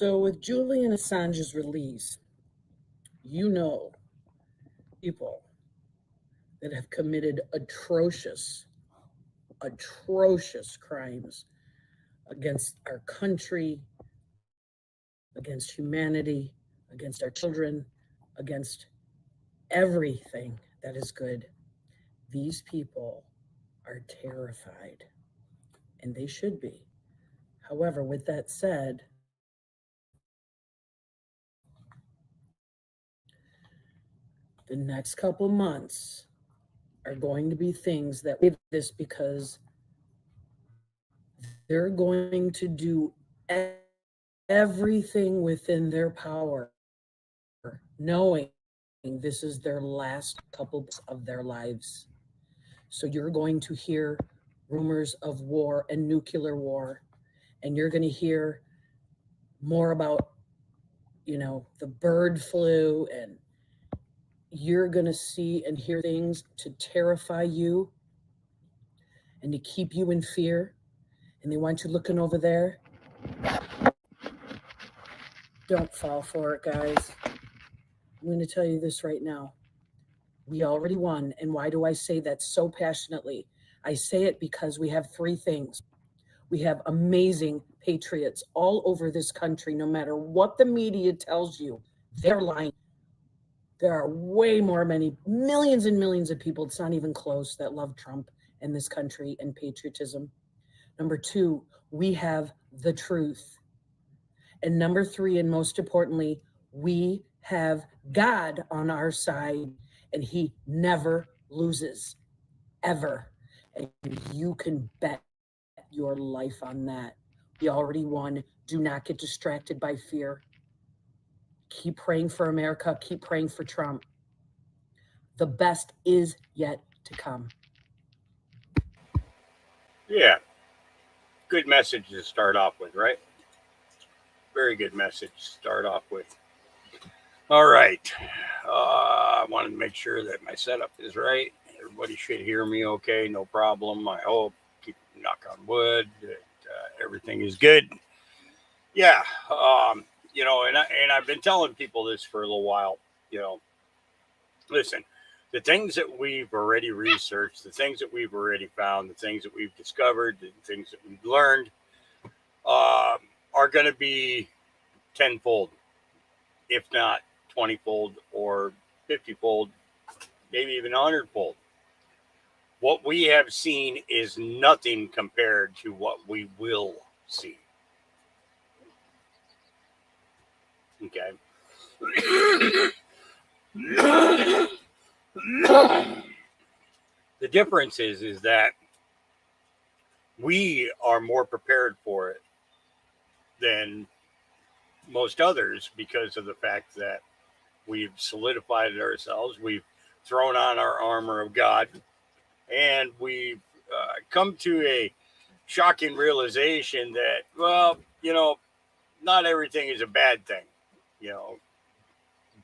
So, with Julian Assange's release, you know people that have committed atrocious crimes against our country, against humanity, against our children, against everything that is good. These people are terrified, and they should be. However, with that said, the next couple months are going to be things that we this because they're going to do everything within their power, knowing this is their last couple of their lives. So you're going to hear rumors of war and nuclear war, and you're going to hear more about, the bird flu, and you're going to see and hear things to terrify you and to keep you in fear. And they want you looking over there. Don't fall for it, guys. I'm going to tell you this right now. We already won. And why do I say that so passionately? I say it because we have three things. We have amazing patriots all over this country, no matter what the media tells you, they're lying. There are many millions and millions of people, it's not even close, that love Trump and this country and patriotism. Number two, we have the truth. And number three, and most importantly, we have God on our side, and he never loses, ever. And you can bet your life on that. We already won. Do not get distracted by fear. Keep praying for America. Keep praying for Trump. The best is yet to come. Yeah. Good message to start off with, right? Very good message to start off with. All right. I wanted to make sure that my setup is right. Everybody should hear me okay. No problem. I hope. Keep knock on wood that everything is good. Yeah. And I've been telling people this for a little while. Listen, the things that we've already researched, the things that we've already found, the things that we've discovered, the things that we've learned are going to be tenfold, if not 20-fold or 50-fold, maybe even 100-fold. What we have seen is nothing compared to what we will see. Okay. The difference is that we are more prepared for it than most others because of the fact that we've solidified ourselves, we've thrown on our armor of God, and we've come to a shocking realization that, not everything is a bad thing.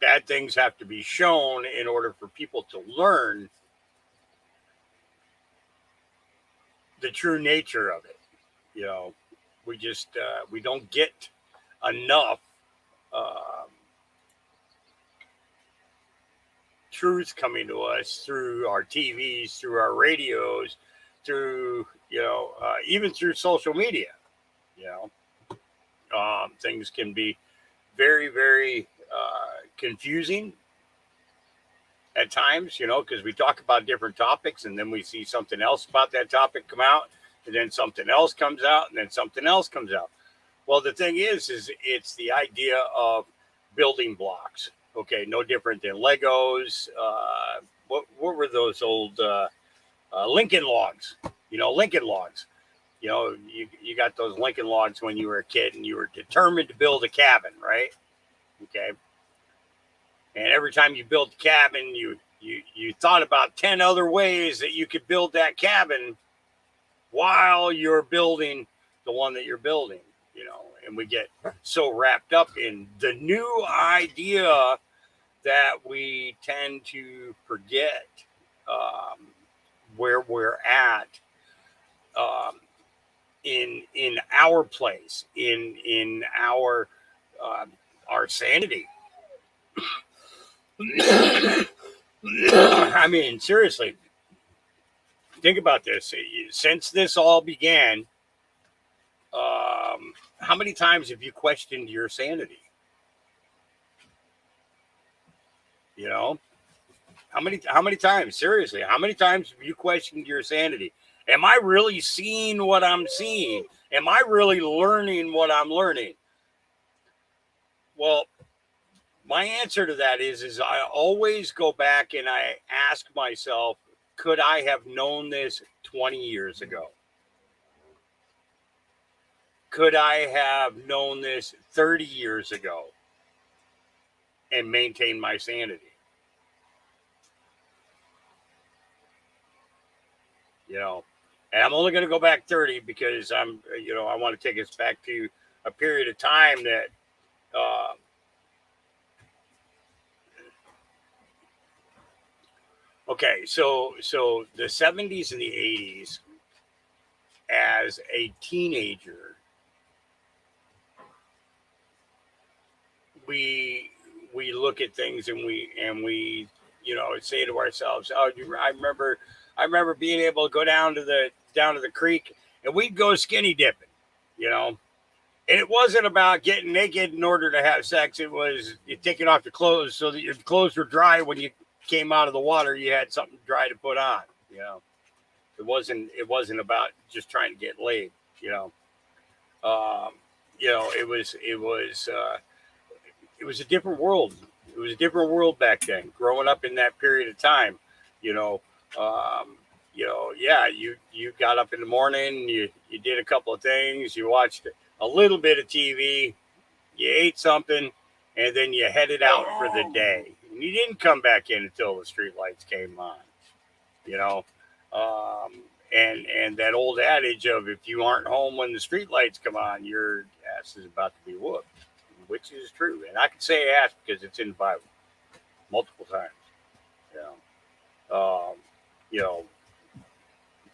Bad things have to be shown in order for people to learn the true nature of it. We just we don't get enough truth coming to us through our TVs, through our radios, through even through social media. Things can be very, very confusing at times, because we talk about different topics and then we see something else about that topic come out, and then something else comes out, and then something else comes out. Well, the thing is it's the idea of building blocks. Okay, no different than Legos. What were those old Lincoln logs? Lincoln logs. You got those Lincoln logs when you were a kid and you were determined to build a cabin, right? Okay. And every time you built the cabin, you thought about 10 other ways that you could build that cabin while you're building the one that you're building, and we get so wrapped up in the new idea that we tend to forget where we're at in our place, in our our sanity. I mean, seriously, think about this. Since this all began, how many times have you questioned your sanity? You know, how many times? Seriously, how many times have you questioned your sanity? Am I really seeing what I'm seeing? Am I really learning what I'm learning? Well, my answer to that is I always go back and I ask myself, could I have known this 20 years ago? Could I have known this 30 years ago and maintained my sanity? You know, and I'm only going to go back 30 because I want to take us back to a period of time that, uh, okay, so the 70s and the 80s, as a teenager, we look at things and we say to ourselves, oh, I remember being able to go down to the creek and we'd go skinny dipping, you know. And it wasn't about getting naked in order to have sex. It was you taking off your clothes so that your clothes were dry when you came out of the water. You had something dry to put on. You know, it wasn't about just trying to get laid. You know, um, it was a different world. It was a different world back then. Growing up in that period of time, you know, yeah, you got up in the morning, you did a couple of things, you watched a little bit of TV, you ate something, and then you headed out for the day. And you didn't come back in until the street lights came on. You know, and that old adage of if you aren't home when the street lights come on, your ass is about to be whooped, which is true. And I can say ass because it's in the Bible multiple times. You know, you know,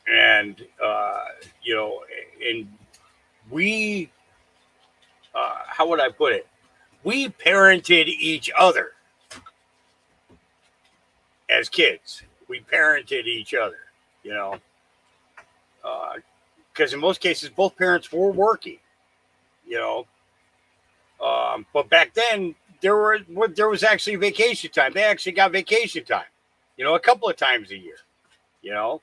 and you know, and we, how would I put it? We parented each other as kids. We parented each other, you know, because in most cases both parents were working, you know. But back then there was actually vacation time. They actually got vacation time, you know, a couple of times a year. You know,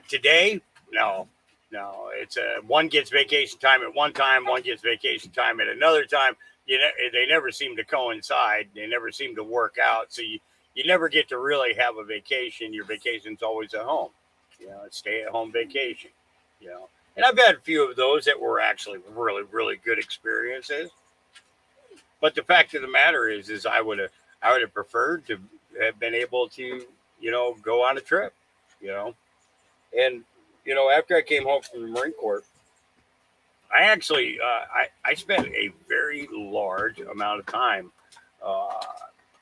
today, no, no, it's one gets vacation time at one time, one gets vacation time at another time. They never seem to coincide. They never seem to work out. So you never get to really have a vacation. Your vacation's always at home. You know, stay at home vacation. You know, and I've had a few of those that were actually really, really good experiences. But the fact of the matter is I would have preferred to have been able to, go on a trip, you know. And after I came home from the Marine Corps, I actually I spent a very large amount of time uh,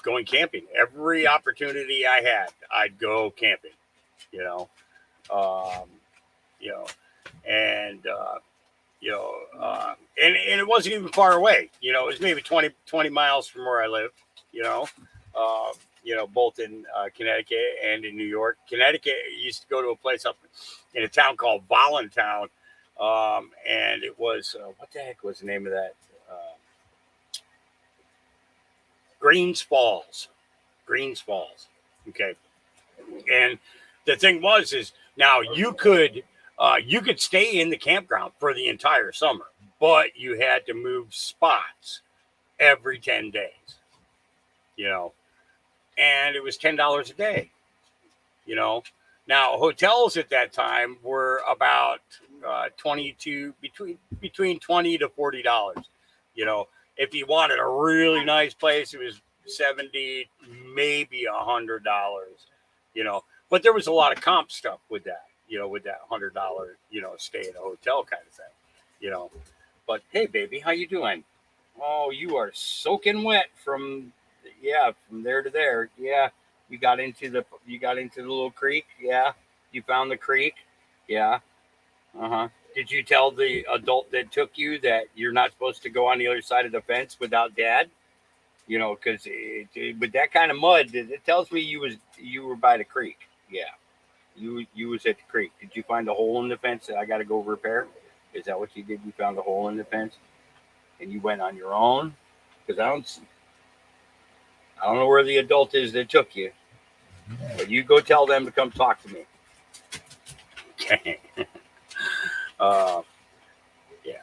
going camping. Every opportunity I had, I'd go camping, you know. Um, you know, and and it wasn't even far away. It was maybe 20 miles from where I lived. You know, uh, both in Connecticut and in New York. Connecticut, I used to go to a place up in a town called Voluntown, and it was what the heck was the name of that? Uh, Greens Falls. Greens Falls. Okay, and the thing is now you could stay in the campground for the entire summer, but you had to move spots every 10 days, you know, and it was $10 a day, you know. Now hotels at that time were about 22 between 20 to $40, you know. If you wanted a really nice place, it was 70, maybe $100, you know. But there was a lot of comp stuff with that, with that $100, stay at a hotel kind of thing, you know. But hey, baby, how you doing? Oh, you are soaking wet from there to there. Yeah, you got into the little creek. Yeah, you found the creek. Yeah. Uh huh. Did you tell the adult that took you that you're not supposed to go on the other side of the fence without dad? You know, because with that kind of mud, it tells me you were by the creek. Yeah, you was at the creek. Did you find a hole in the fence that I got to go repair? Is that what you did? You found a hole in the fence, and you went on your own? Because I don't know where the adult is that took you, but you go tell them to come talk to me. Okay. uh, yeah,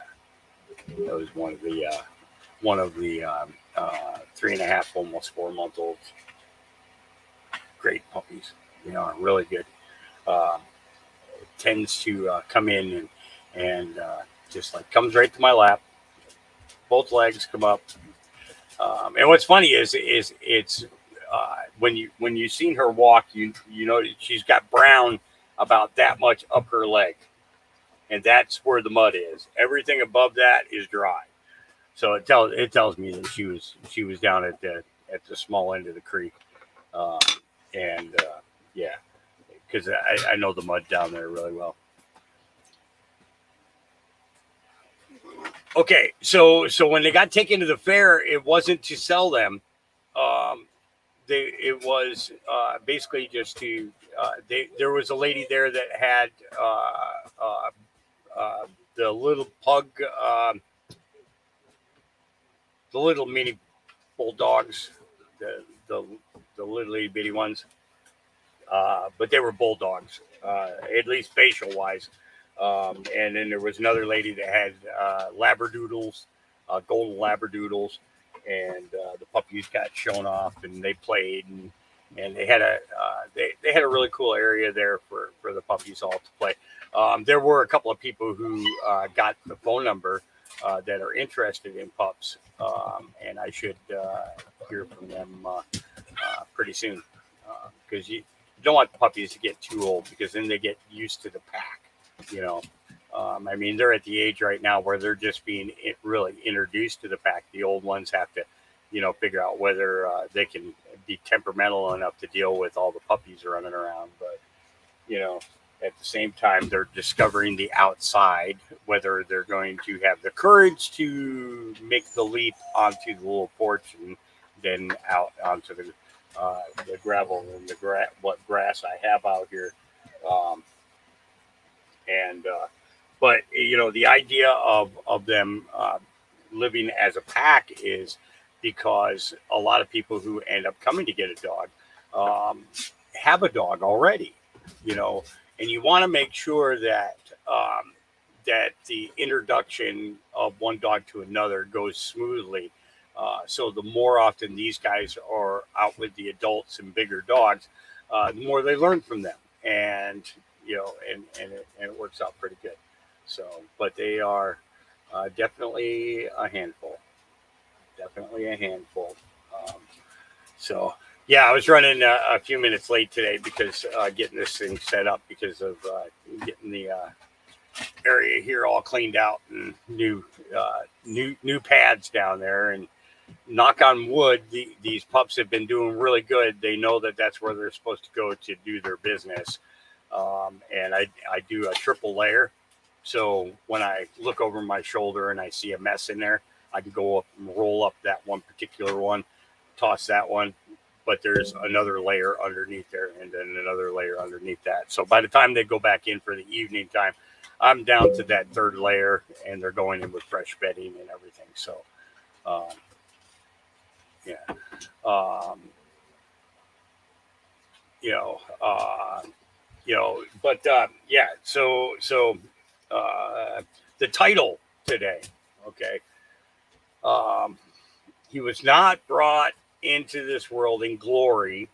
that was one of the 3.5, almost 4 month olds. Great puppies. They are really good. Uh, tends to come in and just like comes right to my lap. Both legs come up. And what's funny is it's when you seen her walk, you know she's got brown about that much up her leg, and that's where the mud is. Everything above that is dry. So it tells me that she was down at the small end of the creek, um, and yeah, because I know the mud down there really well. Okay, so when they got taken to the fair, it wasn't to sell them. Um, it was basically just to there was a lady there that had uh, the little pug, the little mini bulldogs, the the little itty bitty ones, but they were bulldogs, at least facial wise. And then there was another lady that had labradoodles, golden labradoodles, and the puppies got shown off, and they played, and they had they had a really cool area there for the puppies all to play. There were a couple of people who got the phone number that are interested in pups, and I should hear from them pretty soon, because you don't want puppies to get too old, because then they get used to the pack. You know, I mean, they're at the age right now where they're just being really introduced to the pack. The old ones have to, figure out whether they can be temperamental enough to deal with all the puppies running around. But, at the same time, they're discovering the outside, whether they're going to have the courage to make the leap onto the little porch and then out onto the gravel and what grass I have out here. But the idea of them living as a pack is because a lot of people who end up coming to get a dog have a dog already, and you want to make sure that that the introduction of one dog to another goes smoothly. So the more often these guys are out with the adults and bigger dogs, the more they learn from them, and it works out pretty good. So, but they are definitely a handful. Definitely a handful. So, yeah, I was running a few minutes late today because getting this thing set up because of getting the area here all cleaned out and new pads down there. And knock on wood, these pups have been doing really good. They know that that's where they're supposed to go to do their business. And I do a triple layer. So when I look over my shoulder and I see a mess in there, I can go up and roll up that one particular one, toss that one, but there's another layer underneath there and then another layer underneath that. So by the time they go back in for the evening time, I'm down to that third layer and they're going in with fresh bedding and everything. So, yeah. But yeah, so the title today, okay. He was not brought into this world in glory.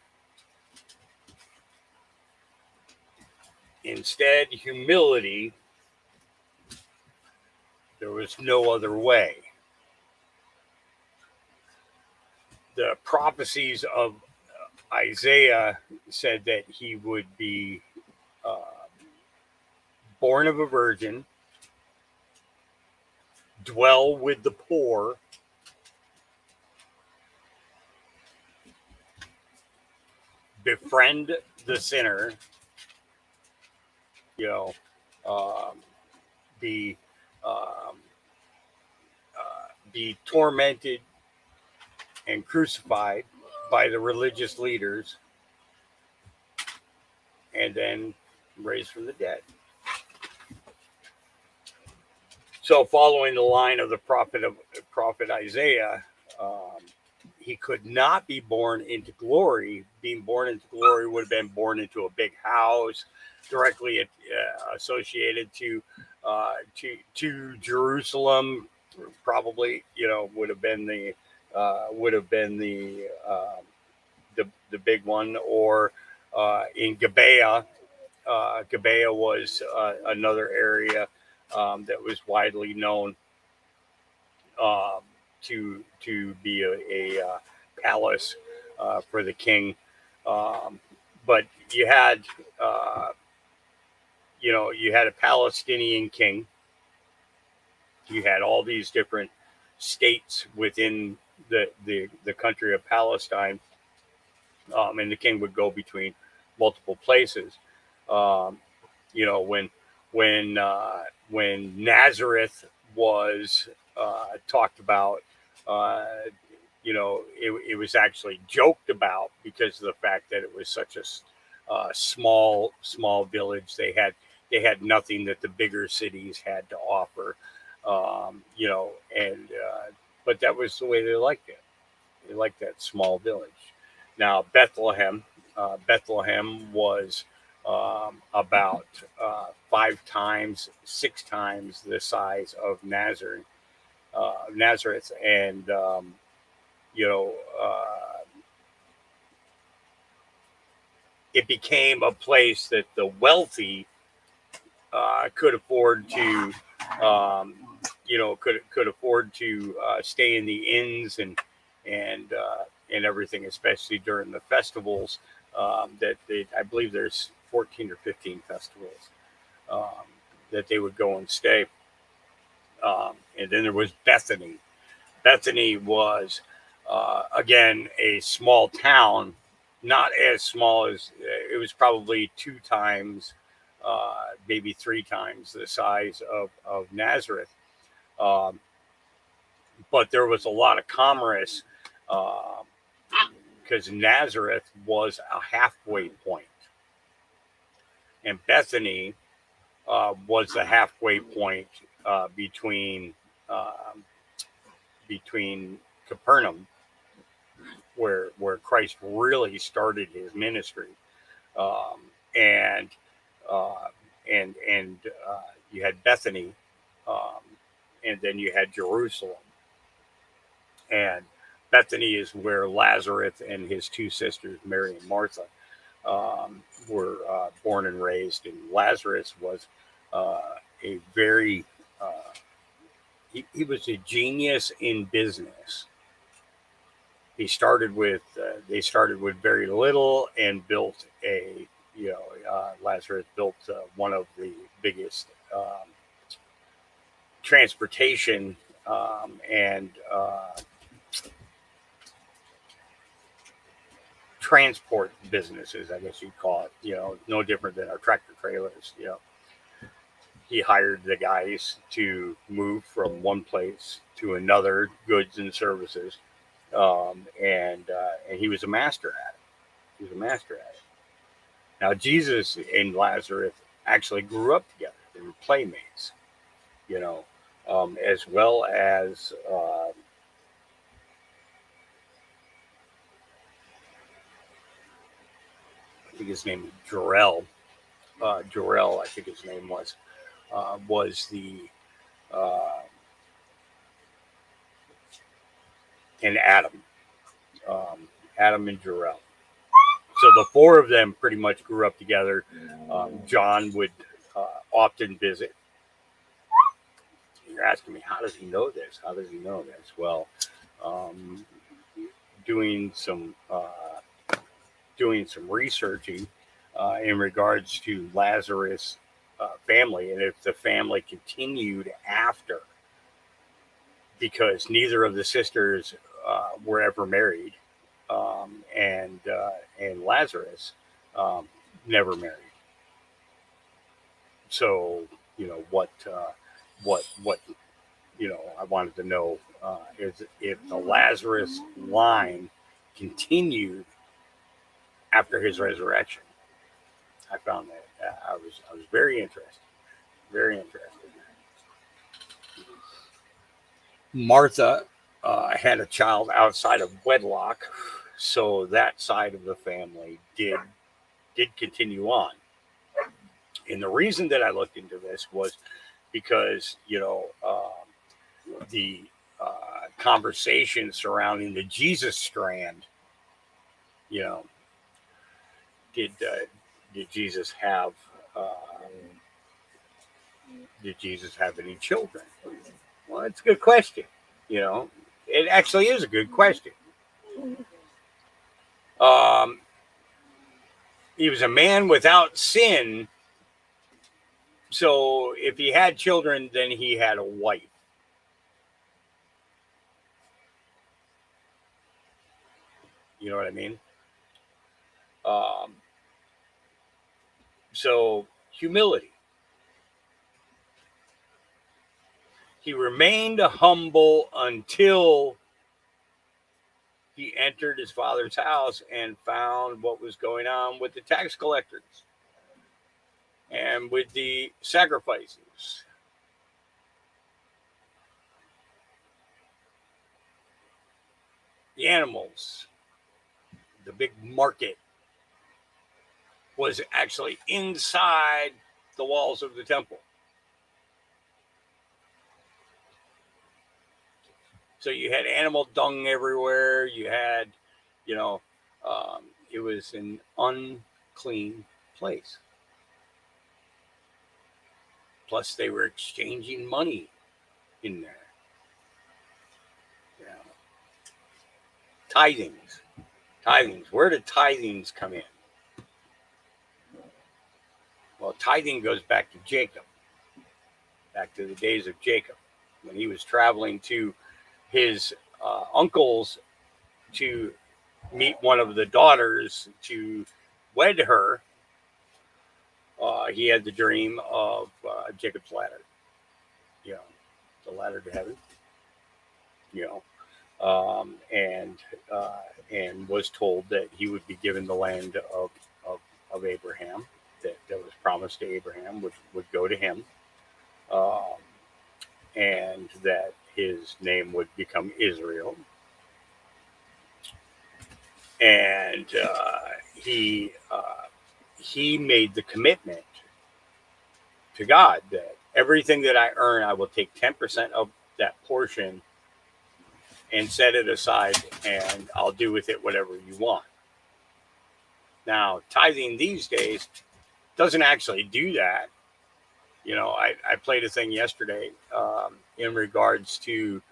Instead, humility. There was no other way. The prophecies of Isaiah said that he would be born of a virgin, dwell with the poor, befriend the sinner, be um, be tormented and crucified by the religious leaders, and then raised from the dead. So, following the line of the prophet Isaiah, um, he could not be born into glory. Being born into glory would have been born into a big house, directly associated to Jerusalem. Probably, would have been the big one, or in Gibeah. Gibeah was another area that was widely known um, to be a palace for the king. But you had you had a Palestinian king. You had all these different states within the country of Palestine, and the king would go between multiple places. Um, when Nazareth was talked about, uh, it was actually joked about because of the fact that it was such a small village. They had nothing that the bigger cities had to offer, and but that was the way they liked it. They liked that small village. Now Bethlehem was about 5 times, 6 times the size of Nazareth, and you know, uh, it became a place that the wealthy could afford to, um, could afford to stay in the inns and everything, especially during the festivals. I believe there's 14 or 15 festivals um, that they would go and stay. And then there was Bethany. Bethany was again a small town, not as small as it was, probably 2 times, maybe 3 times the size of Nazareth. Um, but there was a lot of commerce because Nazareth was a halfway point, and Bethany was the halfway point between between Capernaum, where Christ really started his ministry, um, and uh, and you had Bethany, um, and then you had Jerusalem, and Bethany is where Lazarus and his 2 sisters, Mary and Martha, were born and raised. And Lazarus was a very he was a genius in business. They started with very little and built Lazarus built one of the biggest transportation and transport businesses, I guess you'd call it. No different than our tractor trailers. He hired the guys to move from one place to another, goods and services, and he was a master at it. He was a master at it. Now Jesus and Lazarus actually grew up together. They were playmates, as well as I think his name was Jarrell. Jarrell, I think his name was the uh, and Adam, Adam and Jarrell. So the 4 of them pretty much grew up together. John would often visit. You're asking me, how does he know this? How does he know this? Well, um, doing some researching in regards to Lazarus' family, and if the family continued after, because neither of the sisters were ever married, and Lazarus never married. So what what I wanted to know is if the Lazarus line continued after his resurrection. I found that I was very interested, very interested. Martha had a child outside of wedlock, so that side of the family did continue on. And the reason that I looked into this was because the conversation surrounding the Jesus strand. You know, did Jesus have did Jesus have any children? Well, it's a good question. It actually is a good question. He was a man without sin, so if he had children, then he had a wife. You know what I mean? So humility. He remained humble until he entered his father's house and found what was going on with the tax collectors and with the sacrifices. The animals, the big market was actually inside the walls of the temple. So you had animal dung everywhere. You had, it was an unclean place. Plus, they were exchanging money in there. Yeah. Tithings. Where did tithings come in? Well, tithing goes back to Jacob, back to the days of Jacob, when he was traveling to his uncles to meet one of the daughters to wed her. He had the dream of Jacob's ladder, the ladder to heaven, and was told that he would be given the land of Abraham, that was promised to Abraham would go to him, and that his name would become Israel. And he made the commitment to God that everything that I earn, I will take 10% of that portion and set it aside, and I'll do with it whatever you want. Now, tithing these days doesn't actually do that. I played a thing yesterday in regards to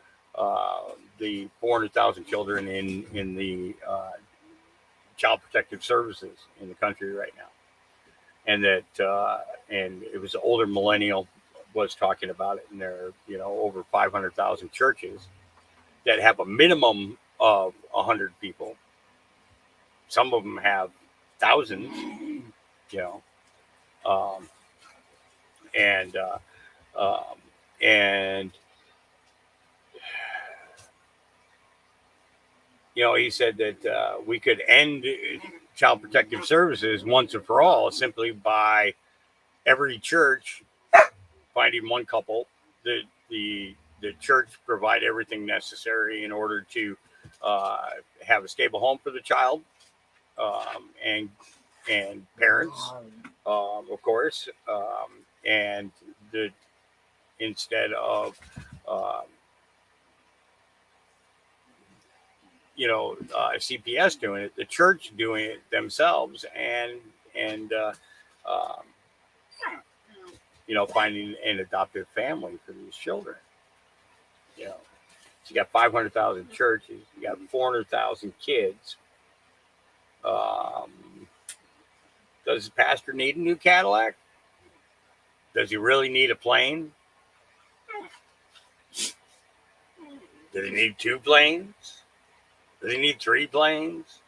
the 400,000 children in the Child Protective Services in the country right now, and that and it was an older millennial was talking about it, and there are over 500,000 churches that have a minimum of 100 people. Some of them have thousands, and he said that we could end Child Protective Services once and for all simply by every church finding one couple, the church provide everything necessary in order to have a stable home for the child, and parents, of course, and instead of CPS doing it, the church doing it themselves, and finding an adoptive family for these children. So you got 500,000 churches, you got 400,000 kids. Does the pastor need a new Cadillac? Does he really need a plane? Does he need 2 planes? Does he need 3 planes?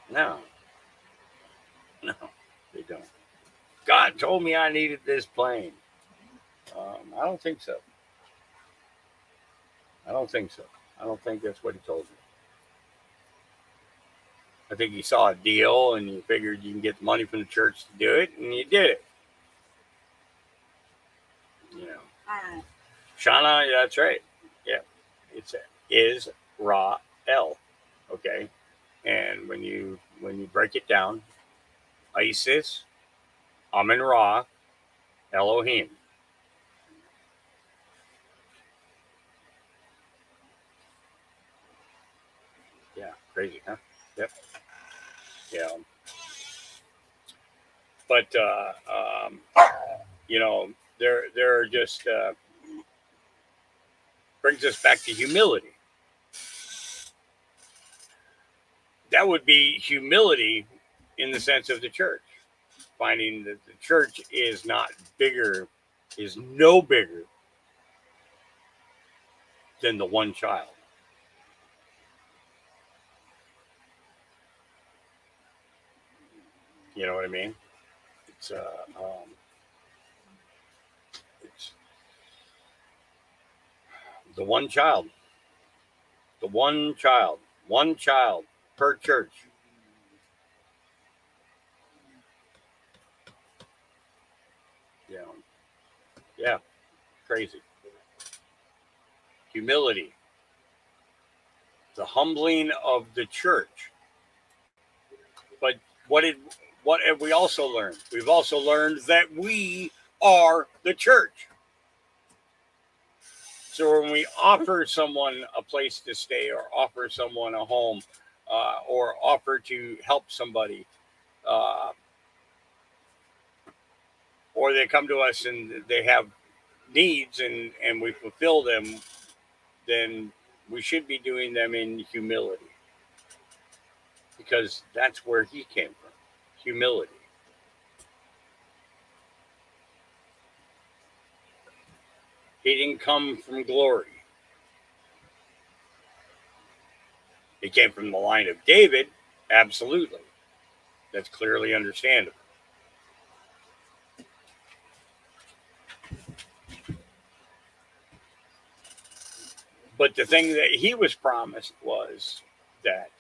No, they don't. God told me I needed this plane. I don't think so. I don't think so. I don't think that's what he told me. I think he saw a deal and you figured you can get the money from the church to do it, and you did it. You know, Shauna, yeah, that's right. Yeah, it's Israel. Okay, and when you break it down, Isis, Amun Ra, Elohim. Yeah, crazy, huh? Yep. Yeah, but you know, there are just brings us back to humility. That would be humility in the sense of the church, finding that the church is not bigger, is no bigger than the one child. You know what I mean? It's it's the one child per church. You know, yeah, crazy. Humility, the humbling of the church. But what did what have we also learned? We've also learned that we are the church. So when we offer someone a place to stay, or offer someone a home, or offer to help somebody, uh, or they come to us and they have needs, and we fulfill them, then we should be doing them in humility, because that's where he came from. Humility. He didn't come from glory. He came from the line of David, absolutely. That's clearly understandable. But the thing that he was promised was that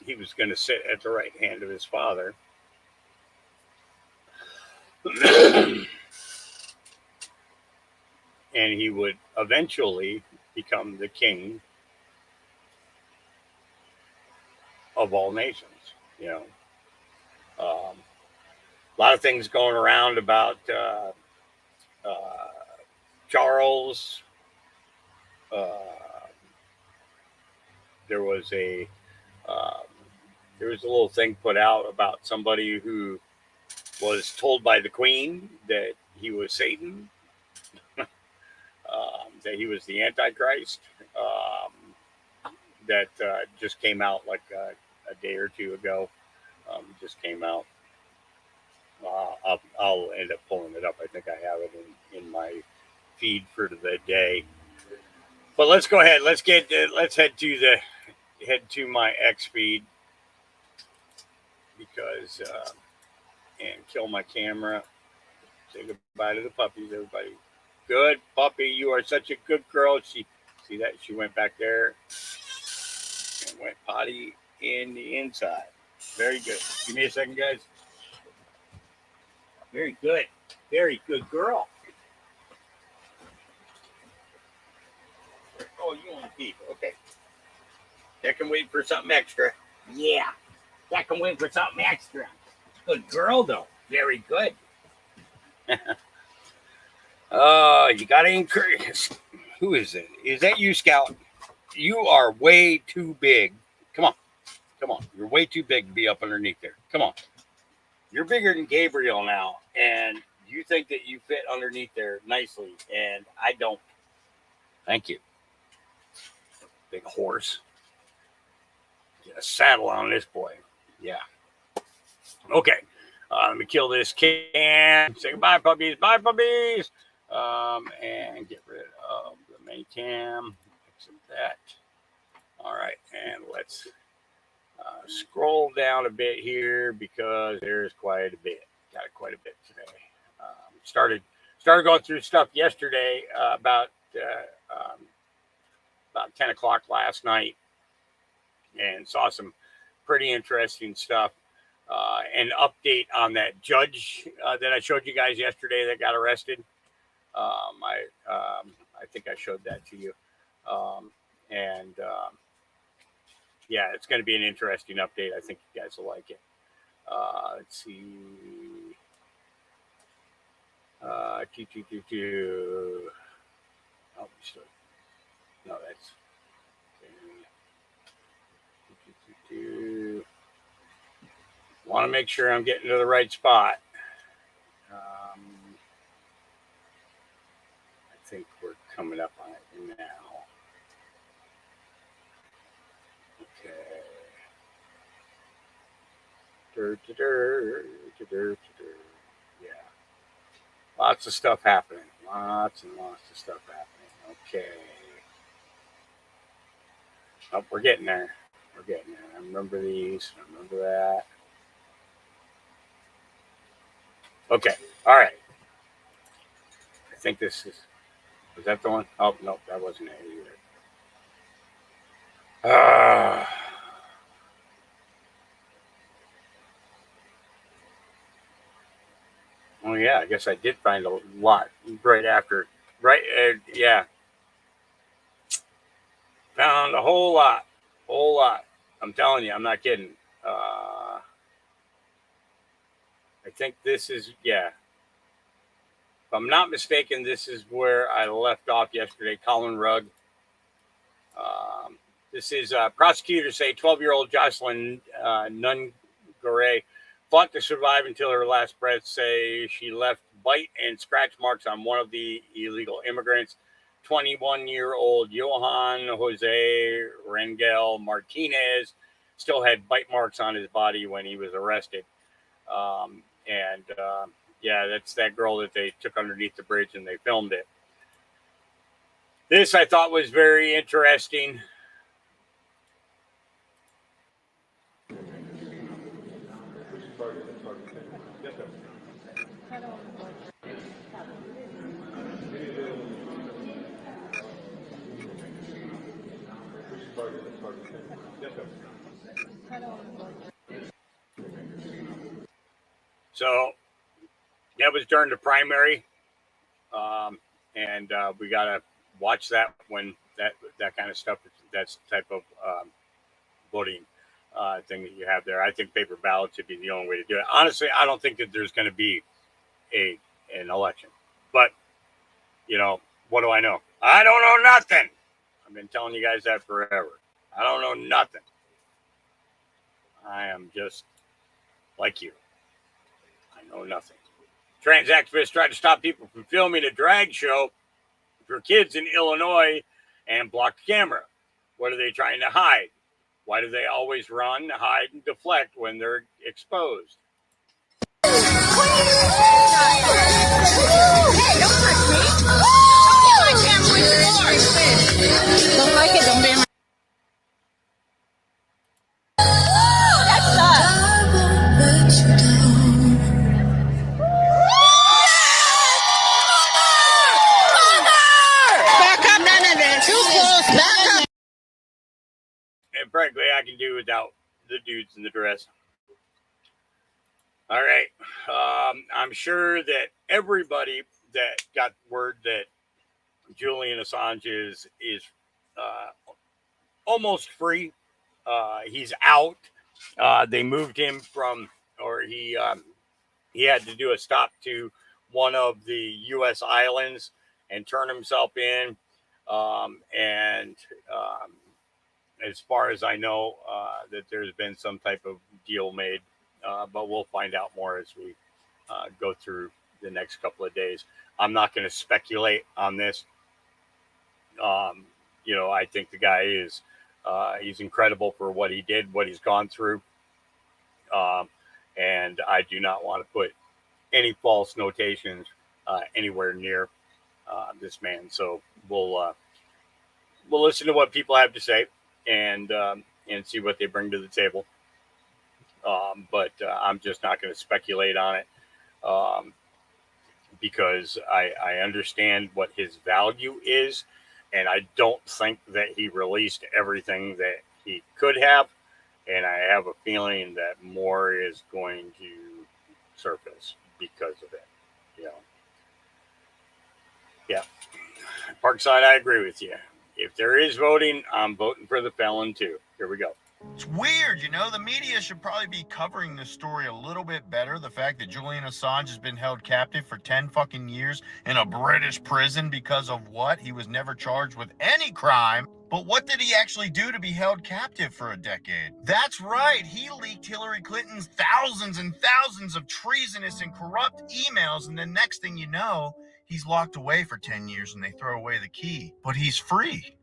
he was going to sit at the right hand of his father. And he would eventually become the king of all nations. You know, a lot of things going around about uh, Charles. Uh, there was a um, there was a little thing put out about somebody who was told by the Queen that he was Satan, that he was the Antichrist. That just came out like a day or two ago. Just came out. I'll end up pulling it up. I think I have it in my feed for the day. But let's go ahead. Let's head to my X feed, because and kill my camera. Say goodbye to the puppies, everybody. Good puppy, you are such a good girl. She see that she went back there and went potty in the inside. Very good. Give me a second, guys. Very good. Very good girl. Oh, you want to pee? Okay. That can wait for something extra. Yeah. That can wait for something extra. Good girl, though. Very good. You gotta encourage. Who is it? Is that you, Scout? You are way too big. Come on. Come on. You're way too big to be up underneath there. Come on. You're bigger than Gabriel now, and you think that you fit underneath there nicely, and I don't. Thank you. Big horse. Get a saddle on this boy. Yeah. Okay. Let me kill this can. Say goodbye, puppies. Bye, puppies. And get rid of the main cam. Exit that. All right. And let's scroll down a bit here, because there's quite a bit. at it quite a bit today. Started going through stuff yesterday about 10 o'clock last night, and saw some pretty interesting stuff. An update on that judge that I showed you guys yesterday that got arrested. I think I showed that to you. Yeah, it's going to be an interesting update. I think you guys will like it. Let's see. Oh, no, that's. Want to make sure I'm getting to the right spot. I think we're coming up on it now. Okay. Yeah. Lots of stuff happening. Lots and lots of stuff happening. Okay. Oh, we're getting there. We're getting there. I remember these. I remember that. Okay. All right. I think this is that the one? Oh, no, that wasn't it either. Oh, yeah, I guess I did find a lot right after. Right? Yeah. Found a whole lot. Whole lot. I'm telling you, I'm not kidding. I think this is, yeah. If I'm not mistaken, this is where I left off yesterday. Colin Rugg. This is prosecutors say 12-year-old Jocelyn Nungaray fought to survive until her last breath. Say she left bite and scratch marks on one of the illegal immigrants. 21-year-old Johan Jose Rangel Martinez still had bite marks on his body when he was arrested. Yeah, that's that girl that they took underneath the bridge and they filmed it. This I thought was very interesting. So that was during the primary, and we gotta watch that when that kind of stuff. That's the type of voting thing that you have there. I think paper ballots should be the only way to do it. Honestly, I don't think that there's going to be an election. But you know, what do I know? I don't know nothing. I've been telling you guys that forever. I don't know nothing. I am just like you. I know nothing. Trans activists tried to stop people from filming a drag show for kids in Illinois and blocked the camera. What are they trying to hide? Why do they always run, hide, and deflect when they're exposed? Hey, don't touch me. Don't get my camera with your arms. Don't like it, don't be my... That sucks. Back up, none of that. Too close, back up. And frankly, I can do without the dudes in the dress. All right. I'm sure that everybody that got word that Julian Assange is almost free. He's out. They moved him from, or he had to do a stop to one of the U.S. islands and turn himself in. As far as I know, that there's been some type of deal made, but we'll find out more as we go through the next couple of days. I'm not going to speculate on this. I think the guy is he's incredible for what he did, what he's gone through. And I do not want to put any false notations anywhere near this man. So we'll listen to what people have to say and see what they bring to the table. But I'm just not going to speculate on it. because I understand what his value is, and I don't think that he released everything that he could have, and I have a feeling that more is going to surface because of it. You know, yeah. Parkside, I agree with you. If there is voting, I'm voting for the felon too. Here we go. It's weird, you know, the media should probably be covering this story a little bit better. The fact that Julian Assange has been held captive for 10 fucking years in a British prison because of what? He was never charged with any crime. But what did he actually do to be held captive for a decade? That's right, he leaked Hillary Clinton's thousands and thousands of treasonous and corrupt emails, and the next thing you know, he's locked away for 10 years and they throw away the key. But he's free.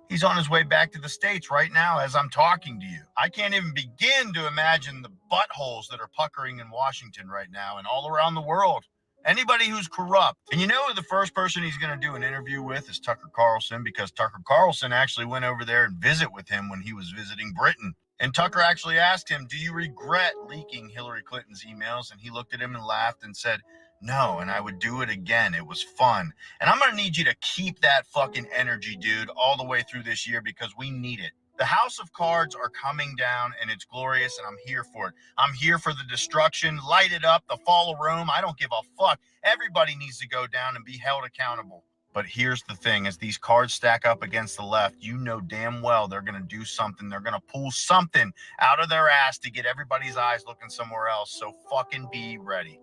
He's on his way back to the States right now as I'm talking to you. I can't even begin to imagine the buttholes that are puckering in Washington right now and all around the world. Anybody who's corrupt. And you know who the first person he's going to do an interview with is Tucker Carlson, because Tucker Carlson actually went over there and visit with him when he was visiting Britain. And Tucker actually asked him, do you regret leaking Hillary Clinton's emails? And he looked at him and laughed and said, no, and I would do it again. It was fun. And I'm going to need you to keep that fucking energy, dude, all the way through this year because we need it. The House of Cards are coming down and it's glorious and I'm here for it. I'm here for the destruction, light it up, the fall of Rome. I don't give a fuck. Everybody needs to go down and be held accountable. But here's the thing, as these cards stack up against the left, you know damn well they're going to do something. They're going to pull something out of their ass to get everybody's eyes looking somewhere else. So fucking be ready.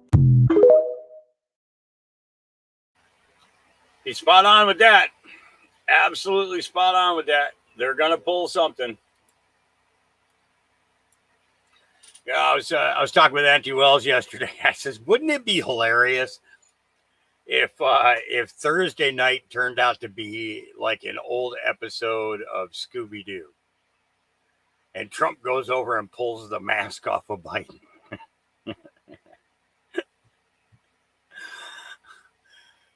He's spot on with that. Absolutely spot on with that. They're going to pull something. Yeah, I was talking with Auntie Wells yesterday. I says, wouldn't it be hilarious if Thursday night turned out to be like an old episode of Scooby-Doo and Trump goes over and pulls the mask off of Biden?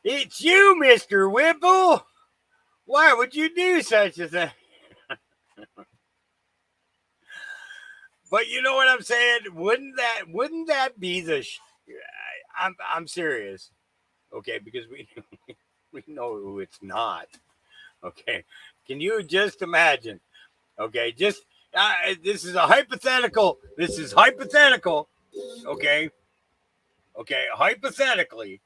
It's you, Mr. Whipple. Why would you do such a thing? But you know what I'm saying? Wouldn't that be the? I'm serious. Okay, because we know who it's not. Okay, can you just imagine? Okay, just this is a hypothetical. This is hypothetical. Okay, hypothetically.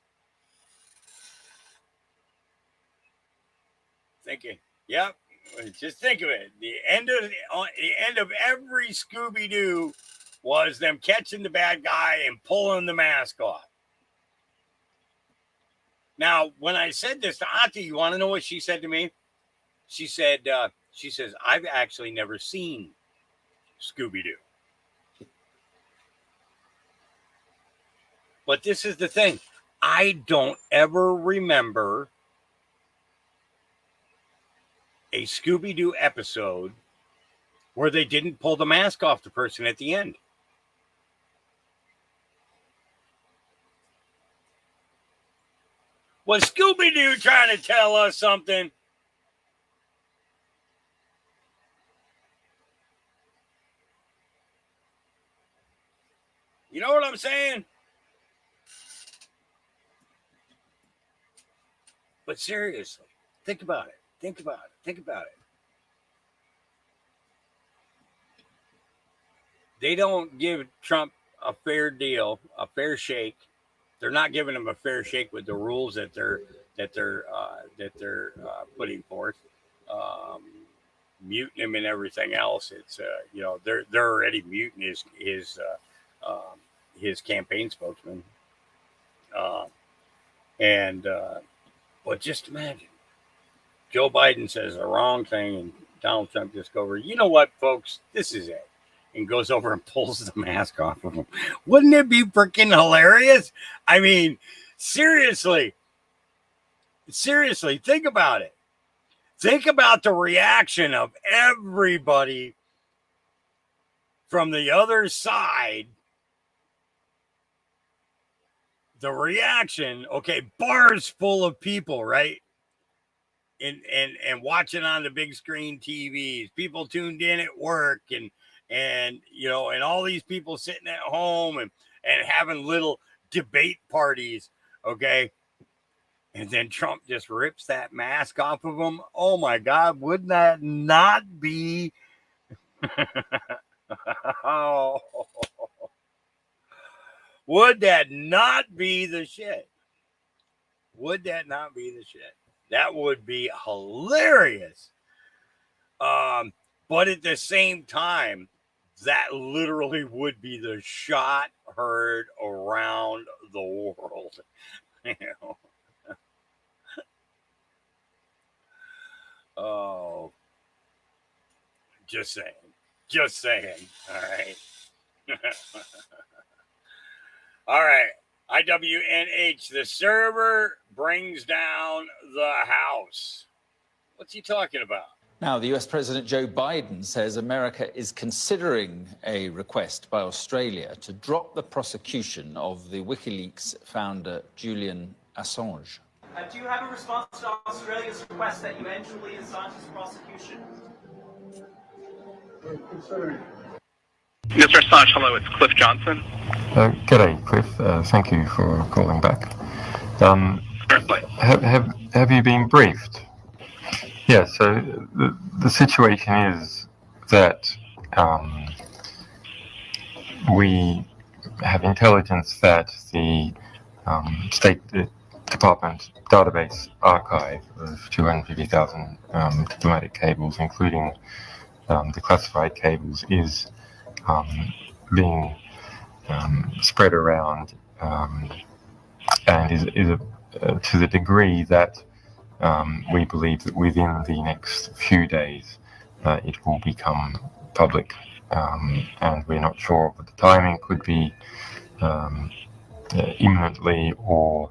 Thinking, yep. Just think of it. The end of every Scooby-Doo was them catching the bad guy and pulling the mask off. Now, when I said this to Auntie, you want to know what she said to me? She says, I've actually never seen Scooby-Doo. But this is the thing. I don't ever remember a Scooby-Doo episode where they didn't pull the mask off the person at the end. Was Scooby-Doo trying to tell us something? You know what I'm saying? But seriously, think about it. Think about it. They don't give Trump a fair deal, a fair shake. They're not giving him a fair shake with the rules that they're putting forth, muting him and everything else. It's they're already muting his campaign spokesman, but just imagine. Joe Biden says the wrong thing and Donald Trump just goes over, you know what, folks, this is it. And goes over and pulls the mask off of him. Wouldn't it be freaking hilarious? I mean, seriously, think about it. Think about the reaction of everybody from the other side. The reaction, okay, bars full of people, right? And watching on the big screen TVs, people tuned in at work and all these people sitting at home and having little debate parties, okay? And then Trump just rips that mask off of them. Oh my God, wouldn't that not be? Oh, would that not be the shit? Would that not be the shit? That would be hilarious. But at the same time, that literally would be the shot heard around the world. You know? Oh, just saying. Just saying. All right. All right. IWNH, the server brings down the house. What's he talking about? Now, the US President Joe Biden says America is considering a request by Australia to drop the prosecution of the WikiLeaks founder Julian Assange. Do you have a response to Australia's request that you end Julian Assange's prosecution? Mr. Assange, hello, it's Cliff Johnson. G'day, Cliff. Thank you for calling back. Certainly. Have you been briefed? Yeah, so the situation is that we have intelligence that the State Department database archive of 250,000 diplomatic cables, including the classified cables, is being spread around and is to the degree that we believe that within the next few days it will become public, and we're not sure what the timing could be, imminently or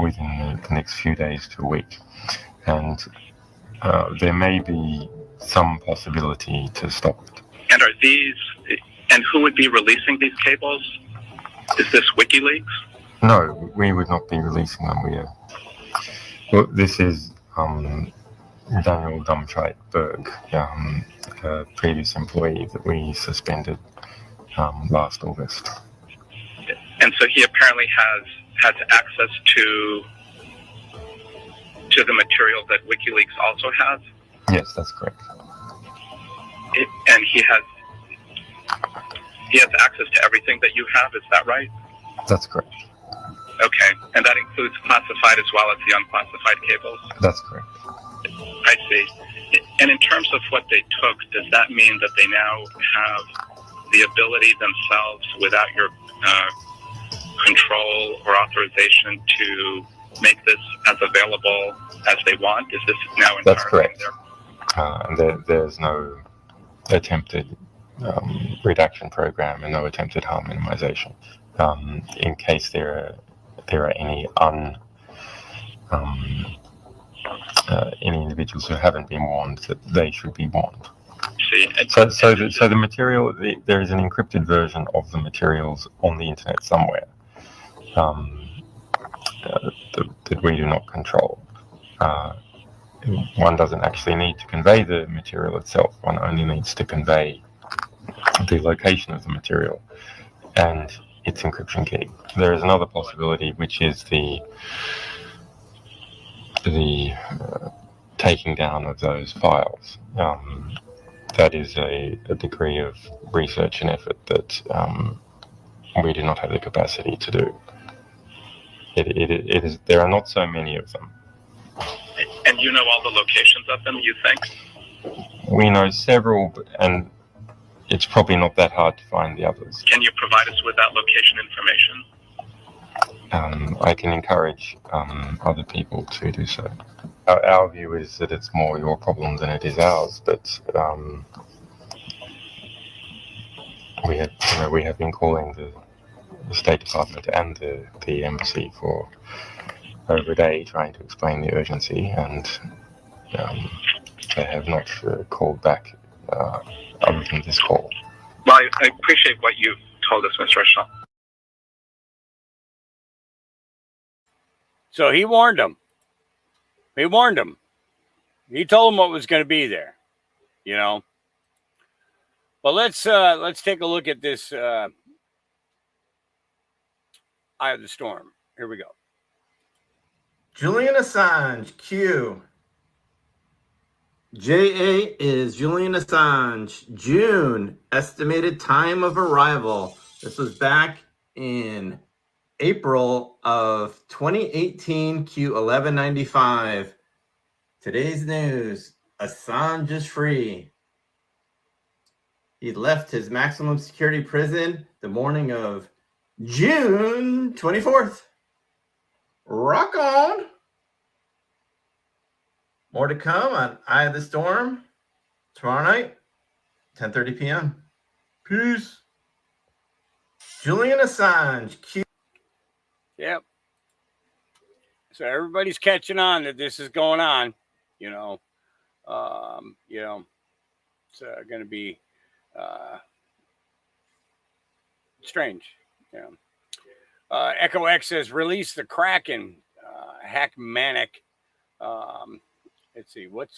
within the next few days to a week. And there may be some possibility to stop it. And are these, and who would be releasing these cables? Is this WikiLeaks? No, we would not be releasing them. Well, this is Daniel Dumscheit-Berg, a previous employee that we suspended last August. And so he apparently has had access to the material that WikiLeaks also has? Yes, that's correct. And he has access to everything that you have, is that right? That's correct. Okay, and that includes classified as well as the unclassified cables? That's correct. I see. And in terms of what they took, does that mean that they now have the ability themselves, without your control or authorization, to make this as available as they want? Is this now entirely? That's correct. There's no attempted redaction program and no attempted harm minimization. In case there are any individuals who haven't been warned, that they should be warned. See, So the material, there is an encrypted version of the materials on the internet somewhere that we do not control. One doesn't actually need to convey the material itself. One only needs to convey the location of the material and its encryption key. There is another possibility, which is the taking down of those files. That is a degree of research and effort that we do not have the capacity to do. It is. There are not so many of them. and you know all the locations of them, you think? We know several, and it's probably not that hard to find the others. Can you provide us with that location information? I can encourage other people to do so. Our view is that it's more your problem than it is ours, but we have been calling the State Department and the embassy for over a day, trying to explain the urgency, and they have not called back other than this call. Well, I appreciate what you've told us, Mr. Rushall. So he warned them. He warned them. He told them what was going to be there, you know. But let's take a look at this Eye of the Storm. Here we go. Julian Assange, Q. JA is Julian Assange. June, estimated time of arrival. This was back in April of 2018, Q 1195. Today's news, Assange is free. He left his maximum security prison the morning of June 24th. Rock on. More to come on Eye of the Storm tomorrow night, 10:30 p.m. Peace. Julian Assange. Q. Yep. So everybody's catching on that this is going on. It's going to be strange. Echo X says release the Kraken. Hackmanic. Let's see, what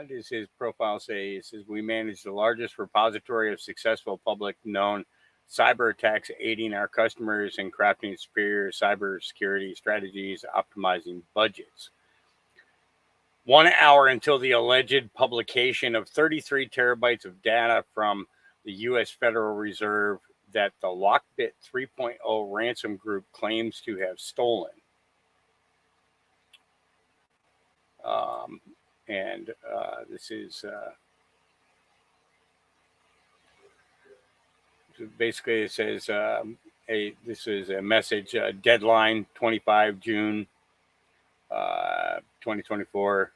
does his profile say? It says we manage the largest repository of successful public known cyber attacks, aiding our customers in crafting superior cyber security strategies, optimizing budgets. 1 hour until the alleged publication of 33 terabytes of data from the U.S. Federal Reserve that the Lockbit 3.0 ransom group claims to have stolen. This is basically it says this is a message deadline 25 June 2024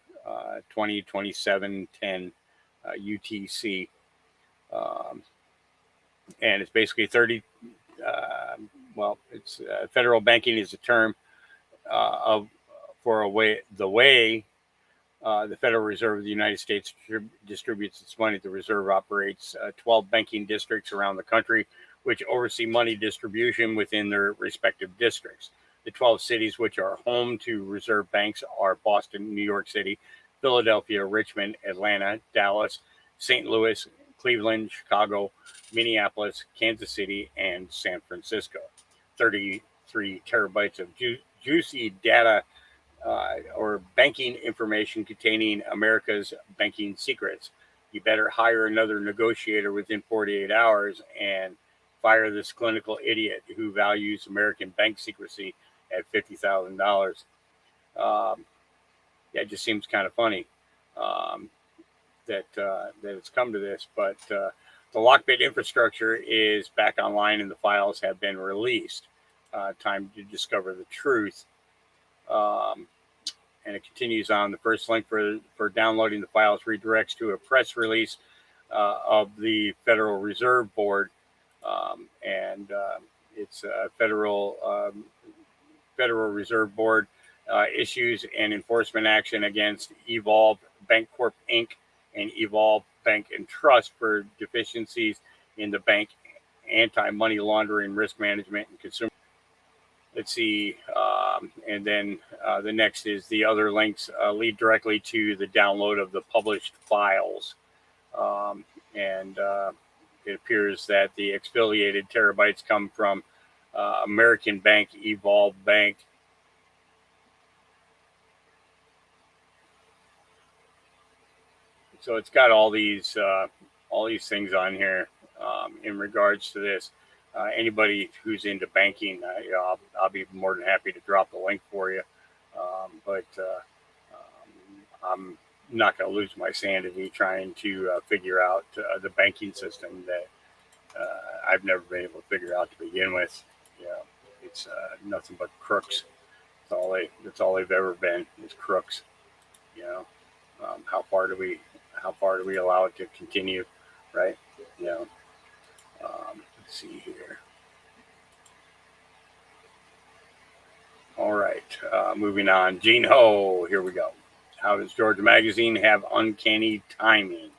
2027 10 UTC, and it's basically 30 it's federal banking is a term the way the Federal Reserve of the United States distributes its money. The Reserve operates 12 banking districts around the country, which oversee money distribution within their respective districts. The 12 cities which are home to Reserve banks are Boston, New York City, Philadelphia, Richmond, Atlanta, Dallas, St. Louis, Cleveland, Chicago, Minneapolis, Kansas City, and San Francisco. 33 terabytes of juicy data or banking information containing America's banking secrets. You better hire another negotiator within 48 hours and fire this clinical idiot who values American bank secrecy at $50,000. It just seems kind of funny that it's come to this, but the Lockbit infrastructure is back online and the files have been released. Time to discover the truth. And it continues on. The first link for downloading the files redirects to a press release of the Federal Reserve Board. It's Federal Reserve Board issues an enforcement action against Evolve Bancorp Inc. and Evolve Bank and Trust for deficiencies in the bank anti-money laundering, risk management, and consumer. Let's see. And then the next is the other links lead directly to the download of the published files. It appears that the exfoliated terabytes come from American Bank, Evolve Bank. So it's got all these things on here in regards to this. Anybody who's into banking, I'll be more than happy to drop the link for you. But I'm not going to lose my sanity trying to figure out the banking system that I've never been able to figure out to begin with. It's nothing but crooks. That's all they've ever been is crooks. How far do we allow it to continue, right? Let's see here. All right, moving on. Gene Ho, here we go. How does Georgia Magazine have uncanny timing?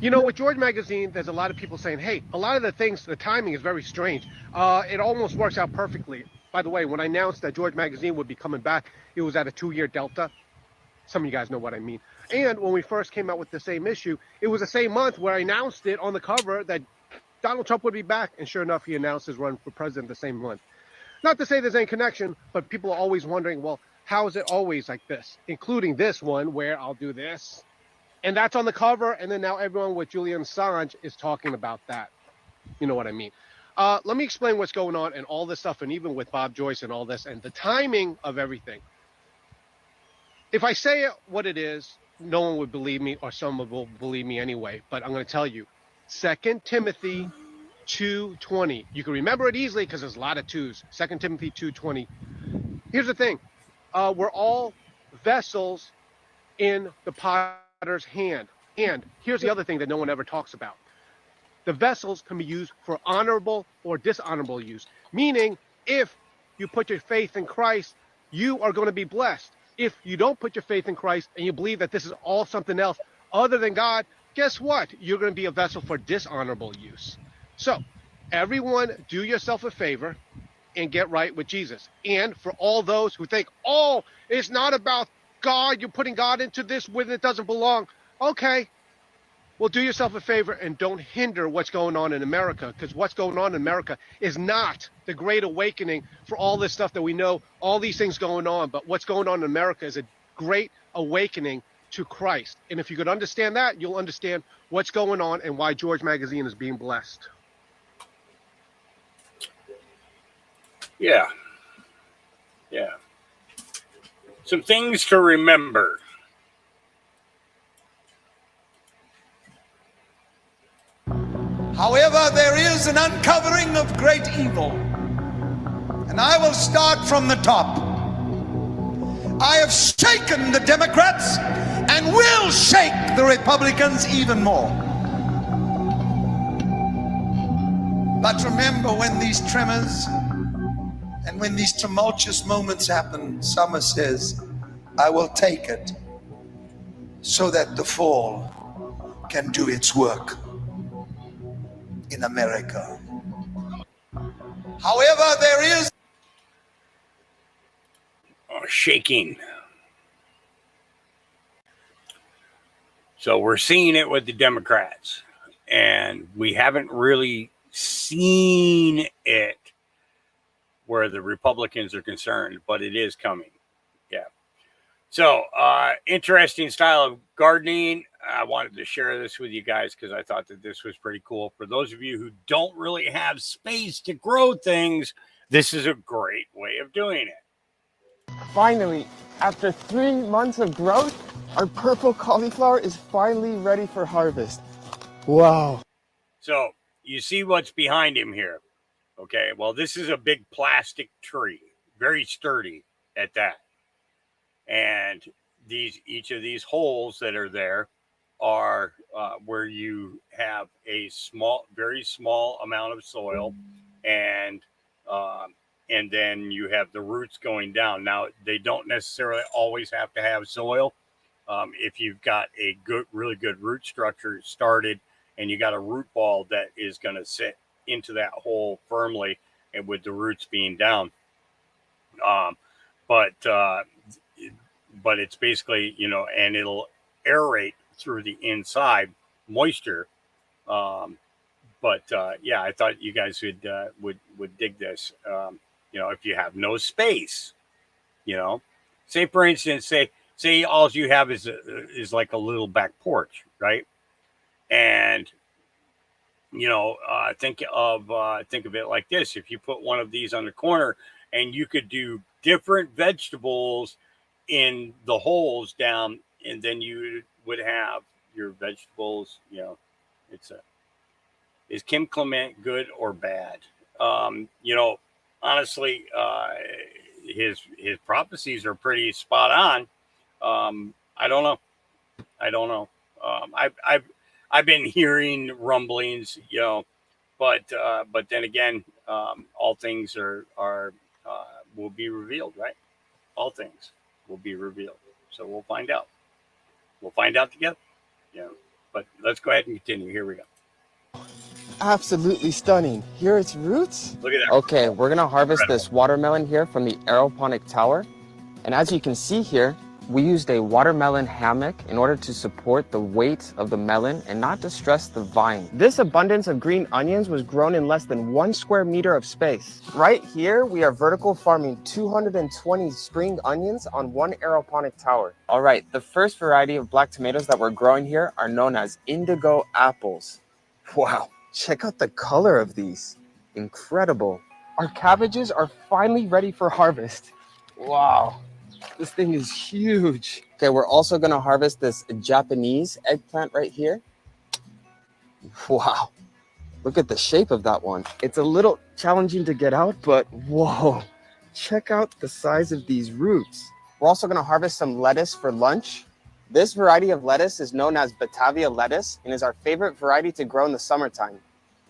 With George Magazine, there's a lot of people saying, hey, a lot of the things, the timing is very strange. It almost works out perfectly. By the way, when I announced that George Magazine would be coming back, it was at a 2-year delta. Some of you guys know what I mean. And when we first came out with the same issue, it was the same month where I announced it on the cover that Donald Trump would be back, and sure enough, he announced his run for president the same month. Not to say there's any connection, but people are always wondering, well, how is it always like this? Including this one where I'll do this. And that's on the cover, and then now everyone with Julian Assange is talking about that. You know what I mean? Let me explain what's going on and all this stuff, and even with Bob Joyce and all this, and the timing of everything. If I say it what it is, no one would believe me, or someone will believe me anyway, but I'm going to tell you. 2 Timothy 2:20. You can remember it easily because there's a lot of twos. 2 Timothy 2:20. Here's the thing. We're all vessels in the potter's hand. And here's the other thing that no one ever talks about. The vessels can be used for honorable or dishonorable use. Meaning, if you put your faith in Christ, you are going to be blessed. If you don't put your faith in Christ and you believe that this is all something else other than God, guess what? You're going to be a vessel for dishonorable use. So, everyone, do yourself a favor and get right with Jesus. And for all those who think, oh, it's not about God, you're putting God into this when it doesn't belong. Okay, well, do yourself a favor and don't hinder what's going on in America, because what's going on in America is not the great awakening for all this stuff that we know, all these things going on. But what's going on in America is a great awakening to Christ. And if you could understand that, you'll understand what's going on and why George Magazine is being blessed. Yeah. Some things to remember. However, there is an uncovering of great evil, and I will start from the top. I have shaken the Democrats and will shake the Republicans even more. But remember, when these tremors and when these tumultuous moments happen, Summer says, I will take it so that the fall can do its work in America. However, there is shaking. So we're seeing it with the Democrats, and we haven't really seen it where the Republicans are concerned, but it is coming. Yeah. So interesting style of gardening. I wanted to share this with you guys because I thought that this was pretty cool. For those of you who don't really have space to grow things, this is a great way of doing it. Finally, after 3 months of growth, our purple cauliflower is finally ready for harvest. Wow. So you see what's behind him here. Okay, well, this is a big plastic tree, very sturdy at that. And each of these holes that are there are where you have a very small amount of soil, and then you have the roots going down. Now, they don't necessarily always have to have soil. If you've got a really good root structure started, and you got a root ball that is going to sit into that hole firmly, and with the roots being down. But it's basically, and it'll aerate through the inside moisture. Yeah, I thought you guys would dig this. If you have no space, say for instance, say all you have is like a little back porch, right? And think of it like this: if you put one of these on the corner, and you could do different vegetables in the holes down, and then you would have your vegetables. Is Kim Clement good or bad? Honestly, his prophecies are pretty spot on. I don't know. I've been hearing rumblings, but then again, all things will be revealed, right? All things will be revealed. So we'll find out. We'll find out together. But let's go ahead and continue. Here we go. Absolutely stunning. Here its roots. Look at that. Okay, we're gonna harvest this watermelon here from the aeroponic tower. And as you can see here, We used a watermelon hammock in order to support the weight of the melon and not distress the vine. This abundance of green onions was grown in less than 1 square meter of space. Right here, we are vertical farming 220 spring onions on 1 aeroponic tower. All right, the first variety of black tomatoes that we're growing here are known as indigo apples. Wow, check out the color of these. Incredible. Our cabbages are finally ready for harvest. Wow, this thing is huge. Okay, we're also gonna harvest this Japanese eggplant right here. Wow, look at the shape of that one. It's a little challenging to get out, but whoa, check out the size of these roots. We're also gonna harvest some lettuce for lunch. This variety of lettuce is known as Batavia lettuce and is our favorite variety to grow in the summertime.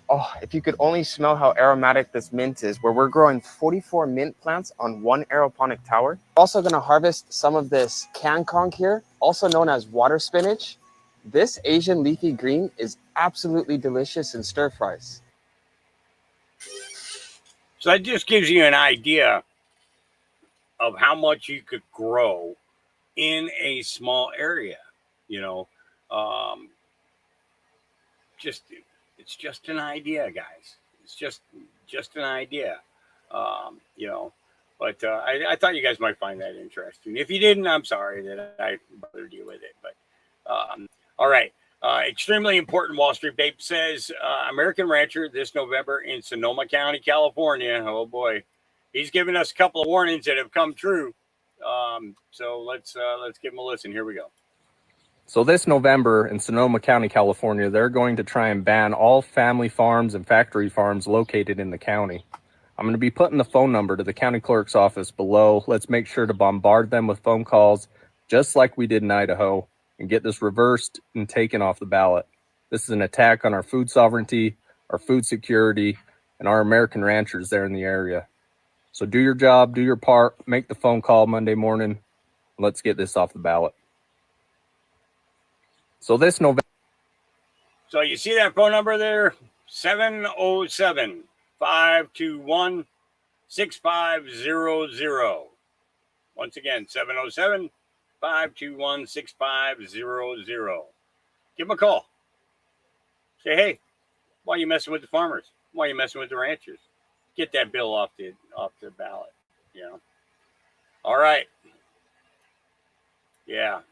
Oh, if you could only smell how aromatic this mint is, where we're growing 44 mint plants on 1 aeroponic tower. We're also gonna harvest some of this kangkong here, also known as water spinach. This Asian leafy green is absolutely delicious in stir fries. So that just gives you an idea of how much you could grow in a small area, you know. It's just an idea, guys. It's just an idea, you know. But I thought you guys might find that interesting. If you didn't, I'm sorry that I bothered you with it. But all right. Extremely important. Wall Street Babe says American rancher this November in Sonoma County, California. Oh boy, he's given us a couple of warnings that have come true. So let's give him a listen. Here we go. So this November in Sonoma County, California, they're going to try and ban all family farms and factory farms located in the county. I'm going to be putting the phone number to the county clerk's office below. Let's make sure to bombard them with phone calls, just like we did in Idaho, and get this reversed and taken off the ballot. This is an attack on our food sovereignty, our food security, and our American ranchers there in the area. So do your job, do your part, make the phone call Monday morning. Let's get this off the ballot. So this November. So you see that phone number there? 707-521-6500. Once again, 707-521-6500. Give them a call. Say, hey, why are you messing with the farmers? Why are you messing with the ranchers? Get that bill off the ballot, you know. All right. Yeah.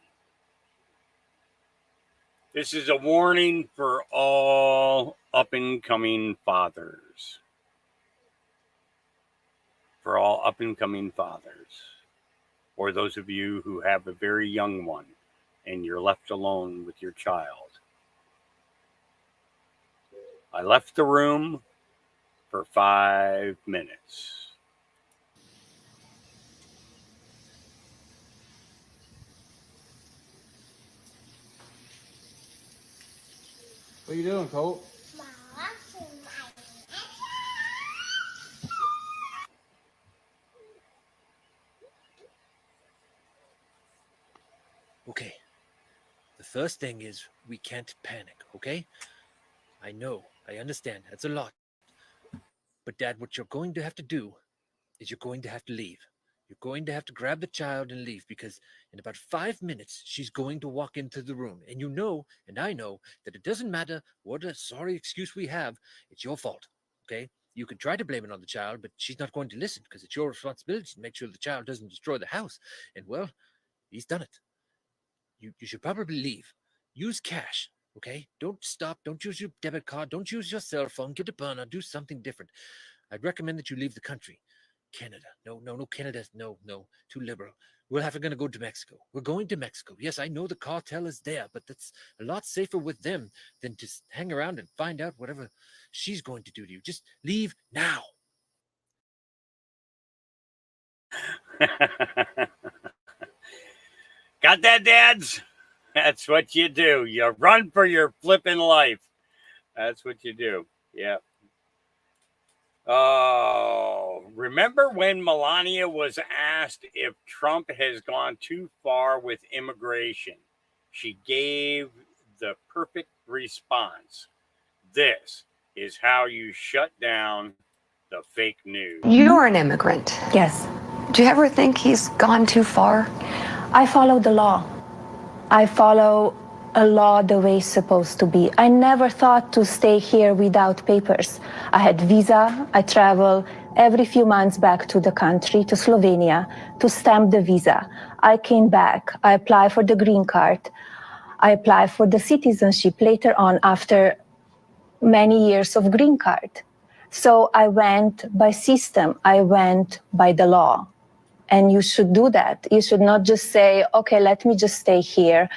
This is a warning for all up-and-coming fathers. For all up-and-coming fathers. Or those of you who have a very young one and you're left alone with your child. I left the room for 5 minutes. What are you doing, Colt? Okay. The first thing is we can't panic, okay? I know, I understand, that's a lot. But Dad, what you're going to have to do is you're going to have to leave. You're going to have to grab the child and leave because in about 5 minutes, she's going to walk into the room. And you know, and I know, that it doesn't matter what a sorry excuse we have, it's your fault, okay? You can try to blame it on the child, but she's not going to listen because it's your responsibility to make sure the child doesn't destroy the house. And well, he's done it. You should probably leave. Use cash, okay? Don't stop. Don't use your debit card. Don't use your cell phone. Get a burner. Do something different. I'd recommend that you leave the country. Canada. No, Canada. No, too liberal. We're going to go to Mexico. We're going to Mexico. Yes, I know the cartel is there, but that's a lot safer with them than to hang around and find out whatever she's going to do to you. Just leave now. Got that, dads? That's what you do. You run for your flipping life. That's what you do. Yeah. Oh, remember when Melania was asked if Trump has gone too far with immigration? She gave the perfect response. This is how you shut down the fake news. You're an immigrant. Yes. Do you ever think he's gone too far? I follow the law. I follow a law the way it's supposed to be. I never thought to stay here without papers. I had visa. I travel every few months back to the country, to Slovenia, to stamp the visa. I came back. I applied for the green card. I applied for the citizenship later on after many years of green card. So I went by system. I went by the law. And you should do that. You should not just say, okay, let me just stay here.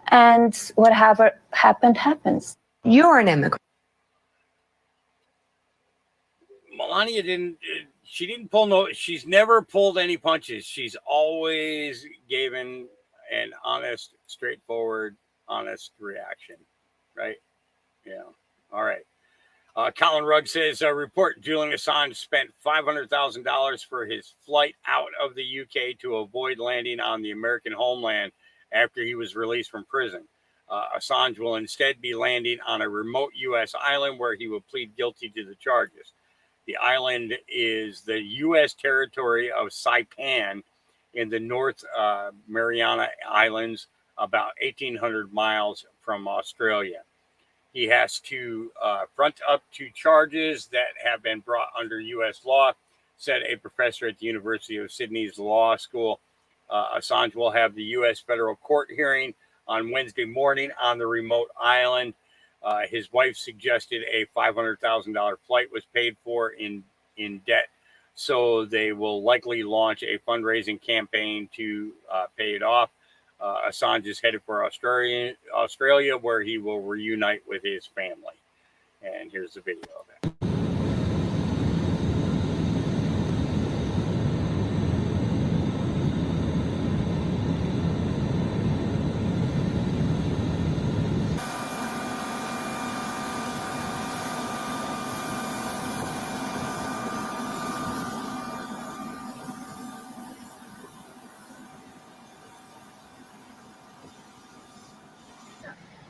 And whatever happened, happens. You're an immigrant. Melania she's never pulled any punches. She's always given an honest, straightforward, honest reaction. Right? Yeah. All right. Colin Rugg says, report Julian Assange spent $500,000 for his flight out of the UK to avoid landing on the American homeland after he was released from prison. Assange will instead be landing on a remote U.S. island where he will plead guilty to the charges. The island is the U.S. territory of Saipan in the North Mariana Islands, about 1,800 miles from Australia. He has to front up to charges that have been brought under U.S. law, said a professor at the University of Sydney's Law School. Assange will have the U.S. federal court hearing on Wednesday morning on the remote island. His wife suggested a $500,000 flight was paid for in debt, so they will likely launch a fundraising campaign to pay it off. Assange is headed for Australia, where he will reunite with his family. And here's the video of that.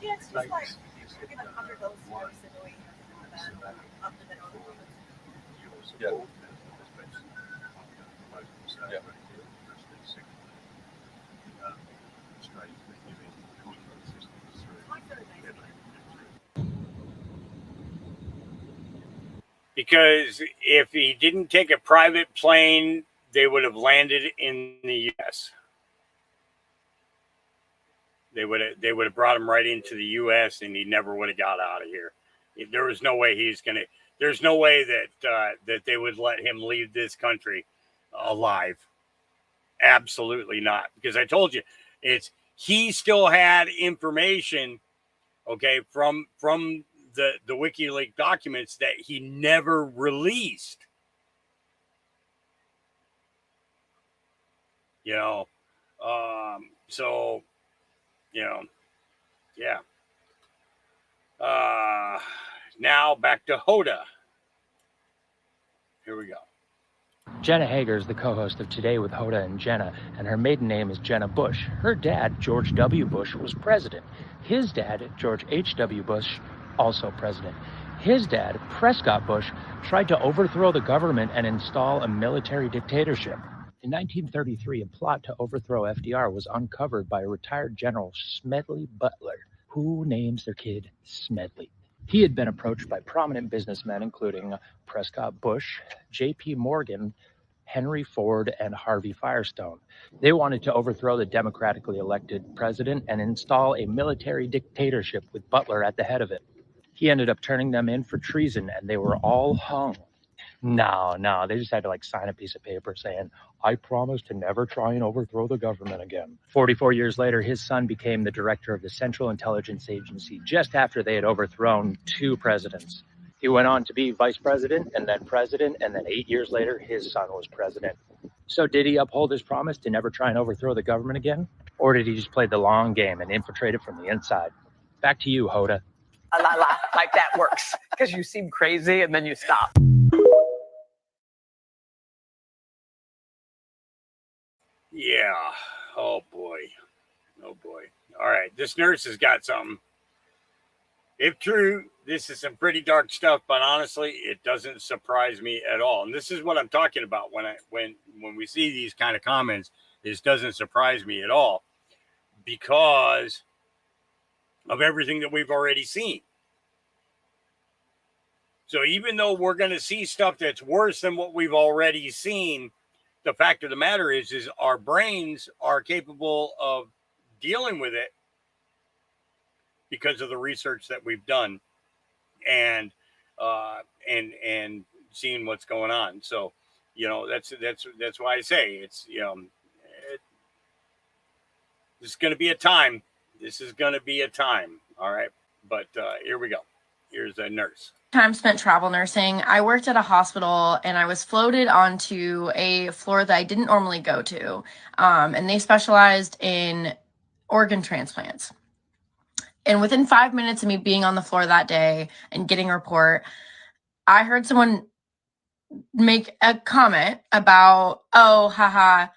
Yeah, it's just like maybe like under those steps and doing that up to the Because if he didn't take a private plane, they would have landed in the U.S. They would have brought him right into the U.S. and he never would have got out of here. There was no way there's no way that they would let him leave this country alive. Absolutely not. Because I told you, he still had information, okay, from the WikiLeaks documents that he never released. So, yeah. Now back to Hoda. Here we go. Jenna Hager is the co-host of Today with Hoda and Jenna, and her maiden name is Jenna Bush. Her dad, George W. Bush, was president. His dad, George H.W. Bush, also president. His dad, Prescott Bush, tried to overthrow the government and install a military dictatorship. In 1933, a plot to overthrow FDR was uncovered by a retired General Smedley Butler. Who names their kid Smedley? He had been approached by prominent businessmen, including Prescott Bush, J.P. Morgan, Henry Ford, and Harvey Firestone. They wanted to overthrow the democratically elected president and install a military dictatorship with Butler at the head of it. He ended up turning them in for treason, and they were all hung. No, they just had to sign a piece of paper saying, I promise to never try and overthrow the government again. 44 years later, his son became the director of the Central Intelligence Agency just after they had overthrown 2 presidents. He went on to be vice president, and then 8 years later, his son was president. So did he uphold his promise to never try and overthrow the government again? Or did he just play the long game and infiltrate it from the inside? Back to you, Hoda. Like that works, because you seem crazy and then you stop. Yeah. Oh boy. All right. This nurse has got something. If true, this is some pretty dark stuff, but honestly, it doesn't surprise me at all. And this is what I'm talking about when we see these kind of comments. This doesn't surprise me at all because of everything that we've already seen. So even though we're going to see stuff that's worse than what we've already seen, the fact of the matter is our brains are capable of dealing with it because of the research that we've done and seeing what's going on. So, you know, that's why I say it's, you know, this is going to be a time. This is going to be a time. All right. But here we go. Here's a nurse. Time spent travel nursing. I worked at a hospital and I was floated onto a floor that I didn't normally go to. And they specialized in organ transplants. And within 5 minutes of me being on the floor that day and getting a report, I heard someone make a comment about, oh, haha,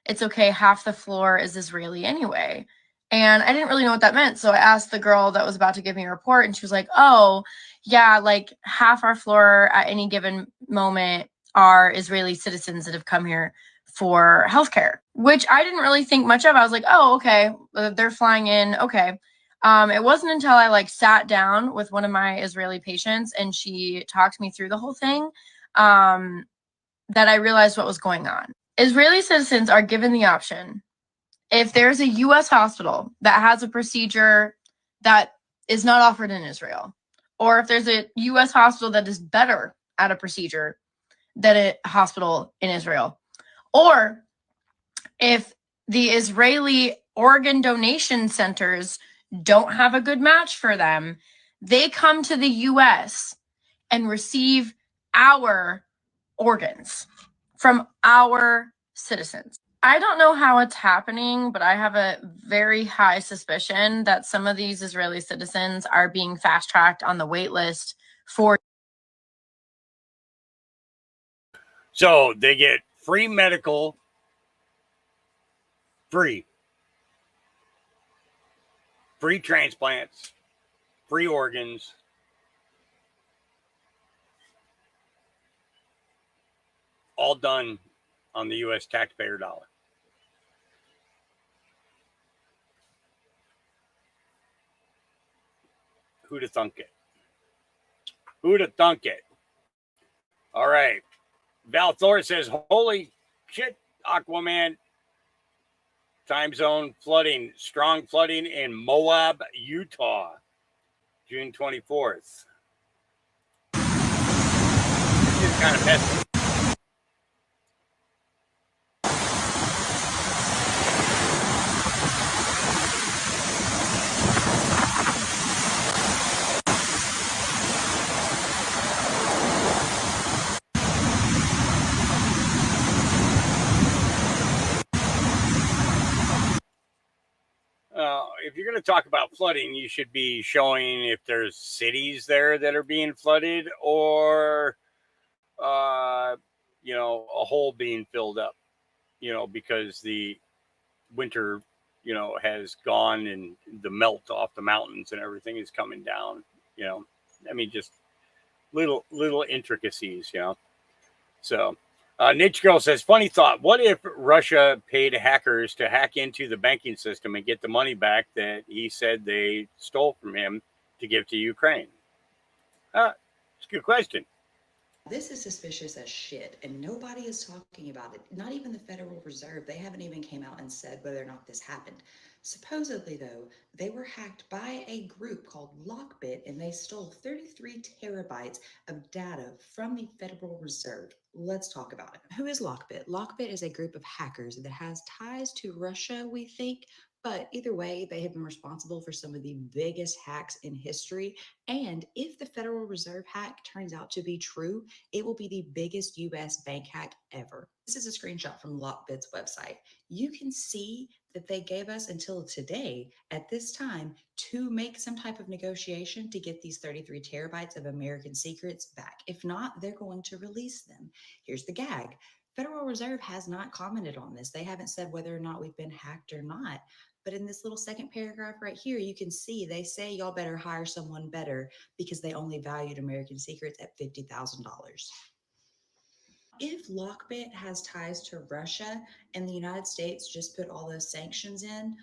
it's okay, half the floor is Israeli anyway. And I didn't really know what that meant. So I asked the girl that was about to give me a report, and she was like, oh, yeah, like half our floor at any given moment are Israeli citizens that have come here for healthcare, which I didn't really think much of. I was like, oh, okay, they're flying in. Okay. It wasn't until I like sat down with one of my Israeli patients and she talked me through the whole thing that I realized what was going on. Israeli citizens are given the option. If there's a U.S. hospital that has a procedure that is not offered in Israel, or if there's a U.S. hospital that is better at a procedure than a hospital in Israel, or if the Israeli organ donation centers don't have a good match for them, they come to the U.S. and receive our organs from our citizens. I don't know how it's happening, but I have a very high suspicion that some of these Israeli citizens are being fast-tracked on the wait list for. So they get free medical, free transplants, free organs, all done on the U.S. taxpayer dollar. Who'd have thunk it? Who'd have thunk it? All right. Val Thor says, holy shit, Aquaman. Time zone flooding, strong flooding in Moab, Utah, June 24th. This is kind of messy. If you're going to talk about flooding, you should be showing if there's cities there that are being flooded or, you know, a hole being filled up, you know, because the winter, you know, has gone and the melt off the mountains and everything is coming down, you know. I mean, just little intricacies, you know. So Niche Girl says, funny thought. What if Russia paid hackers to hack into the banking system and get the money back that he said they stole from him to give to Ukraine? It's a good question. This is suspicious as shit, and nobody is talking about it. Not even the Federal Reserve. They haven't even came out and said whether or not this happened. Supposedly, though, they were hacked by a group called Lockbit, and they stole 33 terabytes of data from the Federal Reserve. Let's talk about it. Who is Lockbit? Lockbit is a group of hackers that has ties to Russia, we think. But either way, they have been responsible for some of the biggest hacks in history. And if the Federal Reserve hack turns out to be true, it will be the biggest US bank hack ever. This is a screenshot from Lockbit's website. You can see that they gave us until today, at this time, to make some type of negotiation to get these 33 terabytes of American secrets back. If not, they're going to release them. Here's the gag. Federal Reserve has not commented on this. They haven't said whether or not we've been hacked or not. But in this little second paragraph right here, you can see they say y'all better hire someone better because they only valued American secrets at $50,000. if Lockbit has ties to Russia and the United States just put all those sanctions in,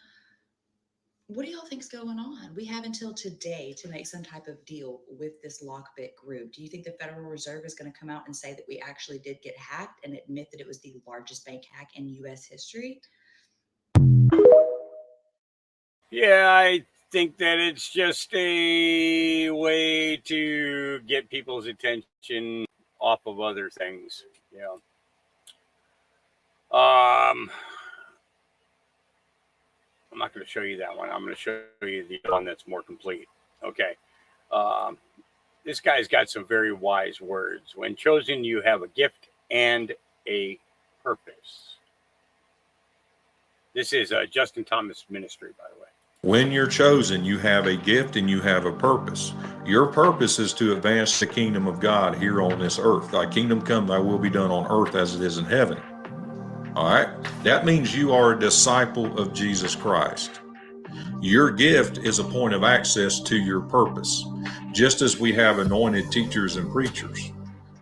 what do y'all think's going on? We have until today to make some type of deal with this Lockbit group. Do you think the Federal Reserve is going to come out and say that we actually did get hacked and admit that it was the largest bank hack in U.S. history? Yeah, I think that it's just a way to get people's attention off of other things. Yeah. I'm not going to show you that one. I'm going to show you the one that's more complete. Okay. This guy's got some very wise words. When chosen, you have a gift and a purpose. This is Justin Thomas Ministry, by the way. When you're chosen, you have a gift and you have a purpose. Your purpose is to advance the kingdom of God here on this earth. Thy kingdom come, thy will be done on earth as it is in heaven. All right? That means you are a disciple of Jesus Christ. Your gift is a point of access to your purpose. Just as we have anointed teachers and preachers,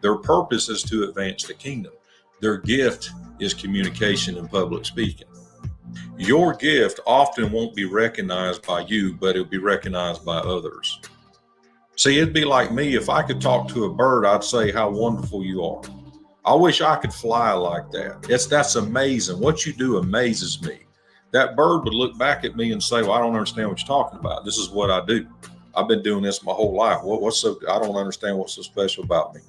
their purpose is to advance the kingdom. Their gift is communication and public speaking. Your gift often won't be recognized by you, but it'll be recognized by others. See, it'd be like me. If I could talk to a bird, I'd say how wonderful you are. I wish I could fly like that. That's amazing. What you do amazes me. That bird would look back at me and say, well, I don't understand what you're talking about. This is what I do. I've been doing this my whole life. I don't understand what's so special about me.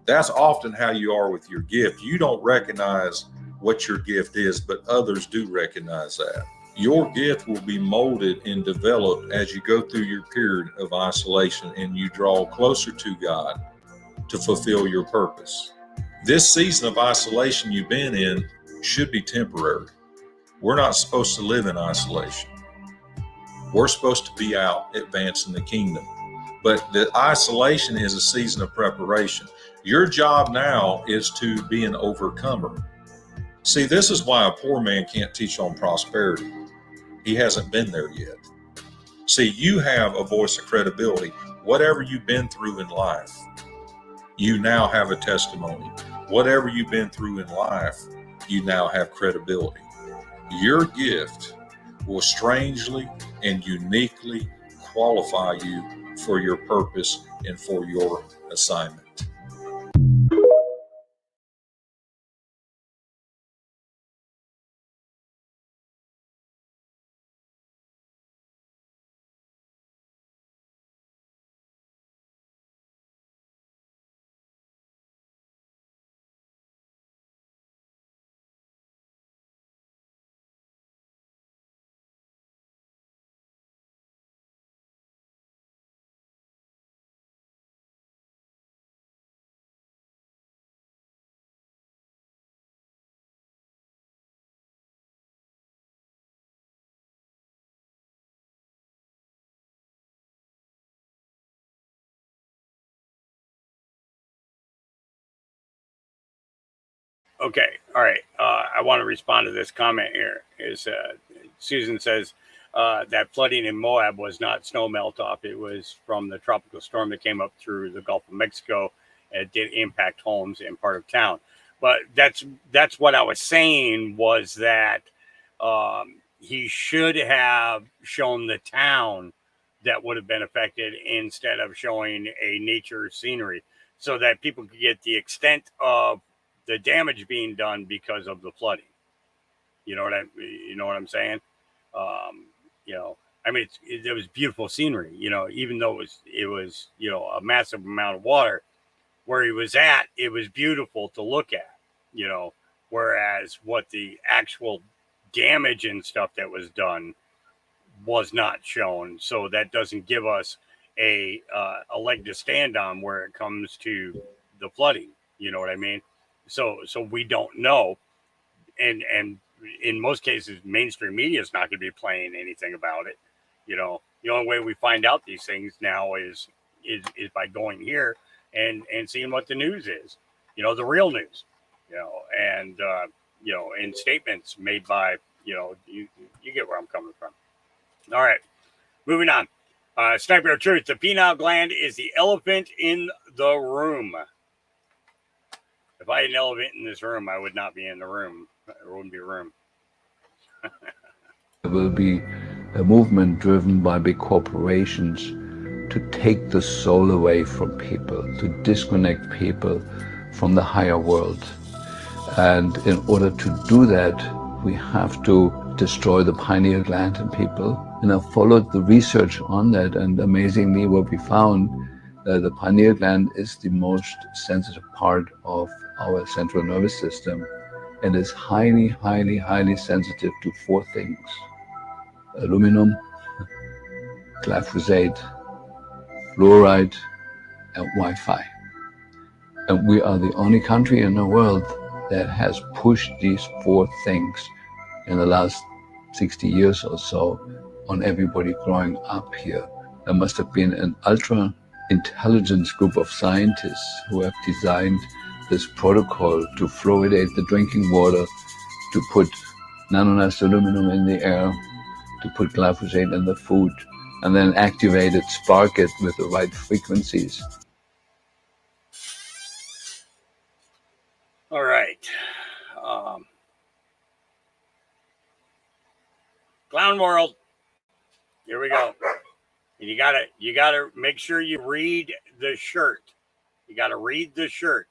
That's often how you are with your gift. You don't recognize what your gift is, but others do recognize that. Your gift will be molded and developed as you go through your period of isolation and you draw closer to God to fulfill your purpose. This season of isolation you've been in should be temporary. We're not supposed to live in isolation. We're supposed to be out advancing the kingdom. But the isolation is a season of preparation. Your job now is to be an overcomer. See, this is why a poor man can't teach on prosperity. He hasn't been there yet. See, you have a voice of credibility. Whatever you've been through in life, you now have a testimony. Whatever you've been through in life, you now have credibility. Your gift will strangely and uniquely qualify you for your purpose and for your assignment. Okay. All right. I want to respond to this comment here. Susan says that flooding in Moab was not snow melt off. It was from the tropical storm that came up through the Gulf of Mexico. It did impact homes in part of town. But that's what I was saying, was that he should have shown the town that would have been affected instead of showing a nature scenery, so that people could get the extent of the damage being done because of the flooding. You know what I'm saying? I mean, it was beautiful scenery, even though it was, a massive amount of water where he was at, it was beautiful to look at, whereas what the actual damage and stuff that was done was not shown. So that doesn't give us a leg to stand on where it comes to the flooding. You know what I mean? So we don't know. And in most cases, mainstream media is not going to be playing anything about it. The only way we find out these things now is by going here and seeing what the news is, the real news, and in statements made by, you get where I'm coming from. All right, moving on. Sniper of Truth, the pineal gland is the elephant in the room. If I had an elephant in this room, I would not be in the room. There wouldn't be room. There will be a movement driven by big corporations to take the soul away from people, to disconnect people from the higher world. And in order to do that, we have to destroy the pineal gland in people. And I followed the research on that, and amazingly what we found, the pineal gland is the most sensitive part of our central nervous system and is highly, highly, highly sensitive to 4 things: aluminum, glyphosate, fluoride, and Wi-Fi. And we are the only country in the world that has pushed these 4 things in the last 60 years or so on everybody growing up here. There must have been an ultra intelligence group of scientists who have designed this protocol to fluoridate the drinking water, to put nanonized aluminum in the air, to put glyphosate in the food, and then activate it, spark it with the right frequencies. All right. Clown World. Here we go. And you gotta make sure you read the shirt. You gotta read the shirt.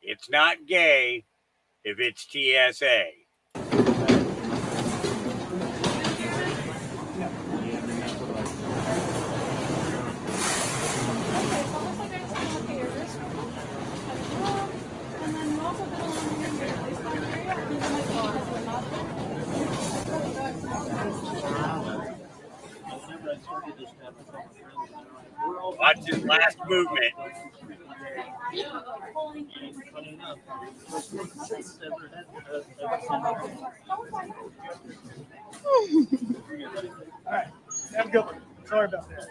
It's not gay if it's TSA. Watch his last movement. Alright, have a good one. Sorry about that.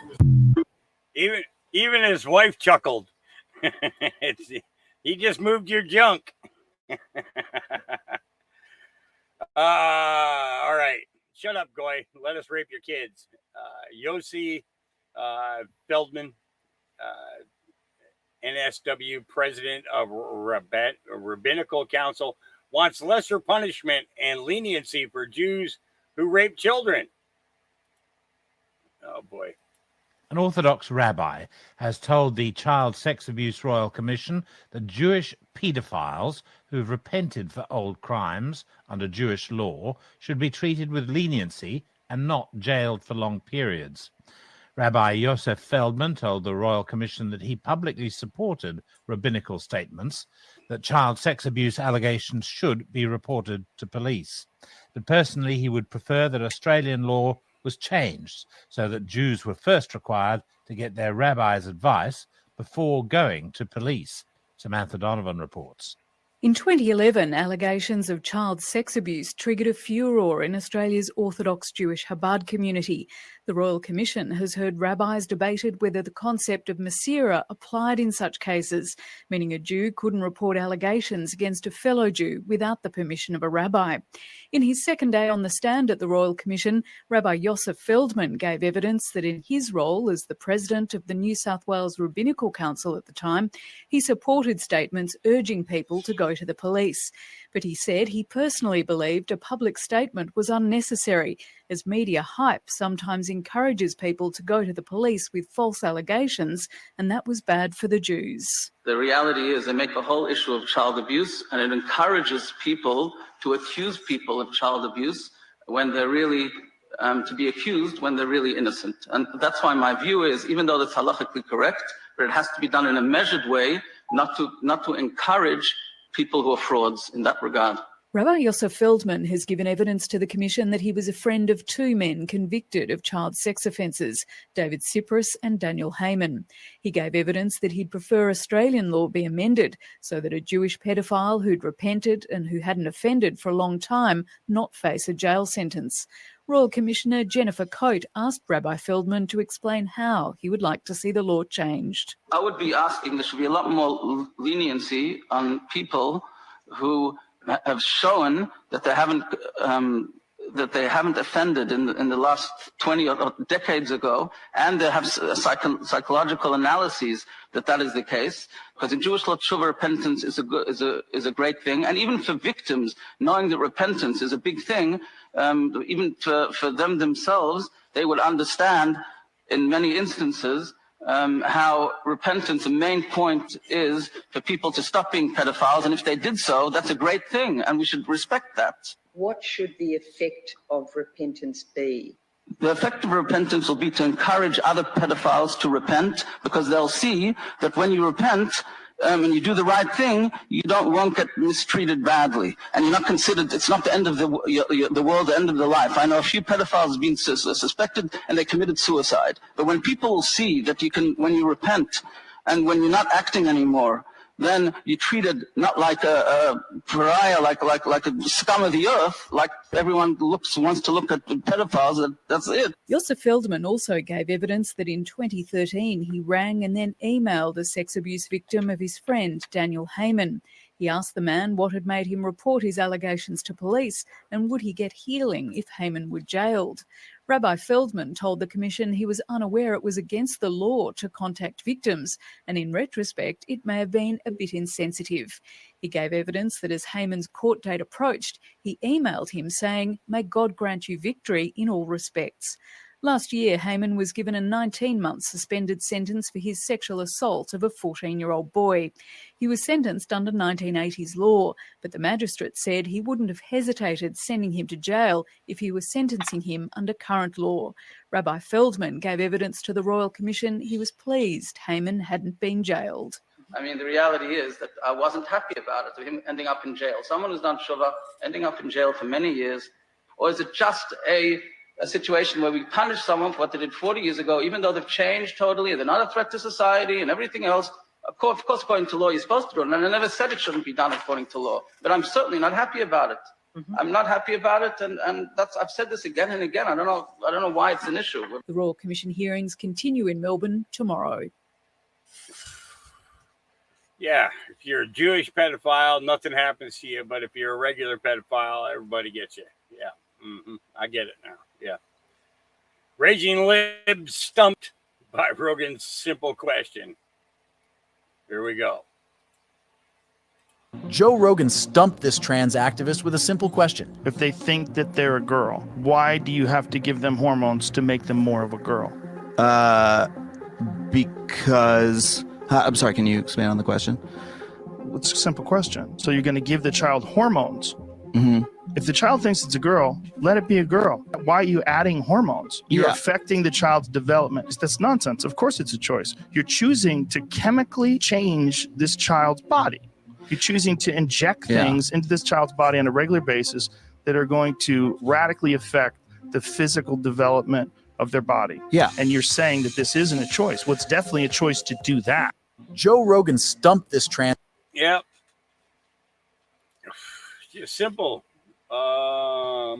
Even his wife chuckled. He just moved your junk. All right. Shut up, Goy. Let us rape your kids. Yossi Feldman, NSW president of Rabbinical Council, wants lesser punishment and leniency for Jews who rape children. Oh, boy. An Orthodox rabbi has told the Child Sex Abuse Royal Commission that Jewish paedophiles who've repented for old crimes under Jewish law should be treated with leniency and not jailed for long periods. Rabbi Yosef Feldman told the Royal Commission that he publicly supported rabbinical statements that child sex abuse allegations should be reported to police. But personally, he would prefer that Australian law was changed so that Jews were first required to get their rabbi's advice before going to police. Samantha Donovan reports. In 2011, allegations of child sex abuse triggered a furore in Australia's Orthodox Jewish Chabad community. The Royal Commission has heard rabbis debated whether the concept of Masira applied in such cases, meaning a Jew couldn't report allegations against a fellow Jew without the permission of a rabbi. In his second day on the stand at the Royal Commission, Rabbi Yosef Feldman gave evidence that in his role as the president of the New South Wales Rabbinical Council at the time, he supported statements urging people to go to the police. But he said he personally believed a public statement was unnecessary, as media hype sometimes encourages people to go to the police with false allegations, and that was bad for the Jews. The reality is they make a whole issue of child abuse, and it encourages people to accuse people of child abuse when they're really to be accused when they're really innocent. And that's why my view is, even though that's halachically correct, but it has to be done in a measured way, not to encourage people who are frauds in that regard. Rabbi Yosef Feldman has given evidence to the Commission that he was a friend of 2 men convicted of child sex offences, David Cyprus and Daniel Heyman. He gave evidence that he'd prefer Australian law be amended so that a Jewish pedophile who'd repented and who hadn't offended for a long time not face a jail sentence. Royal Commissioner Jennifer Coate asked Rabbi Feldman to explain how he would like to see the law changed. I would be asking there should be a lot more leniency on people who have shown that they haven't offended in the last 20 or decades ago, and they have psychological analyses that is the case. Because in Jewish law, tshuva, repentance is a great thing, and even for victims, knowing that repentance is a big thing, even for them themselves, they would understand in many instances how repentance, the main point is for people to stop being pedophiles, and if they did so, that's a great thing, and we should respect that. What should the effect of repentance be? The effect of repentance will be to encourage other pedophiles to repent, because they'll see that when you repent and you do the right thing, you won't get mistreated badly, and you're not considered. It's not the end of the world, the end of the life. I know a few pedophiles being suspected and they committed suicide. But when people see that when you repent, and when you're not acting anymore, then you're treated not like a pariah, like a scum of the earth, like everyone wants to look at pedophiles. That's it. Josef Feldman also gave evidence that in 2013 he rang and then emailed a sex abuse victim of his friend Daniel Heyman. He asked the man what had made him report his allegations to police and would he get healing if Heyman were jailed. Rabbi Feldman told the Commission he was unaware it was against the law to contact victims, and in retrospect, it may have been a bit insensitive. He gave evidence that as Heyman's court date approached, he emailed him saying, "May God grant you victory in all respects." Last year, Heyman was given a 19-month suspended sentence for his sexual assault of a 14-year-old boy. He was sentenced under 1980s law, but the magistrate said he wouldn't have hesitated sending him to jail if he was sentencing him under current law. Rabbi Feldman gave evidence to the Royal Commission he was pleased Heyman hadn't been jailed. I mean, the reality is that I wasn't happy about it, of him ending up in jail. Someone who's done tshuva, ending up in jail for many years, or is it just a situation where we punish someone for what they did 40 years ago, even though they've changed totally, they're not a threat to society and everything else. Of course, according to law, you're supposed to do it. And I never said it shouldn't be done according to law, but I'm certainly not happy about it. I'm not happy about it, and I've said this again and again. I don't know why it's an issue. The Royal Commission hearings continue in Melbourne tomorrow. Yeah, if you're a Jewish pedophile, nothing happens to you, but if you're a regular pedophile, everybody gets you. Yeah, I get it now. Yeah. Raging Libs stumped by Rogan's simple question. Here we go. Joe Rogan stumped this trans activist with a simple question. If they think that they're a girl, why do you have to give them hormones to make them more of a girl? Because... I'm sorry, can you expand on the question? It's a simple question. So you're going to give the child hormones. Mm-hmm. If the child thinks it's a girl, let it be a girl. Why are you adding hormones? You're affecting the child's development. That's nonsense. Of course it's a choice. You're choosing to chemically change this child's body. You're choosing to inject things into this child's body on a regular basis that are going to radically affect the physical development of their body. Yeah. And you're saying that this isn't a choice. Well, it's definitely a choice to do that. Joe Rogan stumped this trans... Yep. Simple. I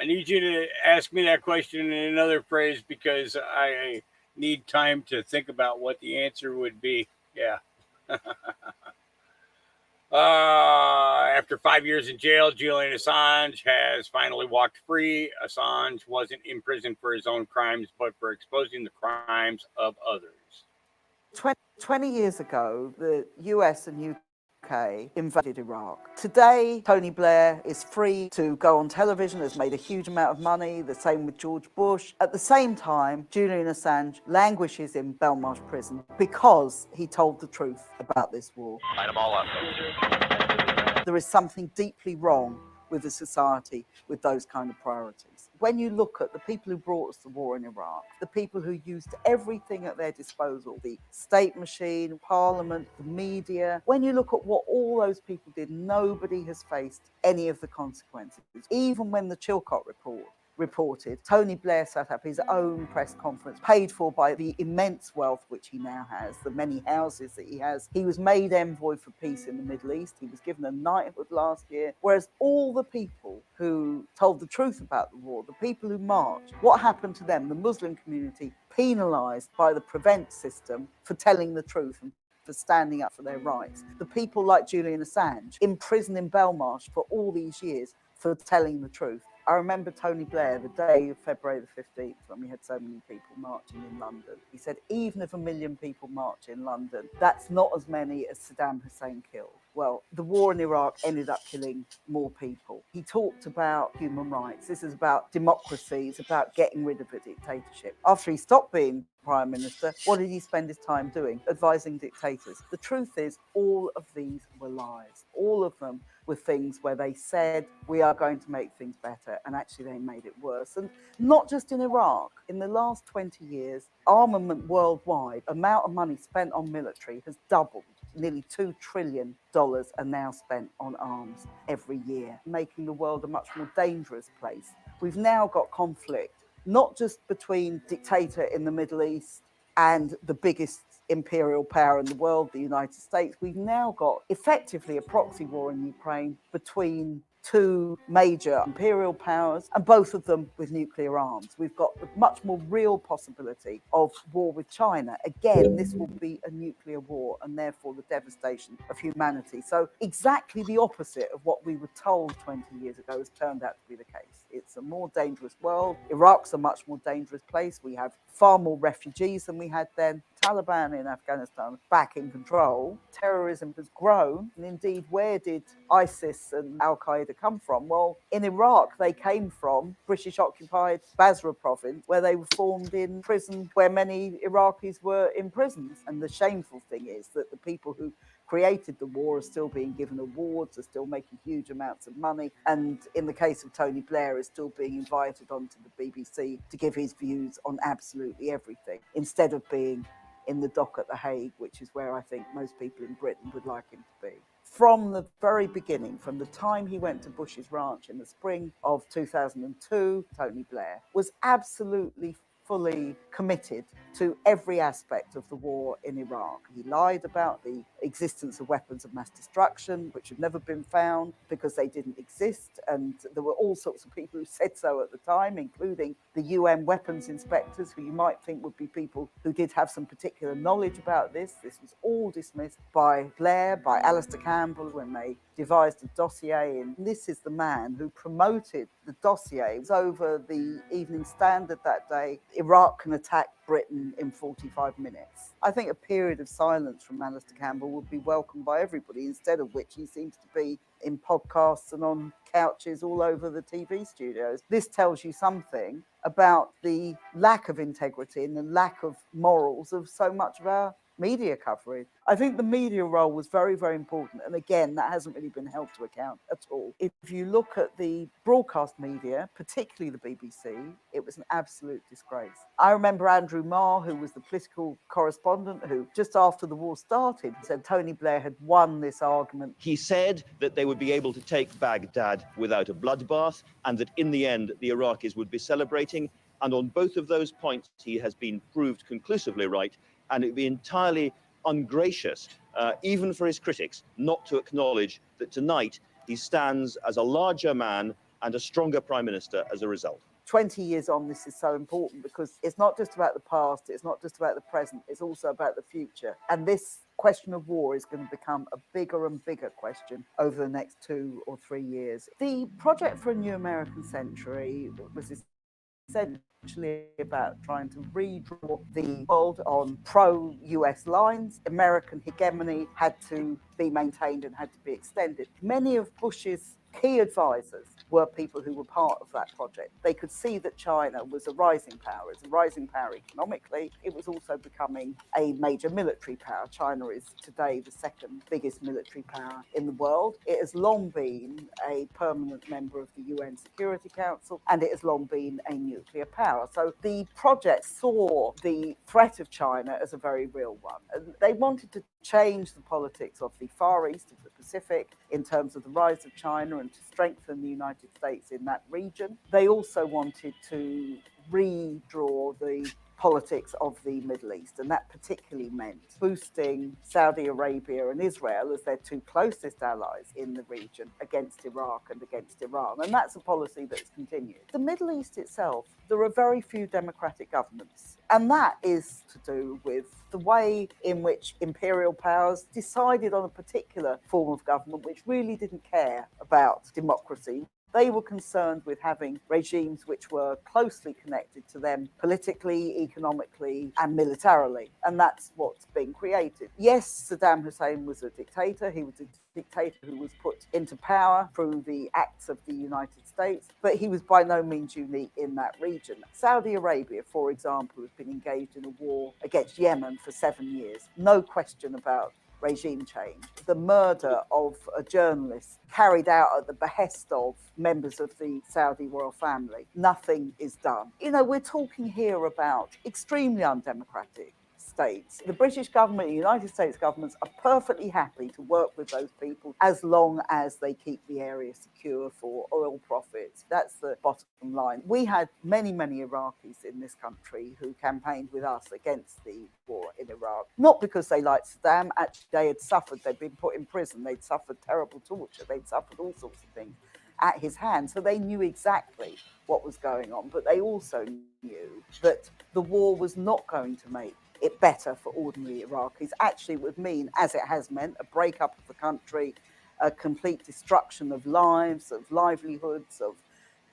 need you to ask me that question in another phrase because I need time to think about what the answer would be. Yeah. After 5 years in jail, Julian Assange has finally walked free. Assange wasn't in prison for his own crimes, but for exposing the crimes of others. 20 years ago, the US and UK invaded Iraq. Today, Tony Blair is free to go on television, has made a huge amount of money, the same with George Bush. At the same time, Julian Assange languishes in Belmarsh prison because he told the truth about this war. Light them all up. There is something deeply wrong with the society with those kind of priorities. When you look at the people who brought us the war in Iraq, the people who used everything at their disposal, the state machine, parliament, the media, when you look at what all those people did, nobody has faced any of the consequences. Even when the Chilcot report reported, Tony Blair set up his own press conference, paid for by the immense wealth which he now has, the many houses that he has. He was made envoy for peace in the Middle East. He was given a knighthood last year, whereas all the people who told the truth about the war, the people who marched, what happened to them? The Muslim community penalised by the Prevent system for telling the truth and for standing up for their rights. The people like Julian Assange, imprisoned in Belmarsh for all these years for telling the truth. I remember Tony Blair, the day of February the 15th, when we had so many people marching in London. He said, even if 1 million people march in London, that's not as many as Saddam Hussein killed. Well, the war in Iraq ended up killing more people. He talked about human rights. This is about democracy. It's about getting rid of a dictatorship. After he stopped being Prime Minister, what did he spend his time doing? Advising dictators. The truth is, all of these were lies. All of them were things where they said, we are going to make things better, and actually they made it worse. And not just in Iraq. In the last 20 years, armament worldwide, amount of money spent on military has doubled. Nearly $2 trillion are now spent on arms every year, making the world a much more dangerous place. We've now got conflict, not just between dictator in the Middle East and the biggest imperial power in the world, the United States. We've now got effectively a proxy war in Ukraine between two major imperial powers, and both of them with nuclear arms. We've got a much more real possibility of war with China. Again, this will be a nuclear war and therefore the devastation of humanity. So exactly the opposite of what we were told 20 years ago has turned out to be the case. It's a more dangerous world. Iraq's a much more dangerous place. We have far more refugees than we had then. Taliban in Afghanistan back in control. Terrorism has grown. And indeed, where did ISIS and Al-Qaeda come from? Well, in Iraq, they came from British-occupied Basra province, where they were formed in prison, where many Iraqis were imprisoned. And the shameful thing is that the people who created the war are still being given awards, are still making huge amounts of money, and in the case of Tony Blair is still being invited onto the BBC to give his views on absolutely everything, instead of being in the dock at The Hague, which is where I think most people in Britain would like him to be. From the very beginning, from the time he went to Bush's ranch in the spring of 2002, Tony Blair was absolutely fully committed to every aspect of the war in Iraq. He lied about the existence of weapons of mass destruction, which had never been found because they didn't exist. And there were all sorts of people who said so at the time, including the UN weapons inspectors, who you might think would be people who did have some particular knowledge about this. This was all dismissed by Blair, by Alistair Campbell, when they devised a dossier. And this is the man who promoted the dossier. It was over the Evening Standard that day. Iraq can attack Britain in 45 minutes. I think a period of silence from Alistair Campbell would be welcomed by everybody, instead of which he seems to be in podcasts and on couches all over the TV studios. This tells you something about the lack of integrity and the lack of morals of so much of our media coverage. I think the media role was very, very important. And again, that hasn't really been held to account at all. If you look at the broadcast media, particularly the BBC, it was an absolute disgrace. I remember Andrew Marr, who was the political correspondent, who just after the war started said Tony Blair had won this argument. He said that they would be able to take Baghdad without a bloodbath, and that in the end, the Iraqis would be celebrating. And on both of those points, he has been proved conclusively right. And it would be entirely ungracious, even for his critics, not to acknowledge that tonight he stands as a larger man and a stronger prime minister as a result. 20 years on, this is so important because it's not just about the past, it's not just about the present, it's also about the future. And this question of war is going to become a bigger and bigger question over the next 2 or 3 years. The Project for a New American Century was essentially about trying to redraw the world on pro-US lines. American hegemony had to be maintained and had to be extended. Many of Bush's key advisors were people who were part of that project. They could see that China was a rising power. It's a rising power economically. It was also becoming a major military power. China is today the second biggest military power in the world. It has long been a permanent member of the UN Security Council, and it has long been a nuclear power. So the project saw the threat of China as a very real one. And they wanted to change the politics of the Far East, of the Pacific in terms of the rise of China and to strengthen the United States in that region. They also wanted to redraw the politics of the Middle East, and that particularly meant boosting Saudi Arabia and Israel as their two closest allies in the region against Iraq and against Iran, and that's a policy that's continued. The Middle East itself, there are very few democratic governments, and that is to do with the way in which imperial powers decided on a particular form of government which really didn't care about democracy. They were concerned with having regimes which were closely connected to them politically, economically, and militarily. And that's what's been created. Yes, Saddam Hussein was a dictator. He was a dictator who was put into power through the acts of the United States, but he was by no means unique in that region. Saudi Arabia, for example, has been engaged in a war against Yemen for 7 years. No question about regime change. The murder of a journalist carried out at the behest of members of the Saudi royal family. Nothing is done. You know, we're talking here about extremely undemocratic states. The British government, the United States governments are perfectly happy to work with those people as long as they keep the area secure for oil profits. That's the bottom line. We had many, many Iraqis in this country who campaigned with us against the war in Iraq, not because they liked Saddam. Actually, they had suffered, they'd been put in prison, they'd suffered terrible torture, they'd suffered all sorts of things at his hands. So they knew exactly what was going on, but they also knew that the war was not going to make it better for ordinary Iraqis. Actually, it would mean, as it has meant, a breakup of the country, a complete destruction of lives, of livelihoods, of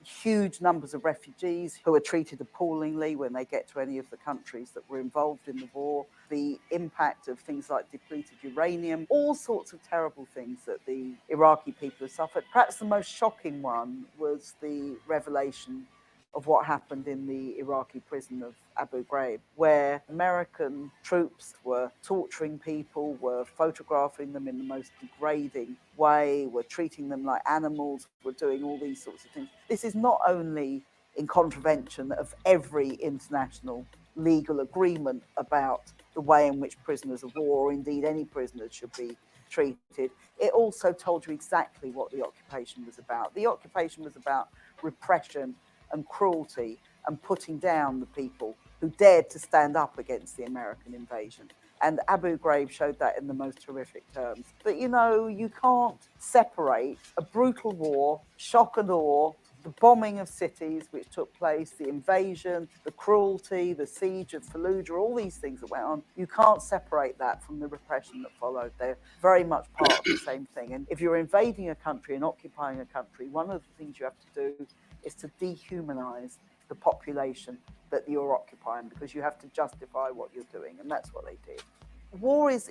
huge numbers of refugees who are treated appallingly when they get to any of the countries that were involved in the war, the impact of things like depleted uranium, all sorts of terrible things that the Iraqi people have suffered. Perhaps the most shocking one was the revelation of what happened in the Iraqi prison of Abu Ghraib, where American troops were torturing people, were photographing them in the most degrading way, were treating them like animals, were doing all these sorts of things. This is not only in contravention of every international legal agreement about the way in which prisoners of war, or indeed any prisoners, should be treated. It also told you exactly what the occupation was about. The occupation was about repression and cruelty and putting down the people who dared to stand up against the American invasion. And Abu Ghraib showed that in the most horrific terms. But you know, you can't separate a brutal war, shock and awe, the bombing of cities which took place, the invasion, the cruelty, the siege of Fallujah, all these things that went on. You can't separate that from the repression that followed. They're very much part of the same thing. And if you're invading a country and occupying a country, one of the things you have to do is to dehumanize the population that you're occupying, because you have to justify what you're doing, and that's what they did. War is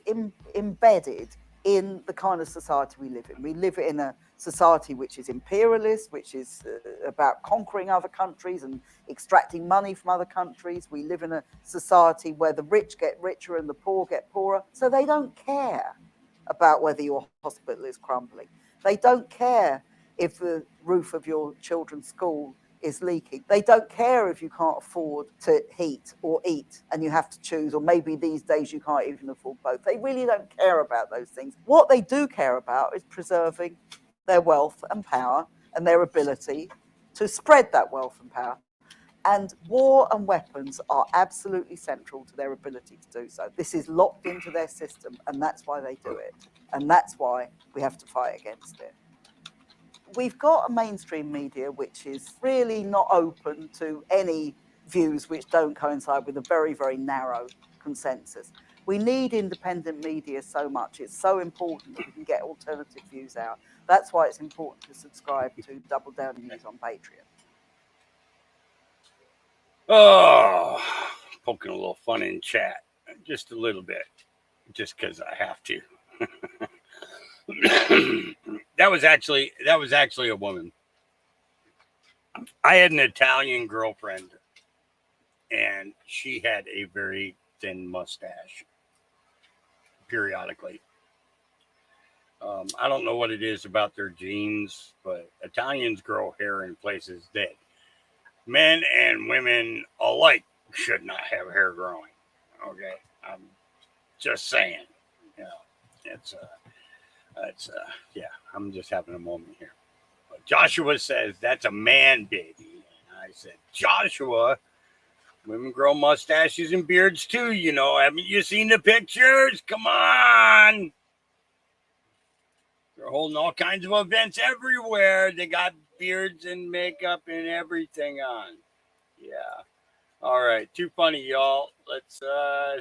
embedded in the kind of society we live in. We live in a society which is imperialist, which is about conquering other countries and extracting money from other countries. We live in a society where the rich get richer and the poor get poorer. So they don't care about whether your hospital is crumbling. They don't care if the roof of your children's school is leaking. They don't care if you can't afford to heat or eat and you have to choose, or maybe these days you can't even afford both. They really don't care about those things. What they do care about is preserving their wealth and power and their ability to spread that wealth and power. And war and weapons are absolutely central to their ability to do so. This is locked into their system, and that's why they do it. And that's why we have to fight against it. We've got a mainstream media which is really not open to any views which don't coincide with a very, very narrow consensus. We need independent media so much. It's so important that we can get alternative views out. That's why it's important to subscribe to Double Down News on Patreon. Oh, poking a little fun in chat, just a little bit, just because I have to. That was actually a woman. I had an Italian girlfriend, and she had a very thin mustache periodically. I don't know what it is about their genes, but Italians grow hair in places that men and women alike should not have hair growing. Okay, I'm just saying. You know, it's That's yeah, I'm just having a moment here. But Joshua says that's a man baby. And I said, Joshua, women grow mustaches and beards too, you know. Haven't you seen the pictures? Come on. They're holding all kinds of events everywhere. They got beards and makeup and everything on. Yeah. All right. Too funny, y'all. Let's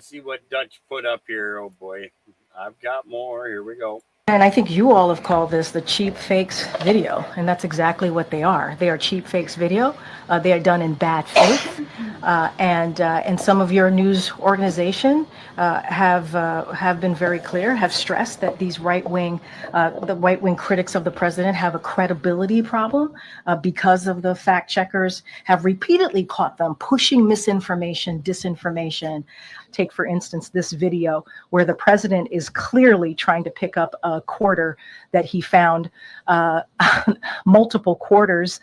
see what Dutch put up here. Oh, boy. I've got more. Here we go. And I think you all have called this the cheap fakes video, and that's exactly what they are. They are cheap fakes video. They are done in bad faith, and some of your news organization have been very clear, have stressed that these the right-wing critics of the president have a credibility problem because of the fact checkers have repeatedly caught them pushing misinformation, disinformation. Take, for instance, this video where the president is clearly trying to pick up a quarter that he found, multiple quarters.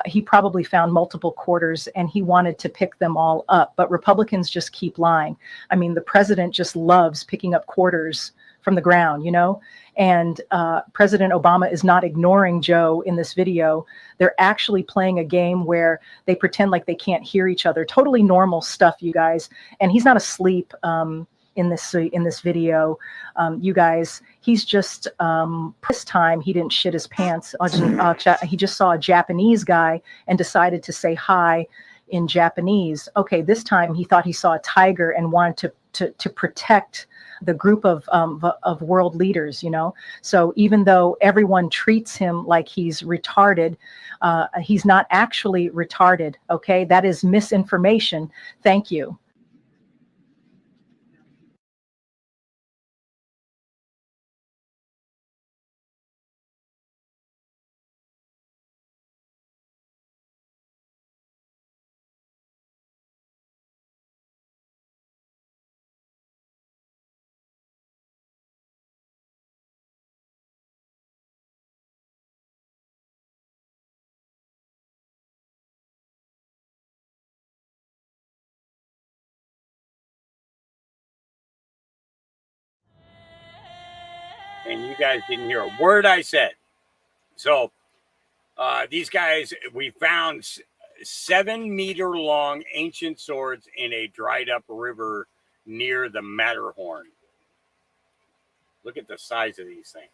He probably found multiple quarters and he wanted to pick them all up. But Republicans just keep lying. I mean, the president just loves picking up quarters from the ground, you know? And President Obama is not ignoring Joe in this video. They're actually playing a game where they pretend like they can't hear each other. Totally normal stuff, you guys. And he's not asleep in this video, you guys. He's just this time he didn't shit his pants. He just saw a Japanese guy and decided to say hi in Japanese. Okay, this time he thought he saw a tiger and wanted to protect the group of world leaders, you know. So even though everyone treats him like he's retarded, he's not actually retarded. Okay, that is misinformation. Thank you. And you guys didn't hear a word I said. So these guys, we found 7-meter-long ancient swords in a dried-up river near the Matterhorn. Look at the size of these things.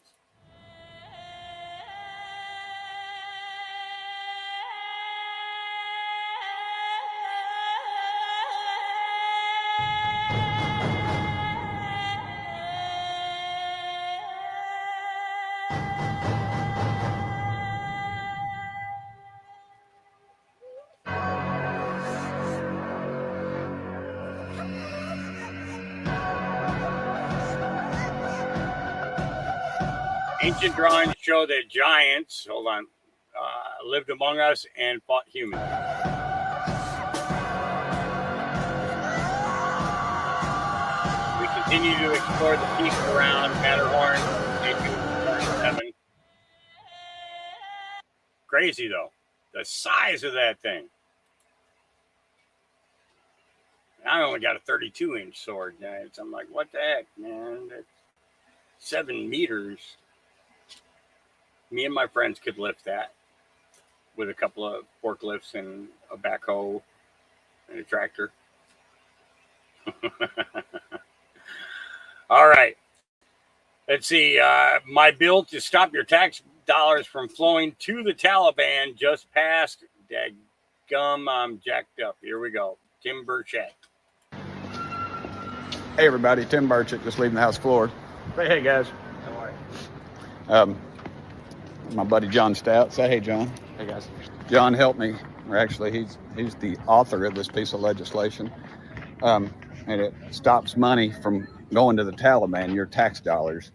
Ancient drawings show that giants, lived among us and fought humans. We continue to explore the peaks around Matterhorn. Crazy though, the size of that thing. I only got a 32-inch sword, guys. I'm like, what the heck, man? That's 7 meters. Me and my friends could lift that with a couple of forklifts and a backhoe and a tractor. All right. Let's see. My bill to stop your tax dollars from flowing to the Taliban just passed. Dadgum, I'm jacked up. Here we go. Tim Burchett. Hey, everybody. Tim Burchett, just leaving the House floor. Hey, guys. How are you? My buddy John Stout. Say hey, John. Hey, guys. John helped me. Or actually, he's the author of this piece of legislation. And it stops money from going to the Taliban, your tax dollars.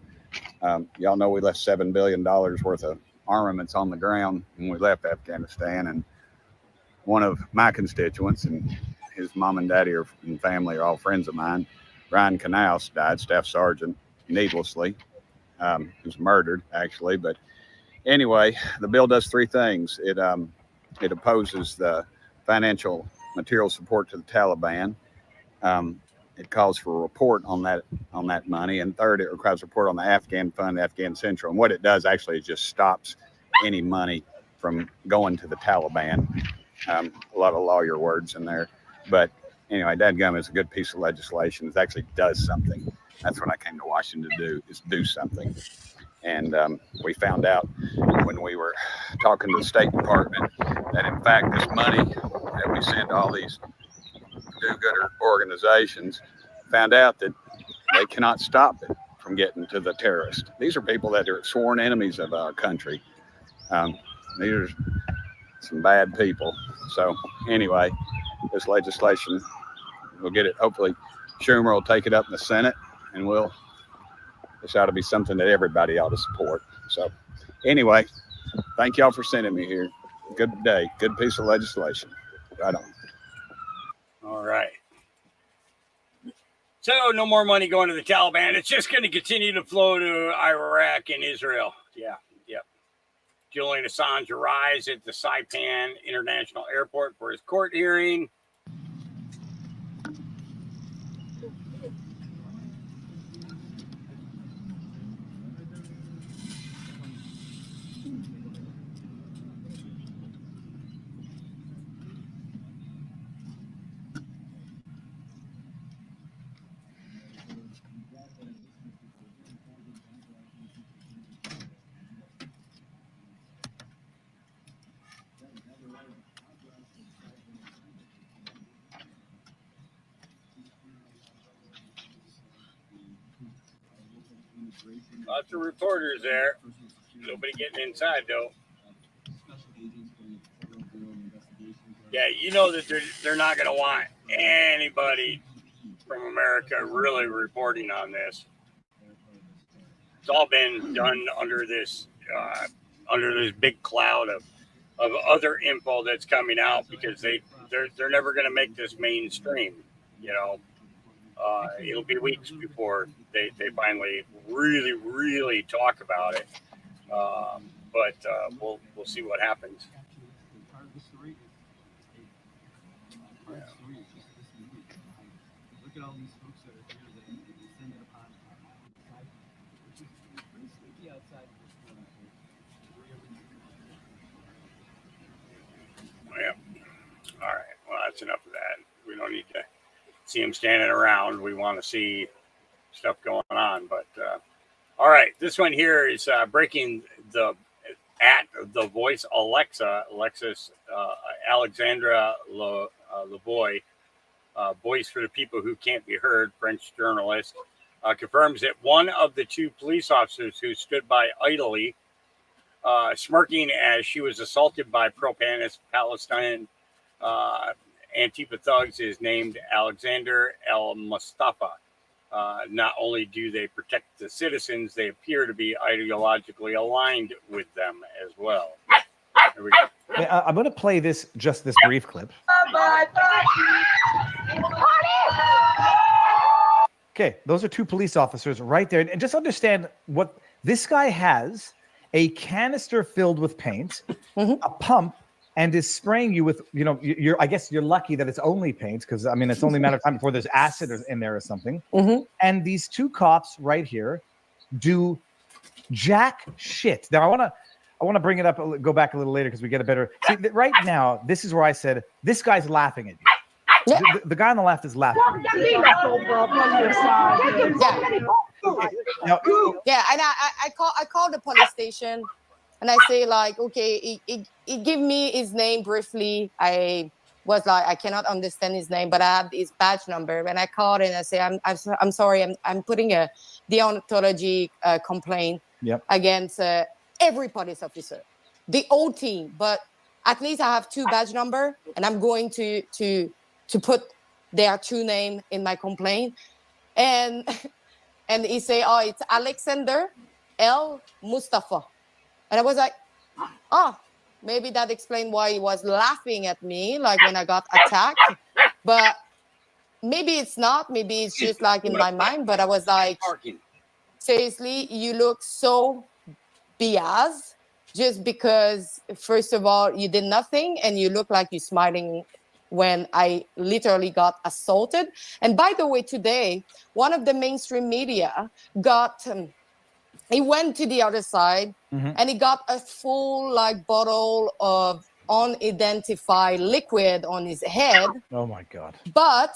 Y'all know we left $7 billion worth of armaments on the ground when we left Afghanistan. And one of my constituents, and his mom and daddy and family are all friends of mine, Ryan Knaus, died, staff sergeant, needlessly. He was murdered, actually. But anyway, the bill does 3 things. It opposes the financial material support to the Taliban. it calls for a report on that money, and third, it requires a report on the Afghan Fund, Afghan Central. And what it does actually is just stops any money from going to the Taliban. A lot of lawyer words in there, but anyway, dadgum is a good piece of legislation. It actually does something. That's what I came to Washington to do, is do something. And we found out when we were talking to the State Department that, in fact, this money that we send to all these do-gooder organizations, found out that they cannot stop it from getting to the terrorists. These are people that are sworn enemies of our country. These are some bad people. So anyway, this legislation, we'll get it. Hopefully Schumer will take it up in the Senate, and this ought to be something that everybody ought to support. So anyway, thank y'all for sending me here. Good day. Good piece of legislation. Right on. All right. So no more money going to the Taliban. It's just going to continue to flow to Iraq and Israel. Yeah. Yep. Julian Assange arrives at the Saipan International Airport for his court hearing. Lots of reporters there. Nobody getting inside, though. Yeah, you know that they're not going to want anybody from America really reporting on this. It's all been done under this big cloud of other info that's coming out, because they're never going to make this mainstream. You know, it'll be weeks before they finally really talk about it. But we'll see what happens. Yeah. Look at all these folks that are here that descended upon pretty outside Yeah. All right. Well, that's enough of that. We don't need to see him standing around. We want to see stuff going on. But all right, this one here is breaking at the voice Alexis Alexandra Lavoie, voice for the people who can't be heard, French journalist, confirms that one of the two police officers who stood by idly, smirking as she was assaulted by pro-Palestine Antifa thugs, is named Alexander El Mustafa. Not only do they protect the citizens, they appear to be ideologically aligned with them as well. Here we go. I'm going to play this brief clip. Okay, those are two police officers right there. And just understand what this guy has: a canister filled with paint, a pump, and is spraying you with, I guess you're lucky that it's only paint, because I mean, it's only a matter of time before there's acid in there or something. And these two cops right here do jack shit. Now I want to bring it up, go back a little later because we get a better. See, right now, this is where I said this guy's laughing at you. Yeah. The guy on the left is laughing. Yeah. Now, Yeah, and I called the police station, and I say like, okay, he give me his name briefly. I was like, I cannot understand his name, but I have his badge number. And I called and I say, I'm sorry, I'm putting a deontology complaint against every police officer, the whole team. But at least I have two badge number, and I'm going to put their true name in my complaint. And he say, oh, it's Alexander El Mustafa. And I was like, oh, maybe that explained why he was laughing at me, like when I got attacked. But maybe it's not. Maybe it's just like in my mind. But I was like, seriously, you look so biased just because, first of all, you did nothing and you look like you're smiling when I literally got assaulted. And by the way, today, one of the mainstream media got, he went to the other side and he got a full like bottle of unidentified liquid on his head. Oh my God. But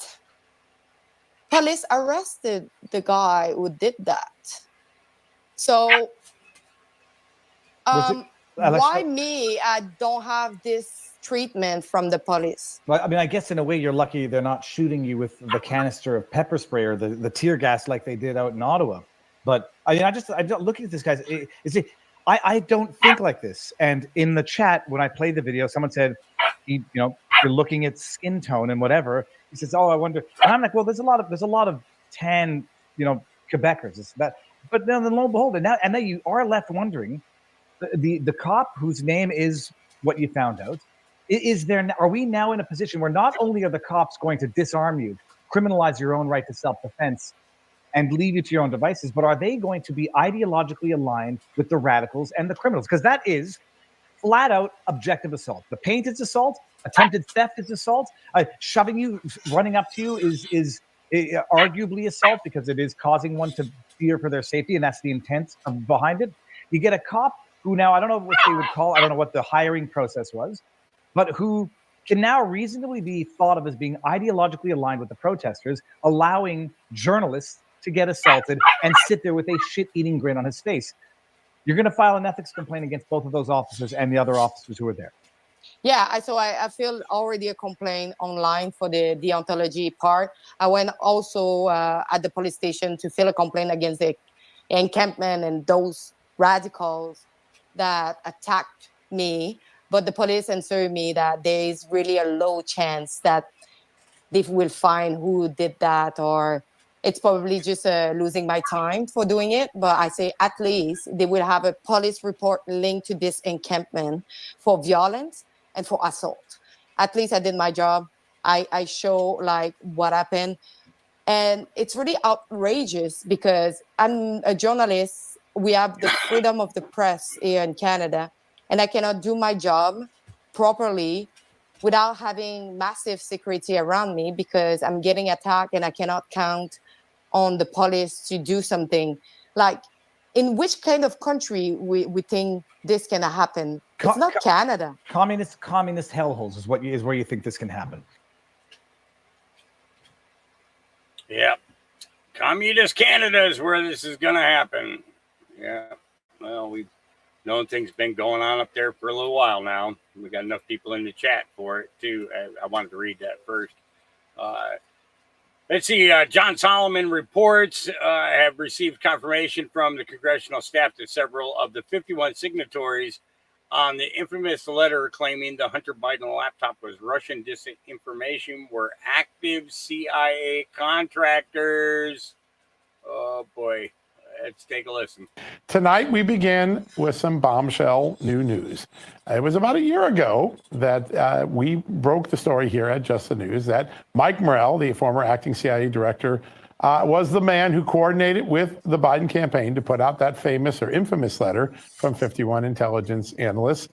police arrested the guy who did that. So why me? I don't have this treatment from the police. Well, I mean, I guess in a way you're lucky they're not shooting you with the canister of pepper spray or the tear gas like they did out in Ottawa. But I mean, I don't looking at this guys. I don't think like this. And in the chat when I played the video, someone said, you know, you're looking at skin tone and whatever. He says, "Oh, I wonder." And I'm like, "Well, there's a lot of tan, you know, Quebecers." It's that, but then lo and behold, and now you are left wondering, the cop whose name is what you found out, are we now in a position where not only are the cops going to disarm you, criminalize your own right to self-defense, and leave you to your own devices, but are they going to be ideologically aligned with the radicals and the criminals? Because that is flat out objective assault. The paint is assault. Attempted theft is assault. Shoving you, running up to you is arguably assault because it is causing one to fear for their safety, and that's the intent behind it. You get a cop who now, I don't know what they would call, I don't know what the hiring process was, but who can now reasonably be thought of as being ideologically aligned with the protesters, allowing journalists to get assaulted and sit there with a shit-eating grin on his face. You're going to file an ethics complaint against both of those officers and the other officers who were there. Yeah, I feel already a complaint online for the deontology part. I went also at the police station to file a complaint against the encampment and those radicals that attacked me. But the police answered me that there is really a low chance that they will find who did that, or it's probably just losing my time for doing it. But I say at least they will have a police report linked to this encampment for violence and for assault. At least I did my job. I show like what happened. And it's really outrageous because I'm a journalist. We have the freedom of the press here in Canada, and I cannot do my job properly without having massive security around me because I'm getting attacked and I cannot count on the police to do something. Like, in which kind of country we think this can happen? It's not Canada. Communist hellholes is where you think this can happen. Yeah. Communist Canada is where this is going to happen. Yeah. Well, we've known things been going on up there for a little while now. We got enough people in the chat for it, too. I wanted to read that first. Let's see. John Solomon reports have received confirmation from the congressional staff that several of the 51 signatories on the infamous letter claiming the Hunter Biden laptop was Russian disinformation were active CIA contractors. Oh, boy. Let's take a listen. Tonight, we begin with some bombshell new news. It was about a year ago that we broke the story here at Just the News that Mike Morell, the former acting CIA director, was the man who coordinated with the Biden campaign to put out that famous or infamous letter from 51 intelligence analysts.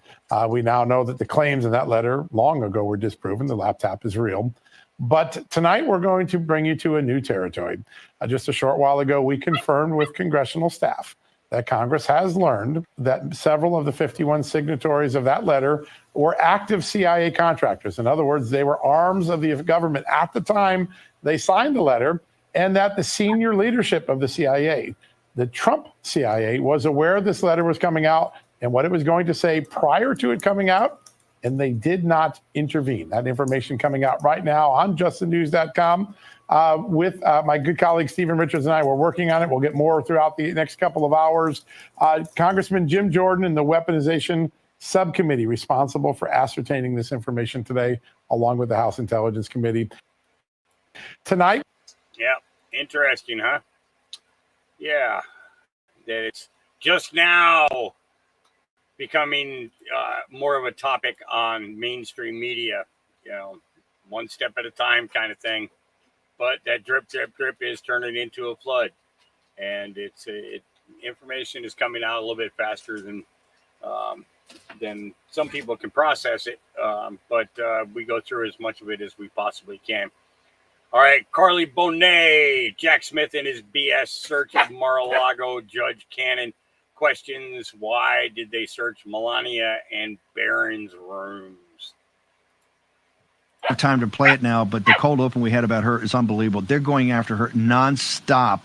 We now know that the claims in that letter long ago were disproven. The laptop is real. But tonight, we're going to bring you to a new territory. Just a short while ago, we confirmed with congressional staff that Congress has learned that several of the 51 signatories of that letter were active CIA contractors. In other words, they were arms of the government at the time they signed the letter, and that the senior leadership of the CIA, the Trump CIA, was aware this letter was coming out and what it was going to say prior to it coming out, and they did not intervene. That information coming out right now on justthenews.com with my good colleague Stephen Richards and I. We're working on it. We'll get more throughout the next couple of hours. Congressman Jim Jordan and the Weaponization Subcommittee responsible for ascertaining this information today, along with the House Intelligence Committee. Tonight. Yeah, interesting, huh? Yeah, that it's just now becoming more of a topic on mainstream media, you know, one step at a time kind of thing. But that drip, drip, drip is turning into a flood. And information is coming out a little bit faster than than some people can process it. But we go through as much of it as we possibly can. All right, Carly Bonet, Jack Smith and his BS search of Mar-a-Lago. Judge Cannon questions, why did they search Melania and Barron's rooms? Time to play it now, but the cold open we had about her is unbelievable. They're going after her nonstop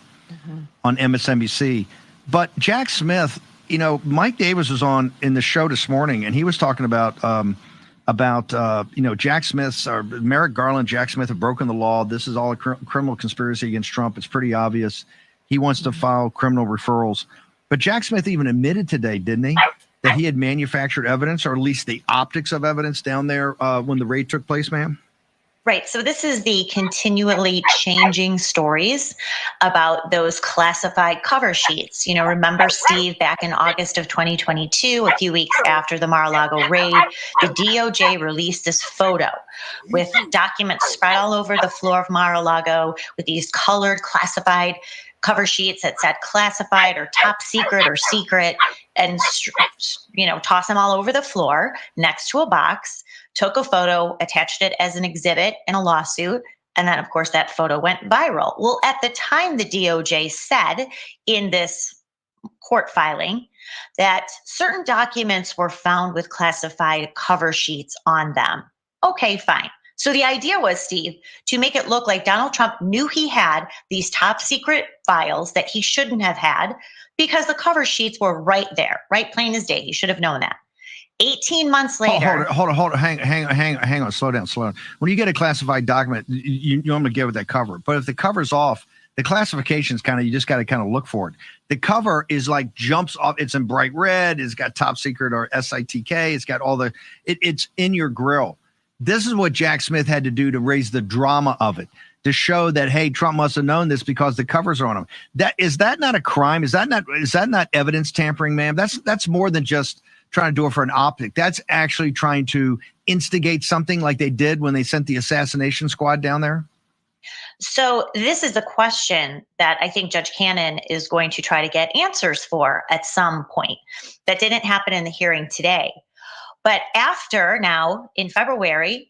on MSNBC. But Jack Smith, you know, Mike Davis was on in the show this morning, and he was talking about you know, Jack Smith's or Merrick Garland, Jack Smith have broken the law. This is all a criminal conspiracy against Trump. It's pretty obvious. He wants to file criminal referrals. But Jack Smith even admitted today, didn't he, that he had manufactured evidence, or at least the optics of evidence down there when the raid took place, ma'am? Right. So this is the continually changing stories about those classified cover sheets. You know, remember, Steve, back in August of 2022, a few weeks after the Mar-a-Lago raid, the DOJ released this photo with documents spread all over the floor of Mar-a-Lago with these colored classified cover sheets that said classified or top secret or secret, and, you know, toss them all over the floor next to a box, took a photo, attached it as an exhibit in a lawsuit, and then, of course, that photo went viral. Well, at the time, the DOJ said in this court filing that certain documents were found with classified cover sheets on them. Okay, fine. So the idea was, Steve, to make it look like Donald Trump knew he had these top secret files that he shouldn't have had because the cover sheets were right there, right plain as day. He should have known that. 18 months later. Hold on. Hang on. Slow down. When you get a classified document, you normally give it that cover. But if the cover's off, the classification's you just got to kind of look for it. The cover is like jumps off. It's in bright red. It's got top secret or SITK. It's got all the, it's in your grill. This is what Jack Smith had to do to raise the drama of it, to show that, hey, Trump must have known this because the covers are on him. Is that not a crime? Is that not evidence tampering, ma'am? That's more than just trying to do it for an optic. That's actually trying to instigate something like they did when they sent the assassination squad down there. So this is a question that I think Judge Cannon is going to try to get answers for at some point. That didn't happen in the hearing today. But after now, in February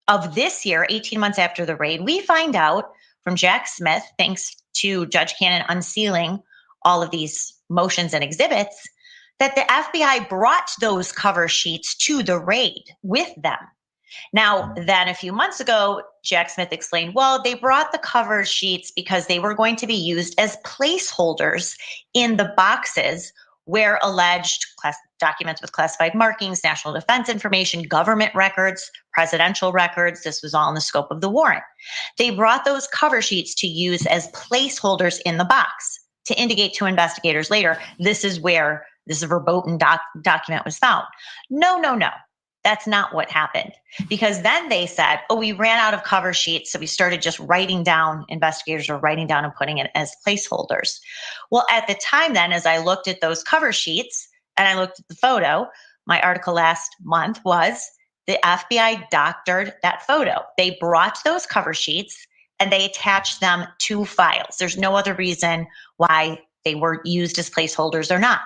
of this year, 18 months after the raid, we find out from Jack Smith, thanks to Judge Cannon unsealing all of these motions and exhibits, that the FBI brought those cover sheets to the raid with them. Now, then a few months ago, Jack Smith explained, well, they brought the cover sheets because they were going to be used as placeholders in the boxes where alleged documents with classified markings, national defense information, government records, presidential records, this was all in the scope of the warrant. They brought those cover sheets to use as placeholders in the box to indicate to investigators later, this is where this verboten document was found. No. That's not what happened. Because then they said, oh, we ran out of cover sheets, so we started just writing down, investigators were writing down and putting it as placeholders. Well, at the time then, as I looked at those cover sheets and I looked at the photo, my article last month was the FBI doctored that photo. They brought those cover sheets and they attached them to files. There's no other reason why they were used as placeholders or not.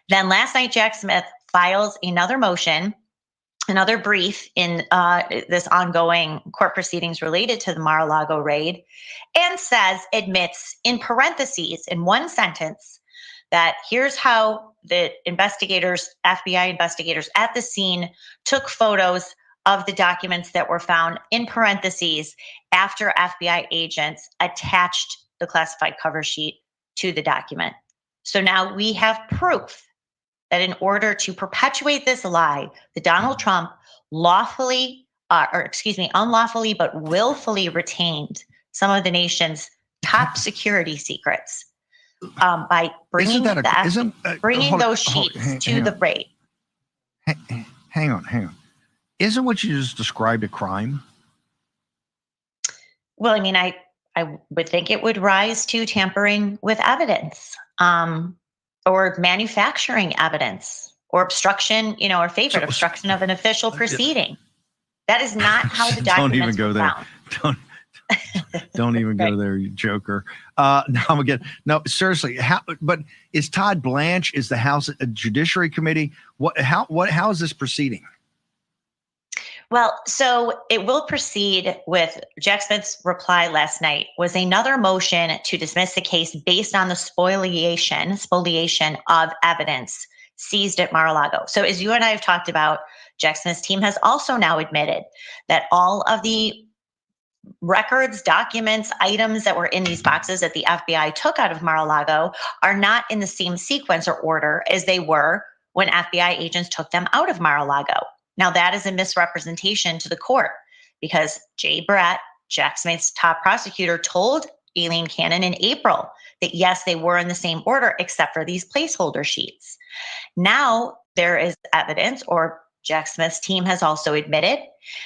Then last night, Jack Smith files another motion, another brief in this ongoing court proceedings related to the Mar-a-Lago raid, and admits in parentheses, in one sentence, that here's how the investigators, FBI investigators at the scene took photos of the documents that were found, in parentheses, after FBI agents attached the classified cover sheet to the document. So now we have proof that in order to perpetuate this lie, that Donald Trump unlawfully, but willfully retained some of the nation's top security secrets by bringing those sheets to the raid. Hang on. Isn't what you just described a crime? Well, I mean, I would think it would rise to tampering with evidence. Or manufacturing evidence, or obstruction, or obstruction of an official proceeding. That is not how the documents Don't even go there. Don't even go there, you joker. No, again, no, seriously. But is Todd Blanche, is the House Judiciary Committee? How is this proceeding? Well, so it will proceed with Jack Smith's reply last night was another motion to dismiss the case based on the spoliation of evidence seized at Mar-a-Lago. So as you and I have talked about, Jack Smith's team has also now admitted that all of the records, documents, items that were in these boxes that the FBI took out of Mar-a-Lago are not in the same sequence or order as they were when FBI agents took them out of Mar-a-Lago. Now, that is a misrepresentation to the court because Jay Brett, Jack Smith's top prosecutor, told Aileen Cannon in April that, yes, they were in the same order except for these placeholder sheets. Now, there is evidence, or Jack Smith's team has also admitted,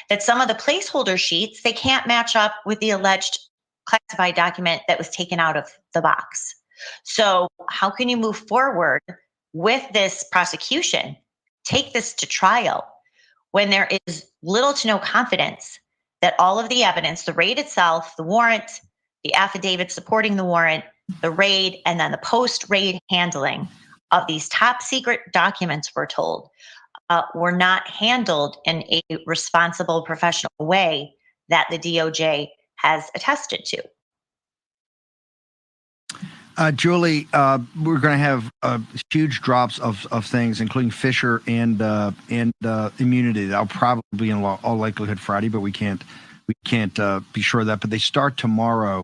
that some of the placeholder sheets, they can't match up with the alleged classified document that was taken out of the box. So how can you move forward with this prosecution, take this to trial, when there is little to no confidence that all of the evidence, the raid itself, the warrant, the affidavit supporting the warrant, the raid, and then the post-raid handling of these top secret documents, we're told, were not handled in a responsible, professional way that the DOJ has attested to. Julie, we're going to have huge drops of things, including Fisher and immunity. That'll probably be in all likelihood Friday, but we can't be sure of that. But they start tomorrow.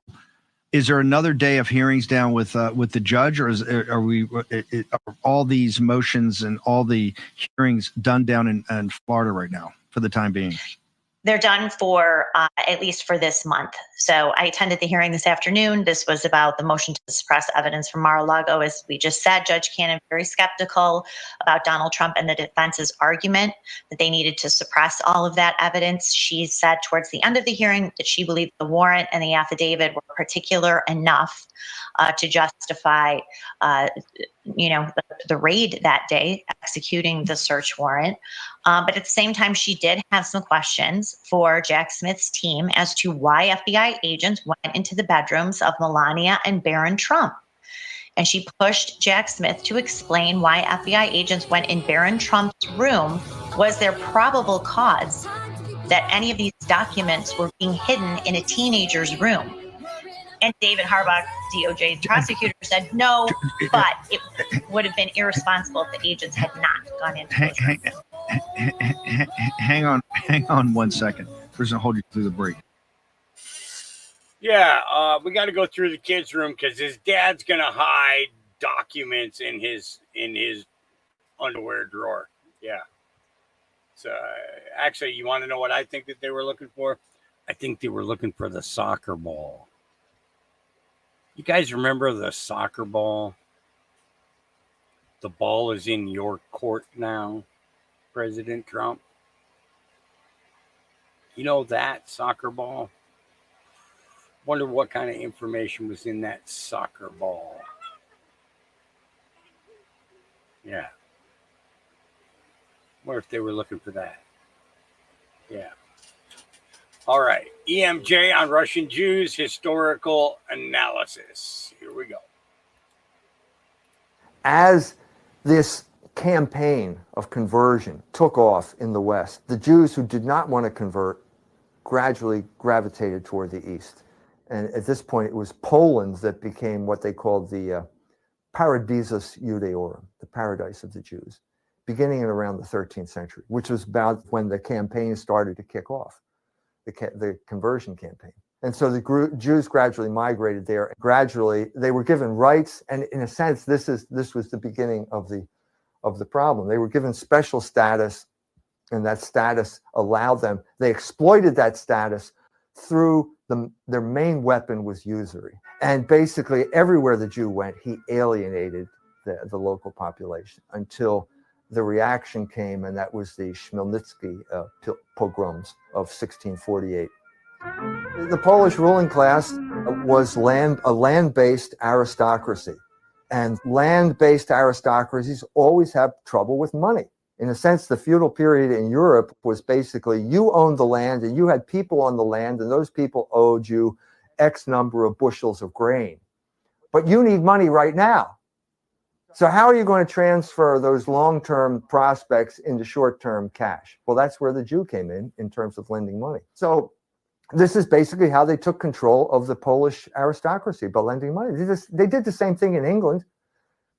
Is there another day of hearings down with the judge, or are all these motions and all the hearings done down in Florida right now for the time being? They're done for at least for this month. So I attended the hearing this afternoon. This was about the motion to suppress evidence from Mar-a-Lago. As we just said, Judge Cannon very skeptical about Donald Trump and the defense's argument that they needed to suppress all of that evidence. She said towards the end of the hearing that she believed the warrant and the affidavit were particular enough to justify the raid that day, executing the search warrant. But at the same time, she did have some questions for Jack Smith's team as to why FBI agents went into the bedrooms of Melania and Barron Trump. And she pushed Jack Smith to explain why FBI agents went in Barron Trump's room was their probable cause that any of these documents were being hidden in a teenager's room. And David Harbach, DOJ prosecutor, said no, but it would have been irresponsible if the agents had not gone into Hang on 1 second. We're going to hold you through the break. Yeah, we got to go through the kid's room because his dad's going to hide documents in his underwear drawer. Yeah. So actually, you want to know what I think that they were looking for? I think they were looking for the soccer ball. You guys remember the soccer ball? The ball is in your court now, President Trump. You know that soccer ball? Wonder what kind of information was in that soccer ball. Yeah. Wonder if they were looking for that. Yeah. All right. EMJ on Russian Jews, historical analysis. Here we go. As this campaign of conversion took off in the West, the Jews who did not want to convert gradually gravitated toward the East. And at this point, it was Poland that became what they called the Paradisus Judaeorum, the paradise of the Jews, beginning in around the 13th century, which was about when the campaign started to kick off, the conversion campaign. And so the Jews gradually migrated there. Gradually, they were given rights, and in a sense, this was the beginning of the problem. They were given special status, and that status allowed them. They exploited that status through their main weapon was usury. And basically, everywhere the Jew went, he alienated the local population until the reaction came, and that was the Chmielnicki pogroms of 1648. The Polish ruling class was a land-based aristocracy, and land-based aristocracies always have trouble with money. In a sense, the feudal period in Europe was basically you owned the land and you had people on the land, and those people owed you, X number of bushels of grain. But you need money right now. So how are you going to transfer those long-term prospects into short-term cash? Well, that's where the Jew came in terms of lending money. So this is basically how they took control of the Polish aristocracy, by lending money. They did the same thing in England.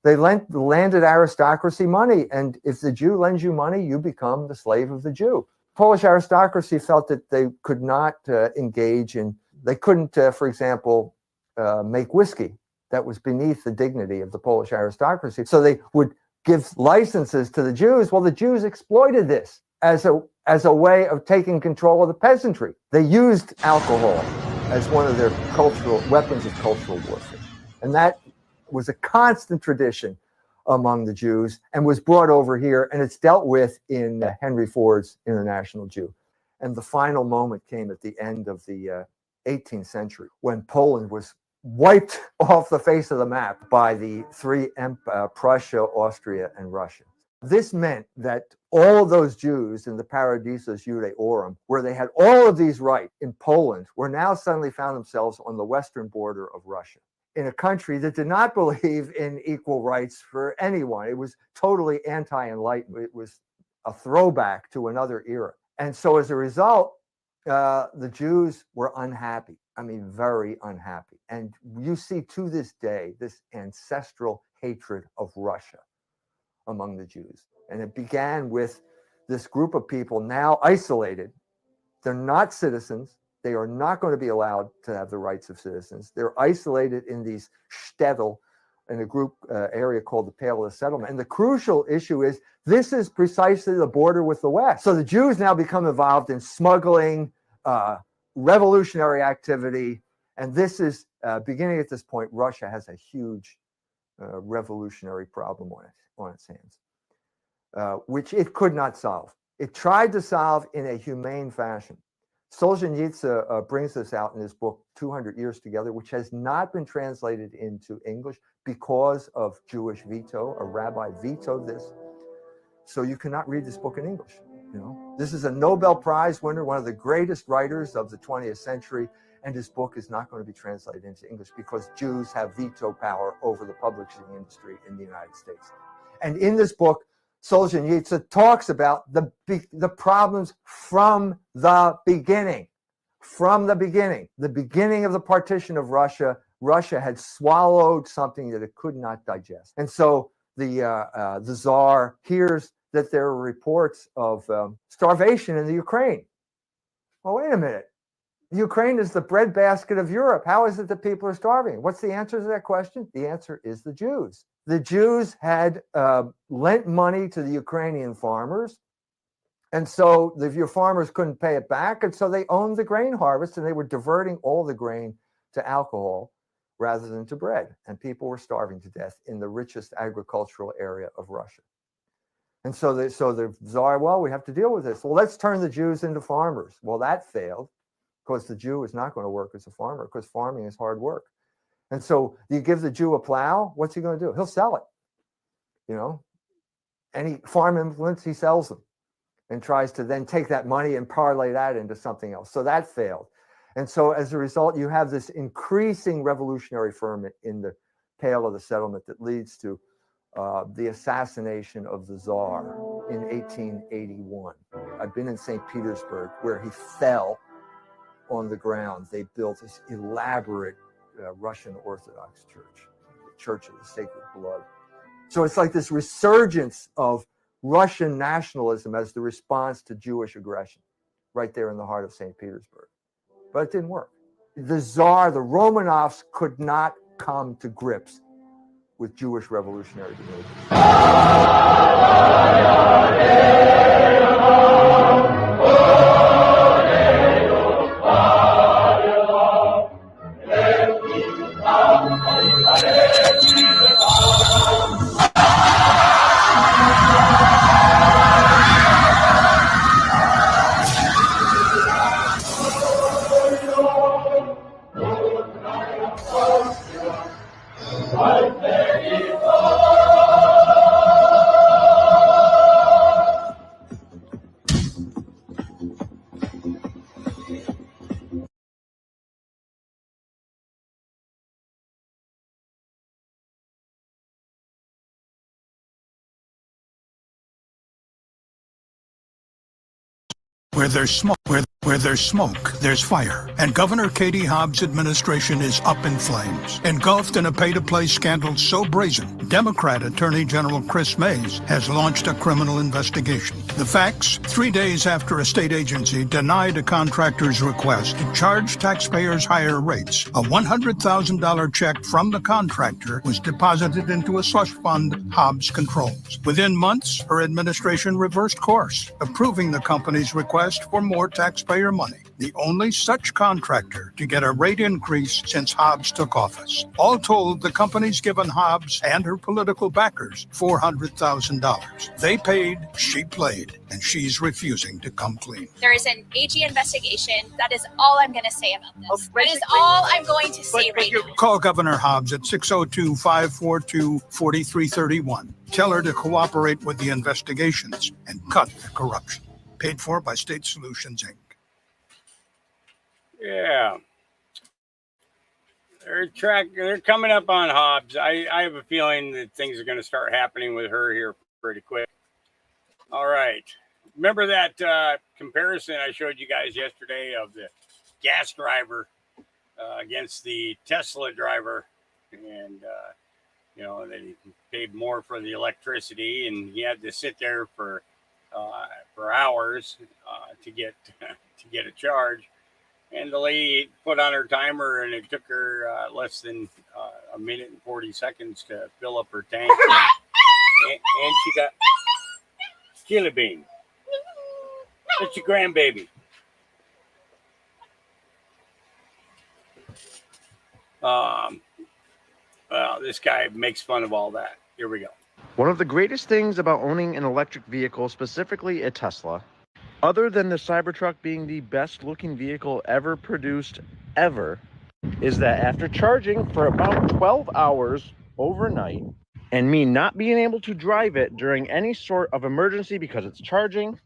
They landed aristocracy money, and if the Jew lends you money, you become the slave of the Jew. Polish aristocracy felt that they could not engage in, they couldn't, for example, make whiskey. That was beneath the dignity of the Polish aristocracy. So they would give licenses to the Jews. Well, the Jews exploited this as a way of taking control of the peasantry. They used alcohol as one of their weapons of cultural warfare. And that was a constant tradition among the Jews and was brought over here, and it's dealt with in Henry Ford's International Jew. And the final moment came at the end of the 18th century, when Poland was wiped off the face of the map by the three Prussia, Austria, and Russia. This meant that all of those Jews in the Paradisus Judaeorum, where they had all of these rights in Poland, were now suddenly found themselves on the western border of Russia, in a country that did not believe in equal rights for anyone. It was totally anti-enlightenment. It was a throwback to another era. And so as a result, the Jews were unhappy. I mean, very unhappy. And you see to this day, this ancestral hatred of Russia among the Jews. And it began with this group of people now isolated. They're not citizens. They are not going to be allowed to have the rights of citizens. They're isolated in these shtetl, in a group area called the Pale of the Settlement. And the crucial issue is this is precisely the border with the West. So the Jews now become involved in smuggling, revolutionary activity. And this is beginning at this point, Russia has a huge revolutionary problem on its hands, which it could not solve. It tried to solve in a humane fashion. Solzhenitsyn brings this out in his book, 200 Years Together, which has not been translated into English because of Jewish veto. A rabbi vetoed this. So you cannot read this book in English. You know, this is a Nobel Prize winner, one of the greatest writers of the 20th century, and his book is not going to be translated into English because Jews have veto power over the publishing industry in the United States. And in this book, Solzhenitsyn talks about the problems from the beginning. From the beginning of the partition of Russia, Russia had swallowed something that it could not digest. And so the Tsar hears that there are reports of starvation in the Ukraine. Oh, wait a minute. Ukraine is the breadbasket of Europe. How is it that people are starving? What's the answer to that question? The answer is the Jews. The Jews had lent money to the Ukrainian farmers. And so your farmers couldn't pay it back. And so they owned the grain harvest, and they were diverting all the grain to alcohol rather than to bread. And people were starving to death in the richest agricultural area of Russia. And so the Tsar, well, we have to deal with this. Well, let's turn the Jews into farmers. Well, that failed because the Jew is not going to work as a farmer because farming is hard work. And so you give the Jew a plow, what's he going to do? He'll sell it. You know, any farm implements, he sells them and tries to then take that money and parlay that into something else. So that failed. And so as a result, you have this increasing revolutionary ferment in the Pale of the Settlement that leads to the assassination of the Tsar in 1881. I've been in St. Petersburg where he fell on the ground. They built this elaborate Russian Orthodox church, the Church of the Sacred Blood. So it's like this resurgence of Russian nationalism as the response to Jewish aggression right there in the heart of St. Petersburg. But it didn't work. The Tsar, the Romanovs, could not come to grips with Jewish revolutionary behavior. Where there's smoke, where there's smoke, there's fire. And Governor Katie Hobbs' administration is up in flames, engulfed in a pay-to-play scandal so brazen, Democrat Attorney General Chris Mays has launched a criminal investigation. The facts: 3 days after a state agency denied a contractor's request to charge taxpayers higher rates, a $100,000 check from the contractor was deposited into a slush fund Hobbs controls. Within months, her administration reversed course, approving the company's request for more taxpayer money, the only such contractor to get a rate increase since Hobbs took office. All told, the company's given Hobbs and her political backers $400,000. They paid, she played, and she's refusing to come clean. There is an AG investigation. That is all I'm going to say about this. That is all I'm going to say right now. Call Governor Hobbs at 602-542-4331. Tell her to cooperate with the investigations and cut the corruption. Paid for by State Solutions, Inc. Yeah. They're coming up on Hobbs. I have a feeling that things are going to start happening with her here pretty quick. All right. Remember that comparison I showed you guys yesterday of the gas driver against the Tesla driver, and that he paid more for the electricity, and he had to sit there for hours to get a charge. And the lady put on her timer, and it took her less than a minute and 40 seconds to fill up her tank. and she got Chili Bean. That's your grandbaby. Well, this guy makes fun of all that. Here we go. One of the greatest things about owning an electric vehicle, specifically a Tesla, other than the Cybertruck being the best looking vehicle ever produced ever, is that after charging for about 12 hours overnight and me not being able to drive it during any sort of emergency because it's charging,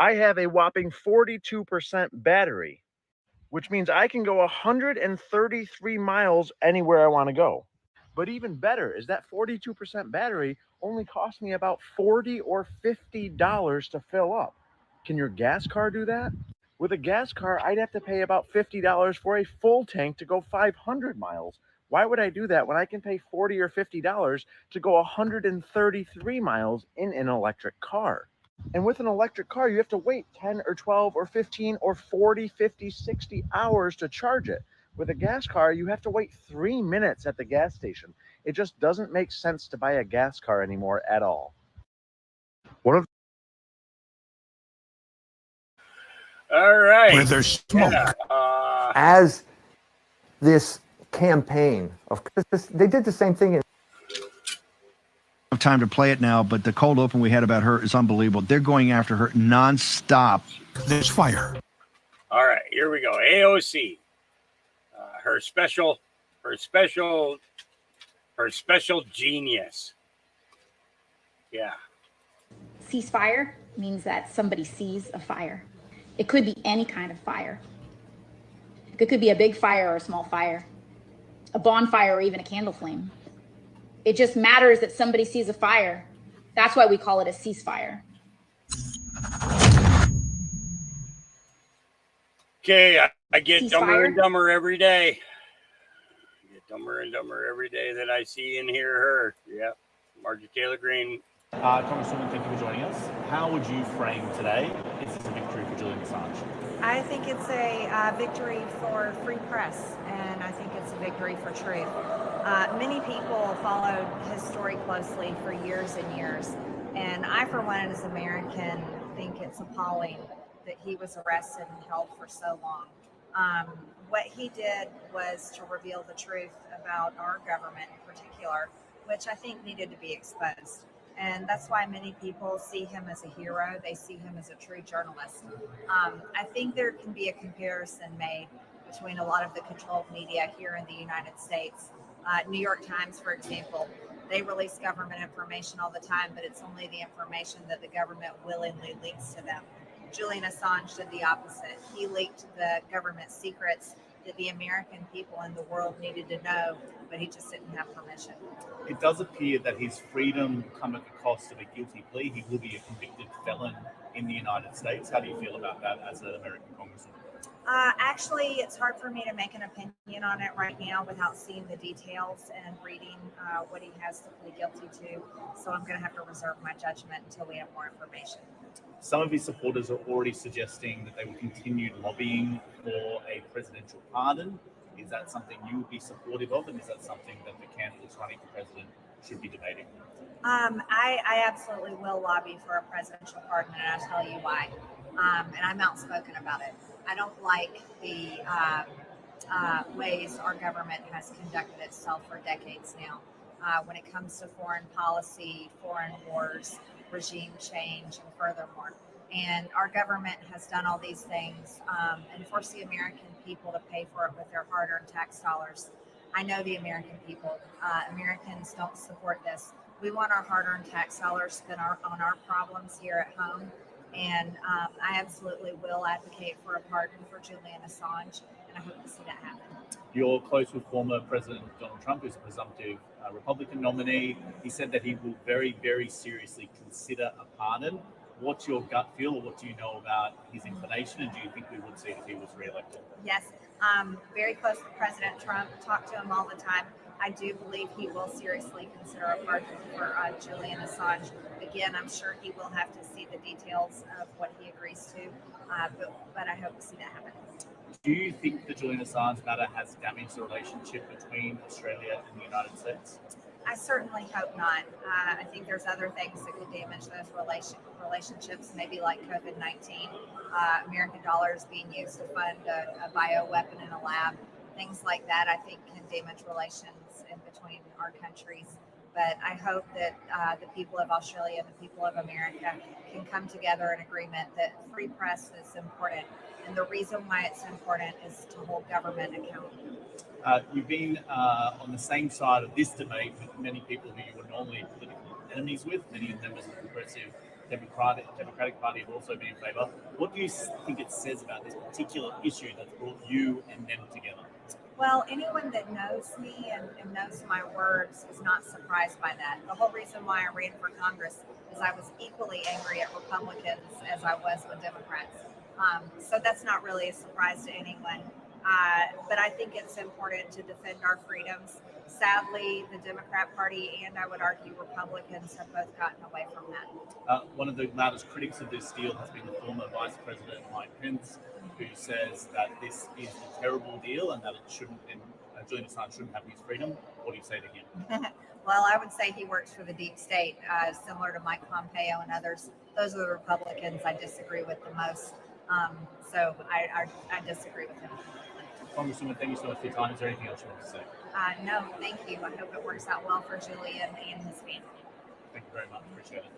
I have a whopping 42% battery, which means I can go 133 miles anywhere I want to go. But even better is that 42% battery only cost me about $40 or $50 to fill up. Can your gas car do that? With a gas car, I'd have to pay about $50 for a full tank to go 500 miles. Why would I do that when I can pay $40 or $50 to go 133 miles in an electric car? And with an electric car, you have to wait 10 or 12 or 15 or 40, 50, 60 hours to charge it. With a gas car, you have to wait 3 minutes at the gas station. It just doesn't make sense to buy a gas car anymore at all. All right. Where there's smoke. As this campaign of they did the same thing in Have time to play it now, but the cold open we had about her is unbelievable. They're going after her nonstop. There's fire. All right, here we go. AOC, her special genius. Yeah. Ceasefire means that somebody sees a fire. It could be any kind of fire. It could be a big fire or a small fire, a bonfire or even a candle flame. It just matters that somebody sees a fire. That's why we call it a ceasefire. Okay, I get dumber Ceasefire? and dumber every day. I get dumber and dumber every day that I see and hear her. Yeah, Marjorie Taylor Greene. Congresswoman, thank you for joining us. How would you frame today? Is this a victory for Julian Assange? I think it's a victory for free press, and I think it's a victory for truth. Many people followed his story closely for years and years, and I, for one, as an American, think it's appalling that he was arrested and held for so long. What he did was to reveal the truth about our government in particular, which I think needed to be exposed. And that's why many people see him as a hero. They see him as a true journalist. I think there can be a comparison made between a lot of the controlled media here in the United States. New York Times, for example, they release government information all the time, but it's only the information that the government willingly leaks to them. Julian Assange did the opposite. He leaked the government secrets that the American people and the world needed to know, but he just didn't have permission. It does appear that his freedom come at the cost of a guilty plea. He will be a convicted felon in the United States. How do you feel about that as an American congressman? Actually, it's hard for me to make an opinion on it right now without seeing the details and reading what he has to plead guilty to. So I'm going to have to reserve my judgment until we have more information. Some of his supporters are already suggesting that they will continue lobbying for a presidential pardon. Is that something you would be supportive of, and is that something that the candidates running for president should be debating? I absolutely will lobby for a presidential pardon, and I'll tell you why. And I'm outspoken about it. I don't like the ways our government has conducted itself for decades now when it comes to foreign policy, foreign wars, regime change, and furthermore. And our government has done all these things and forced the American people to pay for it with their hard-earned tax dollars. I know the American people. Americans don't support this. We want our hard-earned tax dollars spent on our problems here at home. And I absolutely will advocate for a pardon for Julian Assange, and I hope to see that happen. You're close with former President Donald Trump, who's a presumptive Republican nominee. He said that he will very, very seriously consider a pardon. What's your gut feel, or what do you know about his inclination, and do you think we would see it if he was reelected? Yes, very close to President Trump. Talk to him all the time. I do believe he will seriously consider a pardon for Julian Assange. Again, I'm sure he will have to see the details of what he agrees to, but I hope to see that happen. Do you think the Julian Assange matter has damaged the relationship between Australia and the United States? I certainly hope not. I think there's other things that could damage those relationships, maybe like COVID-19, American dollars being used to fund a bioweapon in a lab. Things like that, I think, can damage relations in between our countries. But I hope that the people of Australia and the people of America can come together in agreement that free press is important. And the reason why it's important is to hold government accountable. You've been on the same side of this debate with many people who you were normally political enemies with. Many members of the Progressive Democratic Party have also been in favour. What do you think it says about this particular issue that's brought you and them together? Well, anyone that knows me and knows my words is not surprised by that. The whole reason why I ran for Congress is I was equally angry at Republicans as I was with Democrats. So that's not really a surprise to anyone. But I think it's important to defend our freedoms. Sadly, the Democrat Party and I would argue Republicans have both gotten away from that. One of the loudest critics of this deal has been the former Vice President Mike Pence, who says that this is a terrible deal and that it shouldn't, and Julian Assange shouldn't have his freedom. What do you say to him? Well, I would say he works for the deep state, similar to Mike Pompeo and others. Those are the Republicans I disagree with the most. So I disagree with him. Congresswoman, thank you so much for your time. Is there anything else you want to say? No, thank you. I hope it works out well for Julian and his family. Thank you very much. Appreciate it.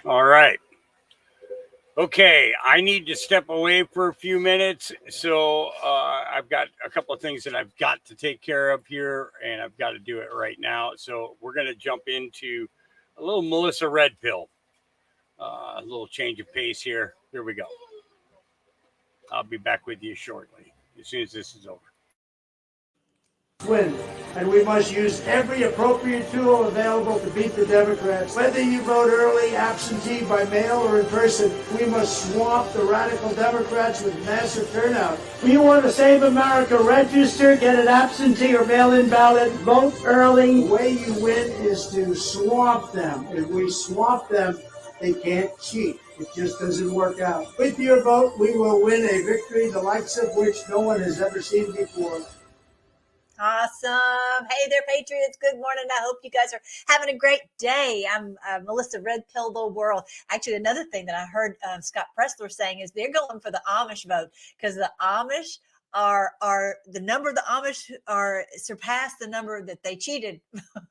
All right. Okay, I need to step away for a few minutes. So I've got a couple of things that I've got to take care of here, and I've got to do it right now. So we're going to jump into a little Melissa Red Pill. A little change of pace here. Here we go. I'll be back with you shortly, as soon as this is over. Win, and we must use every appropriate tool available to beat the Democrats. Whether you vote early, absentee, by mail, or in person, we must swamp the radical Democrats with massive turnout. We want to save America. Register, get an absentee or mail-in ballot, vote early. The way you win is to swamp them. If we swamp them, they can't cheat. It just doesn't work out. With your vote, we will win a victory the likes of which no one has ever seen before. Awesome. Hey there, Patriots. Good morning. I hope you guys are having a great day. I'm Melissa Red Pill the World. Actually, another thing that I heard Scott Pressler saying is they're going for the Amish vote because the Amish are the number of the Amish are surpass the number that they cheated,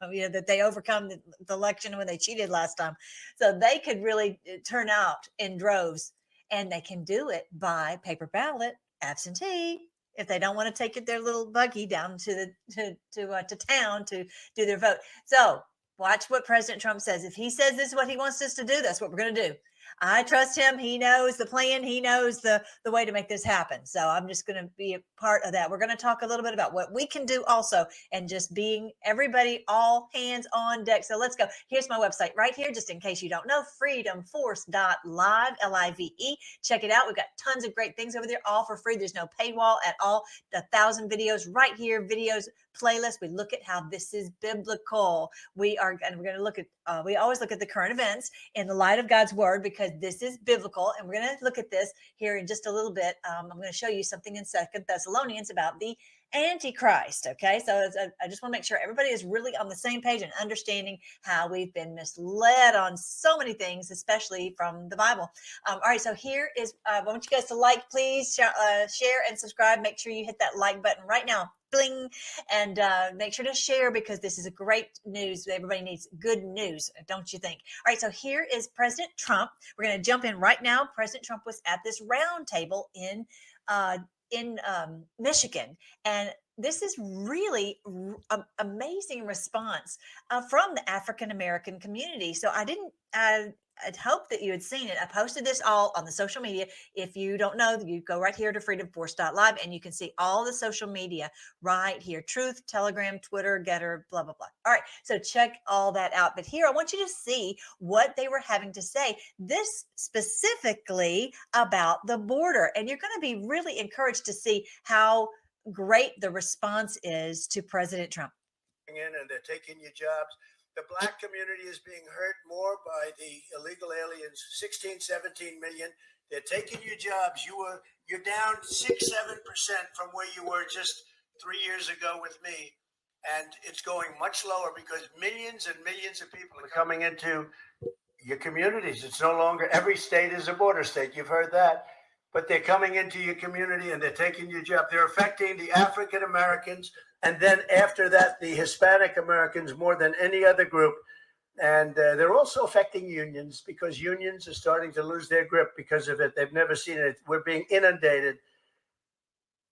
that they overcome the election when they cheated last time. So they could really turn out in droves, and they can do it by paper ballot, absentee, if they don't want to take their little buggy down to town to do their vote. So watch what President Trump says. If he says this is what he wants us to do, that's what we're going to do. I trust him. He knows the plan. He knows the way to make this happen. So I'm just going to be a part of that. We're going to talk a little bit about what we can do also, and just being everybody, all hands on deck. So let's go. Here's my website right here, just in case you don't know, freedomforce.live, Live. Check it out. We've got tons of great things over there, all for free. There's no paywall at all. 1,000 videos right here, videos playlist. We look at how this is biblical. We're going to look at, we always look at the current events in the light of God's word, because this is biblical. And we're going to look at this here in just a little bit. I'm going to show you something in 2 Thessalonians about the Antichrist. Okay. So I just want to make sure everybody is really on the same page and understanding how we've been misled on so many things, especially from the Bible. All right. So here is, I want you guys to like, please share and subscribe. Make sure you hit that like button right now. Bling, and make sure to share, because this is a great news. Everybody needs good news, don't you think? All right, so here is President Trump. We're going to jump in right now. President Trump was at this round table in Michigan, and this is really amazing response from the African American community. So I'd hope that you had seen it. I posted this all on the social media. If you don't know, you go right here to freedomforce.live and you can see all the social media right here. Truth, Telegram, Twitter, Getter, blah, blah, blah. All right. So check all that out. But here, I want you to see what they were having to say. This specifically about the border. And you're going to be really encouraged to see how great the response is to President Trump. In and they're taking your jobs. The black community is being hurt more by the illegal aliens, 16, 17 million. They're taking your jobs. You're down 6-7% from where you were just 3 years ago with me. And it's going much lower because millions and millions of people are coming into your communities. It's no longer every state is a border state. You've heard that. But they're coming into your community and they're taking your job. They're affecting the African Americans. And then after that, the Hispanic Americans more than any other group. And they're also affecting unions, because unions are starting to lose their grip because of it. They've never seen it. We're being inundated.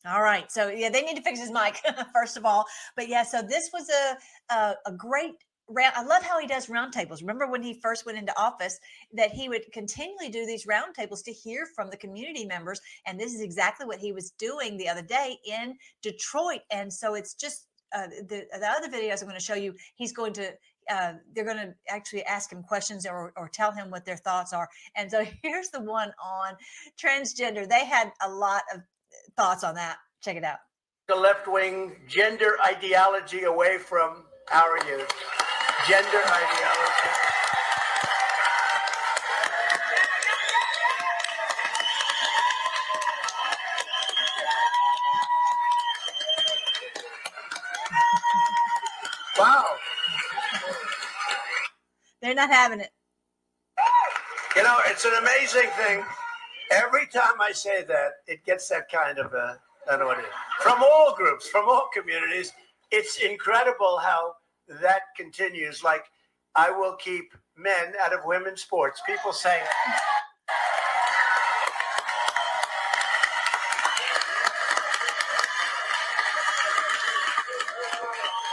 All right. So, yeah, they need to fix his mic, first of all. But, yeah, so this was a great round. I love how he does roundtables. Remember when he first went into office that he would continually do these roundtables to hear from the community members. And this is exactly what he was doing the other day in Detroit. And so it's just the other videos I'm going to show you, he's going to they're going to actually ask him questions or tell him what their thoughts are. And so here's the one on transgender. They had a lot of thoughts on that. Check it out. The left-wing gender ideology away from our youth. Gender ideology. Wow. They're not having it. You know, it's an amazing thing. Every time I say that, it gets that kind of I don't know what it is. From all groups, from all communities, it's incredible how that continues. Like, I will keep men out of women's sports. People saying,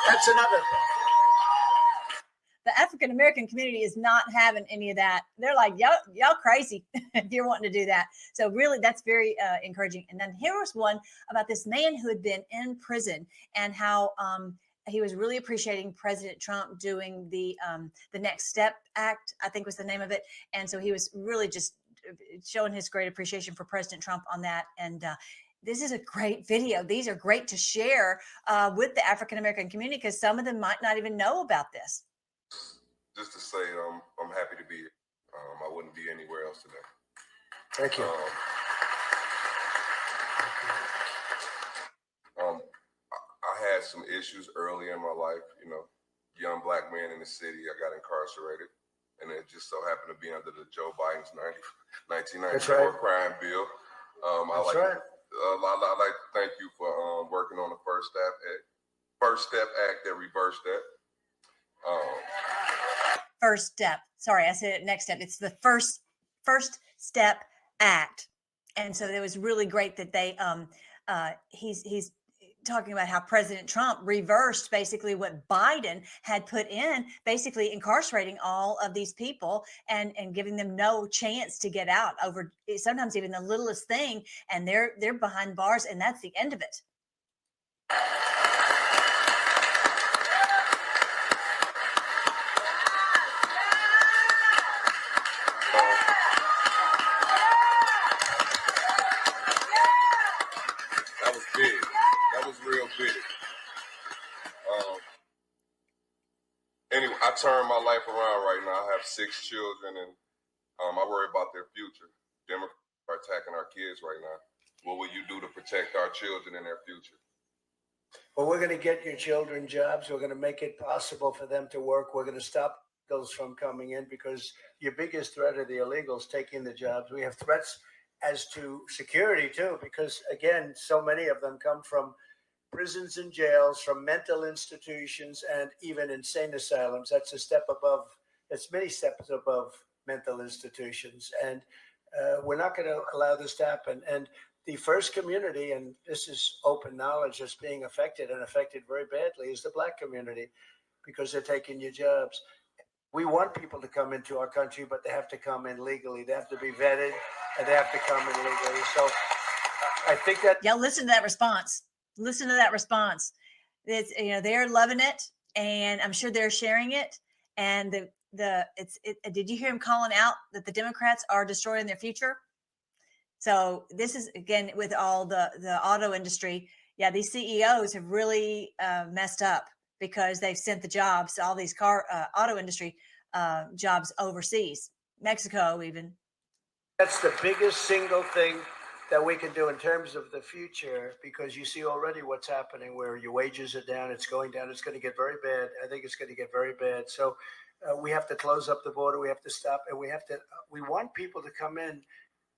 that's another thing. The African American community is not having any of that. They're like, y'all crazy if you're wanting to do that. So really, that's very encouraging. And then here was one about this man who had been in prison and how he was really appreciating President Trump doing the Next Step Act, I think was the name of it. And so he was really just showing his great appreciation for President Trump on that. And this is a great video. These are great to share with the African American community, because some of them might not even know about this. Just to say, I'm happy to be here. I wouldn't be anywhere else today. Thank you. I had some issues early in my life. You know, young black man in the city. I got incarcerated, and it just so happened to be under the Joe Biden's 1994 right. crime bill. That's right. I'd like to thank you for working on the First Step Act that reversed that. First Step. Sorry, I said it Next Step. It's the First Step Act. And so it was really great that they he's talking about how President Trump reversed basically what Biden had put in, basically incarcerating all of these people and giving them no chance to get out over sometimes even the littlest thing, and they're behind bars, and that's the end of it. That was big. That was real big. Anyway, I turned my life around right now. I have 6 children, and I worry about their future. Democrats are attacking our kids right now. What will you do to protect our children and their future? Well, we're going to get your children jobs. We're going to make it possible for them to work. We're going to stop those from coming in, because your biggest threat are the illegals taking the jobs. We have threats as to security too, because again, so many of them come from prisons and jails, from mental institutions, and even insane asylums. That's a step above. It's many steps above mental institutions, and we're not going to allow this to happen. And the first community, and this is open knowledge, that's being affected, and affected very badly, is the Black community, because they're taking your jobs. We want people to come into our country, but they have to come in legally. They have to be vetted, and they have to come in legally. So I think that. Yeah, listen to that response. Listen to that response. It's, they're loving it, and I'm sure they're sharing it. And did you hear him calling out that the Democrats are destroying their future? So this is, again, with all the auto industry. Yeah, these CEOs have really messed up, because they've sent the jobs, all these auto industry jobs overseas, Mexico even. That's the biggest single thing that we can do in terms of the future, because you see already what's happening, where your wages are down, it's going down, it's going to get very bad. I think it's going to get very bad. So we have to close up the border, we have to stop, and we want people to come in,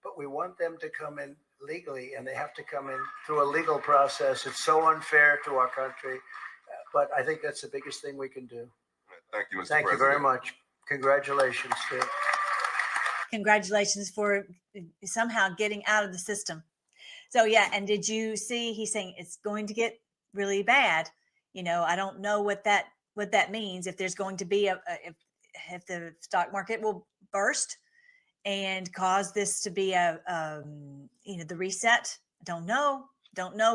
but we want them to come in legally, and they have to come in through a legal process. It's so unfair to our country, but I think that's the biggest thing we can do. Thank you, Mr. Thank you very much. Congratulations, Steve. Congratulations for somehow getting out of the system. So yeah, and did you see, he's saying it's going to get really bad. I don't know what that means, if there's going to be if the stock market will burst and cause this to be the reset. Don't know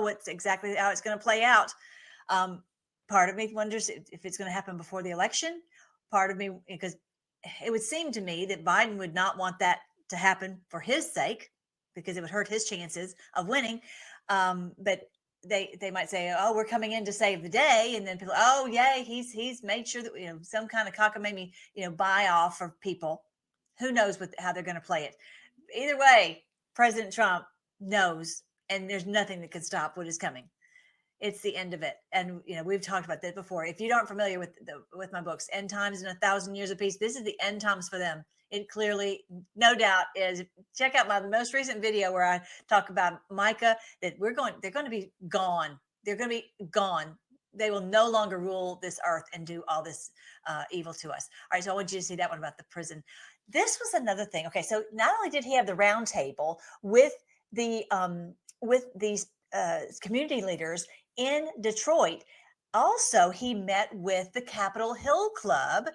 what's exactly how it's going to play out. Part of me wonders if it's going to happen before the election. Part of me, because it would seem to me that Biden would not want that to happen for his sake, because it would hurt his chances of winning. But they might say, "Oh, we're coming in to save the day," and then people, "Oh, yay, he's made sure that some kind of cockamamie buy off for people." Who knows how they're going to play it? Either way, President Trump knows, and there's nothing that can stop what is coming. It's the end of it. And, we've talked about that before. If you aren't familiar with my books, End Times and 1,000 Years of Peace, this is the end times for them. It clearly, no doubt, is. Check out my most recent video where I talk about Micah, that they're going to be gone. They're going to be gone. They will no longer rule this earth and do all this evil to us. All right, so I want you to see that one about the prison. This was another thing. Okay, so not only did he have the round table with these community leaders in Detroit, also he met with the Capitol Hill Club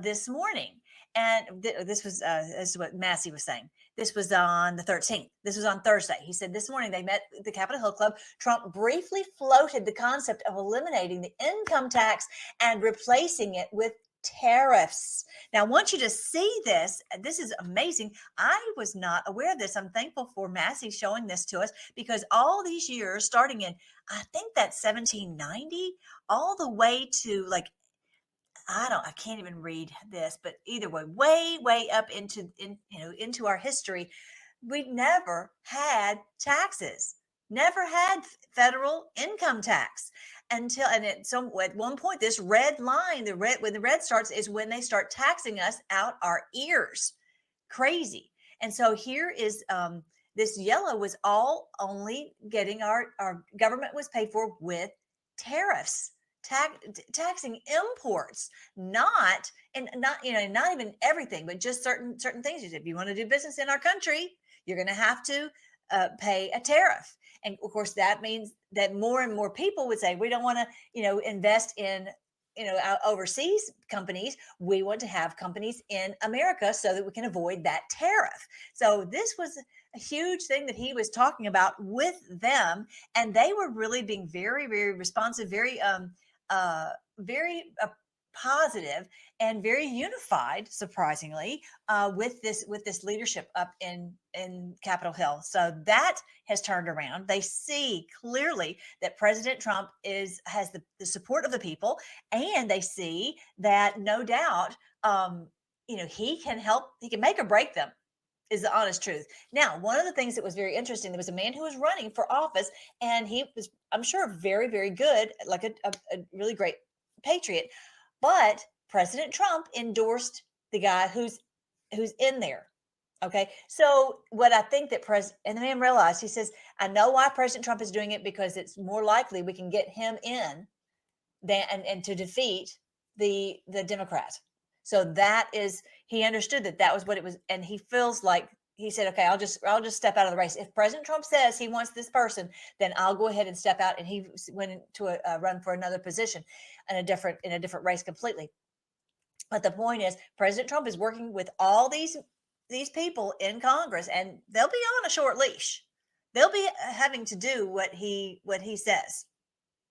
this morning. And this is what Massey was saying. This was on the 13th. This was on Thursday. He said this morning they met the Capitol Hill Club. Trump briefly floated the concept of eliminating the income tax and replacing it with tariffs. Now, I want you to see this. This is amazing. I was not aware of this. I'm thankful for Massey showing this to us, because all these years, starting in, I think that's 1790, all the way to I can't even read this, but either way, way up into our history, we never had taxes, never had federal income tax until, at one point, this red line, when the red starts is when they start taxing us out our ears. Crazy. And so here is, this yellow was all only getting our government was paid for with tariffs. Taxing imports, not even everything, but just certain things. If you want to do business in our country, you're going to have to pay a tariff. And of course, that means that more and more people would say, we don't want to, invest in, overseas companies. We want to have companies in America so that we can avoid that tariff. So this was a huge thing that he was talking about with them. And they were really being very, very responsive, very, very positive and very unified, surprisingly, with this leadership up in Capitol Hill. So that has turned around. They see clearly that President Trump has the support of the people, and they see that no doubt, he can help. He can make or break them. Is the honest truth. Now, one of the things that was very interesting, there was a man who was running for office, and he was, I'm sure, very, very good, like a really great patriot. But President Trump endorsed the guy who's in there. Okay. So what I think that and the man realized, he says, I know why President Trump is doing it, because it's more likely we can get him in and to defeat the Democrat. So that is, he understood that was what it was. And he feels like, he said, okay, I'll just step out of the race. If President Trump says he wants this person, then I'll go ahead and step out. And he went into a run for another position in a different race completely. But the point is, President Trump is working with all these people in Congress, and they'll be on a short leash. They'll be having to do what he says.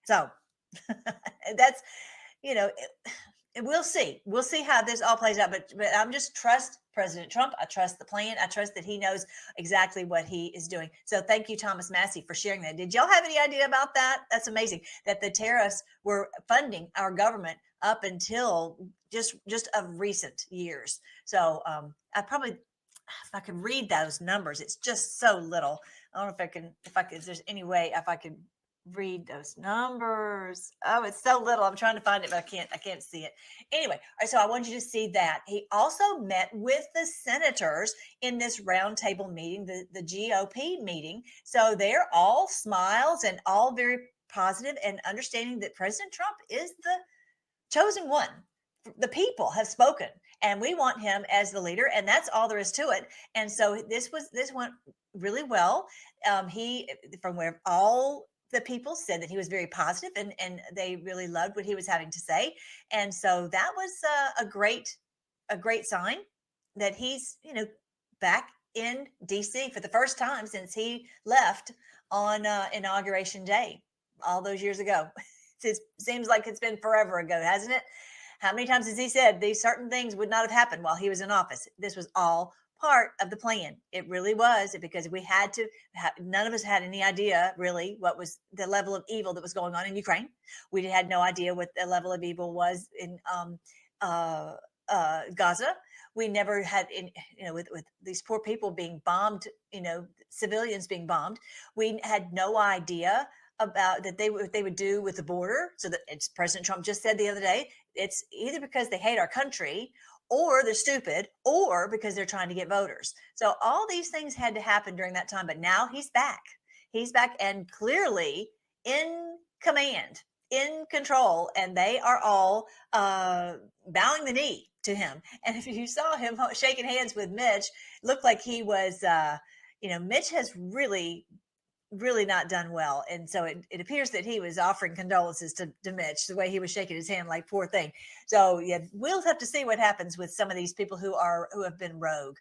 So that's, we'll see. We'll see how this all plays out. But I'm just trust President Trump. I trust the plan. I trust that he knows exactly what he is doing. So thank you, Thomas Massey, for sharing that. Did y'all have any idea about that? That's amazing that the tariffs were funding our government up until just of recent years. So I probably, if I could read those numbers, it's just so little. I don't know if there's any way if I could read those numbers. Oh, it's so little. I'm trying to find it, but I can't see it. Anyway, all right, so I want you to see that. He also met with the senators in this roundtable meeting, the GOP meeting. So they're all smiles and all very positive and understanding that President Trump is the chosen one. The people have spoken, and we want him as the leader, and that's all there is to it. And so this went really well. From where all the people said that he was very positive, and they really loved what he was having to say. And so that was a great sign that he's, back in DC for the first time since he left on Inauguration Day all those years ago. It seems like it's been forever ago, hasn't it? How many times has he said these certain things would not have happened while he was in office? This was all part of the plan. It really was, because we had to none of us had any idea really what was the level of evil that was going on in Ukraine. We had no idea what the level of evil was in Gaza. We never had, with these poor people being bombed, civilians being bombed. We had no idea about that they would do with the border. So that President Trump just said the other day, it's either because they hate our country, or they're stupid, or because they're trying to get voters. So all these things had to happen during that time, but now he's back. He's back and clearly in command, in control, and they are all bowing the knee to him. And if you saw him shaking hands with Mitch, looked like he was, Mitch has really not done well. And so it appears that he was offering condolences to Mitch, the way he was shaking his hand, like, poor thing. So yeah, we'll have to see what happens with some of these people who have been rogue.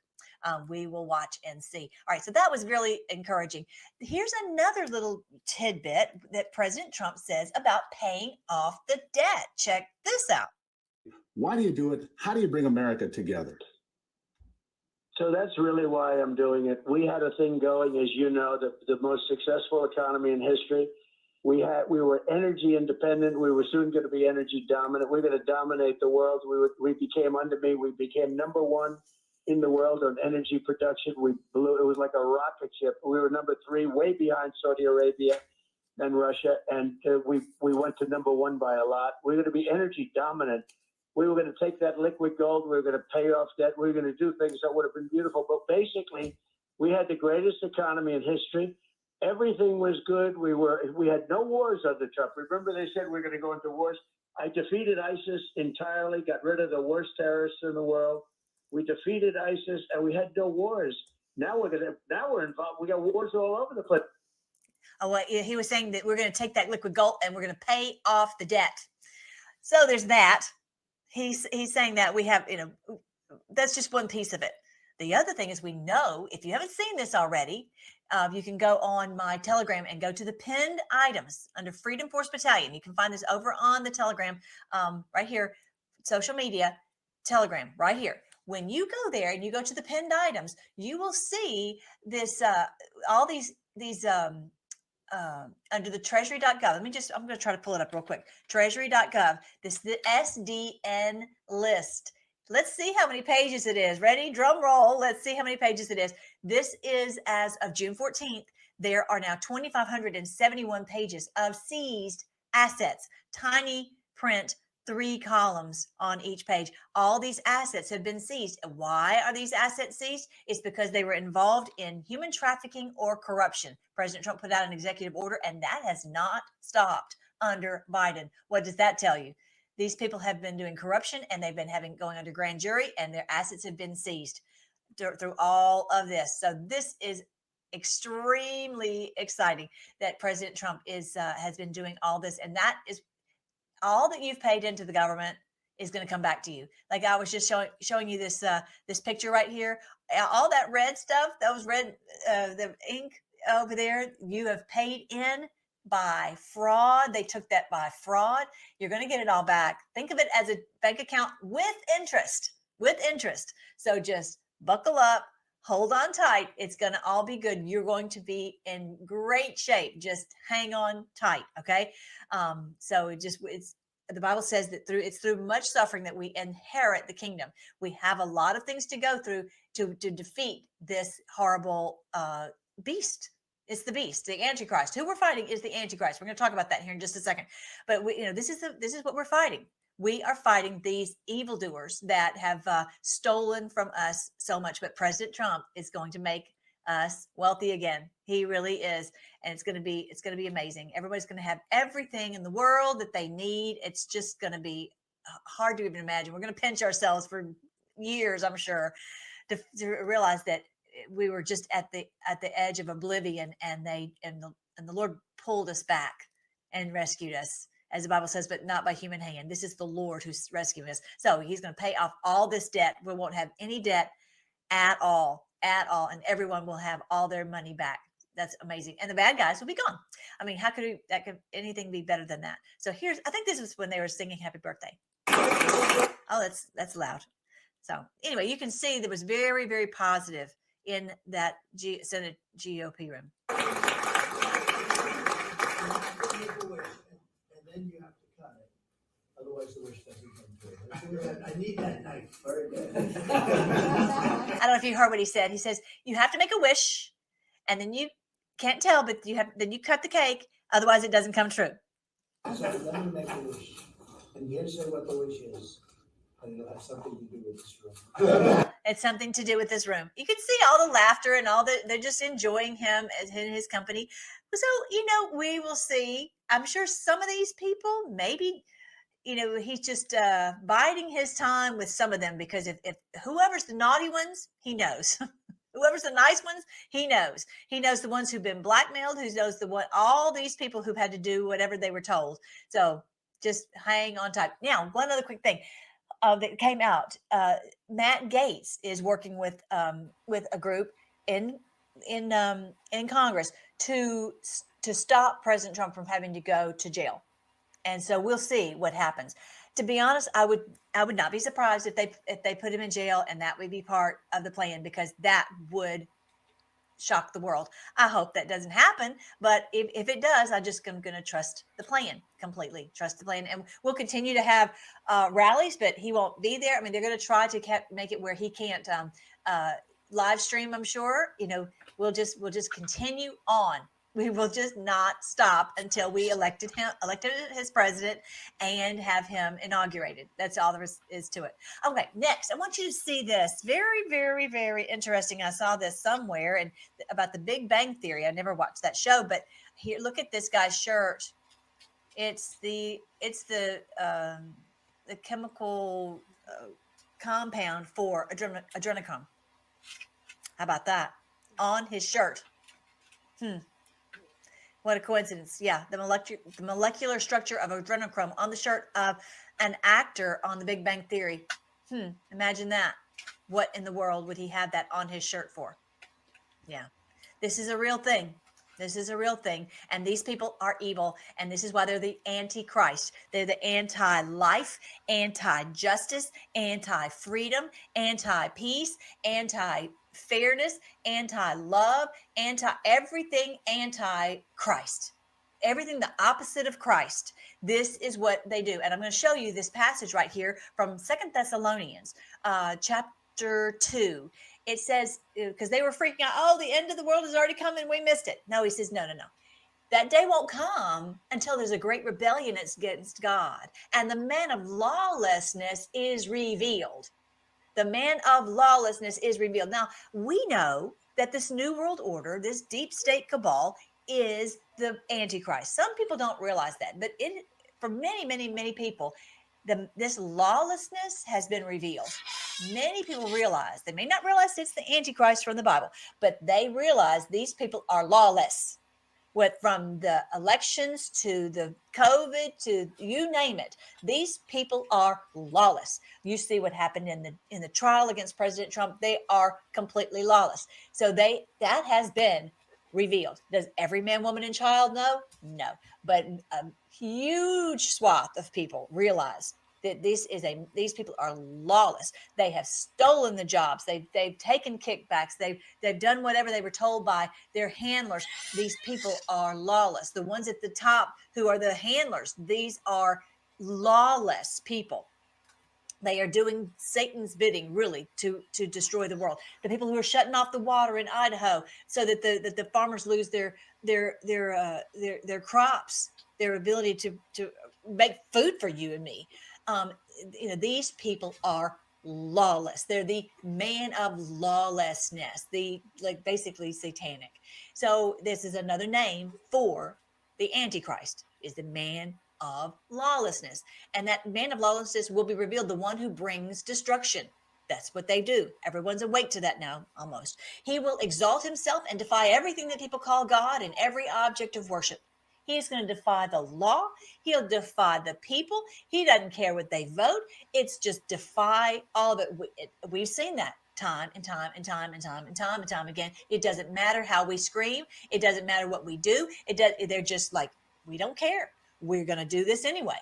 We will watch and see. All right. So that was really encouraging. Here's another little tidbit that President Trump says about paying off the debt. Check this out. Why do you do it? How do you bring America together? So that's really why I'm doing it. We had a thing going, as you know, the most successful economy in history. We were energy independent. We were soon going to be energy dominant. We're going to dominate the world. We became number one in the world on energy production. We blew. It was like a rocket ship. We were number 3, way behind Saudi Arabia and Russia, and we went to number 1 by a lot. We're going to be energy dominant. We were going to take that liquid gold. We were going to pay off debt. We were going to do things that would have been beautiful. But basically, we had the greatest economy in history. Everything was good. We had no wars under Trump. Remember, they said we're going to go into wars. I defeated ISIS entirely, got rid of the worst terrorists in the world. We defeated ISIS, and we had no wars. Now we're involved. We got wars all over the place. He was saying that we're going to take that liquid gold and we're going to pay off the debt. So there's that. He's saying that we have, that's just one piece of it. The other thing is, we know, if you haven't seen this already, you can go on my Telegram and go to the pinned items under Freedom Force Battalion. You can find this over on the Telegram, right here, social media, Telegram, right here. When you go there and you go to the pinned items, you will see this, all these under the treasury.gov. I'm going to try to pull it up real quick. Treasury.gov, the SDN list. Let's see how many pages it is. Ready? Drum roll. Let's see how many pages it is. This is as of June 14th. There are now 2,571 pages of seized assets. Tiny print, 3 columns on each page. All these assets have been seized. Why are these assets seized? It's because they were involved in human trafficking or corruption. President Trump put out an executive order, and that has not stopped under Biden. What does that tell you? These people have been doing corruption, and they've been going under grand jury, and their assets have been seized through all of this. So this is extremely exciting that President Trump has been doing all this, and that is all that you've paid into the government is going to come back to you. Like I was just showing you this this picture right here. All that red stuff, that was red, the ink over there, you have paid in by fraud. They took that by fraud. You're going to get it all back. Think of it as a bank account with interest, So just buckle up, hold on tight. It's going to all be good. You're going to be in great shape. Just hang on tight. Okay. So it's the Bible says that it's through much suffering that we inherit the kingdom. We have a lot of things to go through to defeat this horrible beast. It's the beast, the Antichrist. Who we're fighting is the Antichrist. We're going to talk about that here in just a second. But this is what we're fighting. We are fighting these evildoers that have stolen from us so much. But President Trump is going to make us wealthy again. He really is, and it's going to be amazing. Everybody's going to have everything in the world that they need. It's just going to be hard to even imagine. We're going to pinch ourselves for years, I'm sure, to realize that we were just at the edge of oblivion, and the Lord pulled us back and rescued us, as the Bible says, but not by human hand. This is the Lord who's rescuing us. So he's going to pay off all this debt. We won't have any debt at all, and everyone will have all their money back. That's amazing. And the bad guys will be gone. I mean, how could anything be better than that? So I think this was when they were singing Happy Birthday. Oh, that's loud. So anyway, you can see that was very, very positive in that Senate GOP room. And then you have to cut it. Otherwise, the wish doesn't come through. I need that knife. Very good. I don't know if you heard what he said. He says, you have to make a wish, and then you can't tell, but then you cut the cake. Otherwise, it doesn't come true. So let me make a wish. And you say what the wish is. And it'll have something to do with this room. It's something to do with this room. You can see all the laughter and they're just enjoying him and his company. So, we will see. I'm sure some of these people, maybe, he's just biding his time with some of them, because if whoever's the naughty ones, he knows. Whoever's the nice ones, he knows. He knows the ones who've been blackmailed, who knows all these people who've had to do whatever they were told. So just hang on tight. Now, one other quick thing. That came out. Matt Gaetz is working with a group in Congress to stop President Trump from having to go to jail, and so we'll see what happens. To be honest, I would not be surprised if they put him in jail, and that would be part of the plan, because that would shock the world. I hope that doesn't happen, but if it does, I'm going to trust the plan completely. Trust the plan, and we'll continue to have rallies, but he won't be there. I mean, they're going to try to make it where he can't live stream. I'm sure. We'll just continue on. We will just not stop until we elected his president and have him inaugurated. That's all there is to it. Okay, next, I want you to see this. Very, very, very interesting. I saw this somewhere and about the Big Bang Theory. I never watched that show, but here, look at this guy's shirt. It's the chemical compound for adrenochrome. How about that? On his shirt. What a coincidence. Yeah, the molecular structure of adrenochrome on the shirt of an actor on The Big Bang Theory. Imagine that. What in the world would he have that on his shirt for? Yeah, this is a real thing. This is a real thing. And these people are evil. And this is why they're the antichrist. They're the anti-life, anti-justice, anti-freedom, anti-peace, anti-fairness, anti-love, anti-everything anti-Christ. Everything the opposite of Christ. This is what they do. And I'm going to show you this passage right here from 2 Thessalonians chapter 2. It says, because they were freaking out, oh, the end of the world has already come and we missed it. No, he says, no. That day won't come until there's a great rebellion against God. And the man of lawlessness is revealed. The man of lawlessness is revealed. Now, we know that this new world order, this deep state cabal, is the Antichrist. Some people don't realize that. But for many, many, many people, this lawlessness has been revealed. Many people realize, they may not realize it's the Antichrist from the Bible, but they realize these people are lawless. From the elections to the COVID to you name it, these people are lawless. You see what happened in the trial against President Trump. They are completely lawless. So that has been revealed. Does every man, woman, and child know? No. But a huge swath of people realize that these people are lawless. They have stolen the jobs. They've taken kickbacks. They've done whatever they were told by their handlers. These people are lawless. The ones at the top who are the handlers, these are lawless people. They are doing Satan's bidding, really, to destroy the world. The people who are shutting off the water in Idaho so that the farmers lose their crops, their ability to make food for you and me. These people are lawless. They're the man of lawlessness, basically satanic. So this is another name for the Antichrist, is the man of lawlessness. And that man of lawlessness will be revealed, the one who brings destruction. That's what they do. Everyone's awake to that now, almost. He will exalt himself and defy everything that people call God and every object of worship. He's going to defy the law. He'll defy the people. He doesn't care what they vote. It's just defy all of it. We've seen that time and time and time and time and time and time again. It doesn't matter how we scream. It doesn't matter what we do. They're just like, we don't care. We're going to do this anyway,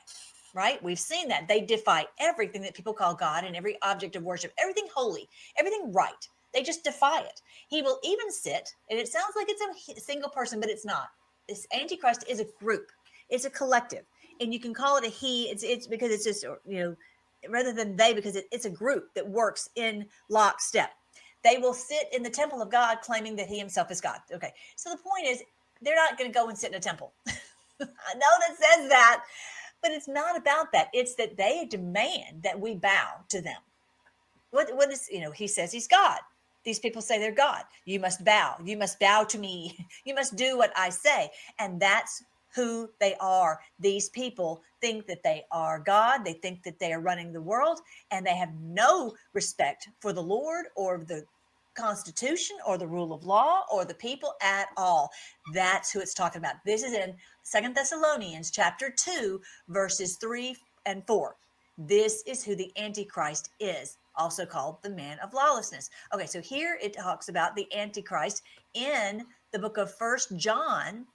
right? We've seen that. They defy everything that people call God and every object of worship, everything holy, everything right. They just defy it. He will even sit, and it sounds like it's a single person, but it's not. This Antichrist is a group. It's a collective. And you can call it a he. It's because it's just, rather than they, because it's a group that works in lockstep. They will sit in the temple of God claiming that he himself is God. Okay. So the point is, they're not going to go and sit in a temple. I know that says that, but it's not about that. It's that they demand that we bow to them. What is, he says he's God. These people say they're God. You must bow. You must bow to me. You must do what I say. And that's who they are. These people think that they are God. They think that they are running the world, and they have no respect for the Lord or the Constitution or the rule of law or the people at all. That's who it's talking about. This is in 2 Thessalonians chapter 2, verses 3 and 4. This is who the Antichrist is, also called the man of lawlessness. Okay, so here it talks about the Antichrist in the book of 1 John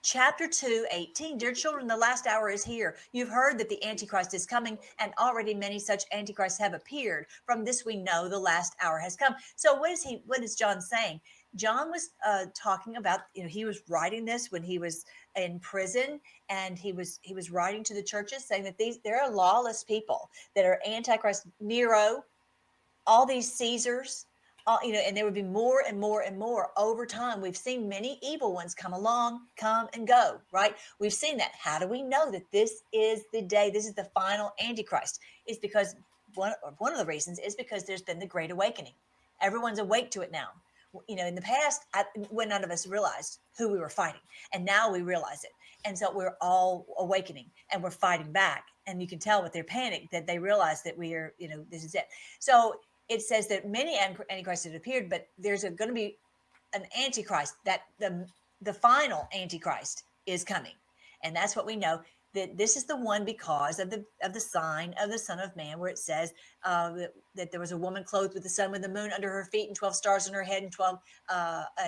chapter 2, 18. Dear children, the last hour is here. You've heard that the Antichrist is coming, and already many such Antichrists have appeared. From this we know the last hour has come. So what is John saying? John was talking about, he was writing this when he was in prison, and he was writing to the churches saying that there are lawless people that are Antichrist, Nero, all these Caesars, and there would be more and more and more over time. We've seen many evil ones come and go, right? We've seen that. How do we know that this is the day, this is the final Antichrist? It's because one of the reasons is because there's been the Great Awakening. Everyone's awake to it now. In the past, when none of us realized who we were fighting, and now we realize it. And so we're all awakening and we're fighting back. And you can tell with their panic that they realize that we are, this is it. So it says that many antichrists have appeared, but there's going to be an Antichrist, that the the final Antichrist is coming. And that's what we know, that this is the one because of the sign of the Son of Man, where it says that there was a woman clothed with the sun, with the moon under her feet, and 12 stars on her head, and 12,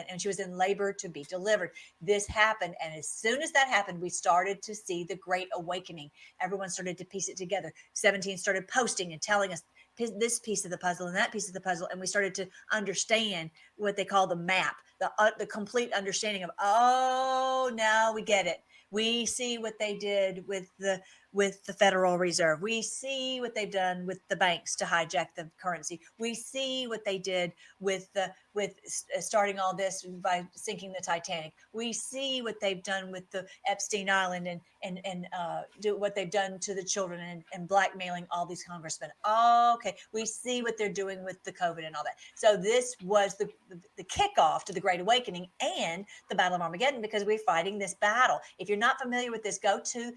and she was in labor to be delivered. This happened, and as soon as that happened, we started to see the Great Awakening. Everyone started to piece it together. 17 started posting and telling us this piece of the puzzle and that piece of the puzzle, and we started to understand what they call the map, the complete understanding of, oh, now we get it. We see what they did with the Federal Reserve. We see what they've done with the banks to hijack the currency. We see what they did with starting all this by sinking the Titanic. We see what they've done with the Epstein Island and do what they've done to the children and blackmailing all these congressmen. Okay, we see what they're doing with the COVID and all that. So this was the kickoff to the Great Awakening and the Battle of Armageddon, because we're fighting this battle. If you're not familiar with this, go to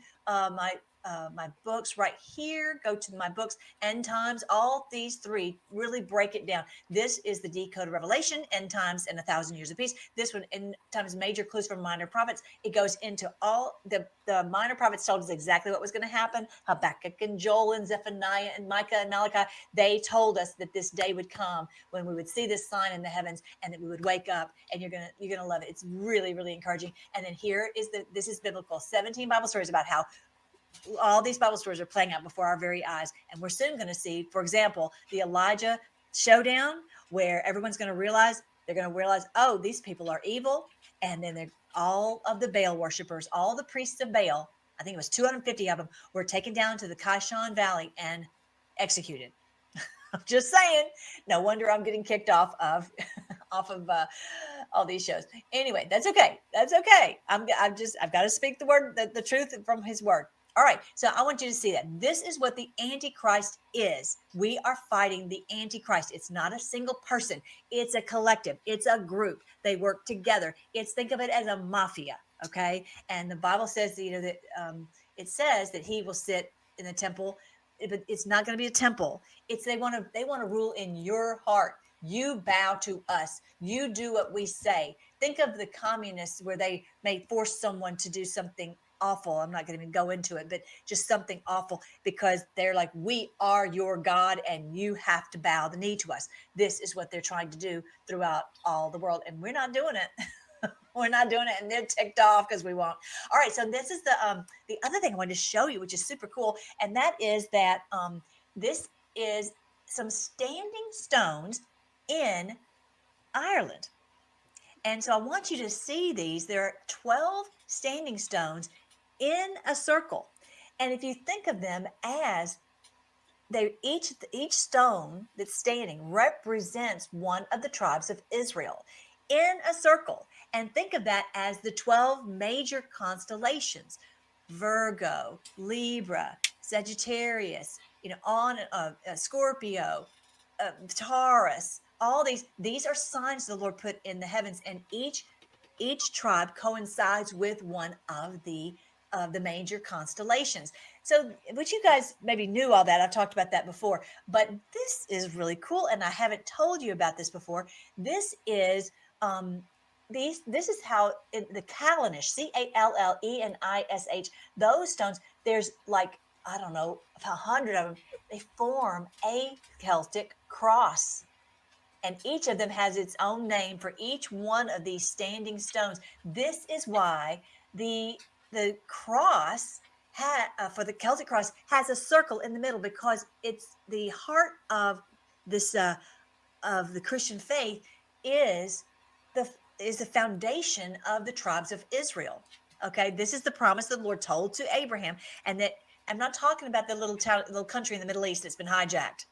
my books right here. Go to my books, End Times. All these three really break it down. This is the Decoded Revelation, End Times, and 1,000 Years of Peace. This one, End Times, Major Clues from Minor Prophets. It goes into all the minor prophets told us exactly what was going to happen. Habakkuk and Joel and Zephaniah and Micah and Malachi, they told us that this day would come when we would see this sign in the heavens and that we would wake up, and you're gonna love it. It's really, really encouraging. And then here is this is biblical. 17 Bible stories about how all these Bible stories are playing out before our very eyes. And we're soon going to see, for example, the Elijah showdown, where everyone's going to realize, oh, these people are evil. And then all of the Baal worshipers, all the priests of Baal, I think it was 250 of them, were taken down to the Kishon Valley and executed. I'm just saying. No wonder I'm getting kicked off of all these shows. Anyway, that's okay. That's okay. I've got to speak the word, the truth from his word. All right. So I want you to see that this is what the Antichrist is. We are fighting the Antichrist. It's not a single person. It's a collective. It's a group. They work together. Think of it as a mafia. Okay. And the Bible says, that it says that he will sit in the temple, but it's not going to be a temple. They want to rule in your heart. You bow to us. You do what we say. Think of the communists where they may force someone to do something awful. I'm not going to even go into it, but just something awful, because they're like, we are your God and you have to bow the knee to us. This is what they're trying to do throughout all the world. And we're not doing it. We're not doing it. And they're ticked off because we won't. All right. So this is the other thing I wanted to show you, which is super cool. And that is that this is some standing stones in Ireland. And so I want you to see these. There are 12 standing stones in a circle. And if you think of them as each stone that's standing represents one of the tribes of Israel in a circle. And think of that as the 12 major constellations: Virgo, Libra, Sagittarius, Scorpio, Taurus. All these are signs the Lord put in the heavens, and each tribe coincides with one of the major constellations. So, which you guys maybe knew all that. I've talked about that before, but this is really cool, and I haven't told you about this before. This is this is how the Callenish, Callenish, those stones. There's like, I don't know, 100 of them. They form a Celtic cross. And each of them has its own name for each one of these standing stones. This is why the cross for the Celtic cross has a circle in the middle, because it's the heart of this of the Christian faith is the foundation of the tribes of Israel. Okay, this is the promise the Lord told to Abraham, and that I'm not talking about the little country in the Middle East that's been hijacked.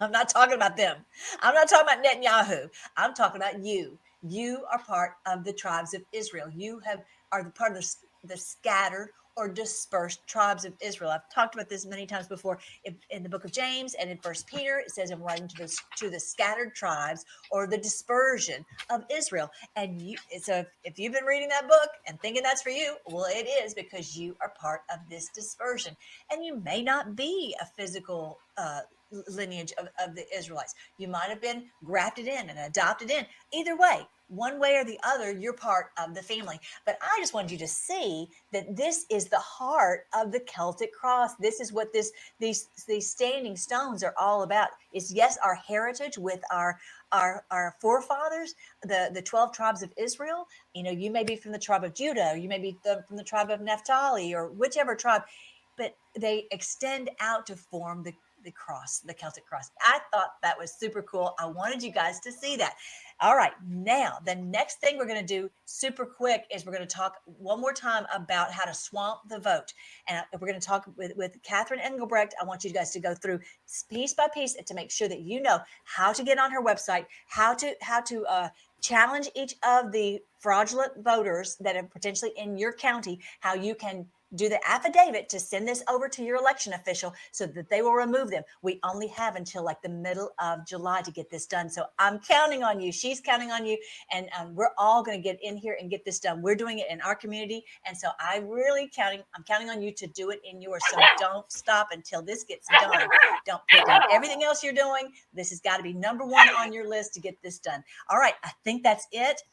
I'm not talking about them. I'm not talking about Netanyahu. I'm talking about you. You are part of the tribes of Israel. You are the part of the scattered or dispersed tribes of Israel. I've talked about this many times before in the book of James and in 1 Peter. It says, I'm writing to the scattered tribes or the dispersion of Israel. And so if you've been reading that book and thinking that's for you, well, it is, because you are part of this dispersion. And you may not be a physical lineage of the Israelites. You might have been grafted in and adopted in. Either way, one way or the other, you're part of the family. But I just wanted you to see that this is the heart of the Celtic cross. This is what these standing stones are all about. Is yes, our heritage with our forefathers, the 12 tribes of Israel. You know, you may be from the tribe of Judah, or you may be from the tribe of Naphtali, or whichever tribe, but they extend out to form the cross, the Celtic cross. I thought that was super cool. I wanted you guys to see that. All right, now the next thing we're going to do super quick is we're going to talk one more time about how to swamp the vote. And we're going to talk with Catherine Engelbrecht. I want you guys to go through piece by piece to make sure that you know how to get on her website, how to challenge each of the fraudulent voters that are potentially in your county, how you can do the affidavit to send this over to your election official so that they will remove them. We only have until like the middle of July to get this done. So I'm counting on you. She's counting on you. And we're all going to get in here and get this done. We're doing it in our community. And so I'm counting on you to do it in yours. So don't stop until this gets done. Don't put down everything else you're doing. This has got to be number one on your list to get this done. All right. I think that's it.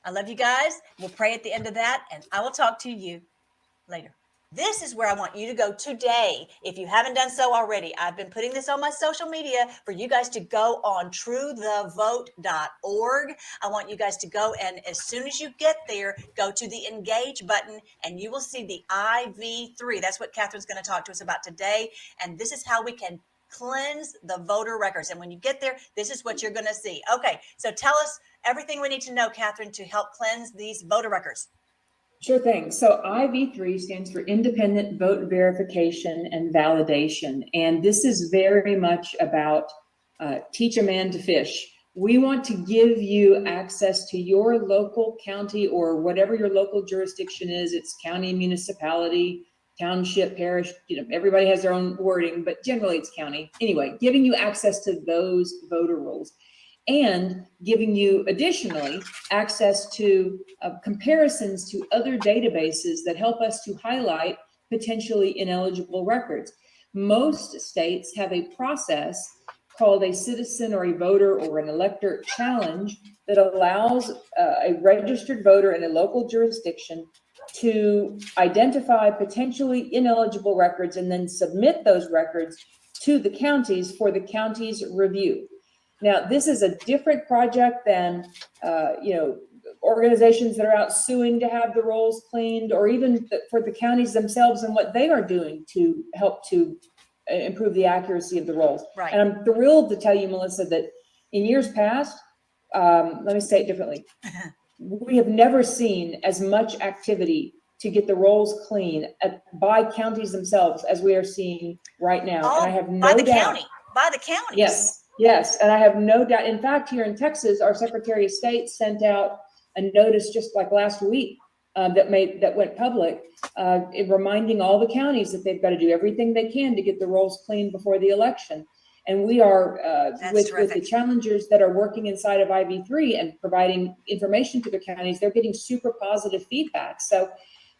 I love you guys. We'll pray at the end of that, and I will talk to you later. This is where I want you to go today. If you haven't done so already, I've been putting this on my social media for you guys to go on truethevote.org. I want you guys to go, and as soon as you get there, go to the engage button and you will see the IV3. That's what Catherine's going to talk to us about today. And this is how we can cleanse the voter records. And when you get there, this is what you're going to see. Okay, so tell us everything we need to know, Catherine, to help cleanse these voter records. Sure thing. So IV3 stands for Independent Vote Verification and Validation. And this is very much about teach a man to fish. We want to give you access to your local county or whatever your local jurisdiction is. It's county, municipality, township, parish, you know, everybody has their own wording, but generally it's county. Anyway, giving you access to those voter rolls, and giving you additionally access to comparisons to other databases that help us to highlight potentially ineligible records. Most states have a process called a citizen or a voter or an elector challenge that allows a registered voter in a local jurisdiction to identify potentially ineligible records and then submit those records to the counties for the county's review. Now, this is a different project than, organizations that are out suing to have the rolls cleaned, or even for the counties themselves and what they are doing to help to improve the accuracy of the rolls. Right. And I'm thrilled to tell you, Melissa, that in years past, let me say it differently. We have never seen as much activity to get the rolls clean by counties themselves as we are seeing right now. Oh, and I have no by the doubt. county, by the counties. Yes, and I have no doubt. In fact, here in Texas, our Secretary of State sent out a notice just like last week that went public, reminding all the counties that they've got to do everything they can to get the rolls clean before the election. And we are with the challengers that are working inside of IV3 and providing information to the counties. They're getting super positive feedback. So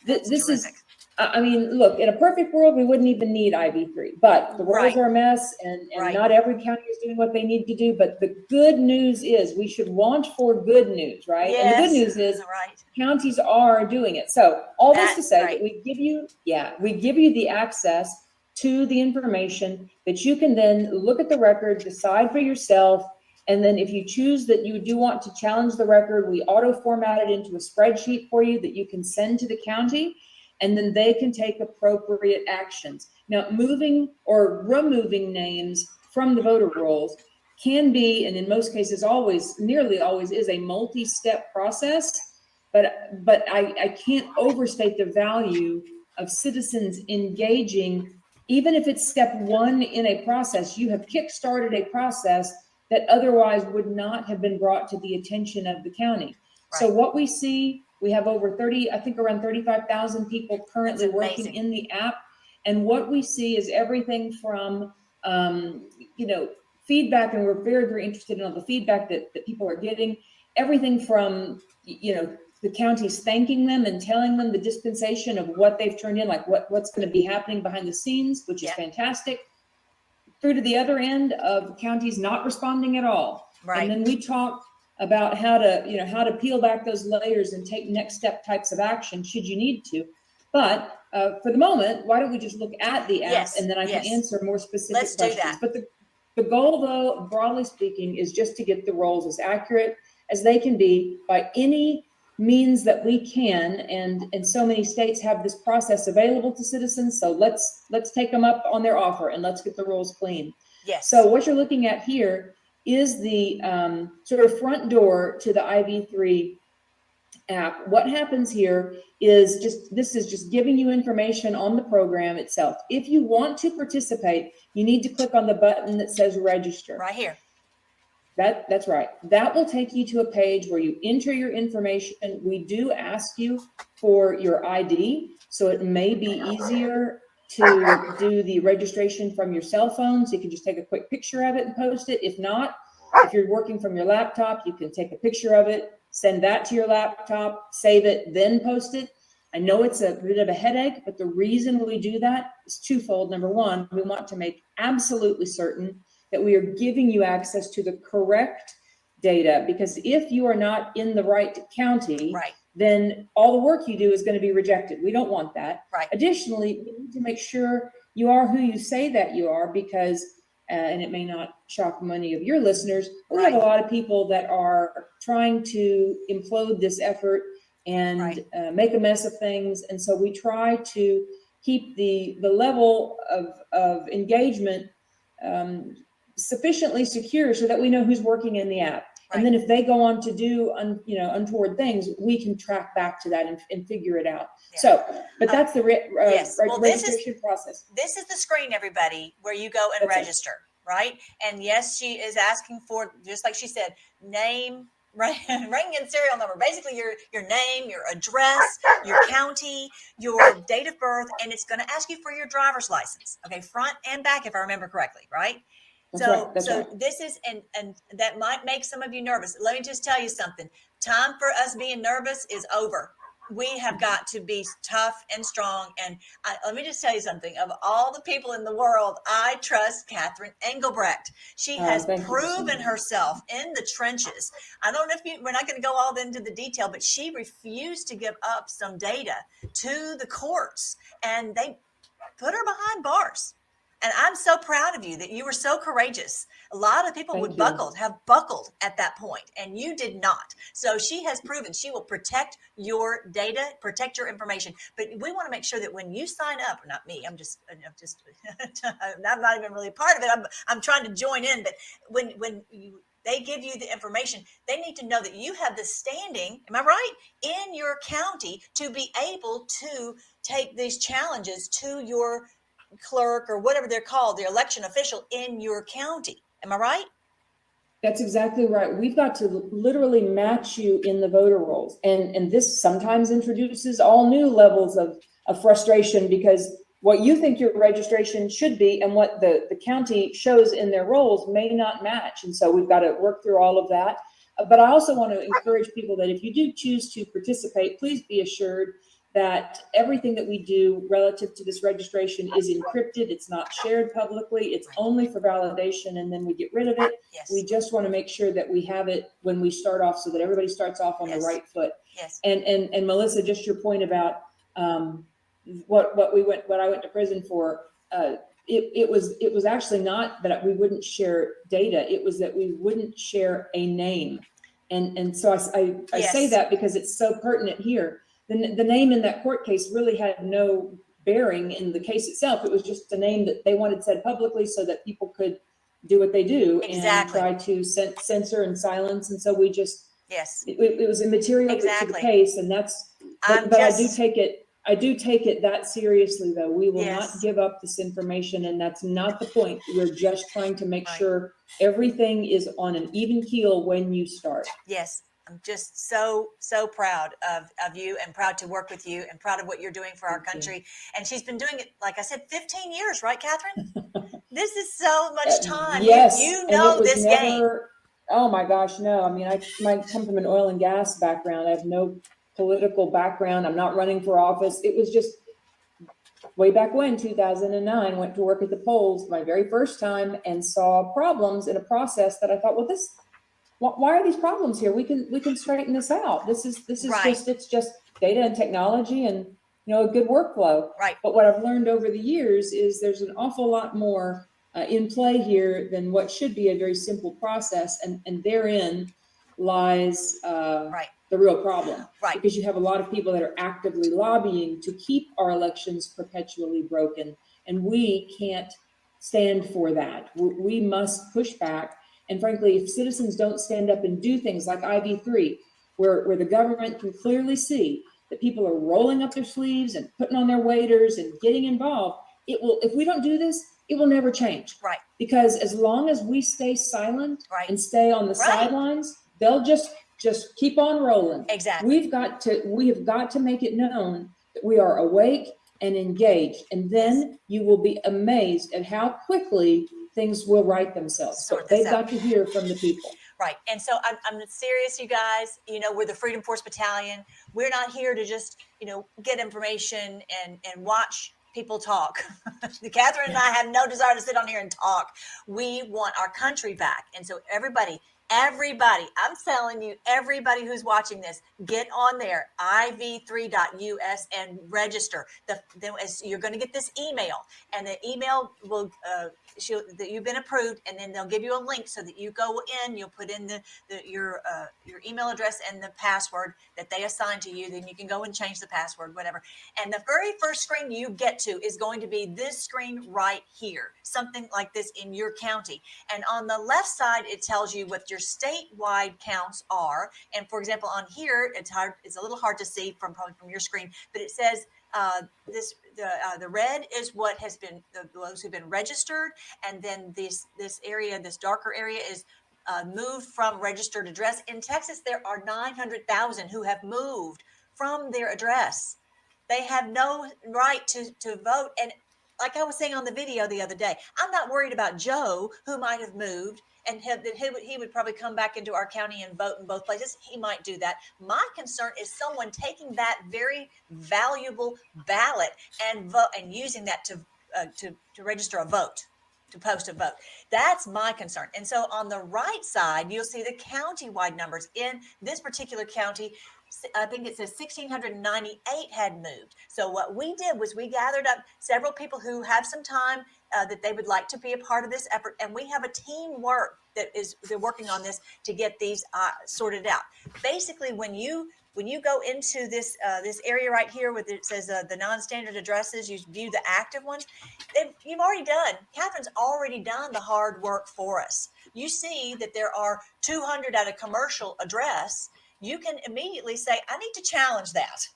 this is. I mean, look, in a perfect world, we wouldn't even need IV3, but the rolls are a mess, and not every county is doing what they need to do. But the good news is we should launch for good news, right? Yes. And the good news is counties are doing it. So all this to say that we give you the access to the information that you can then look at the record, decide for yourself. And then if you choose that you do want to challenge the record, we auto format it into a spreadsheet for you that you can send to the county. And then they can take appropriate actions. Now, moving or removing names from the voter rolls can be, and in most cases nearly always is, a multi-step process. But I can't overstate the value of citizens engaging. Even if it's step one in a process, you have kickstarted a process that otherwise would not have been brought to the attention of the county. So what we see, we have over around 35,000 people currently working in the app. And what we see is everything from, feedback, and we're very, very interested in all the feedback that people are getting. Everything from, the counties thanking them and telling them the dispensation of what they've turned in, like what's going to be happening behind the scenes, which is fantastic, through to the other end of counties not responding at all. And then we talk about how to peel back those layers and take next step types of action should you need to. But for the moment, why don't we just look at the app Yes, and then I can yes. answer more specific Let's do questions. that. But the goal, though, broadly speaking, is just to get the roles as accurate as they can be by any means that we can. And so many states have this process available to citizens. So let's take them up on their offer and let's get the roles clean. Yes. So what you're looking at here is the sort of front door to the IV3 app. What happens here is this is just giving you information on the program itself. If you want to participate, you need to click on the button that says register. Right here. That's right. That will take you to a page where you enter your information. We do ask you for your ID, so it may be easier to do the registration from your cell phone. So you can just take a quick picture of it and post it. If not, if you're working from your laptop, you can take a picture of it, send that to your laptop, save it, then post it. I know it's a bit of a headache, but the reason we do that is twofold. Number one, we want to make absolutely certain that we are giving you access to the correct data, because if you are not in the right county, then all the work you do is going to be rejected. We don't want that. Right. Additionally, we need to make sure you are who you say that you are, because, and it may not shock many of your listeners, but we have a lot of people that are trying to implode this effort and make a mess of things. And so we try to keep the level of engagement sufficiently secure so that we know who's working in the app. And then if they go on to do untoward things, we can track back to that and figure it out. Yeah. So, but that's the registration process. This is the screen, everybody, where you go and register, right? And yes, she is asking for, just like she said, name, ring and serial number. Basically, your name, your address, your county, your date of birth, and it's going to ask you for your driver's license. Okay, front and back, if I remember correctly, right? That's right. This is, and that might make some of you nervous. Let me just tell you something. Time for us being nervous is over. We have got to be tough and strong. And let me just tell you something. Of all the people in the world, I trust Catherine Engelbrecht. She has proven herself in the trenches. I don't know if we're not going to go all into the detail, but she refused to give up some data to the courts, and they put her behind bars. And I'm so proud of you that you were so courageous. A lot of people have buckled at that point, and you did not. So she has proven she will protect your data, protect your information. But we want to make sure that when you sign up, not me, I'm not even really a part of it. I'm trying to join in. But when they give you the information, they need to know that you have the standing, am I right, in your county to be able to take these challenges to your clerk or whatever they're called, the election official in your county. Am I right? That's exactly right. We've got to literally match you in the voter rolls. And this sometimes introduces all new levels of frustration, because what you think your registration should be and what the county shows in their rolls may not match. And so we've got to work through all of that. But I also want to encourage people that if you do choose to participate, please be assured that everything that we do relative to this registration is encrypted. It's not shared publicly. It's only for validation, and then we get rid of it. Yes. We just want to make sure that we have it when we start off, so that everybody starts off on the right foot. Yes. And Melissa, just your point about what I went to prison for. It was actually not that we wouldn't share data. It was that we wouldn't share a name, and so I say that because it's so pertinent here. The name in that court case really had no bearing in the case itself. It was just a name that they wanted said publicly so that people could do what they do and try to censor and silence. And so we just, it was immaterial to the case. And that's, but I do take it that seriously, though. We will not give up this information, and that's not the point. We're just trying to make sure everything is on an even keel when you start. Yes. I'm just so proud of you, and proud to work with you, and proud of what you're doing for our country. And she's been doing it, like I said, 15 years, right, Catherine? This is so much time. Yes. You know this game. Oh my gosh, no. I mean, I come from an oil and gas background. I have no political background. I'm not running for office. It was just way back when, 2009, went to work at the polls my very first time and saw problems in a process that I thought, well, why are these problems here? We can straighten this out. This is Right. it's just data and technology and a good workflow. Right. But what I've learned over the years is there's an awful lot more in play here than what should be a very simple process, and therein lies the real problem. Right. Because you have a lot of people that are actively lobbying to keep our elections perpetually broken, and we can't stand for that. We must push back. And frankly, if citizens don't stand up and do things like IV3, where the government can clearly see that people are rolling up their sleeves and putting on their waders and getting involved, if we don't do this, it will never change. Right. Because as long as we stay silent and stay on the sidelines, they'll just keep on rolling. Exactly. We have got to make it known that we are awake and engaged, and then you will be amazed at how quickly things will right themselves. So they've got to hear from the people. Right. And so I'm serious, you guys. We're the Freedom Force Battalion. We're not here to just, get information and watch people talk. Catherine and I have no desire to sit on here and talk. We want our country back. And so everybody, I'm telling you, everybody who's watching this, get on there, iv3.us, and register. You're going to get this email, and the email will show that you've been approved, and then they'll give you a link so that you go in, you'll put in your email address and the password that they assign to you. Then you can go and change the password, whatever. And the very first screen you get to is going to be this screen right here, something like this in your county. And on the left side, it tells you what your statewide counts are. And for example, on here, it's a little hard to see from your screen, but it says the red is what has been those who've been registered, and then this area, this darker area, is moved from registered address. In Texas, there are 900,000 who have moved from their address. They have no right to vote. And like I was saying on the video the other day, I'm not worried about Joe, who might have moved, and he would probably come back into our county and vote in both places. He might do that. My concern is someone taking that very valuable ballot and vote and using that to register a vote, to post a vote. That's my concern. And so on the right side, you'll see the county-wide numbers. In this particular county, I think it says 1,698 had moved. So what we did was we gathered up several people who have some time that they would like to be a part of this effort, and we have a teamwork they're working on this to get these sorted out. Basically, when you go into this area right here where it says the non-standard addresses, you view the active ones. You've already done. Catherine's already done the hard work for us. You see that there are 200 at a commercial address. You can immediately say, I need to challenge that.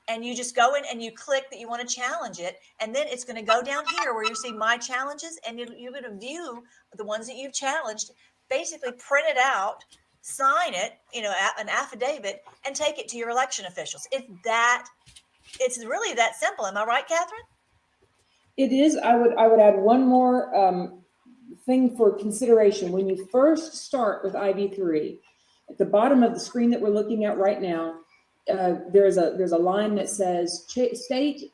And you just go in and you click that you want to challenge it. And then it's going to go down here where you see my challenges, and you're going to view the ones that you've challenged, basically print it out, sign it, an affidavit, and take it to your election officials. It's really that simple. Am I right, Catherine? It is. I would add one more thing for consideration. When you first start with IV3, at the bottom of the screen that we're looking at right now, there's a line that says state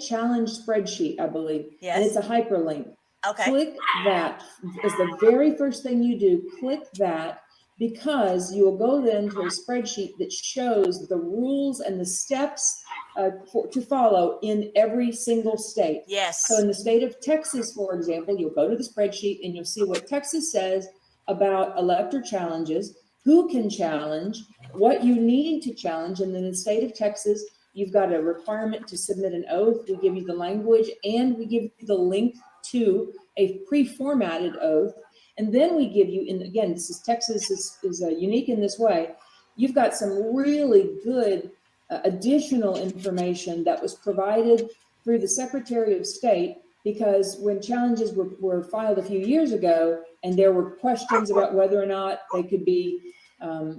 challenge spreadsheet, I believe. Yes. And it's a hyperlink. Okay. Click that is the very first thing you do. Click that, because you will go then to a spreadsheet that shows the rules and the steps to follow in every single state. Yes. So in the state of Texas, for example, you'll go to the spreadsheet and you'll see what Texas says about elector challenges, who can challenge, what you need to challenge. And then in the state of Texas, you've got a requirement to submit an oath. We give you the language, and we give you the link to a pre-formatted oath. And then we give you, and again, Texas is unique in this way. You've got some really good additional information that was provided through the Secretary of State, because when challenges were filed a few years ago, and there were questions about whether or not they could be,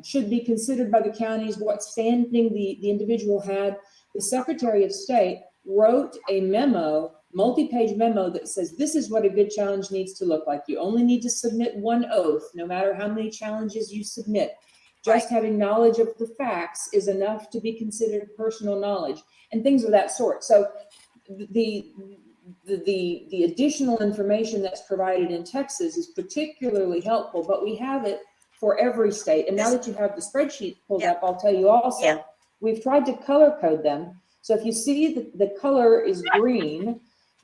should be considered by the counties, what standing the individual had, the Secretary of State wrote a memo, multi-page memo, that says this is what a good challenge needs to look like. You only need to submit one oath, no matter how many challenges you submit. Just having knowledge of the facts is enough to be considered personal knowledge, and things of that sort. So the the additional information that's provided in Texas is particularly helpful, but we have it for every state. And now that you have the spreadsheet pulled up, I'll tell you also, we've tried to color code them. So if you see the color is green,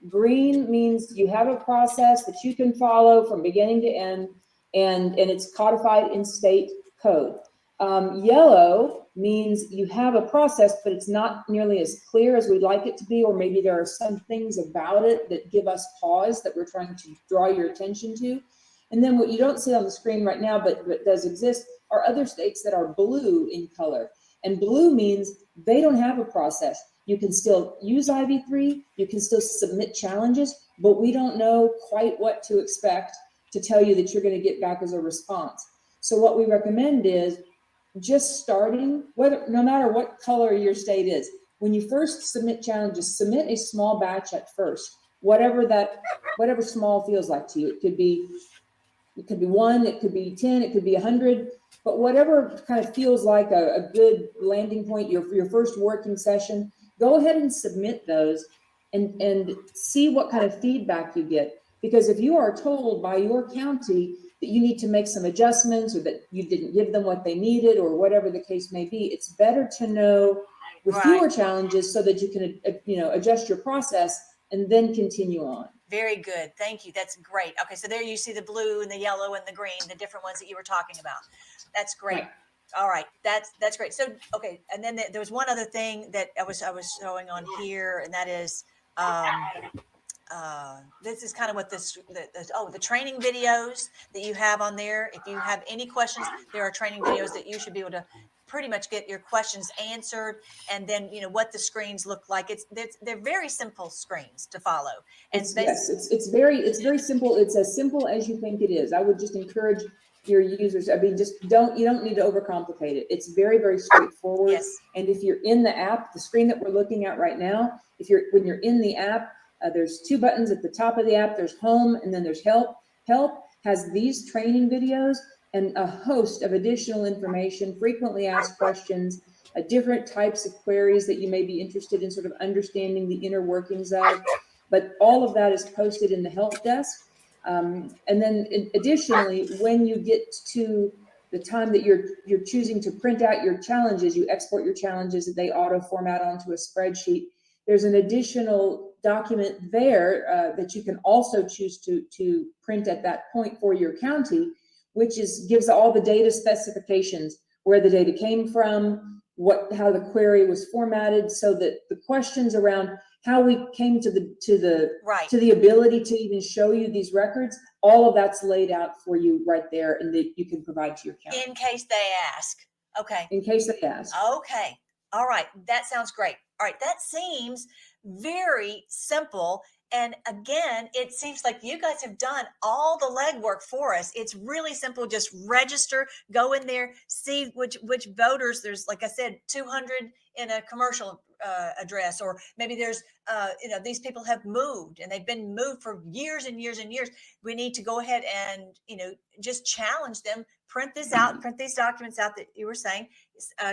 green means you have a process that you can follow from beginning to end, and it's codified in state code. Yellow means you have a process, but it's not nearly as clear as we'd like it to be, or maybe there are some things about it that give us pause that we're trying to draw your attention to. And then what you don't see on the screen right now, but does exist, are other states that are blue in color. And blue means they don't have a process. You can still use IV3, you can still submit challenges, but we don't know quite what to expect to tell you that you're going to get back as a response. So what we recommend is just starting, no matter what color your state is, when you first submit challenges, submit a small batch at first, whatever small feels like to you. It could be 1, it could be 10, it could be 100, but whatever kind of feels like a good landing point, your first working session, go ahead and submit those and see what kind of feedback you get. Because if you are told by your county that you need to make some adjustments, or that you didn't give them what they needed, or whatever the case may be, it's better to know with fewer challenges so that you can adjust your process and then continue on. Very good. Thank you. That's great. Okay, so there you see the blue and the yellow and the green, the different ones that you were talking about. That's great. Right. All right, that's great. So okay, and then there was one other thing that I was showing on here, and that is this is kind of what the training videos that you have on there. If you have any questions, there are training videos that you should be able to pretty much get your questions answered, and then what the screens look like. They're very simple screens to follow. And yes, it's very simple. It's as simple as you think it is. I would just encourage your users. I mean, you don't need to overcomplicate it. It's very, very straightforward. Yes. And if you're in the app, the screen that we're looking at right now, when you're in the app, there's 2 buttons at the top of the app. There's home, and then there's help. Help has these training videos and a host of additional information, frequently asked questions, different types of queries that you may be interested in sort of understanding the inner workings of. But all of that is posted in the help desk. And then additionally, when you get to the time that you're choosing to print out your challenges, you export your challenges, they auto format onto a spreadsheet. There's an additional document there that you can also choose to print at that point for your county, which gives all the data specifications, where the data came from, how the query was formatted, so that the questions around how we came to the ability to even show you these records, all of that's laid out for you right there, and that you can provide to your county. In case they ask. Okay. In case they ask. Okay. All right. That sounds great. All right. That seems very simple. And again, it seems like you guys have done all the legwork for us. It's really simple. Just register, go in there, see which voters. There's, like I said, 200 in a commercial address, or maybe there's, these people have moved and they've been moved for years and years and years. We need to go ahead and, just challenge them, print this out, print these documents out that you were saying.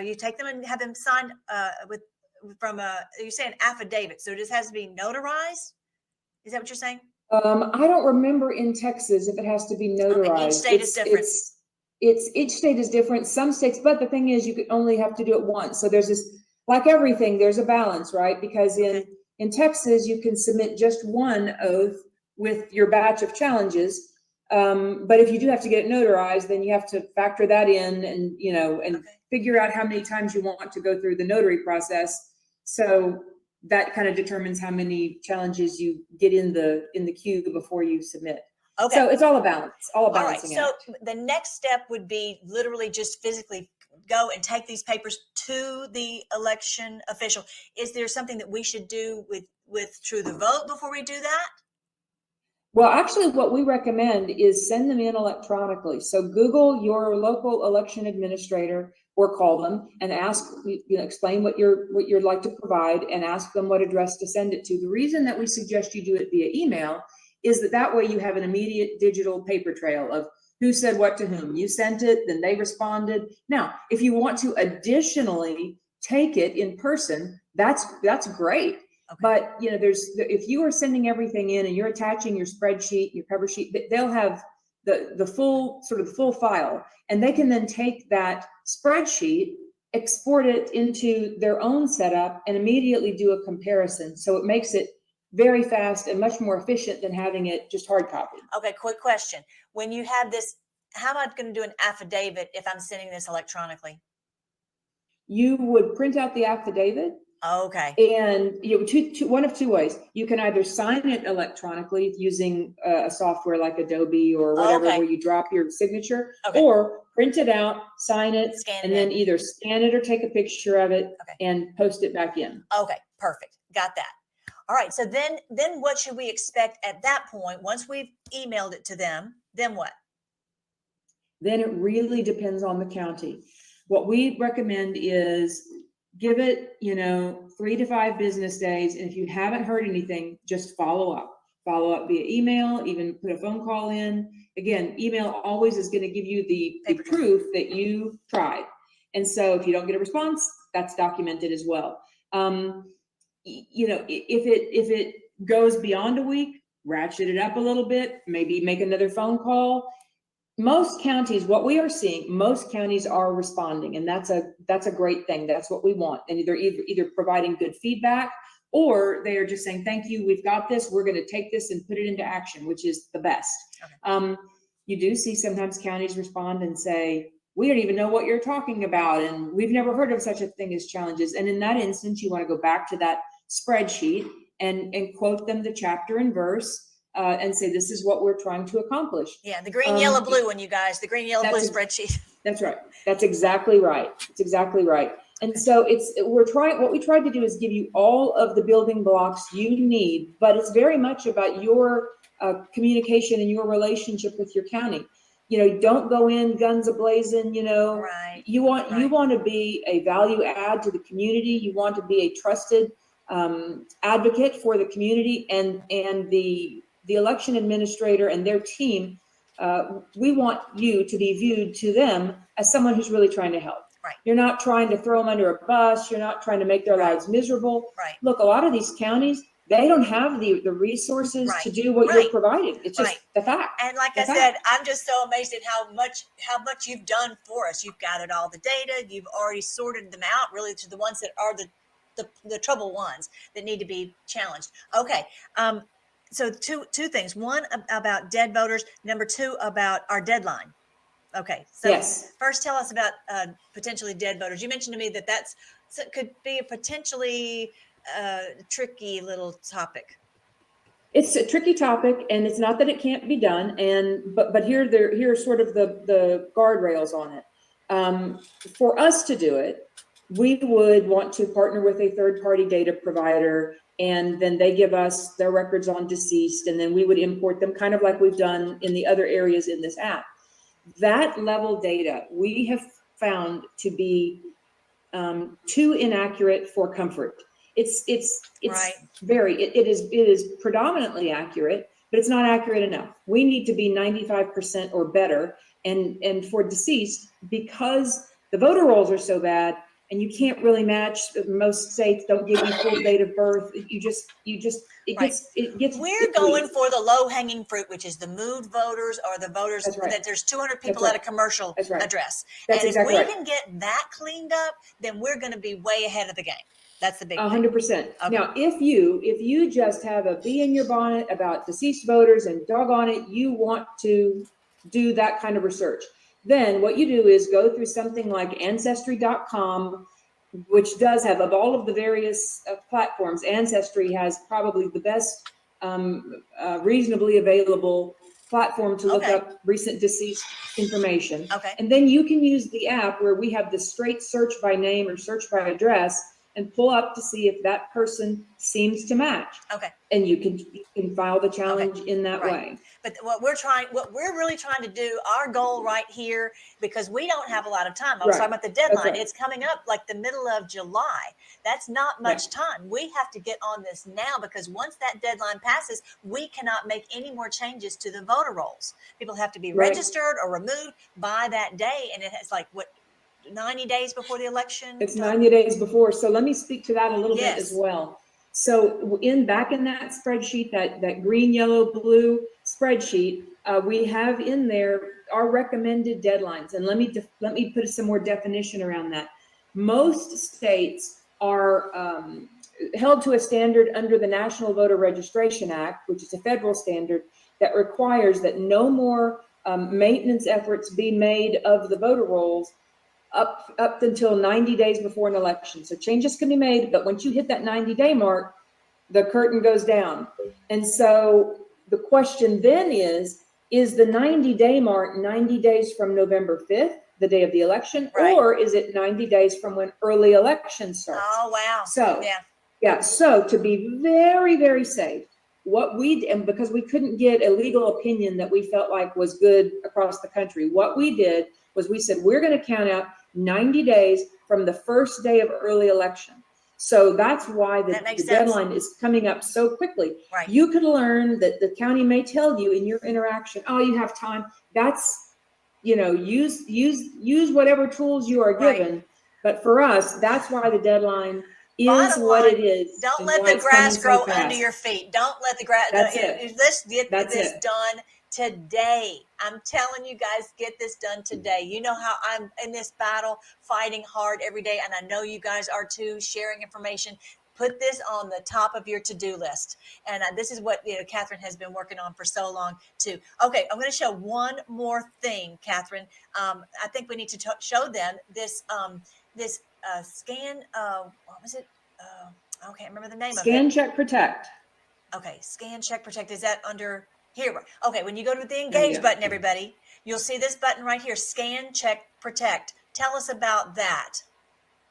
You take them and have them signed you say an affidavit. So it just has to be notarized. Is that what you're saying? I don't remember in Texas if it has to be notarized. Okay, each state is different. Each state is different. Some states, but the thing is, you could only have to do it once. So there's this, like everything, there's a balance, right? Because in Texas, you can submit just one oath with your batch of challenges. But if you do have to get it notarized, then you have to factor that in, and figure out how many times you want to go through the notary process. So that kind of determines how many challenges you get in the queue before you submit. Okay. So it's all a balance, all a balancing act. So the next step would be literally just physically go and take these papers to the election official. Is there something that we should do with True the Vote before we do that? Well, actually, what we recommend is send them in electronically. So Google your local election administrator, or call them and ask, explain what you'd like to provide, and ask them what address to send it to. The reason that we suggest you do it via email is that way you have an immediate digital paper trail of who said what to whom. You sent it, then they responded. Now, if you want to additionally take it in person, that's great. But if you are sending everything in and you're attaching your spreadsheet, your cover sheet, they'll have the full file, and they can then take that spreadsheet, export it into their own setup, and immediately do a comparison. So it makes it very fast and much more efficient than having it just hard copied. Okay, quick question. When you have this, how am I going to do an affidavit if I'm sending this electronically? You would print out the affidavit. Okay. And one of two ways. You can either sign it electronically using a software like Adobe or whatever, where you drop your signature, or print it out, sign it, and then either scan it or take a picture of it and post it back in. Okay, perfect. Got that. All right. So then what should we expect at that point? Once we've emailed it to them, then what? Then it really depends on the county. What we recommend is give it, 3 to 5 business days. And if you haven't heard anything, just follow up via email, even put a phone call in. Again, email always is going to give you the proof that you tried. And so if you don't get a response, that's documented as well. If it goes beyond a week, ratchet it up a little bit, maybe make another phone call. Most counties, what we are seeing, most counties are responding, and that's a great thing. That's what we want. And they're either providing good feedback, or they are just saying, thank you, we've got this, we're going to take this and put it into action, which is the best. You do see sometimes counties respond and say, we don't even know what you're talking about, and we've never heard of such a thing as challenges. And in that instance, you want to go back to that spreadsheet and quote them the chapter and verse. And say, this is what we're trying to accomplish. Yeah, the green, yellow, blue one, you guys, the green, yellow, blue spreadsheet. That's right. That's exactly right. It's exactly right. And so what we tried to do is give you all of the building blocks you need, but it's very much about your communication and your relationship with your county. Don't go in guns a-blazing, Right. You want to be a value add to the community. You want to be a trusted advocate for the community, and the election administrator and their team. We want you to be viewed to them as someone who's really trying to help. Right. You're not trying to throw them under a bus. You're not trying to make their lives miserable. Right. Look, a lot of these counties, they don't have the resources to do what you're providing. It's just the fact. And like I said, I'm just so amazed at how much you've done for us. You've gathered all the data. You've already sorted them out, really, to the ones that are the trouble ones that need to be challenged. Okay. So two things. One about dead voters. Number 2 about our deadline. Okay. So yes. First, tell us about potentially dead voters. You mentioned to me that could be a potentially tricky little topic. It's a tricky topic, and it's not that it can't be done. But here are sort of the guardrails on it. For us to do it, we would want to partner with a third-party data provider, and then they give us their records on deceased, and then we would import them, kind of like we've done in the other areas in this app. That level data we have found to be too inaccurate for comfort. It's right. it is predominantly accurate, but it's not accurate enough. We need to be 95% or better, and for deceased, because the voter rolls are so bad. And you can't really match. Most states don't give you full date of birth. It gets. We're going for the low hanging fruit, which is the moved voters or the voters that there's 200 people at a commercial address. That's and exactly if we can get that cleaned up, then we're going to be way ahead of the game. That's the big 100%. Okay. Now, if you just have a bee in your bonnet about deceased voters and doggone it, you want to do that kind of research. Then what you do is go through something like Ancestry.com, which does have, of all of the various platforms, Ancestry has probably the best reasonably available platform to look up recent deceased information. Okay. And then you can use the app where we have the straight search by name or search by address and pull up to see if that person seems to match. Okay. And you can file the challenge in that way. But what we're really trying to do, our goal right here, because we don't have a lot of time. I was talking about the deadline. It's coming up like the middle of July. That's not much time. We have to get on this now, because once that deadline passes, we cannot make any more changes to the voter rolls. People have to be registered or removed by that day. And it's like, 90 days before the election? It's 90 days before. So let me speak to that a little bit as well. So back in that spreadsheet, that green, yellow, blue spreadsheet, we have in there our recommended deadlines. And let me put some more definition around that. Most states are held to a standard under the National Voter Registration Act, which is a federal standard that requires that no more maintenance efforts be made of the voter rolls up until 90 days before an election. So changes can be made, but once you hit that 90-day mark, the curtain goes down. And so the question then is the 90-day mark 90 days from November 5th, the day of the election, or is it 90 days from when early election starts? Oh, wow. So, so to be very, very safe, and because we couldn't get a legal opinion that we felt like was good across the country, what we did was we said, we're going to count out 90 days from the first day of early election. So that's why the deadline is coming up so quickly. Right. You could learn that the county may tell you in your interaction, oh, you have time. That's, use whatever tools you are given. Right. But for us, that's why the deadline is Bottom what line, it is. Don't let the grass grow under your feet. Don't let the grass. That's it. Let's get this done today. I'm telling you guys, get this done today. You know how I'm in this battle, fighting hard every day, and I know you guys are too, sharing information. Put this on the top of your to-do list. And this is what Catherine has been working on for so long too. Okay, I'm going to show one more thing, Catherine. I think we need to show them this scan. What was it? I can't remember the name of it. Scan, Check, Protect. Okay, Scan, Check, Protect. Is that under here? Okay, when you go to the Engage button, everybody, you'll see this button right here, Scan, Check, Protect. Tell us about that.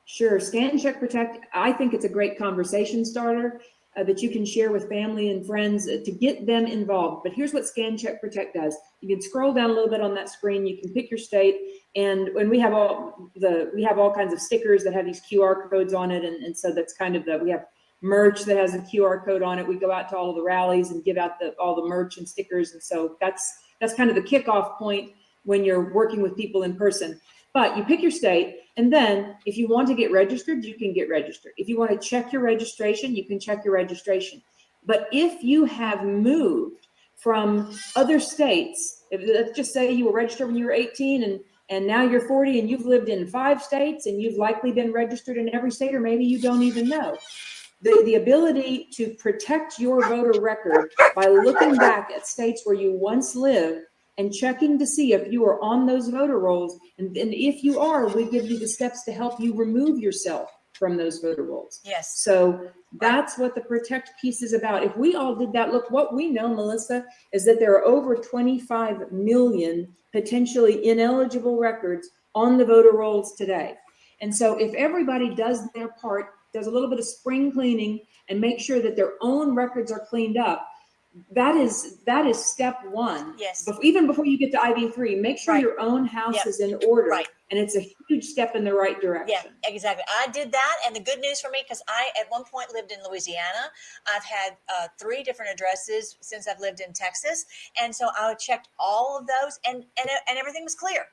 Sure. Scan, Check, Protect. I think it's a great conversation starter that you can share with family and friends to get them involved. But here's what Scan, Check, Protect does. You can scroll down a little bit on that screen. You can pick your state, and when we have all kinds of stickers that have these QR codes on it, and so that's kind of we have merch that has a QR code on it. We go out to all of the rallies and give out all the merch and stickers, and so that's kind of the kickoff point when you're working with people in person. But you pick your state, and then if you want to get registered, you can get registered. If you want to check your registration, you can check your registration. But if you have moved from other states, let's just say you were registered when you were 18 and now you're 40 and you've lived in 5 states and you've likely been registered in every state, or maybe you don't even know. The ability to protect your voter record by looking back at states where you once lived and checking to see if you are on those voter rolls. And if you are, we give you the steps to help you remove yourself from those voter rolls. Yes. So that's what the Protect piece is about. If we all did that, look, what we know, Melissa, is that there are over 25 million potentially ineligible records on the voter rolls today. And so if everybody does their part, does a little bit of spring cleaning and make sure that their own records are cleaned up, that is step one. Yes. Even before you get to IV3, make sure your own house is in order. Right. And it's a huge step in the right direction. Yeah, exactly. I did that. And the good news for me, because I at one point lived in Louisiana, I've had 3 different addresses since I've lived in Texas. And so I checked all of those and everything was clear.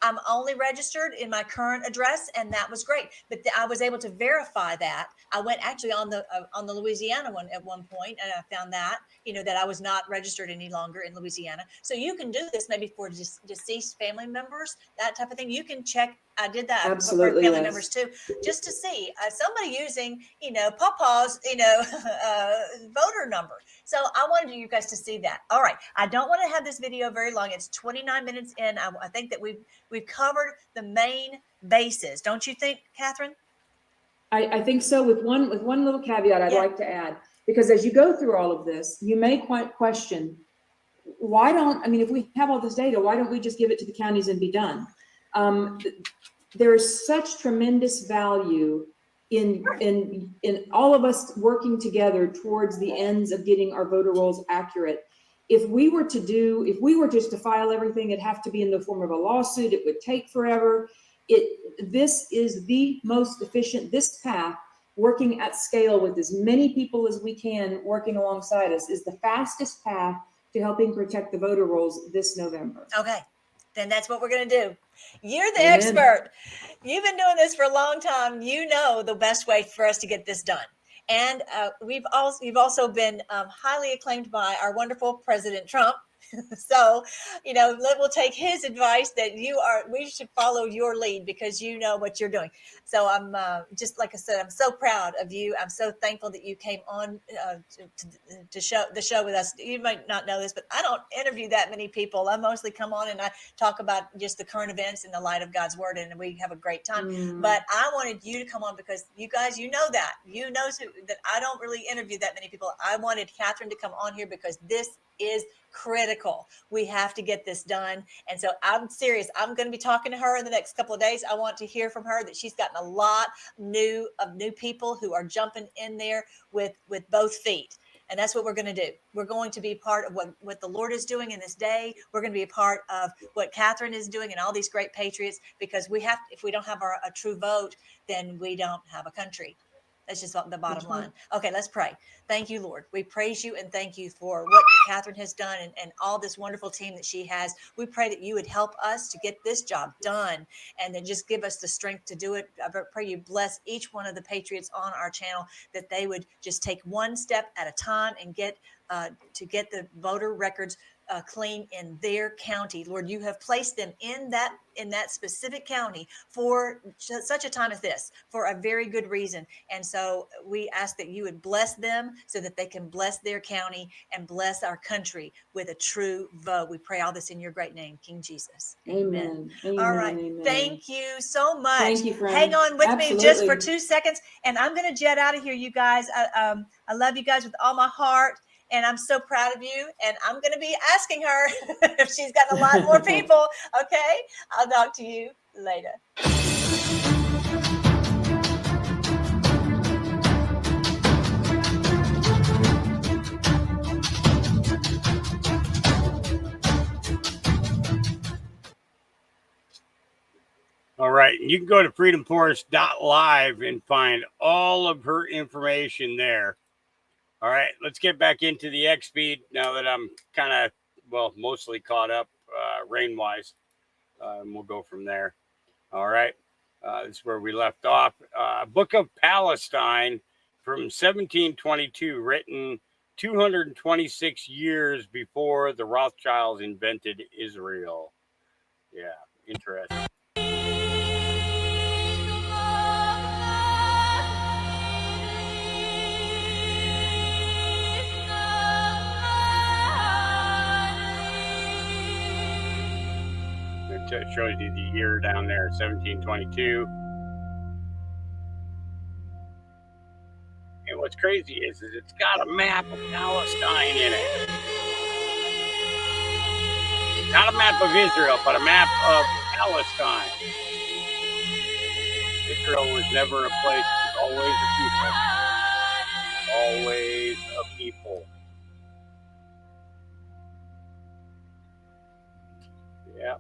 I'm only registered in my current address, and that was great. But I was able to verify that. I went actually on the Louisiana one at one point, and I found that that I was not registered any longer in Louisiana. So you can do this maybe for deceased family members, that type of thing. You can check. I did that Absolutely, for family yes. members too, just to see somebody using Papa's voter number. So I wanted you guys to see that. All right, I don't want to have this video very long. It's 29 minutes in. I think that we've covered the main bases. Don't you think, Catherine? I think so. With one little caveat I'd like to add, because as you go through all of this, you may quite question, if we have all this data, why don't we just give it to the counties and be done? There is such tremendous value in all of us working together towards the ends of getting our voter rolls accurate. If we were just to file everything, it'd have to be in the form of a lawsuit. It would take forever. This is the most efficient, this path, working at scale with as many people as we can working alongside us, is the fastest path to helping protect the voter rolls this November. Okay, then that's what we're going to do. You're the expert. You've been doing this for a long time. You know the best way for us to get this done. And you've also been highly acclaimed by our wonderful President Trump. So, we'll take his advice that we should follow your lead because you know what you're doing. So I'm just like I said, I'm so proud of you. I'm so thankful that you came on to show the show with us. You might not know this, but I don't interview that many people. I mostly come on and I talk about just the current events in the light of God's word, and we have a great time. But I wanted you to come on because you guys, that I don't really interview that many people. I wanted Catherine to come on here because this is critical. We have to get this done. And so I'm serious. I'm going to be talking to her in the next couple of days. I want to hear from her that she's gotten a lot of new people who are jumping in there with both feet. And that's what we're going to do. We're going to be part of what the Lord is doing in this day. We're going to be a part of what Catherine is doing and all these great patriots, because if we don't have a true vote, then we don't have a country. That's just the bottom line. Okay, let's pray. Thank you, Lord. We praise you and thank you for what Catherine has done and all this wonderful team that she has. We pray that you would help us to get this job done and then just give us the strength to do it. I pray you bless each one of the patriots on our channel, that they would just take one step at a time and get the voter records clean in their county. Lord, you have placed them in that specific county for such a time as this, for a very good reason. And so we ask that you would bless them so that they can bless their county and bless our country with a true vote. We pray all this in your great name, King Jesus. Amen. All right. Amen. Thank you so much. Thank you, friend. Hang on with me just for Absolutely. 2 seconds, and I'm going to jet out of here, you guys. I love you guys with all my heart. And I'm so proud of you. And I'm going to be asking her if she's got a lot more people. Okay. I'll talk to you later. All right. You can go to freedomforce.live and find all of her information there. All right. Let's get back into the X feed now that I'm kind of, mostly caught up rain-wise. And we'll go from there. All right. This is where we left off. Book of Palestine from 1722, written 226 years before the Rothschilds invented Israel. Yeah, interesting. It shows you the year down there, 1722. And what's crazy is it's got a map of Palestine in it. Not a map of Israel, but a map of Palestine. Israel was never a place, it was always a people. Always a people. Yeah.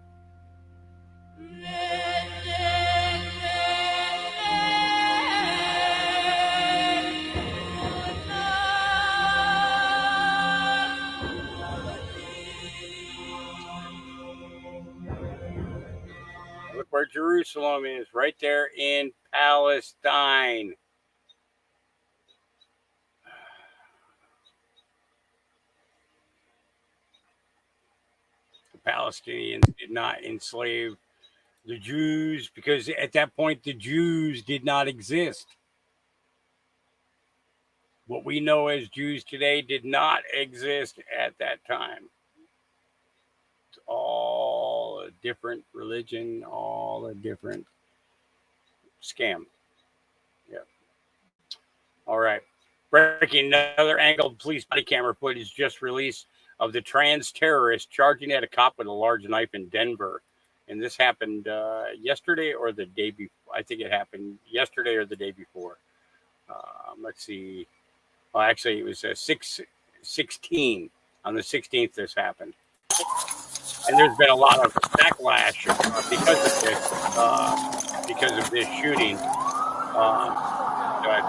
Look where Jerusalem is, right there in Palestine. The Palestinians did not enslave the Jews because at that point the Jews did not exist. What we know as Jews today did not exist at that time. It's all a different religion, all a different scam. Yeah. All right. Breaking, another angled police body camera footage just released of the trans terrorist charging at a cop with a large knife in Denver. And this happened yesterday or the day before. I think it happened yesterday or the day before. Let's see. Well, actually, it was 6/16. On the 16th, this happened. And there's been a lot of backlash because of this shooting.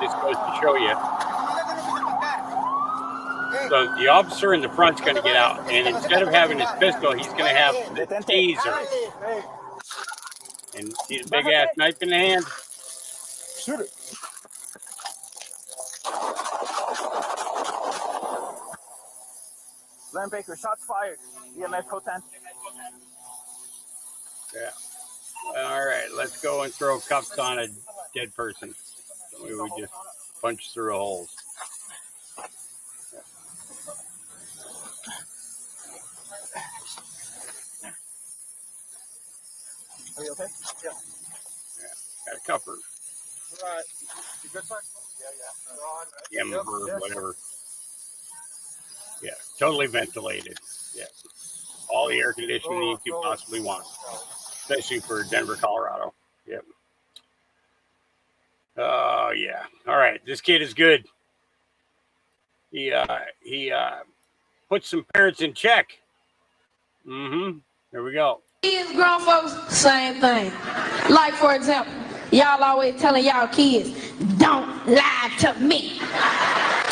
This goes to show you. So the officer in the front's going to get out, and instead of having his pistol, he's going to have the taser. And see the big ass knife in the hand? Shoot it. Glenn Baker, shots fired. EMS code 10. Yeah. All right, let's go and throw cuffs on a dead person. We just punch through holes. Are you okay? Yeah. Got a cuffer. Right. You good, sir? Yeah. Yeah, whatever. Yeah, totally ventilated. Yeah. All the air conditioning you could possibly want, especially for Denver, Colorado. Yep. Oh, yeah. All right. This kid is good. He put some parents in check. Here we go. Kids, grown folks, same thing. Like, for example, y'all always telling y'all kids, don't lie to me.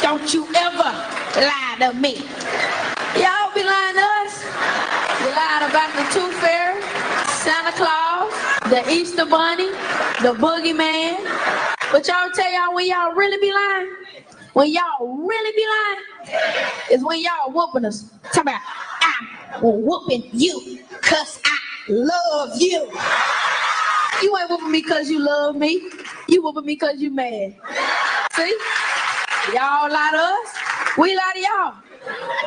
Don't you ever lie to me. Y'all be lying to us. You lied about the Tooth Fairy, Santa Claus, the Easter Bunny, the Boogeyman. But y'all tell y'all when y'all really be lying? When y'all really be lying is when y'all whooping us. Talk about, I'm whooping you because I love you. You ain't whooping me because you love me. You whooping me because you mad. See? Y'all lie to us. We lie to y'all.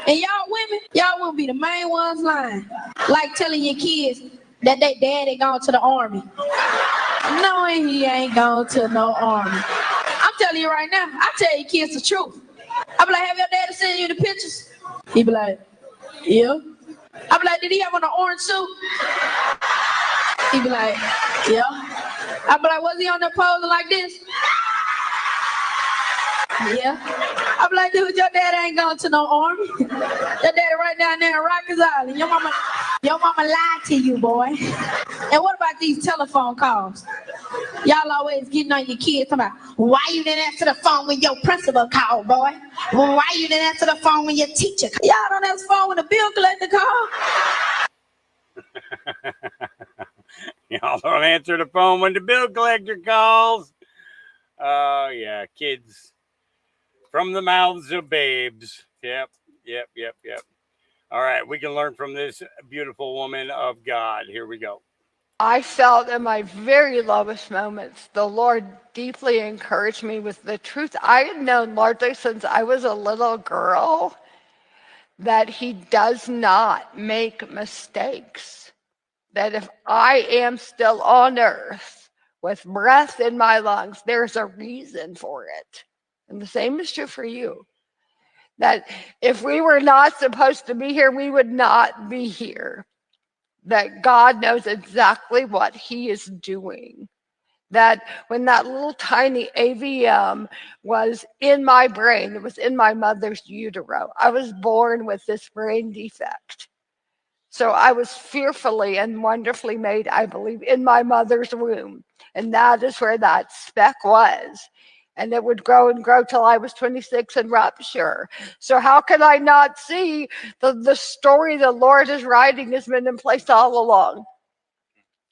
And y'all women, y'all will be the main ones lying. Like telling your kids that they daddy gone to the army. Knowing he ain't gone to no army. I'm telling you right now, I tell your kids the truth. I be like, have your daddy send you the pictures? He be like, yeah. I be like, did he have on an orange suit? He be like, yeah. I be like, was he on there posing like this? Yeah. I be like, dude, your dad ain't going to no army. Your daddy right down there in Rikers Island. Your mama lied to you, boy. And what about these telephone calls? Y'all always getting on your kids talking about, why you didn't answer the phone when your principal called, boy? Why you didn't answer the phone when your teacher called? Y'all don't answer the phone when the bill collector called? Y'all don't answer the phone when the bill collector calls. Oh, yeah, kids from the mouths of babes. Yep. All right, we can learn from this beautiful woman of God. Here we go. I felt in my very lowest moments, the Lord deeply encouraged me with the truth. I had known largely since I was a little girl that he does not make mistakes. That if I am still on earth with breath in my lungs, there's a reason for it. And the same is true for you. That if we were not supposed to be here, we would not be here. That God knows exactly what he is doing. That when that little tiny AVM was in my brain, it was in my mother's utero. I was born with this brain defect. So I was fearfully and wonderfully made, I believe, in my mother's womb. And that is where that speck was. And it would grow and grow till I was 26 and rupture. So how can I not see the story the Lord is writing has been in place all along?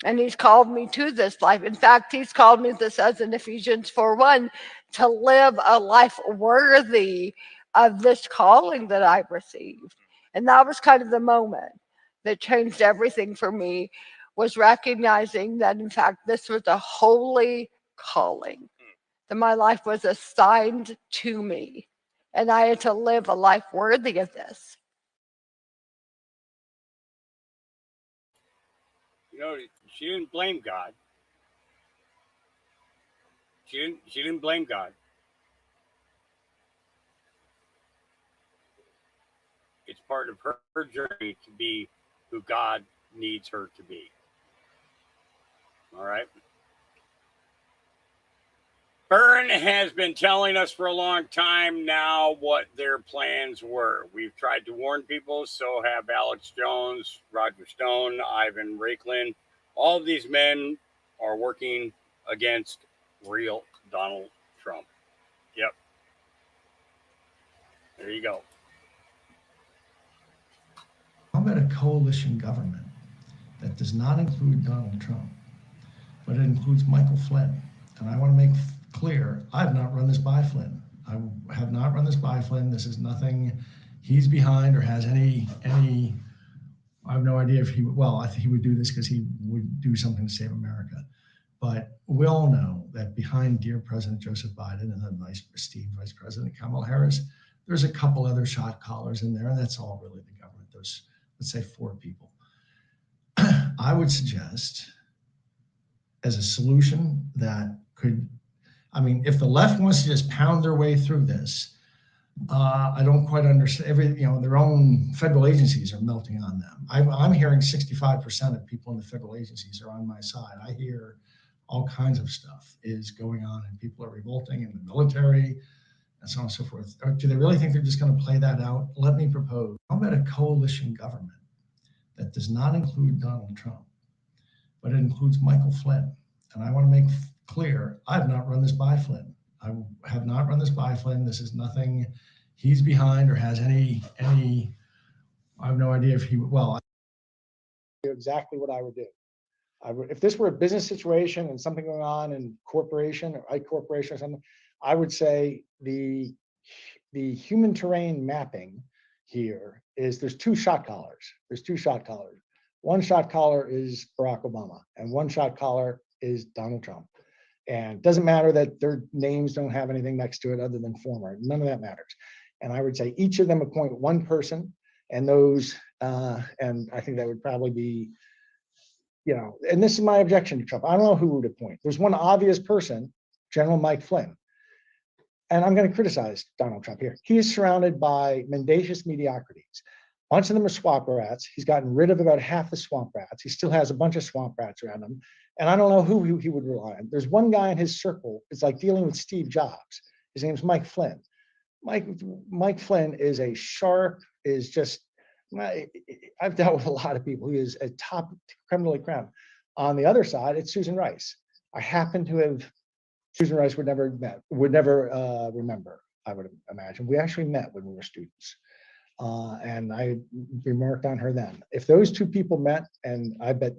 And he's called me to this life. In fact, he's called me, this says in Ephesians 4:1, to live a life worthy of this calling that I've received. And that was kind of the moment that changed everything for me, was recognizing that, in fact, this was a holy calling. That my life was assigned to me, and I had to live a life worthy of this. You know, she didn't blame God. She didn't blame God. It's part of her journey to be who God needs her to be. All right. Byrne has been telling us for a long time now what their plans were. We've tried to warn people, so have Alex Jones, Roger Stone, Ivan Raiklin. All of these men are working against real Donald Trump. Yep. There you go. How about a coalition government that does not include Donald Trump, but it includes Michael Flynn? And I want to make clear, I have not run this by Flynn. I have not run this by Flynn. This is nothing he's behind or has any, I have no idea if he, well, I think he would do this because he would do something to save America. But we all know that behind dear President Joseph Biden and the nice, esteemed Vice President Kamala Harris, there's a couple other shot callers in there, and that's all really the government. Those, let's say, 4 people. I would suggest as a solution that could, I mean, if the left wants to just pound their way through this, I don't quite understand. Their own federal agencies are melting on them. I'm hearing 65% of people in the federal agencies are on my side. I hear all kinds of stuff is going on, and people are revolting in the military and so on and so forth. Do they really think they're just going to play that out? Let me propose. How about a coalition government that does not include Donald Trump, but it includes Michael Flynn? And I want to make clear, I have not run this by Flynn. I have not run this by Flynn. This is nothing he's behind or has any, I have no idea if he, well, I do exactly what I would do. If this were a business situation and something going on in corporation or I corporation or something, I would say the human terrain mapping here is there's 2 shot callers. There's 2 shot callers. One shot caller is Barack Obama and one shot caller is Donald Trump. And it doesn't matter that their names don't have anything next to it other than former. None of that matters. And I would say each of them appoint one person, and those, and I think that would probably be, and this is my objection to Trump. I don't know who would appoint. There's one obvious person, General Mike Flynn. And I'm going to criticize Donald Trump here. He is surrounded by mendacious mediocrities. A bunch of them are swamp rats. He's gotten rid of about half the swamp rats. He still has a bunch of swamp rats around him. And I don't know who he would rely on. There's one guy in his circle. It's like dealing with Steve Jobs. His name's Mike Flynn. Mike Flynn is a sharp, is just, I've dealt with a lot of people. He is a top creme de la creme. On the other side, it's Susan Rice. I happen to have, Susan Rice would never remember, I would imagine. We actually met when we were students. And I remarked on her then. If those 2 people met, and I bet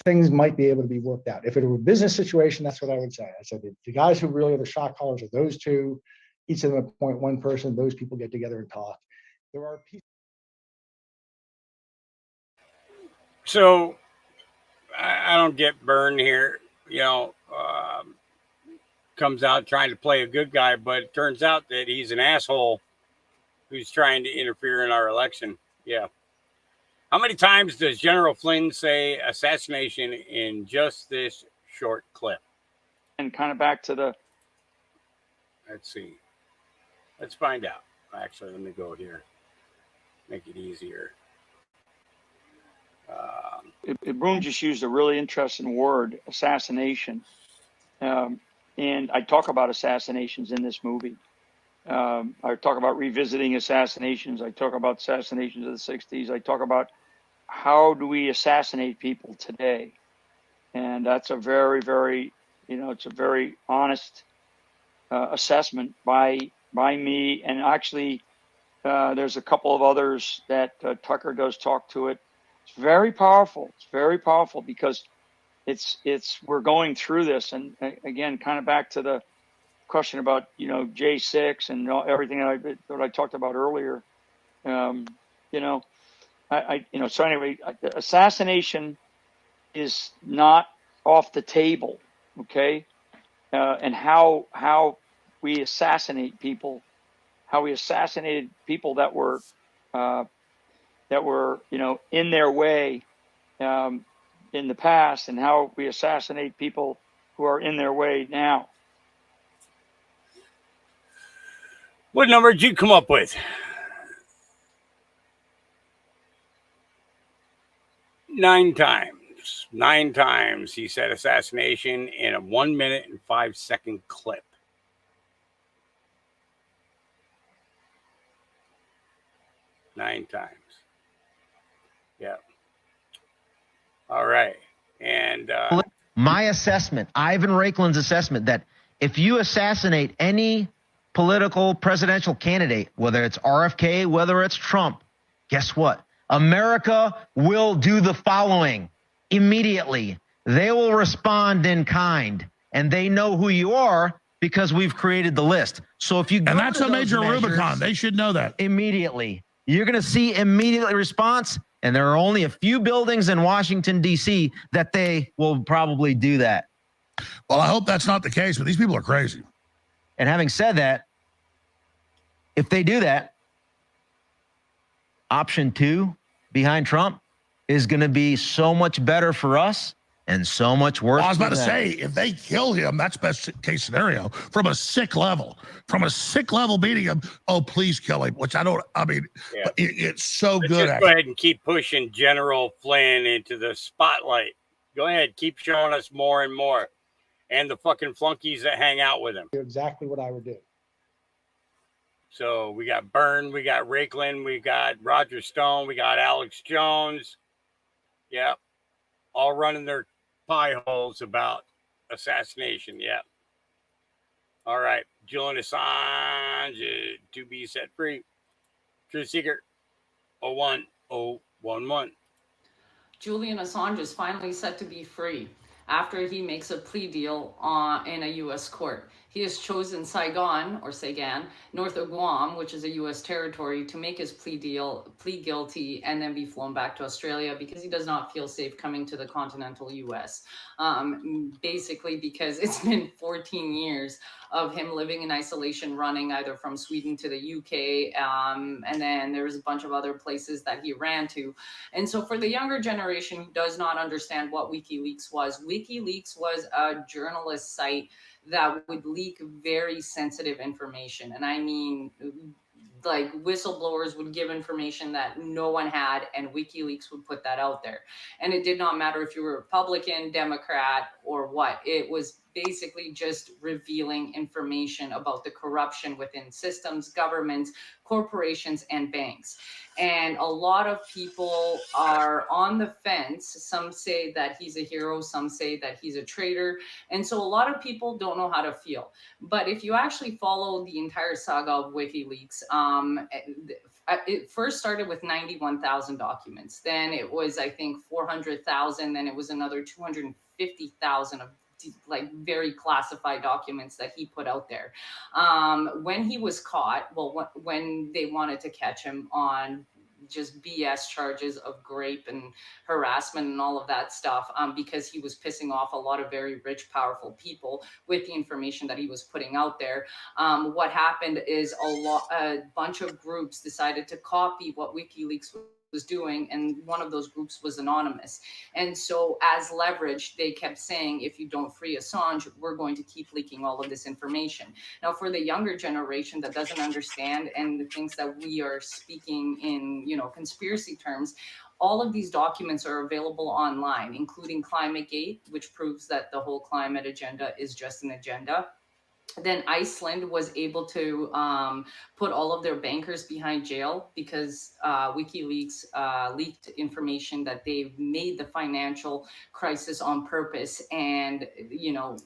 things might be able to be worked out. If it were a business situation, that's what I would say. I said the guys who really are the shot callers are those 2. Each of them appoint one person. Those people get together and talk. There are people. So I don't get burned here, comes out trying to play a good guy, but it turns out that he's an asshole who's trying to interfere in our election. Yeah. How many times does General Flynn say assassination in just this short clip? And kind of back to the... Let's see. Let's find out. Actually, let me go here. Make it easier. Broom just used a really interesting word, assassination. And I talk about assassinations in this movie. I talk about revisiting assassinations. I talk about assassinations of the 60s. I talk about how do we assassinate people today? And that's a very, very, it's a very honest assessment by me. And actually, there's a couple of others that Tucker does talk to it. It's very powerful. It's very powerful because we're going through this. And again, kind of back to the question about, J6 and everything that I talked about earlier. So anyway, assassination is not off the table. Okay. And how we assassinate people, how we assassinated people that were, in their way in the past, and how we assassinate people who are in their way now. What number did you come up with? 9 times. 9 times he said assassination in a 1 minute and 5 second clip. Nine times. Yeah. All right. And my assessment, Ivan Raiklin's assessment, that if you assassinate any political presidential candidate, whether it's RFK, whether it's Trump, guess what? America will do the following immediately. They will respond in kind, and they know who you are because we've created the list. So if you go and that's to a those major measures Rubicon. They should know that immediately. You're going to see immediately response, and there are only a few buildings in Washington, D.C. that they will probably do that. Well, I hope that's not the case, but these people are crazy. And having said that, if they do that, option 2 behind Trump is going to be so much better for us and so much worse. Well, I was about to for them. say, if they kill him, that's best case scenario from a sick level. From a sick level beating him, oh, please kill him, which I mean, Yeah. but it's so Let's good. just go ahead and keep pushing General Flynn into the spotlight. Go ahead, keep showing us more and more. And the fucking flunkies that hang out with him. Exactly what I would do. So we got Byrne, we got Raiklan, we got Roger Stone, we got Alex Jones. Yep. All running their pie holes about assassination. Yep. All right. Julian Assange to be set free. Truth Seeker 01011. Julian Assange is finally set to be free after he makes a plea deal in a U.S. court. He has chosen Saigon, or Saigon, north of Guam, which is a U.S. territory, to make his plea guilty, and then be flown back to Australia because he does not feel safe coming to the continental U.S. Basically because it's been 14 years of him living in isolation, running either from Sweden to the UK, and then there's a bunch of other places that he ran to. And so for the younger generation who does not understand what WikiLeaks was a journalist site that would leak very sensitive information. And I mean, like whistleblowers would give information that no one had, and WikiLeaks would put that out there. And it did not matter if you were Republican, Democrat, or what. It was basically just revealing information about the corruption within systems, governments, corporations, and banks. And a lot of people are on the fence. Some say that he's a hero, some say that he's a traitor. And so a lot of people don't know how to feel. But if you actually follow the entire saga of WikiLeaks, it first started with 91,000 documents. Then it was, I think, 400,000. Then it was another 250,000 of like very classified documents that he put out there. When he was caught, well, when they wanted to catch him on just BS charges of rape and harassment and all of that stuff, because he was pissing off a lot of very rich, powerful people with the information that he was putting out there. What happened is a bunch of groups decided to copy what WikiLeaks was doing, and one of those groups was Anonymous. And so as leverage, they kept saying, if you don't free Assange, we're going to keep leaking all of this information. Now, for the younger generation that doesn't understand and thinks that we are speaking in, conspiracy terms, all of these documents are available online, including ClimateGate, which proves that the whole climate agenda is just an agenda. Then Iceland was able to put all of their bankers behind jail because WikiLeaks leaked information that they've made the financial crisis on purpose. And,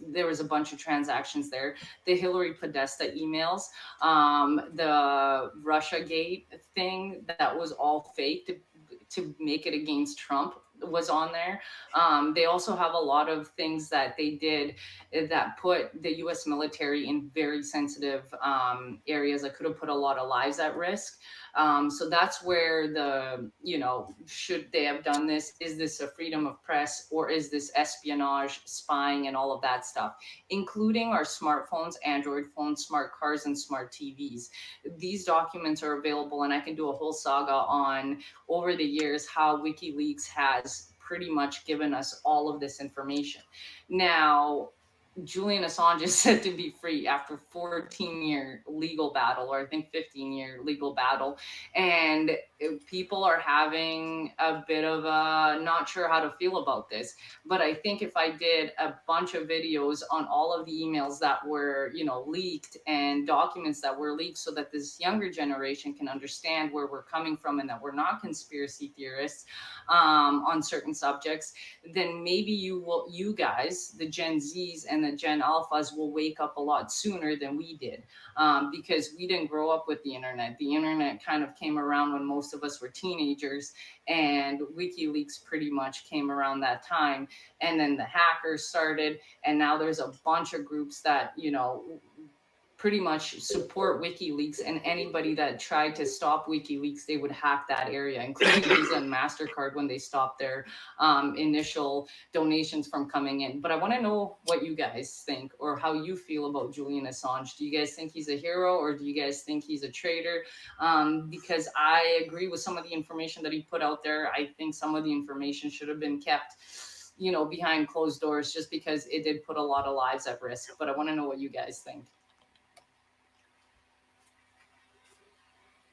there was a bunch of transactions there. The Hillary Podesta emails, the Russiagate thing that was all fake to make it against Trump was on there. They also have a lot of things that they did that put the U.S. military in very sensitive areas that could have put a lot of lives at risk. So that's where should they have done this? Is this a freedom of press, or is this espionage, spying, and all of that stuff, including our smartphones, Android phones, smart cars, and smart TVs? These documents are available, and I can do a whole saga on over the years how WikiLeaks has pretty much given us all of this information. Now, Julian Assange is said to be free after 14-year legal battle, or I think 15-year legal battle. And people are having a bit of a not sure how to feel about this. But I think if I did a bunch of videos on all of the emails that were, leaked, and documents that were leaked, so that this younger generation can understand where we're coming from and that we're not conspiracy theorists on certain subjects, then maybe you guys, the Gen Zs and the Gen Alphas, will wake up a lot sooner than we did, because we didn't grow up with the internet. The internet kind of came around when most of us were teenagers, and WikiLeaks pretty much came around that time. And then the hackers started, and now there's a bunch of groups that, pretty much support WikiLeaks, and anybody that tried to stop WikiLeaks, they would hack that area, including Visa and MasterCard when they stopped their initial donations from coming in. But I want to know what you guys think, or how you feel about Julian Assange. Do you guys think he's a hero, or do you guys think he's a traitor? Because I agree with some of the information that he put out there. I think some of the information should have been kept, you know, behind closed doors, just because it did put a lot of lives at risk. But I want to know what you guys think.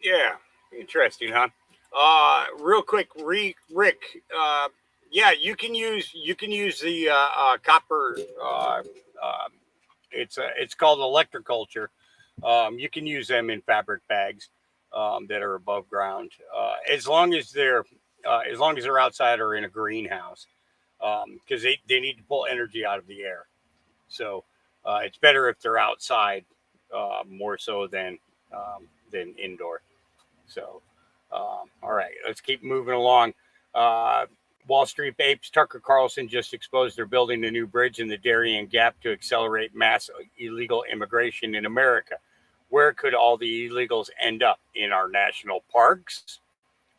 Yeah, interesting, huh? Real quick, Rick. Yeah, you can use the copper. It's called electroculture. You can use them in fabric bags that are above ground, as long as they're outside or in a greenhouse, because they need to pull energy out of the air. So it's better if they're outside, more so than indoor. So, all right, let's keep moving along. Wall Street Apes, Tucker Carlson just exposed they're building a new bridge in the Darien Gap to accelerate mass illegal immigration in America. Where could all the illegals end up? In our national parks?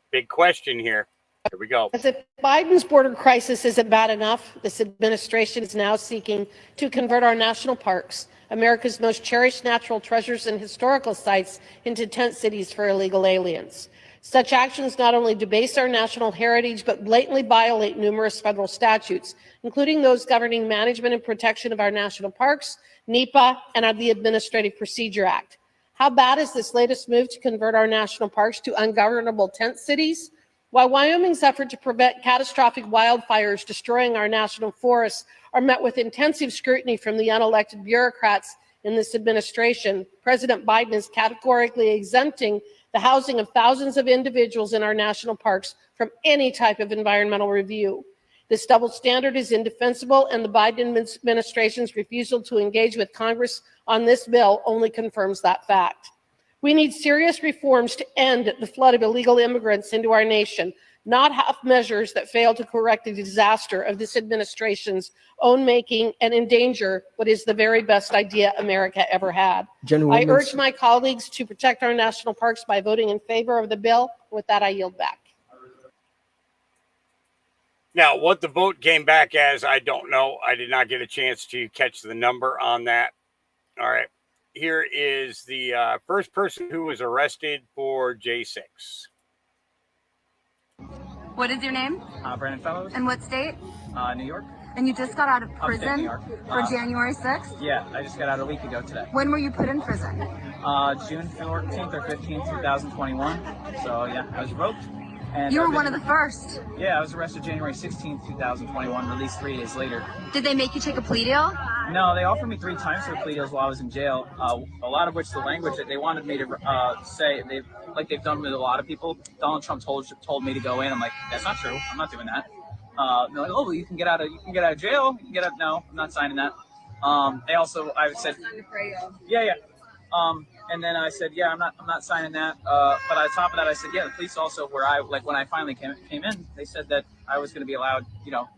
Big question here. Here we go. As if Biden's border crisis isn't bad enough, this administration is now seeking to convert our national parks, America's most cherished natural treasures and historical sites, into tent cities for illegal aliens. Such actions not only debase our national heritage, but blatantly violate numerous federal statutes, including those governing management and protection of our national parks, NEPA, and the Administrative Procedure Act. How bad is this latest move to convert our national parks to ungovernable tent cities? While Wyoming's effort to prevent catastrophic wildfires destroying our national forests are met with intensive scrutiny from the unelected bureaucrats in this administration, President Biden is categorically exempting the housing of thousands of individuals in our national parks from any type of environmental review. This double standard is indefensible, and the Biden administration's refusal to engage with Congress on this bill only confirms that fact. We need serious reforms to end the flood of illegal immigrants into our nation, not half measures that fail to correct the disaster of this administration's own making and endanger what is the very best idea America ever had. I urge my colleagues to protect our national parks by voting in favor of the bill. With that, I yield back. Now, what the vote came back as, I don't know. I did not get a chance to catch the number on that. All right. Here is the first person who was arrested for J6. What is your name? Brandon Fellows. And what state? New York. And you just got out of Upstate New prison York. for January 6th? Yeah, I just got out a week ago today. When were you put in prison? June 14th or 15th, 2021. So yeah, I was revoked. And You were one of the first. Yeah, I was arrested January 16th, 2021, released 3 days later. Did they make you take a plea deal? No, they offered me 3 times for plea deals while I was in jail. A lot of which the language that they wanted me to say, they've done with a lot of people. Donald Trump told me to go in. I'm like, that's not true. I'm not doing that. They're like, oh, well, you can get out of jail. You can get out. No, I'm not signing that. I said, yeah. And then I said, yeah, I'm not signing that. But on top of that, I said, yeah, the police also, when I finally came in, they said that I was going to be allowed,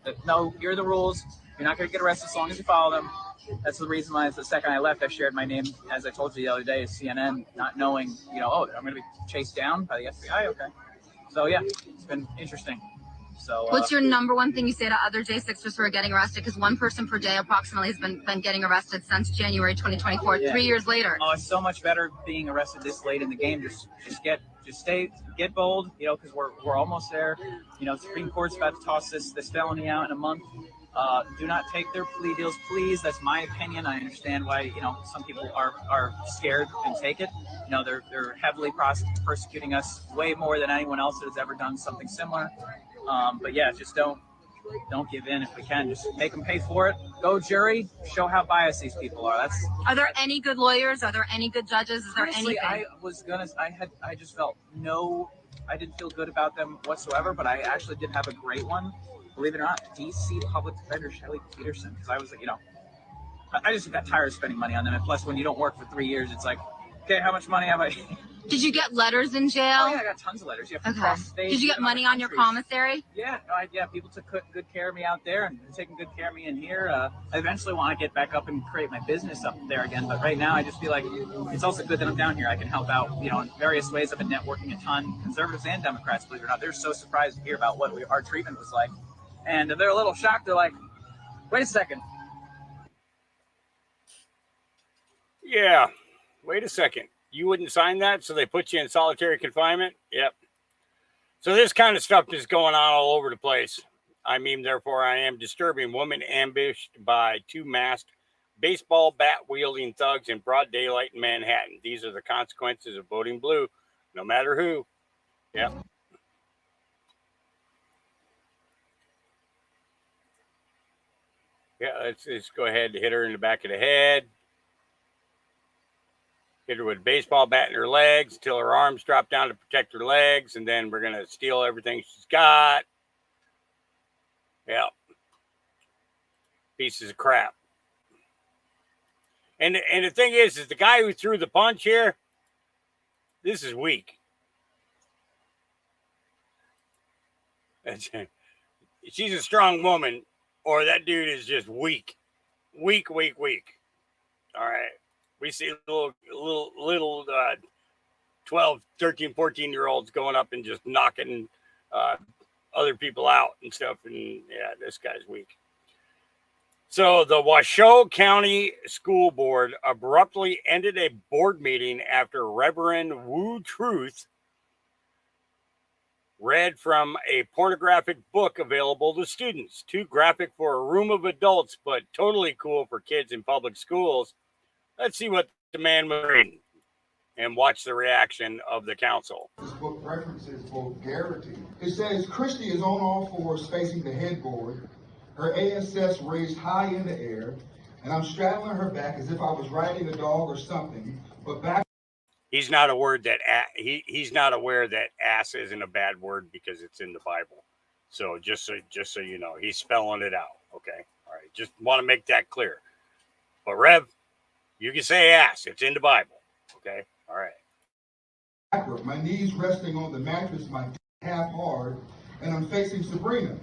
that no, here are the rules. You're not going to get arrested as long as you follow them. That's the reason why the second I left, I shared my name, as I told you the other day, as CNN, not knowing, oh, I'm going to be chased down by the FBI. Okay. So yeah, it's been interesting. So What's your number one thing you say to other J6ers who are getting arrested? Because one person per day approximately has been getting arrested since January 2024, yeah. 3 years later. Oh, it's so much better being arrested this late in the game. Get bold, because we're almost there. The Supreme Court's about to toss this felony out in a month. Do not take their plea deals, please. That's my opinion. I understand why, some people are scared and take it. They're heavily persecuting us way more than anyone else that has ever done something similar. But yeah, just don't give in if we can. Just make them pay for it. Go jury. Show how biased these people are. Are there any good lawyers? Are there any good judges? Is there Honestly, anything? I just felt I didn't feel good about them whatsoever, but I actually did have a great one. Believe it or not, DC Public Defender Shelley Peterson, because I was like, I just got tired of spending money on them. And plus, when you don't work for 3 years, it's like, okay, how much money have I? Did you get letters in jail? Oh yeah, I got tons of letters. Yeah, from Okay. across states, Did you get from money other on your countries. commissary? Yeah, no, yeah. People took good care of me out there, and they're taking good care of me in here. I eventually want to get back up and create my business up there again, but right now I just feel like it's also good that I'm down here. I can help out, in various ways. I've been networking a ton, conservatives and Democrats, believe it or not. They're so surprised to hear about what our treatment was like, and they're a little shocked. They're like, "Wait a second." Yeah. Wait a second. You wouldn't sign that, so they put you in solitary confinement? Yep. So this kind of stuff is going on all over the place. I mean, therefore, I am disturbing. Woman ambushed by 2 masked baseball bat-wielding thugs in broad daylight in Manhattan. These are the consequences of voting blue, no matter who. Yep. Yeah, let's go ahead and hit her in the back of the head. Hit her with a baseball bat in her legs until her arms drop down to protect her legs, and then we're going to steal everything she's got. Yeah. Pieces of crap. And the thing is the guy who threw the punch here, this is weak. She's a strong woman, or that dude is just weak. Weak. All right. We see little 12, 13, 14-year-olds going up and just knocking other people out and stuff. And yeah, this guy's weak. So the Washoe County School Board abruptly ended a board meeting after Reverend Wu Truth read from a pornographic book available to students. Too graphic for a room of adults, but totally cool for kids in public schools. Let's see what the man was reading and watch the reaction of the council. This book references vulgarity. It says Christy is on all fours facing the headboard, her ASS raised high in the air, and I'm straddling her back as if I was riding a dog or something, but back. He's not aware that he's not aware that ass isn't a bad word because it's in the Bible. So just so you know, he's spelling it out. Okay, all right. Just want to make that clear. But Rev, you can say ass. It's in the Bible. Okay, all right. Backward, my knees resting on the mattress, my half hard, and I'm facing Sabrina,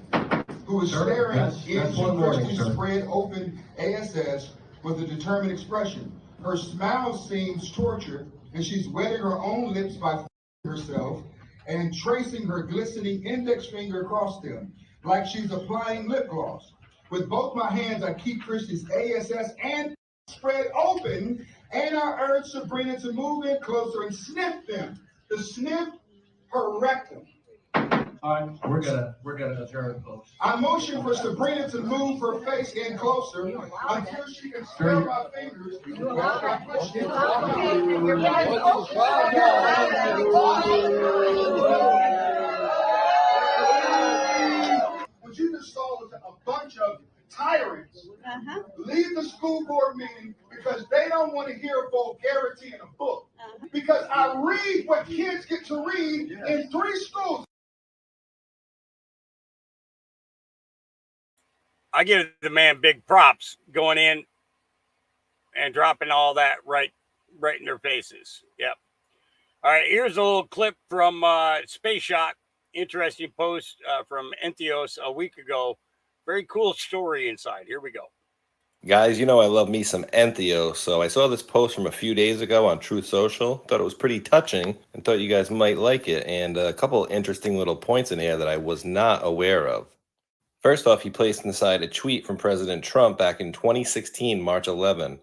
who is staring into Christy's spread open ASS with a determined expression. Her smile seems tortured, and she's wetting her own lips by herself and tracing her glistening index finger across them, like she's applying lip gloss. With both my hands, I keep Christy's ASS and spread open, and I urge Sabrina to move in closer and sniff them. To sniff her rectum. All right, we're gonna adjourn, folks. I motion for Sabrina to move her face in closer until she can smell my fingers. What you just saw was a bunch of tyrants leave the school board meeting because they don't want to hear vulgarity in a book. Because I read what kids get to read in 3 schools. I give the man big props going in and dropping all that right in their faces. Yep. All right, here's a little clip from Space Shot. Interesting post from Entheos a week ago. Very cool story inside. Here we go. Guys, you know I love me some Entheos, so I saw this post from a few days ago on Truth Social. Thought it was pretty touching and thought you guys might like it. And a couple interesting little points in here that I was not aware of. First off, he placed inside a tweet from President Trump back in 2016, March 11.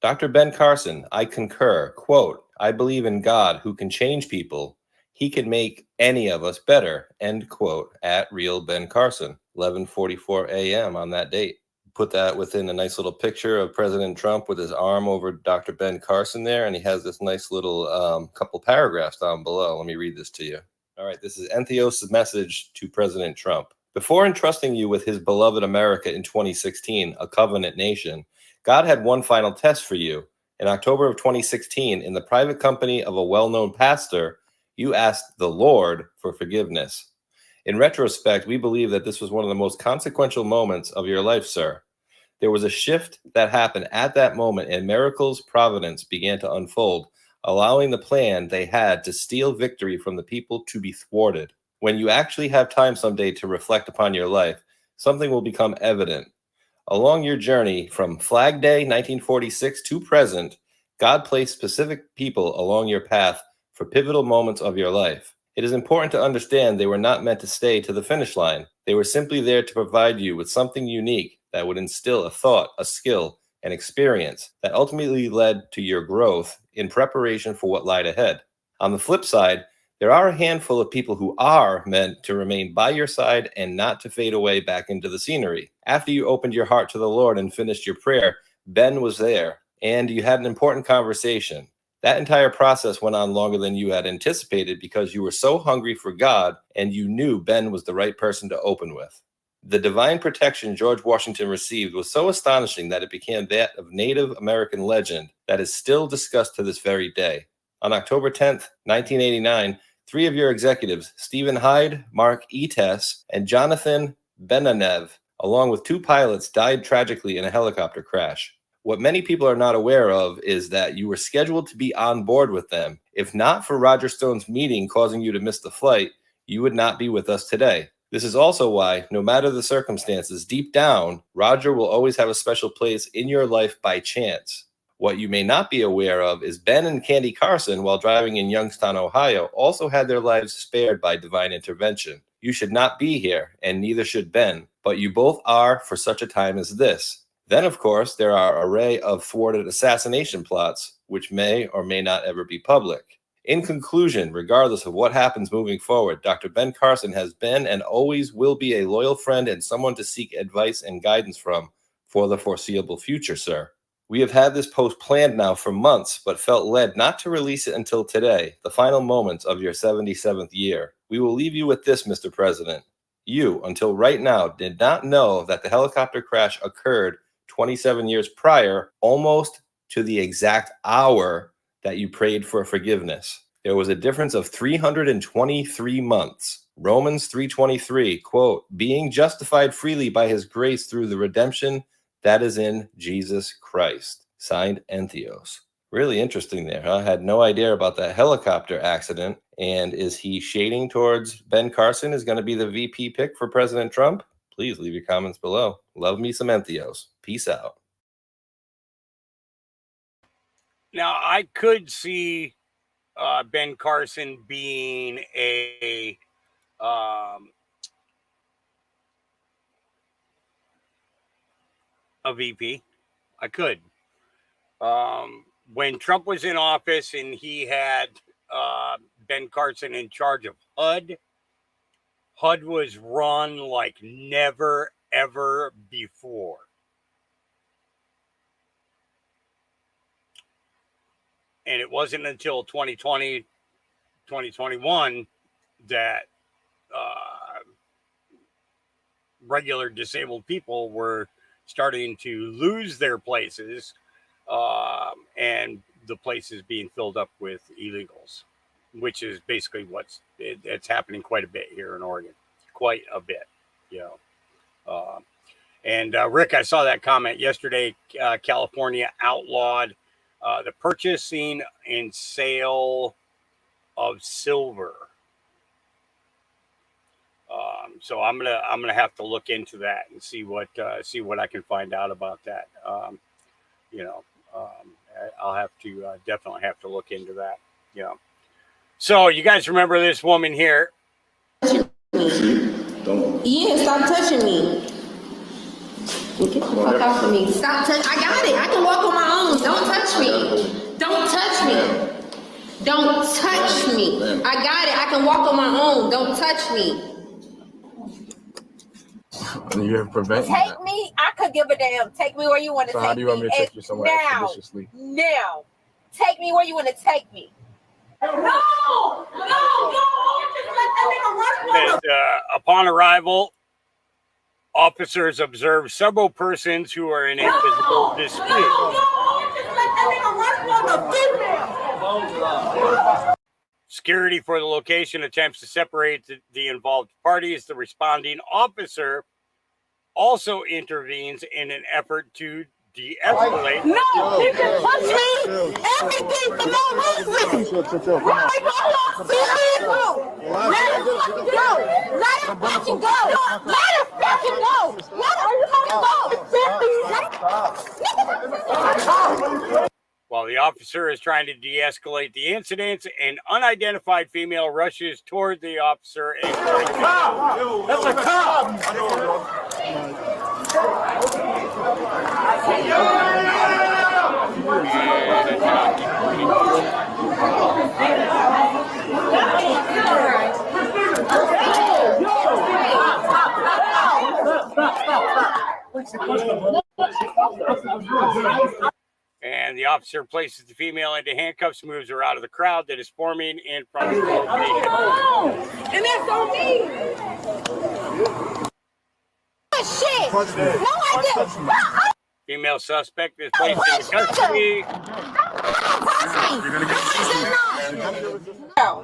Dr. Ben Carson, I concur. Quote, I believe in God who can change people. He can make any of us better. End quote. At Real Ben Carson, 11:44 a.m. on that date. Put that within a nice little picture of President Trump with his arm over Dr. Ben Carson there, and he has this nice little couple paragraphs down below. Let me read this to you. All right, this is Entheos' message to President Trump. Before entrusting you with his beloved America in 2016, a covenant nation, God had one final test for you. In October of 2016, in the private company of a well-known pastor, you asked the Lord for forgiveness. In retrospect, we believe that this was one of the most consequential moments of your life, sir. There was a shift that happened at that moment, and miracles, providence began to unfold. allowing the plan they had to steal victory from the people to be thwarted. When you actually have time someday to reflect upon your life, something will become evident. Along your journey from Flag Day 1946 to present, God placed specific people along your path for pivotal moments of your life. It is important to understand they were not meant to stay to the finish line. They were simply there to provide you with something unique that would instill a thought, a skill, an experience that ultimately led to your growth in preparation for what lied ahead. On the flip side, there are a handful of people who are meant to remain by your side and not to fade away back into the scenery. After you opened your heart to the Lord and finished your prayer, Ben was there, and you had an important conversation. That entire process went on longer than you had anticipated because you were so hungry for God and you knew Ben was the right person to open with. The divine protection George Washington received was so astonishing that it became that of Native American legend that is still discussed to this very day. On October 10th, 1989, 3 of your executives, Stephen Hyde, Mark Etes, and Jonathan Benanev, along with 2 pilots, died tragically in a helicopter crash. What many people are not aware of is that you were scheduled to be on board with them. If not for Roger Stone's meeting causing you to miss the flight, you would not be with us today. This is also why, no matter the circumstances, deep down, Roger will always have a special place in your life by chance. What you may not be aware of is Ben and Candy Carson, while driving in Youngstown, Ohio, also had their lives spared by divine intervention. You should not be here, and neither should Ben, but you both are for such a time as this. Then, of course, there are an array of thwarted assassination plots, which may or may not ever be public. In conclusion, regardless of what happens moving forward, Dr. Ben Carson has been and always will be a loyal friend and someone to seek advice and guidance from for the foreseeable future, sir. We have had this post planned now for months, but felt led not to release it until today, the final moments of your 77th year. We will leave you with this, Mr. President. You, until right now, did not know that the helicopter crash occurred 27 years prior, almost to the exact hour that you prayed for forgiveness. There was a difference of 323 months. Romans 3:23, quote, being justified freely by his grace through the redemption that is in Jesus Christ. Signed, Entheos. Really interesting there, huh? Had no idea about that helicopter accident. And is he shading towards Ben Carson is going to be the VP pick for President Trump? Please leave your comments below. Love me some Entheos. Peace out. Now, I could see Ben Carson being a VP. I could. When Trump was in office and he had Ben Carson in charge of HUD, HUD was run like never, ever before. And it wasn't until 2020, 2021 that regular disabled people were starting to lose their places, and the places being filled up with illegals, which is basically it's happening quite a bit here in Oregon, quite a bit, you know. And Rick, I saw that comment yesterday. California outlawed the purchasing and sale of silver. So I'm gonna have to look into that and see what I can find out about that. I'll have to definitely have to look into that. You know. So you guys remember this woman here? Yeah, stop touching me. Get the fuck off of me. Stop touching. I got it. I can walk on my own. Don't touch me. Don't touch me. Don't touch me. I got it. I can walk on my own. Don't touch me. You have prevented. Take me. I could give a damn. Take me where you want to So take me. how do you want me to take you somewhere expeditiously? Now. Take me where you want to take me. No. And, upon arrival, officers observed several persons who are in a physical dispute. Security for the location attempts to separate the involved parties. The responding officer also intervenes in an effort to de-escalate. No, he can punch me. Everything for no reason. Right, go. Let him fucking go. Let him fucking go. Let him fucking go. Let him fucking go. While the officer is trying to de-escalate the incident, an unidentified female rushes toward the officer and That's a cop. And the officer places the female into handcuffs, moves her out of the crowd that is forming in front of the location. And that's on me. Shit. No, I didn't. Female suspect is placed into custody.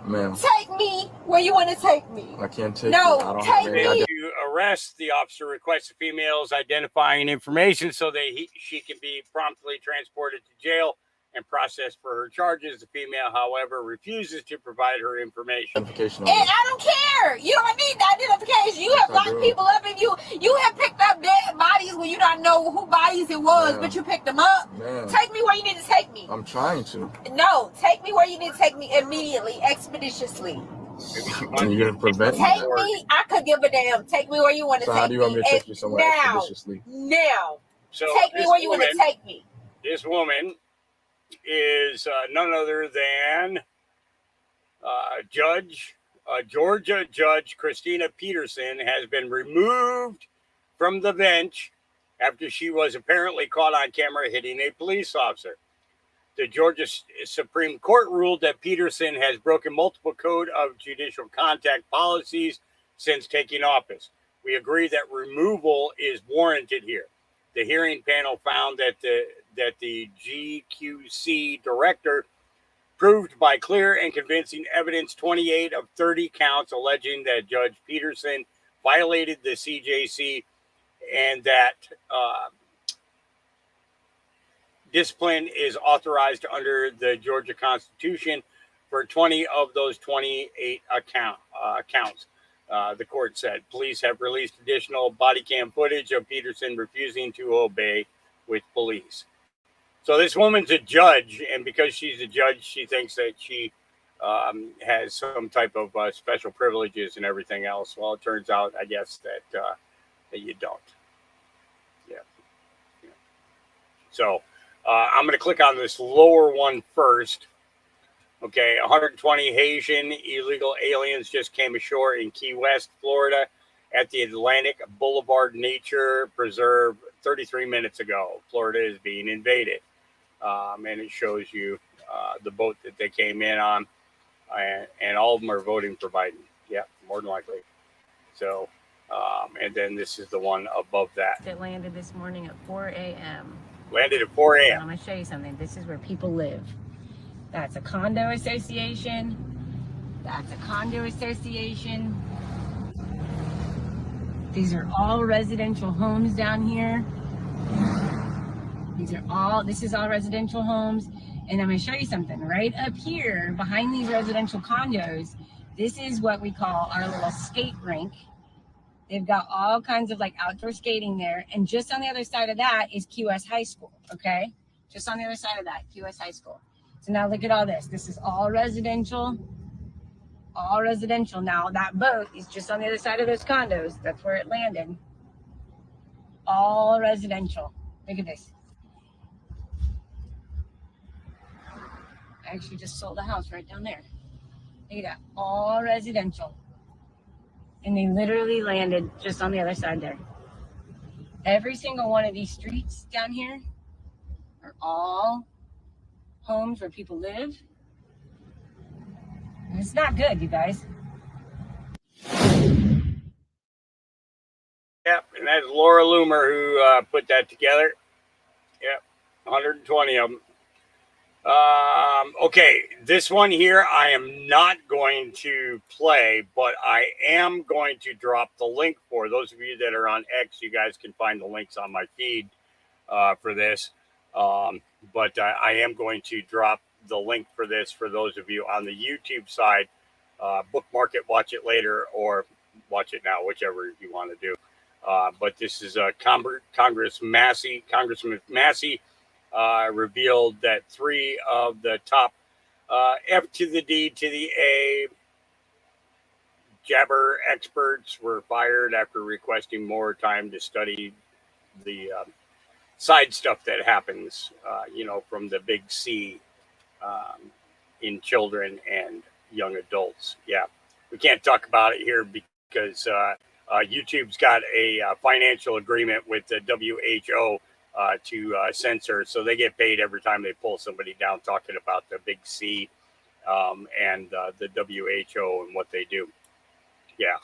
Ma'am. Take me where you want to take me. I can't take No, you. I don't take have me. any To arrest, the officer requests the female's identifying information so that she can be promptly transported to jail and processed for her charges. The female, however, refuses to provide her information. identification. And I don't care. You don't need the identification. You have locked people up, and you have picked up dead bodies when you don't know who bodies it was, but you picked them up. Man. Take me where you need to take me. I'm trying to. No, take me where you need to take me immediately, expeditiously. And you're gonna prevent me? Take me. I could give a damn. Take me where you want to So take me. how do you want me to take you somewhere now? expeditiously? Now. So Take me this where you want to woman- take me. This woman is none other than Georgia Judge Christina Peterson has been removed from the bench after she was apparently caught on camera hitting a police officer. The Georgia Supreme Court ruled that Peterson has broken multiple code of judicial contact policies since taking office. We agree that removal is warranted here. The hearing panel found that the GQC director proved by clear and convincing evidence 28 of 30 counts alleging that Judge Peterson violated the CJC and that discipline is authorized under the Georgia Constitution for 20 of those 28 counts. The court said police have released additional body cam footage of Peterson refusing to obey with police. So this woman's a judge, and because she's a judge, she thinks that she has some type of special privileges and everything else. Well, it turns out, I guess, that you don't. Yeah. So I'm going to click on this lower one first. Okay, 120 Haitian illegal aliens just came ashore in Key West, Florida, at the Atlantic Boulevard Nature Preserve 33 minutes ago. Florida is being invaded. And it shows you the boat that they came in on, and all of them are voting for Biden. Yeah, more than likely. So, and then this is the one above that. It landed this morning at 4 a.m. Landed at 4 I'm a.m. going to show you something. This is where people live. That's a condo association. That's a condo association. These are all residential homes down here. This is all residential homes. And I'm going to show you something. Right up here, behind these residential condos, this is what we call our little skate rink. They've got all kinds of like outdoor skating there. And just on the other side of that is QS High School, okay? Just on the other side of that, QS High School. So now look at all this. This is all residential. All residential. Now that boat is just on the other side of those condos. That's where it landed. All residential. Look at this. I actually just sold a house right down there. Look at that. All residential. And they literally landed just on the other side there. Every single one of these streets down here are all homes where people live. And it's not good, you guys. Yep, and that's Laura Loomer who put that together. Yep, 120 of them. Okay, this one here I am not going to play, but I am going to drop the link for those of you that are on X. You guys can find the links on my feed. for this. But I am going to drop the link for this for those of you on the YouTube side. Bookmark it, watch it later, or watch it now, whichever you want to do. But this is Congressman Massey revealed that 3 of the top F to the D to the A jabber experts were fired after requesting more time to study the side stuff that happens, from the big C in children and young adults. Yeah, we can't talk about it here because YouTube's got a financial agreement with the WHO to censor, so they get paid every time they pull somebody down talking about the big C and the WHO and what they do. Yeah.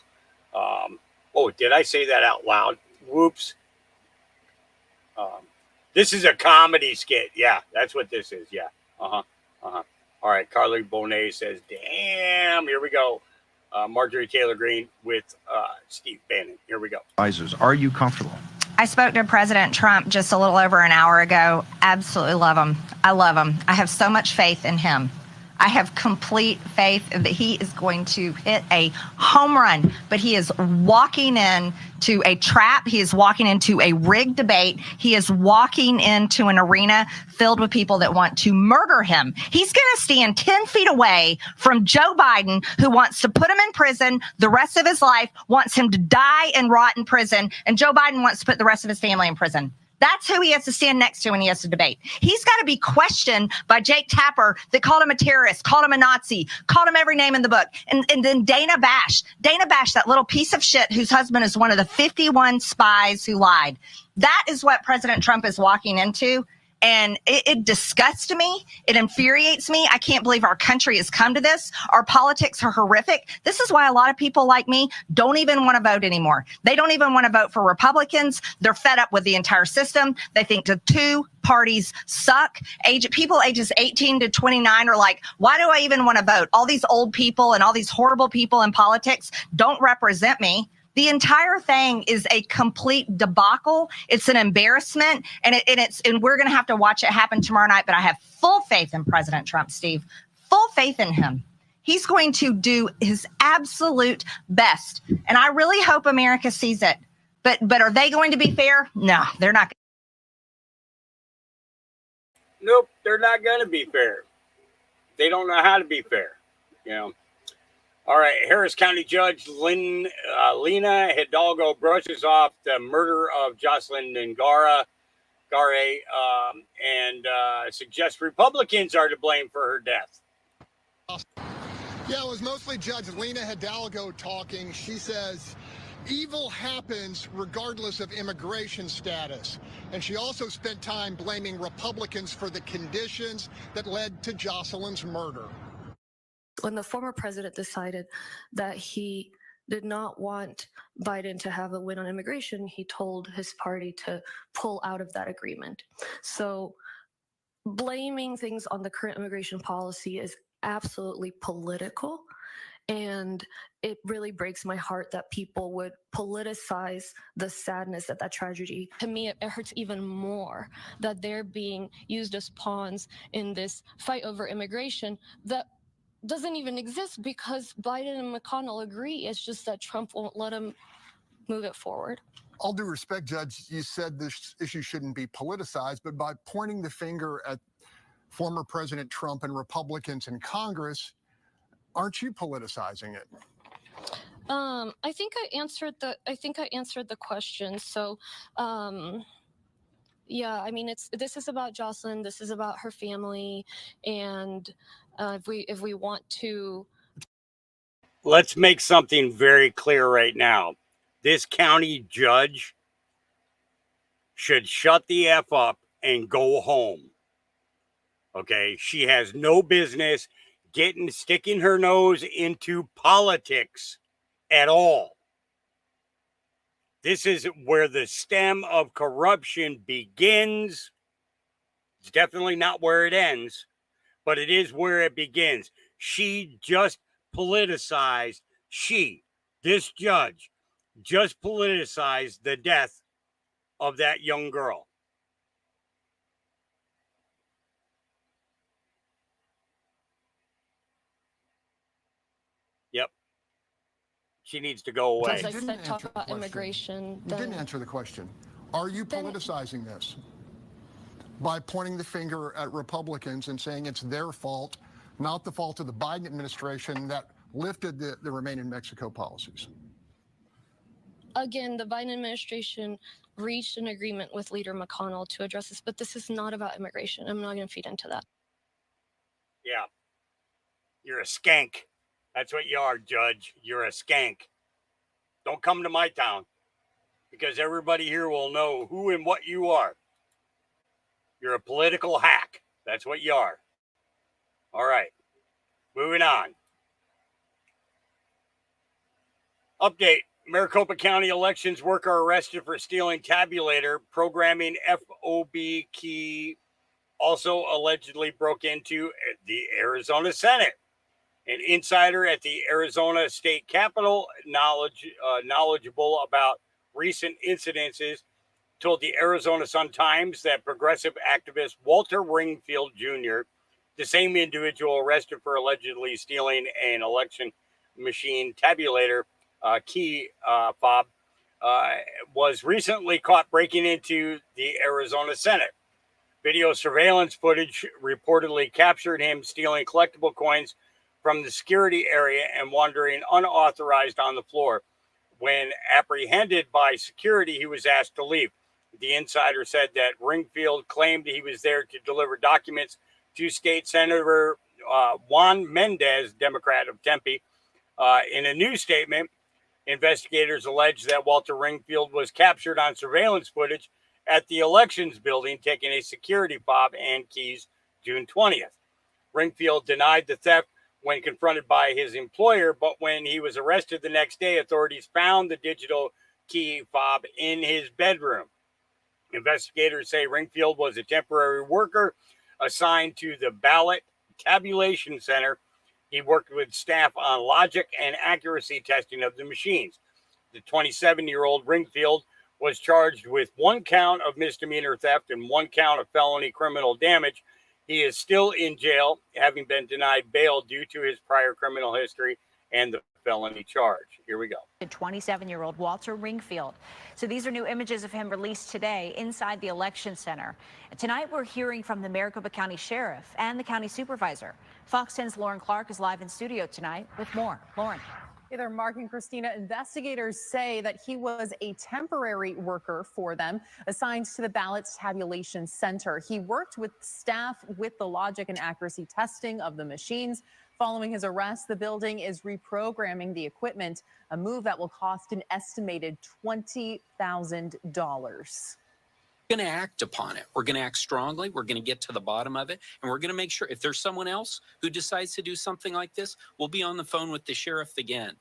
Oh, did I say that out loud? Whoops. This is a comedy skit. Yeah, that's what this is. Yeah. All right. Carly Bonet says, damn, here we go. Marjorie Taylor Greene with Steve Bannon. Here we go. Advisors, are you comfortable? I spoke to President Trump just a little over an hour ago. Absolutely love him. I love him. I have so much faith in him. I have complete faith that he is going to hit a home run, but he is walking into a trap. He is walking into a rigged debate. He is walking into an arena filled with people that want to murder him. He's going to stand 10 feet away from Joe Biden, who wants to put him in prison the rest of his life, wants him to die and rot in prison, and Joe Biden wants to put the rest of his family in prison. That's who he has to stand next to when he has to debate. He's got to be questioned by Jake Tapper that called him a terrorist, called him a Nazi, called him every name in the book. And then Dana Bash, that little piece of shit whose husband is one of the 51 spies who lied. That is what President Trump is walking into. And it disgusts me. It infuriates me. I can't believe our country has come to this. Our politics are horrific. This is why a lot of people like me don't even want to vote anymore. They don't even want to vote for Republicans. They're fed up with the entire system. They think the two parties suck. People ages 18 to 29 are like, why do I even want to vote? All these old people and all these horrible people in politics don't represent me. The entire thing is a complete debacle. It's an embarrassment, and we're going to have to watch it happen tomorrow night. But I have full faith in President Trump, Steve. Full faith in him. He's going to do his absolute best, and I really hope America sees it. But are they going to be fair? No, they're not. Nope, they're not going to be fair. They don't know how to be fair, All right, Harris County Judge Lena Hidalgo brushes off the murder of Jocelyn Ngare and suggests Republicans are to blame for her death. Yeah, it was mostly Judge Lena Hidalgo talking. She says evil happens regardless of immigration status. And she also spent time blaming Republicans for the conditions that led to Jocelyn's murder. When the former president decided that he did not want Biden to have a win on immigration, he told his party to pull out of that agreement. So blaming things on the current immigration policy is absolutely political. And it really breaks my heart that people would politicize the sadness of that tragedy. To me, it hurts even more that they're being used as pawns in this fight over immigration that doesn't even exist because Biden and McConnell agree. It's just that Trump won't let him move it forward. All due respect, Judge, you said this issue shouldn't be politicized, but by pointing the finger at former President Trump and Republicans in Congress, aren't you politicizing it? I think I answered the question. So, yeah, I mean, this is about Jocelyn. This is about her family, and if we want to, let's make something very clear right now. This county judge should shut the F up and go home. Okay, she has no business sticking her nose into politics at all. This is where the stem of corruption begins. It's definitely not where it ends, but it is where it begins. She just politicized, this judge, just politicized the death of that young girl. she needs to go away. As I said, talk about immigration. You didn't answer the question. Are you politicizing this by pointing the finger at Republicans and saying it's their fault, not the fault of the Biden administration that lifted the Remain in Mexico policies? Again, the Biden administration reached an agreement with Leader McConnell to address this, but this is not about immigration. I'm not going to feed into that. Yeah. You're a skank. That's what you are, Judge. You're a skank. Don't come to my town, because everybody here will know who and what you are. You're a political hack. That's what you are. All right. Moving on. Update. Maricopa County elections worker arrested for stealing tabulator, programming FOB key, also allegedly broke into the Arizona Senate. An insider at the Arizona State Capitol, knowledgeable about recent incidences, told the Arizona Sun-Times that progressive activist Walter Ringfield Jr., the same individual arrested for allegedly stealing an election machine tabulator key fob, was recently caught breaking into the Arizona Senate. Video surveillance footage reportedly captured him stealing collectible coins from the security area and wandering unauthorized on the floor. When apprehended by security, he was asked to leave. The insider said that Ringfield claimed he was there to deliver documents to State Senator Juan Mendez, Democrat of Tempe. In a news statement, investigators alleged that Walter Ringfield was captured on surveillance footage at the elections building, taking a security fob and keys June 20th. Ringfield denied the theft when confronted by his employer, but when he was arrested the next day, authorities found the digital key fob in his bedroom. Investigators say Ringfield was a temporary worker assigned to the ballot tabulation center. He worked with staff on logic and accuracy testing of the machines. The 27-year-old Ringfield was charged with 1 count of misdemeanor theft and 1 count of felony criminal damage. He is still in jail, having been denied bail due to his prior criminal history and the felony charge. Here we go. 27-year-old Walter Ringfield. So these are new images of him released today inside the election center. Tonight, we're hearing from the Maricopa County Sheriff and the county supervisor. Fox 10's Lauren Clark is live in studio tonight with more. Lauren. Hey there, Mark and Christina. Investigators say that he was a temporary worker for them, assigned to the ballot tabulation center. He worked with staff with the logic and accuracy testing of the machines. Following his arrest, the building is reprogramming the equipment, a move that will cost an estimated $20,000. Going to act upon it. We're going to act strongly. We're going to get to the bottom of it. And we're going to make sure if there's someone else who decides to do something like this, we'll be on the phone with the sheriff again.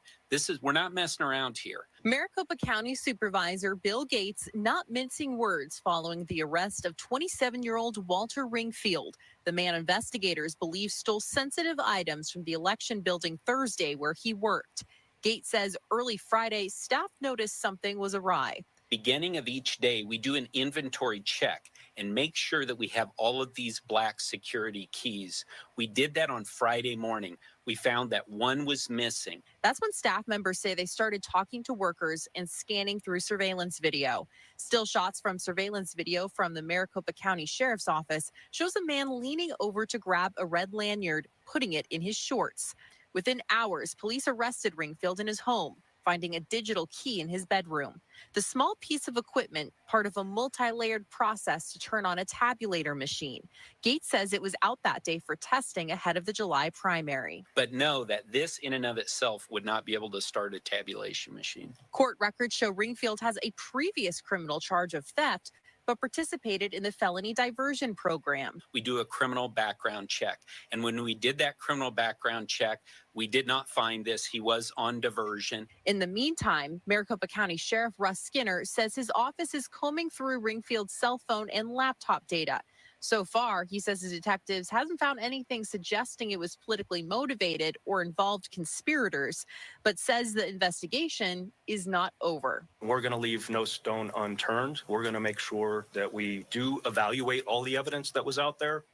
We're not messing around here. Maricopa County Supervisor Bill Gates not mincing words following the arrest of 27-year-old Walter Ringfield, the man investigators believe stole sensitive items from the election building Thursday where he worked. Gates says early Friday, staff noticed something was awry. Beginning of each day, we do an inventory check and make sure that we have all of these black security keys. We did that on Friday morning. We found that one was missing. That's when staff members say they started talking to workers and scanning through surveillance video. Still shots from surveillance video from the Maricopa County Sheriff's Office shows a man leaning over to grab a red lanyard, putting it in his shorts. Within hours, police arrested Ringfield in his home, finding a digital key in his bedroom. The small piece of equipment, part of a multi-layered process to turn on a tabulator machine. Gates says it was out that day for testing ahead of the July primary. But know that this in and of itself would not be able to start a tabulation machine. Court records show Ringfield has a previous criminal charge of theft, but participated in the felony diversion program. We do a criminal background check. And when we did that criminal background check, we did not find this. He was on diversion. In the meantime, Maricopa County Sheriff Russ Skinner says his office is combing through Ringfield's cell phone and laptop data. So far, he says his detectives hasn't found anything suggesting it was politically motivated or involved conspirators, but says the investigation is not over. We're going to leave no stone unturned. We're going to make sure that we do evaluate all the evidence that was out there.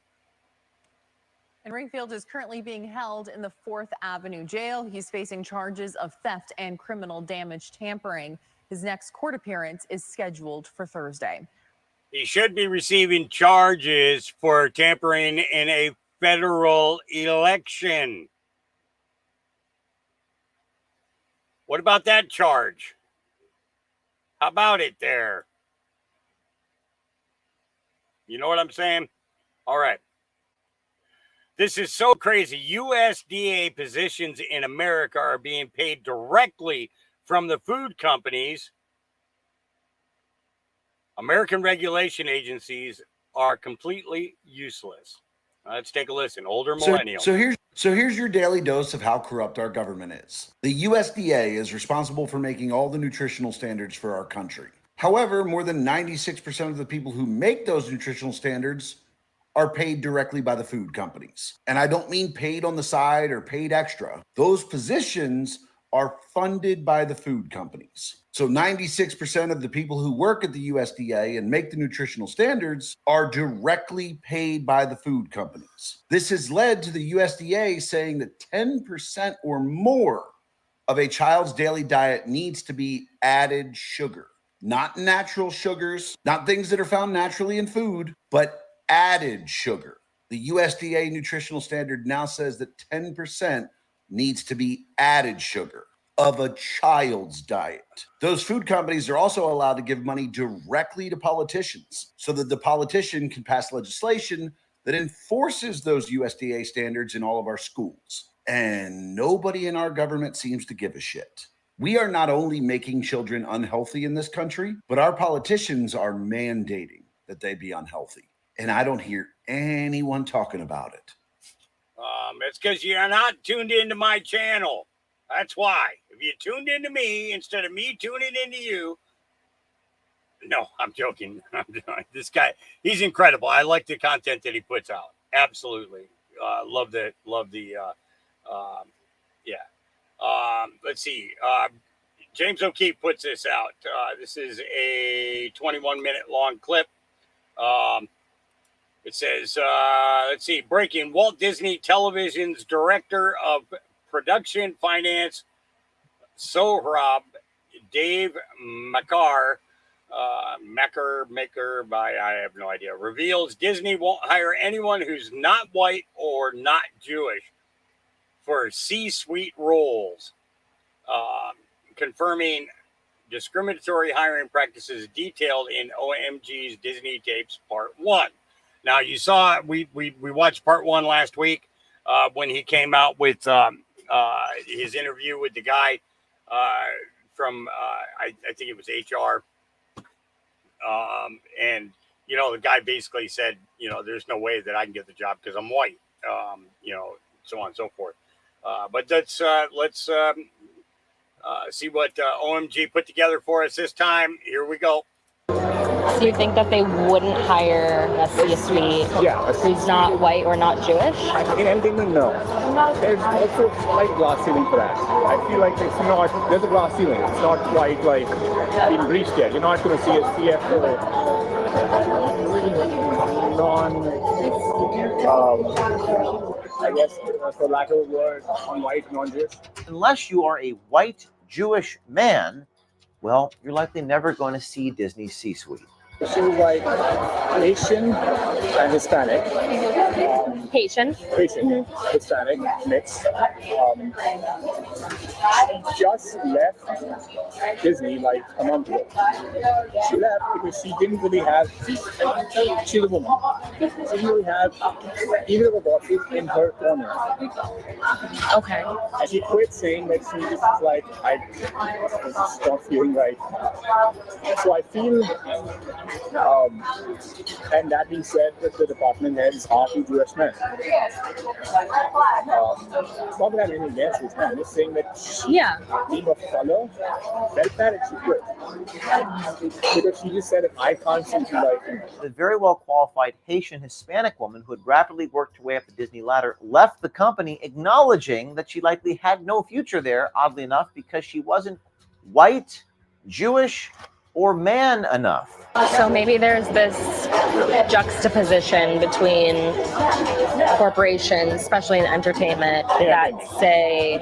And Ringfield is currently being held in the 4th Avenue jail. He's facing charges of theft and criminal damage tampering. His next court appearance is scheduled for Thursday. He should be receiving charges for tampering in a federal election. What about that charge? How about it there? You know what I'm saying? All right. This is so crazy. USDA positions in America are being paid directly from the food companies. American regulation agencies are completely useless. Let's take a listen. Older millennial. So here's your daily dose of how corrupt our government is. The USDA is responsible for making all the nutritional standards for our country. However, more than 96% of the people who make those nutritional standards are paid directly by the food companies. And I don't mean paid on the side or paid extra. Those positions are funded by the food companies. So 96% of the people who work at the USDA and make the nutritional standards are directly paid by the food companies. This has led to the USDA saying that 10% or more of a child's daily diet needs to be added sugar. Not natural sugars, not things that are found naturally in food, but added sugar. The USDA nutritional standard now says that 10% needs to be added sugar of a child's diet. Those food companies are also allowed to give money directly to politicians so that the politician can pass legislation that enforces those USDA standards in all of our schools. And nobody in our government seems to give a shit. We are not only making children unhealthy in this country, but our politicians are mandating that they be unhealthy. And I don't hear anyone talking about it. It's because you're not tuned into my channel. That's why. If you tuned into me instead of me tuning into you. No, I'm joking. This guy, he's incredible. I like the content that he puts out. Absolutely. Let's see. James O'Keefe puts this out. This is a 21-minute long clip. It says, let's see, breaking: Walt Disney Television's director of production finance, Sohrab Dave Makar, I have no idea, reveals Disney won't hire anyone who's not white or not Jewish for C-suite roles, confirming discriminatory hiring practices detailed in OMG's Disney Tapes Part 1. Now, you saw, we watched Part 1 last week when he came out with his interview with the guy from, I think it was HR. And, you know, the guy basically said, you know, there's no way that I can get the job because I'm white, you know, so on and so forth. But let's see what OMG put together for us this time. Here we go. So you think that they wouldn't hire a C-suite who's not white or not Jewish? In entertainment, no. There's also like glass ceiling for that. I feel like it's not, there's a glass ceiling. It's not quite like been breached yet. You're not going to see a CFO I guess, for lack of a word, on white, non-Jewish. Unless you are a white Jewish man, well, you're likely never going to see Disney's C-suite. She was like Asian and Hispanic. Haitian. Hispanic, mix. Just left Disney like a month ago. She left because she didn't really have, she's a woman. She didn't really have either of the bosses in her corner. Okay. And she quit saying that she just is like, I just not feeling right. So I feel, and that being said, that the department heads are two Jewish men. It's not that I'm any against this man. I'm just saying that she, being of color, felt that and she quit. Because she just said, if I can't see you like him. The very well qualified Haitian Hispanic woman who had rapidly worked her way up the Disney ladder left the company, acknowledging that she likely had no future there, oddly enough, because she wasn't white, Jewish, or man enough. So maybe there's this juxtaposition between corporations, especially in entertainment, that say,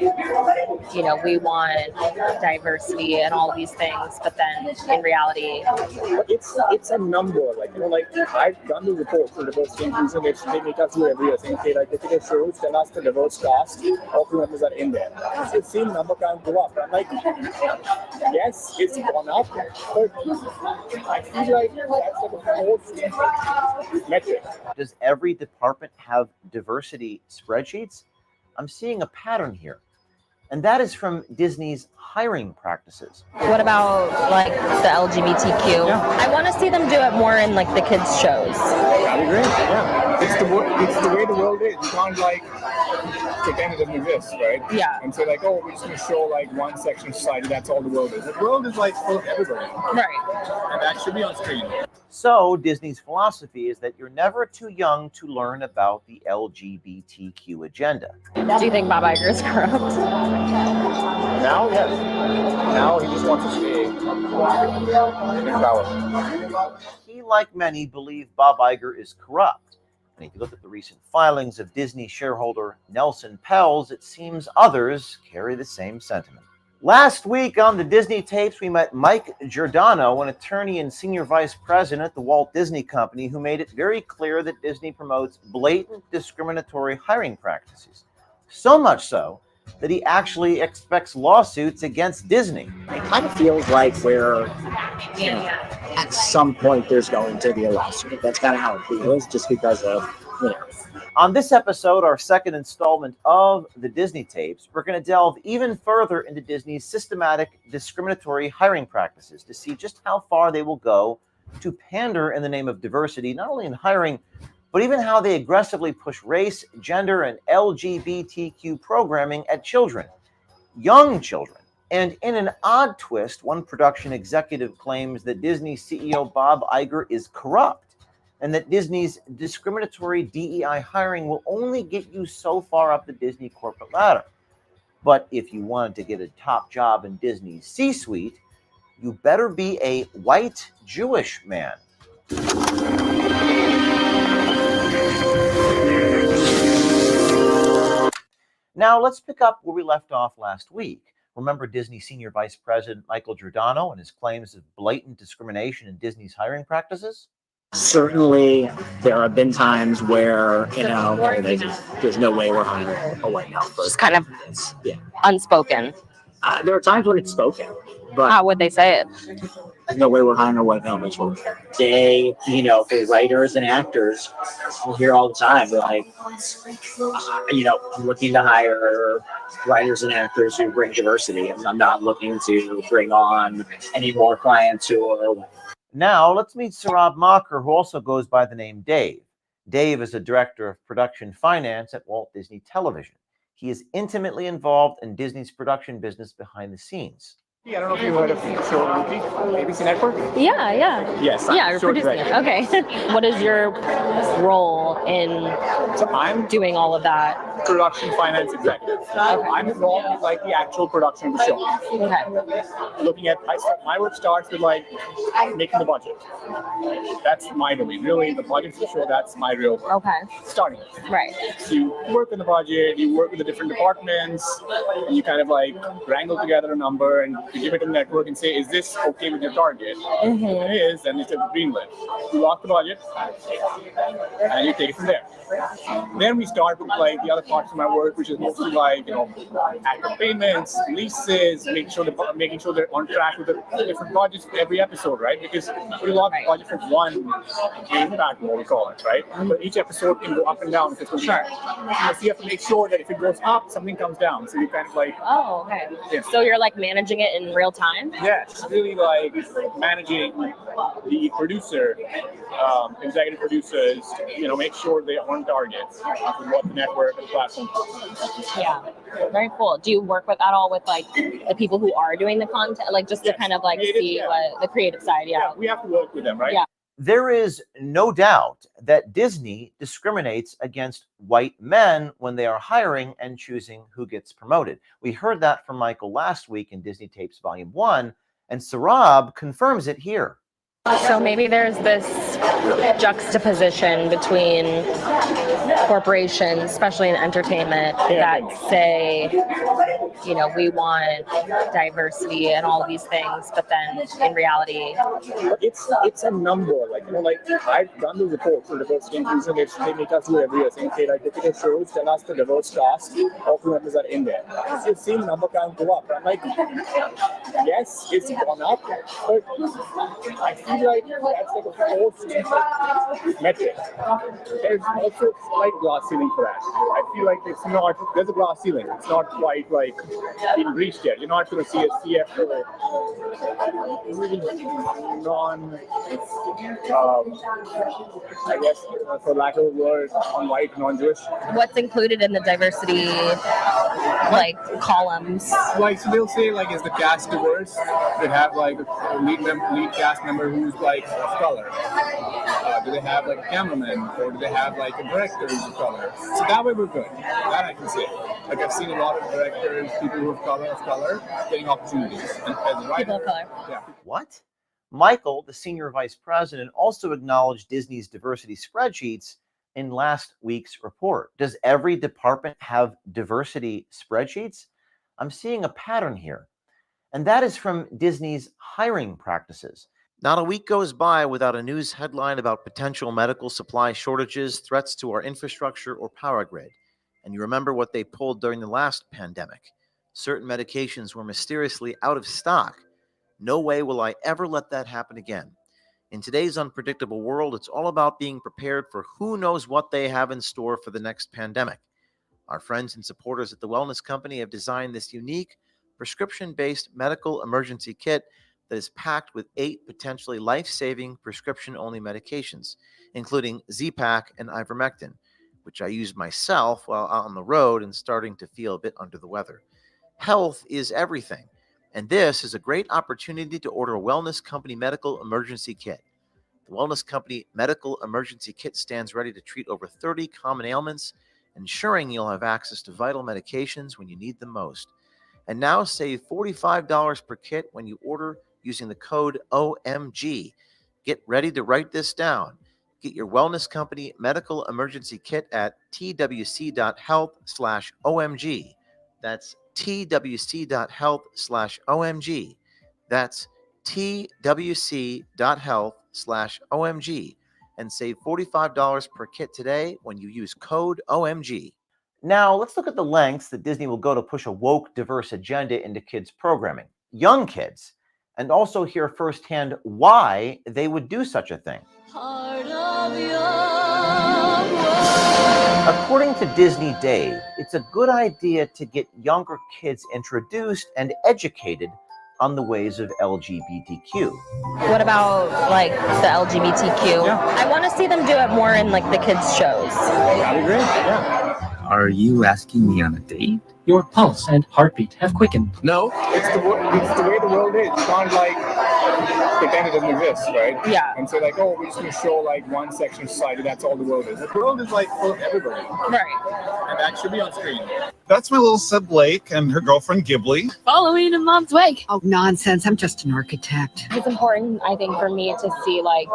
you know, we want diversity and all these things, but then in reality, it's a number. Like, you know, like I've done the report for diversity inclusion, which they make us do every year. Saying, okay, like, if it shows, tell us the diverse cast, all the members are in there. So the same number can't go up. I'm like, yes, it's gone up, but I feel like that's like a fourth metric. Does every department have diversity spreadsheets? I'm seeing a pattern here. And that is from Disney's hiring practices. what about like the LGBTQ? I want to see them do it more in like the kids' shows. I agree. Yeah, it's the way the world is. You can't like pretend it doesn't exist, right? Yeah. And say like, oh, we're just going to show like one section of society. That's all the world is. The world is like full of everybody. Right. And that should be on screen. So Disney's philosophy is that you're never too young to learn about the LGBTQ agenda. Do you think Bob Iger is corrupt? Now, yes. Now he just wants to stay in power. He, like many, believe Bob Iger is corrupt. And if you look at the recent filings of Disney shareholder Nelson Peltz, it seems others carry the same sentiment. Last week on the Disney tapes, we met Mike Giordano, an attorney and senior vice president at the Walt Disney Company, who made it very clear that Disney promotes blatant discriminatory hiring practices. So much so that he actually expects lawsuits against Disney. It kind of feels like we're, you know, at some point there's going to be a lawsuit. That's kind of how it feels, just because of, you know. On this episode, our second installment of the Disney tapes, we're going to delve even further into Disney's systematic discriminatory hiring practices to see just how far they will go to pander in the name of diversity, not only in hiring, but even how they aggressively push race, gender, and LGBTQ programming at children, young children. And in an odd twist, one production executive claims that Disney CEO Bob Iger is corrupt, and that Disney's discriminatory DEI hiring will only get you so far up the Disney corporate ladder. But if you wanted to get a top job in Disney's C-suite, you better be a white Jewish man. Now let's pick up where we left off last week. Remember Disney Senior Vice President Michael Giordano and his claims of blatant discrimination in Disney's hiring practices? Certainly, there have been times where, you know, there's no way we're hiring a white health person. Just kind of unspoken. There are times when it's spoken, but how would they say it? There's no way we're hiring a white health person. They, you know, for writers and actors, we'll hear all the time, like, you know, I'm looking to hire writers and actors who bring diversity, and I'm not looking to bring on any more clients who are white. Now, let's meet Saurabh Makkar, who also goes by the name Dave. Dave is a director of production finance at Walt Disney Television. He is intimately involved in Disney's production business behind the scenes. Yeah, I don't know if you heard of Show Rookie, ABC Network. Yeah. Yes. Yeah, you're producing it. Okay. What is your role in I'm doing all of that? Production finance executive. I'm involved with like the actual production of the show. Okay. Looking at my work starts with like making the budget. That's my domain. Really, the budget for the show, that's my real work. Okay. Starting. Right. So you work on the budget, you work with the different departments, and you kind of like wrangle together a number and you give it to the network and say, is this okay with your target? Mm-hmm. If it is, then it's a green lit. You lock the budget and you take it from there. Then we start with like the other parts of my work, which is mostly like, you know, active payments, leases, making sure they're on track with the different budgets for every episode, right? Because we lock the budget for one impact, what we call it, right? But each episode can go up and down. So you have to make sure that if it goes up, something comes down. So you kind of like. Oh, okay. Yeah. So you're like managing it in real time? Yeah, it's really like managing the producer, executive producers, you know, make sure they're on target with what the network and platform. Yeah, very cool. Do you work with at all with like the people who are doing the content, like just to kind of like see what the creative side? Yeah, we have to work with them, right? Yeah. There is no doubt that Disney discriminates against white men when they are hiring and choosing who gets promoted. We heard that from Michael last week in Disney Tapes Volume 1, and Saurabh confirms it here. So maybe there's this juxtaposition between corporations, especially in entertainment, that say, you know, we want diversity and all these things, but then in reality, it's a number. Like, you know, like I've done those reports on diversity inclusion, which they make us do every year. Saying, okay, like look at the shows, tell us the diverse cast of crew members are in there. So you've seen number count go up. I'm like, yes, it's gone up, but I feel like that's like a forced metric. There's also a slight glass ceiling for that. I feel like it's not, there's a glass ceiling. It's not quite like been reached yet. You're not going to see a CFO really I guess, for lack of a word, non-white, non-Jewish. what's included in the diversity like columns? Like, so they'll say, like, is the cast diverse? They have like a lead cast member who's like of color. Do they have like a cameraman, or do they have like a director who's of color? So that way we're good. That I can say. Like, I've seen a lot of directors, people who are of color, getting opportunities. And as a writer, People of color. Yeah. What? Michael, the senior vice president, also acknowledged Disney's diversity spreadsheets in last week's report. Does every department have diversity spreadsheets? I'm seeing a pattern here. And that is from Disney's hiring practices. Not a week goes by without a news headline about potential medical supply shortages, threats to our infrastructure, or power grid. And you remember what they pulled during the last pandemic. Certain medications were mysteriously out of stock. No way will I ever let that happen again. In today's unpredictable world, it's all about being prepared for who knows what they have in store for the next pandemic. Our friends and supporters at the Wellness Company have designed this unique, prescription-based medical emergency kit that is packed with 8 potentially life-saving prescription-only medications, including Z-Pak and ivermectin, which I use myself while out on the road and starting to feel a bit under the weather. Health is everything, and this is a great opportunity to order a Wellness Company Medical Emergency Kit. The Wellness Company Medical Emergency Kit stands ready to treat over 30 common ailments, ensuring you'll have access to vital medications when you need them most. And now save $45 per kit when you order using the code OMG. Get ready to write this down. Get your Wellness Company Medical Emergency Kit at twc.health/OMG. That's twc.health/OMG. That's twc.health/OMG. And save $45 per kit today when you use code OMG. Now, let's look at the lengths that Disney will go to push a woke, diverse agenda into kids' programming, young kids, and also hear firsthand why they would do such a thing. According to Disney Dave, it's a good idea to get younger kids introduced and educated on the ways of LGBTQ. What about like the LGBTQ? Yeah. I want to see them do it more in like the kids' shows. That'd be great. Yeah. Are you asking me on a date? Your pulse and heartbeat have quickened. No, it's the way the world is. It's not like pretend it doesn't exist, right? Yeah. And so like, oh, we're just going to show like one section of society. That's all the world is. The world is like for everybody. Right. And that should be on screen. That's my little sib Blake and her girlfriend Ghibli. Following in mom's wake. Oh, nonsense. I'm just an architect. It's important, I think, for me to see like,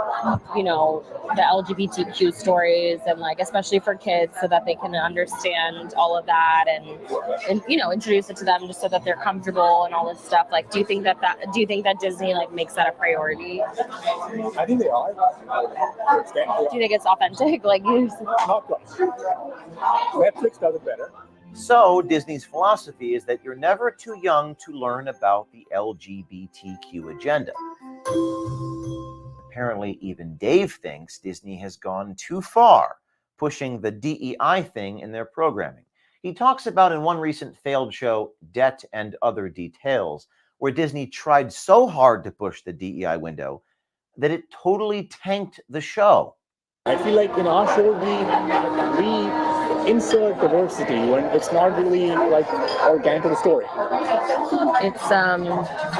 you know, the LGBTQ stories and like, especially for kids so that they can understand all of that and you know, introduce it to them just so that they're comfortable and all this stuff. Like, do you think that Disney like makes that a priority? I think they are. Do you think it's authentic? Like, not quite. Netflix does it better. So, Disney's philosophy is that you're never too young to learn about the LGBTQ agenda. Apparently, even Dave thinks Disney has gone too far, pushing the DEI thing in their programming. He talks about in one recent failed show, Debt and Other Details, where Disney tried so hard to push the DEI window that it totally tanked the show. I feel like in our show, we insert diversity when it's not really like organic to the story. It's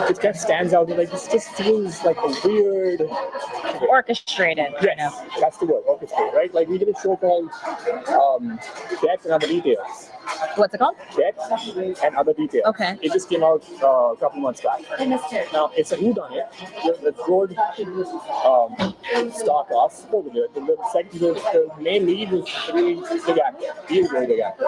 It kind of stands out. Like this just feels like a weird. orchestrated. Yes, that's the word, orchestrated, right? Like we did a show called Death and Other Details. What's it called? Death and Other Details. Okay. It just came out a couple months back. Now it's a whodunit. The good star cast supported it. The main lead was a really big actor. He was a very big actor.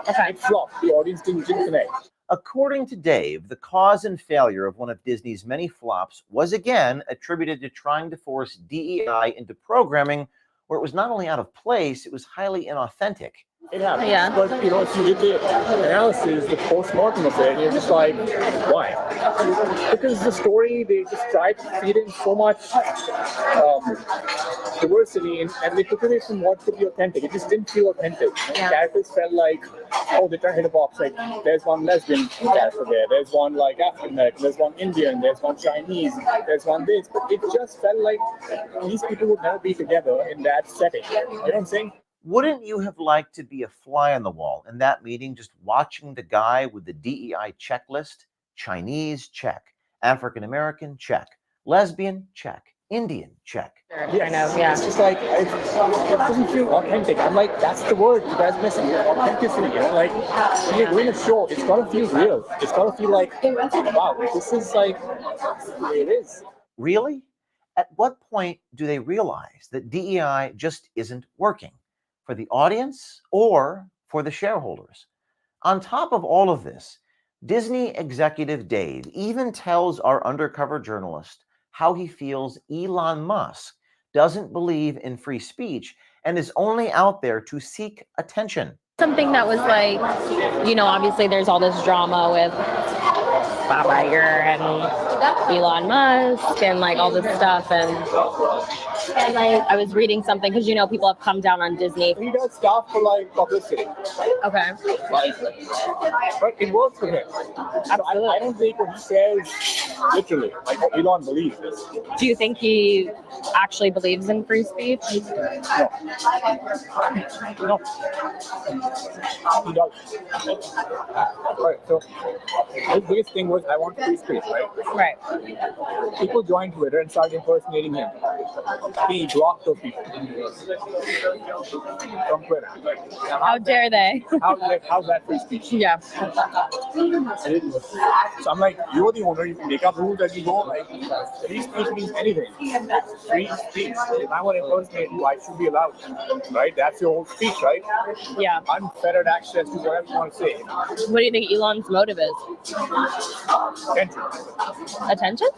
Okay. It flopped. The audience didn't connect. According to Dave, the cause and failure of one of Disney's many flops was again attributed to trying to force DEI into programming where it was not only out of place, it was highly inauthentic. It happens. Yeah. But if you did the analysis, the post-mortem of it, you're just like, why? Because the story, they just tried to feed in so much diversity and they took away from what could be authentic. It just didn't feel authentic. Yeah. Characters felt like, oh, they're trying to hit a box. Like, there's one lesbian character there, there's one like African American, there's one Indian, there's one Chinese, there's one this. But it just felt like these people would never be together in that setting. You know what I'm saying? Wouldn't you have liked to be a fly on the wall in that meeting, just watching the guy with the DEI checklist? Chinese, check. African American, check. Lesbian, check. Indian, check. Yes. It's just like, it doesn't feel authentic. I'm like, that's the word you guys missing. Authenticity, you know, like, when you're doing a show, it's gotta feel real. It's gotta feel like, wow, this is like, the way it is. Really? At what point do they realize that DEI just isn't working? For the audience or for the shareholders? On top of all of this, Disney executive Dave even tells our undercover journalist how he feels Elon Musk doesn't believe in free speech and is only out there to seek attention. Something that was like, you know, obviously there's all this drama with Bob Iger and Elon Musk and like all this stuff, and I was reading something because, you know, people have come down on Disney. He does stuff for like publicity. Okay. But it works for him. Absolutely. I don't think what he says literally, like what Elon believes this. Do you think he actually believes in free speech? No. He does. Right. So his biggest thing was, I want free speech, right? Right. People joined Twitter and started impersonating him. He blocked those people from Twitter. How dare they? How's that free speech? Yeah. So I'm like, you're the owner, you can make up rules as you go. Like, free speech means anything. Free speech. If I want to impersonate you, I should be allowed. Right? That's your whole speech, right? Yeah. Unfettered access to whatever you want to say. What do you think Elon's motive is? Attention. Attention?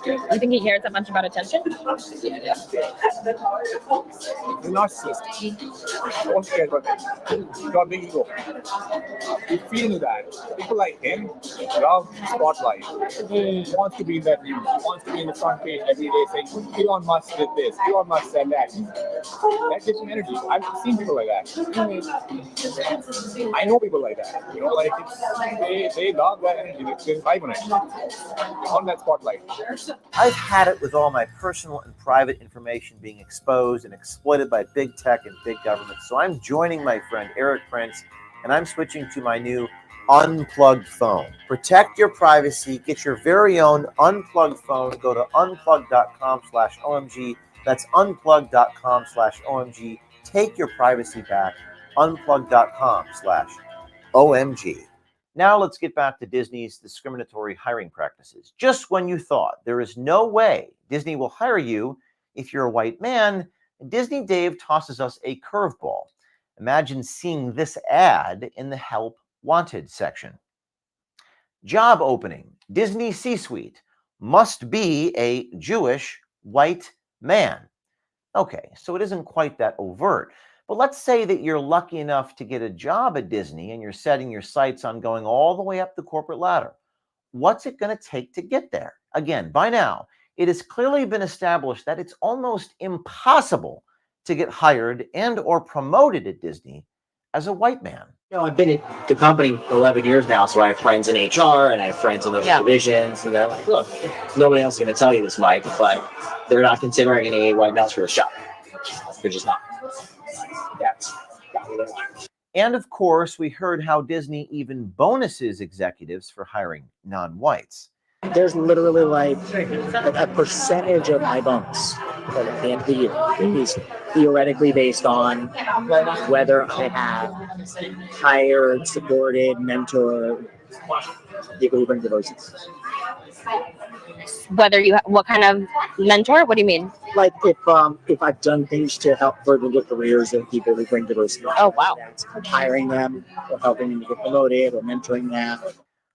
You think he cares that much about attention? He's narcissist. He wants to care about that. He's got big ego. You feel that. People like him love spotlight. He wants to be in that news. He wants to be in the front page every day saying, Elon Musk did this, Elon Musk said that. That gives him energy. I've seen people like that. I know people like that. You know, like they love that energy. They thrive on it. On that spotlight. I've had it with all my personal and private information being exposed and exploited by big tech and big government. So I'm joining my friend Eric Prince, and I'm switching to my new unplugged phone. Protect your privacy. Get your very own unplugged phone. Go to unplugged.com/OMG. That's unplugged.com/OMG. Take your privacy back. Unplugged.com/OMG. Now let's get back to Disney's discriminatory hiring practices. Just when you thought there is no way Disney will hire you if you're a white man, Disney Dave tosses us a curveball. Imagine seeing this ad in the Help Wanted section. Job opening, Disney C-suite, must be a Jewish white man. Okay, so it isn't quite that overt. But let's say that you're lucky enough to get a job at Disney and you're setting your sights on going all the way up the corporate ladder. What's it going to take to get there? Again, by now, it has clearly been established that it's almost impossible to get hired and or promoted at Disney as a white man. You know, I've been at the company 11 years now, so I have friends in HR and I have friends in those divisions, and they're like, look, nobody else is going to tell you this, Mike, but they're not considering any white males for a job. They're just not. And of course, we heard how Disney even bonuses executives for hiring non-whites. There's literally like a percentage of my bonus at the end of the year is theoretically based on whether I have hired, supported, mentored people who bring diversity. Whether you, what kind of mentor? What do you mean? Like if I've done things to help further the careers of people who bring diversity. Oh, wow. Hiring them or helping them get promoted or mentoring them.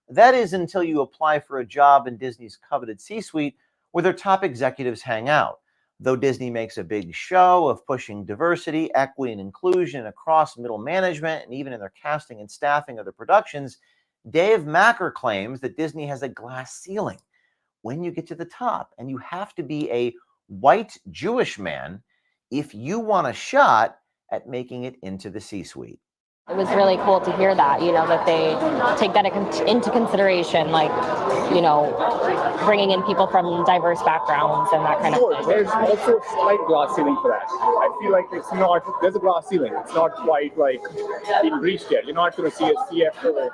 That is until you apply for a job in Disney's coveted C-suite where their top executives hang out. Though Disney makes a big show of pushing diversity, equity, and inclusion across middle management and even in their casting and staffing of their productions, Dave Macker claims that Disney has a glass ceiling when you get to the top, and you have to be a white Jewish man if you want a shot at making it into the C-suite. It was really cool to hear that, that they take that into consideration, like, bringing in people from diverse backgrounds and that kind of thing. There's also a slight glass ceiling for that. I feel like there's a glass ceiling. It's not quite like been reached yet. You're not going to see a CFO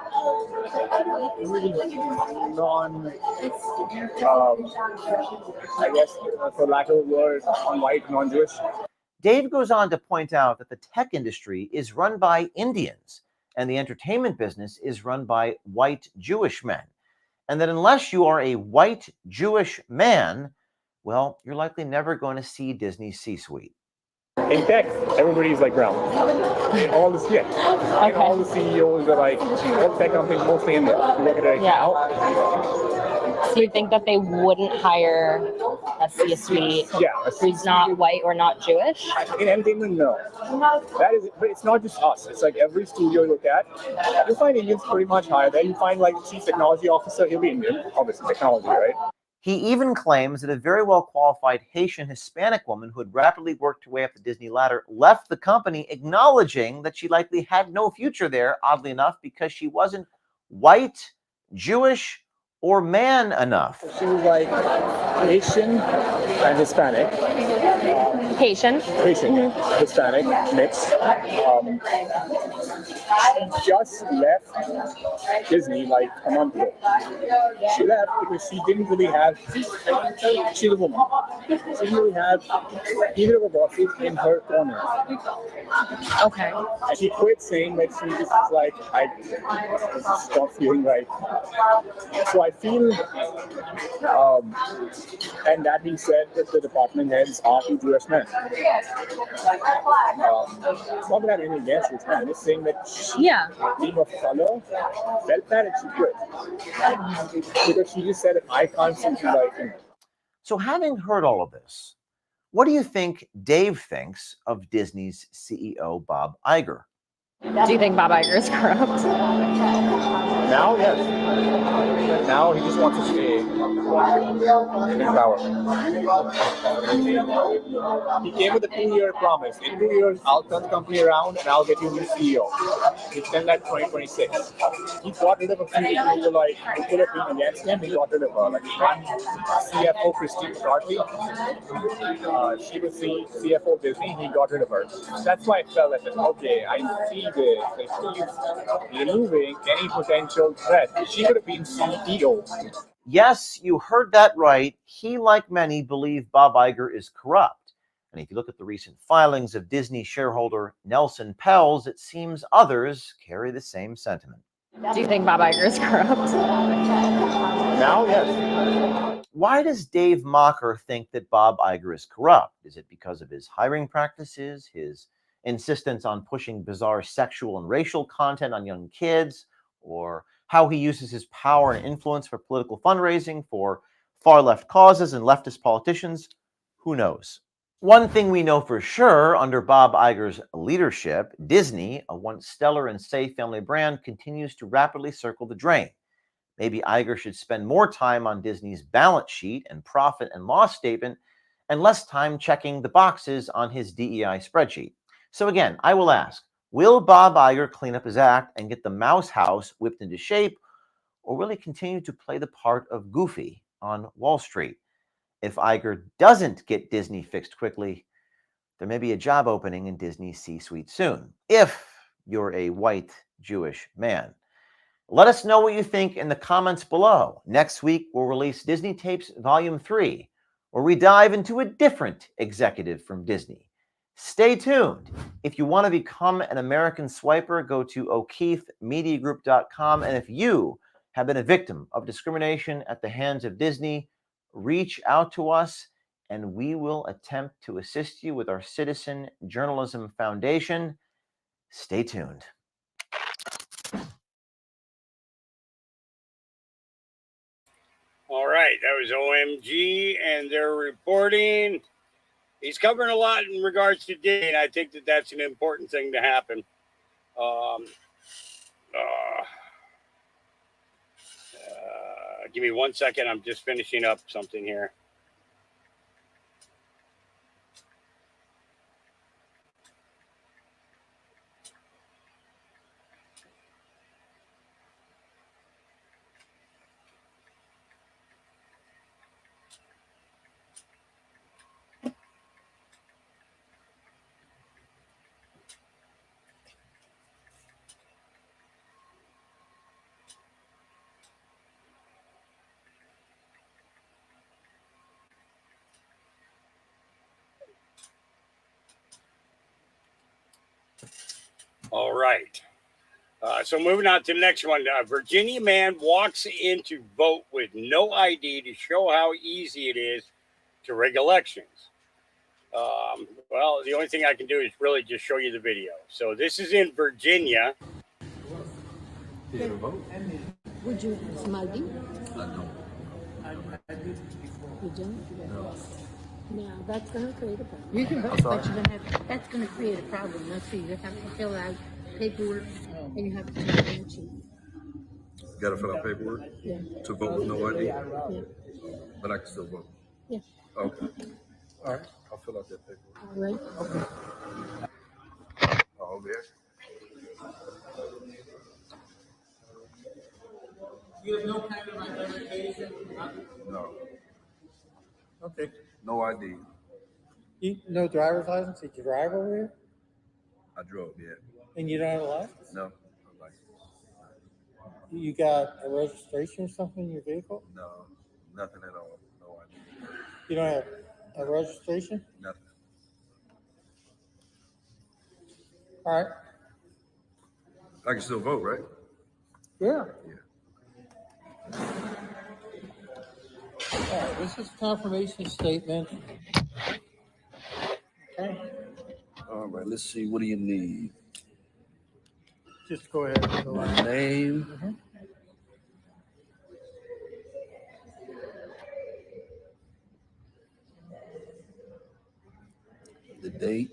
I guess, for lack of a word, non-white, non-Jewish. Dave goes on to point out that the tech industry is run by Indians and the entertainment business is run by white Jewish men. And that unless you are a white Jewish man, well, you're likely never going to see Disney's C-suite. In tech, everybody's like brown. All the CEOs are like, all tech companies mostly India. You look at it now. So you think that they wouldn't hire a C-suite who's not white or not Jewish? In entertainment, no. That is, but it's not just us. It's like every studio you look at, you find Indians pretty much higher there. You find like chief technology officer, he'll be Indian, obviously technology, right? He even claims that a very well-qualified Haitian Hispanic woman who had rapidly worked her way up the Disney ladder left the company, acknowledging that she likely had no future there, oddly enough, because she wasn't white, Jewish, or man enough. She was like Haitian and Hispanic. Haitian, Hispanic mix. Just left Disney like a month ago. She left because she didn't really have. She's a woman. She didn't really have either of her bosses in her corner. Okay. And she quit, saying that she just was like, I stopped feeling right. So I feel, and that being said, that the department heads are two Jewish men. Not that I have anything against this man, just saying that she, being of color, felt that and she quit. Because she just said, if I can't see you like. So having heard all of this, what do you think Dave thinks of Disney's CEO, Bob Iger? Do you think Bob Iger is corrupt? Now, yes. Now he just wants to stay in power. He came with a 2-year promise. In 2 years, I'll turn the company around and I'll get you a new CEO. He said that 2026. He got rid of a few people who were like, who could have been against him. He got rid of her. Like one CFO, Christine McCarthy. She was the CFO of Disney. He got rid of her. That's why I felt like, okay, I see this. That he's removing any potential threat. She could have been CEO. Yes, you heard that right. He, like many, believe Bob Iger is corrupt. And if you look at the recent filings of Disney shareholder Nelson Peltz, it seems others carry the same sentiment. Do you think Bob Iger is corrupt? Now, yes. Why does Dave Macker think that Bob Iger is corrupt? Is it because of his hiring practices, his insistence on pushing bizarre sexual and racial content on young kids, or how he uses his power and influence for political fundraising for far-left causes and leftist politicians? Who knows? One thing we know for sure, under Bob Iger's leadership, Disney, a once stellar and safe family brand, continues to rapidly circle the drain. Maybe Iger should spend more time on Disney's balance sheet and profit and loss statement and less time checking the boxes on his DEI spreadsheet. So again, I will ask, will Bob Iger clean up his act and get the Mouse House whipped into shape, or will he continue to play the part of Goofy on Wall Street? If Iger doesn't get Disney fixed quickly, there may be a job opening in Disney's C-suite soon. If you're a white Jewish man. Let us know what you think in the comments below. Next week, we'll release Disney Tapes Volume 3, where we dive into a different executive from Disney. Stay tuned. If you want to become an American swiper, go to o'keefemediagroup.com. And if you have been a victim of discrimination at the hands of Disney, reach out to us and we will attempt to assist you with our Citizen Journalism Foundation. Stay tuned. All right, that was OMG, and they're reporting. He's covering a lot in regards to Disney, and I think that that's an important thing to happen. Give me 1 second. I'm just finishing up something here. All right. So moving on to the next one. Virginia man walks in to vote with no ID to show how easy it is to rig elections. Well, the only thing I can do is really just show you the video. So this is in Virginia. Would you have some ID? No. You don't? No. Now, that's going to create a problem. You can vote, but you're going to have, that's going to create a problem. Let's see, you have to fill out paperwork and you have to turn in a sheet. You gotta fill out paperwork? Yeah. To vote with no ID? Yeah. But I can still vote? Yeah. Okay. All right. I'll fill out that paperwork. All right. Okay. Oh, there. You have no kind of identification? No. Okay. No ID. You, no driver's license? Did you drive over here? I drove, yeah. And you don't have a license? No. No license. You got a registration or something in your vehicle? No. Nothing at all. No ID. You don't have a registration? Nothing. All right. I can still vote, right? Yeah. Yeah. All right, this is confirmation statement. Okay. All right, let's see. What do you need? Just go ahead. And go My on. name. Mhm. The date.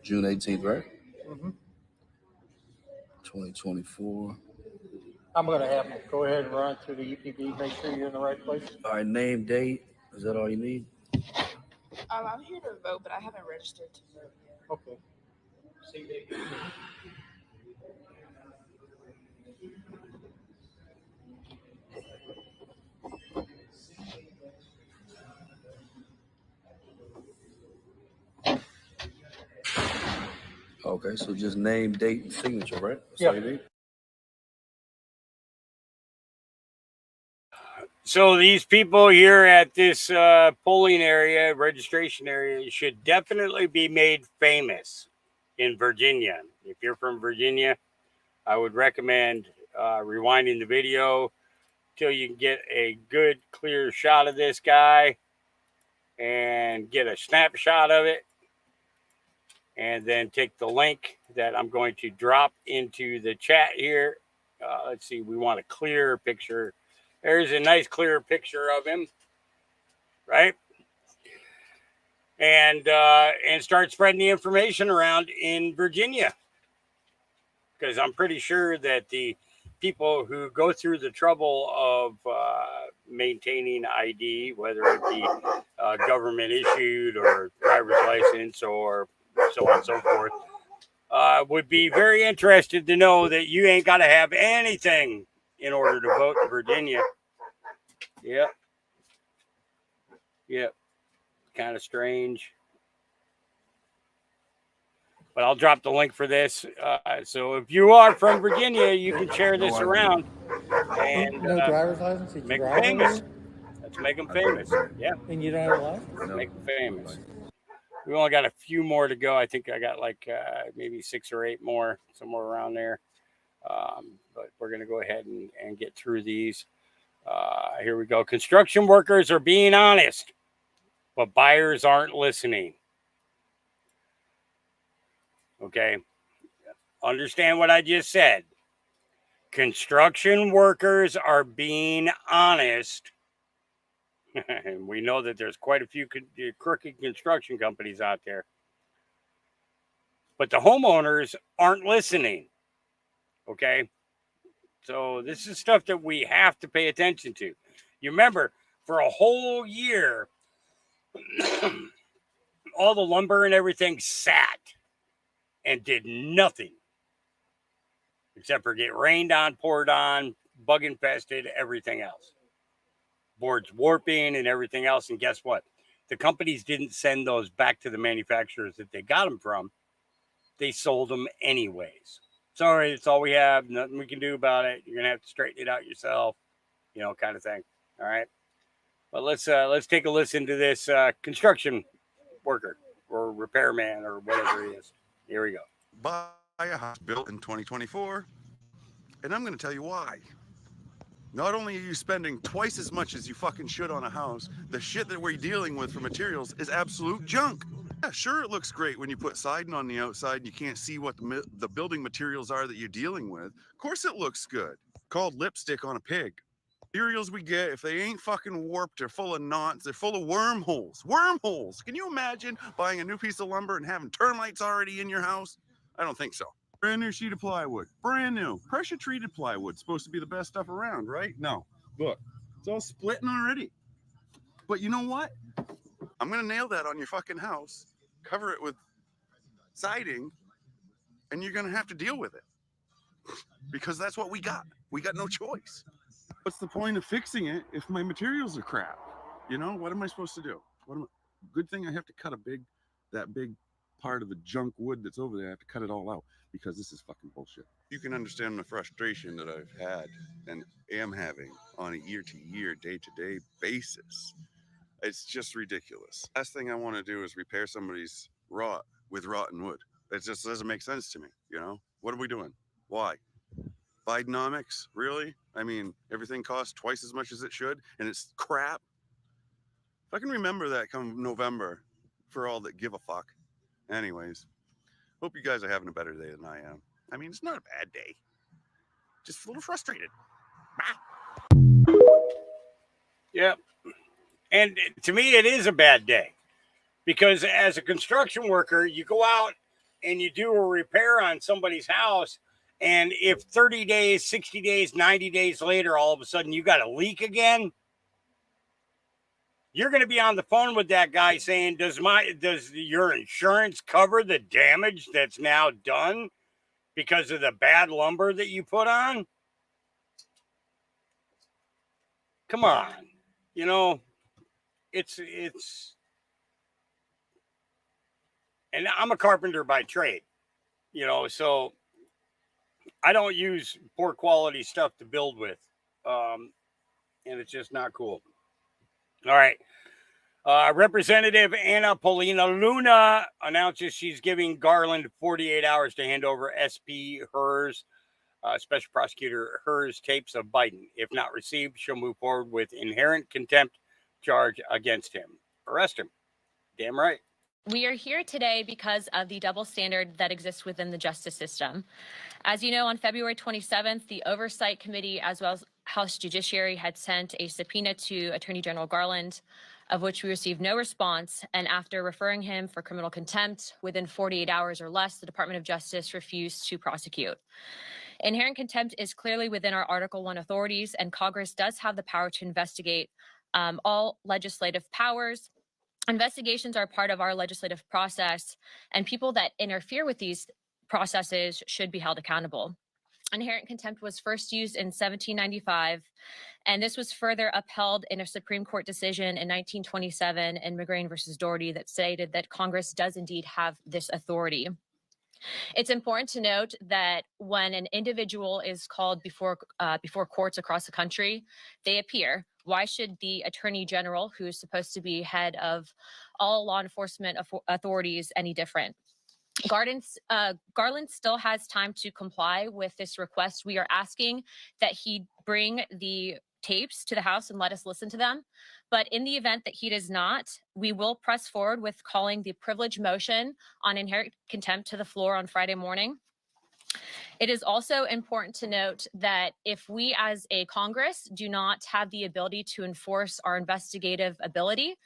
June 18th, right? Mhm. 2024. I'm going to have them go ahead and run through the EPB, make sure you're in the right place. All right, name, date. Is that all you need? I'm here to vote, but I haven't registered to vote yet. Okay. Okay, so just name, date, and signature, right? That's Yeah. all you need? So these people here at this polling area, registration area, should definitely be made famous in Virginia. If you're from Virginia, I would recommend rewinding the video till you can get a good, clear shot of this guy and get a snapshot of it. And then take the link that I'm going to drop into the chat here. Let's see, we want a clear picture. There's a nice clear picture of him, right? And start spreading the information around in Virginia. Because I'm pretty sure that the people who go through the trouble of maintaining ID, whether it be government issued or driver's license or so on and so forth, would be very interested to know that you ain't got to have anything in order to vote in Virginia. Yep. Kind of strange. But I'll drop the link for this. So if you are from Virginia, you can share this around and No driver's license? Did you make them drive famous. over Let's make them famous. Yeah. And you don't have a license? Make them famous. We only got a few more to go. I think I got like maybe 6 or 8 more, somewhere around there. But we're going to go ahead and get through these. Here we go. Construction workers are being honest, but buyers aren't listening. Okay. Understand what I just said. Construction workers are being honest. And we know that there's quite a few crooked construction companies out there. But the homeowners aren't listening. Okay. So this is stuff that we have to pay attention to. You remember, for a whole year, all the lumber and everything sat and did nothing except for get rained on, poured on, bug infested, everything else. Boards warping and everything else. And guess what? The companies didn't send those back to the manufacturers that they got them from. They sold them anyways. Sorry, it's all we have. Nothing we can do about it. You're going to have to straighten it out yourself, you know, kind of thing. All right. But let's take a listen to this construction worker or repairman or whatever he is. Here we go. Buy a house built in 2024, and I'm going to tell you why. Not only are you spending twice as much as you fucking should on a house, the shit that we're dealing with for materials is absolute junk. Yeah, sure, it looks great when you put siding on the outside and you can't see what the building materials are that you're dealing with. Of course it looks good. Called lipstick on a pig. Materials we get, if they ain't fucking warped, they're full of knots, they're full of wormholes. Wormholes! Can you imagine buying a new piece of lumber and having termites already in your house? I don't think so. Brand new sheet of plywood. Brand new. Pressure treated plywood. Supposed to be the best stuff around, right? No. Look, it's all splitting already. But you know what? I'm going to nail that on your fucking house, cover it with siding, and you're going to have to deal with it. Because that's what we got. We got no choice. What's the point of fixing it if my materials are crap? You know, what am I supposed to do? Good thing I have to cut that big part of the junk wood that's over there. I have to cut it all out because this is fucking bullshit. You can understand the frustration that I've had and am having on a year-to-year, day-to-day basis. It's just ridiculous. Last thing I want to do is repair somebody's rot with rotten wood. It just doesn't make sense to me, you know? What are we doing? Why? Bidenomics? Really? I mean, everything costs twice as much as it should, and it's crap. If I can remember that come November for all that give a fuck. Anyways, hope you guys are having a better day than I am. I mean, it's not a bad day. Just a little frustrated. Yep. And to me, it is a bad day because as a construction worker, you go out and you do a repair on somebody's house. And if 30 days, 60 days, 90 days later, all of a sudden you got a leak again, you're going to be on the phone with that guy saying, does your insurance cover the damage that's now done because of the bad lumber that you put on? Come on. You know, it's, and I'm a carpenter by trade, you know, so I don't use poor quality stuff to build with. And it's just not cool. All right. Representative Anna Paulina Luna announces she's giving Garland 48 hours to hand over SP Hers, Special Prosecutor Hers tapes of Biden. If not received, she'll move forward with inherent contempt charge against him. Arrest him. Damn right. We are here today because of the double standard that exists within the justice system. As you know, on February 27th, the Oversight Committee, as well as House Judiciary, had sent a subpoena to Attorney General Garland, of which we received no response. And after referring him for criminal contempt within 48 hours or less, the Department of Justice refused to prosecute. Inherent contempt is clearly within our Article 1 authorities, and Congress does have the power to investigate all legislative powers. Investigations are part of our legislative process, and people that interfere with these processes should be held accountable. Inherent contempt was first used in 1795, and this was further upheld in a Supreme Court decision in 1927 in McGrain versus Doherty that stated that Congress does indeed have this authority. It's important to note that when an individual is called before courts across the country, they appear. Why should the Attorney General, who is supposed to be head of all law enforcement authorities, any different? Garland still has time to comply with this request. We are asking that he bring the tapes to the House and let us listen to them. But in the event that he does not, we will press forward with calling the privilege motion on inherent contempt to the floor on Friday morning. It is also important to note that if we as a Congress do not have the ability to enforce our investigative ability,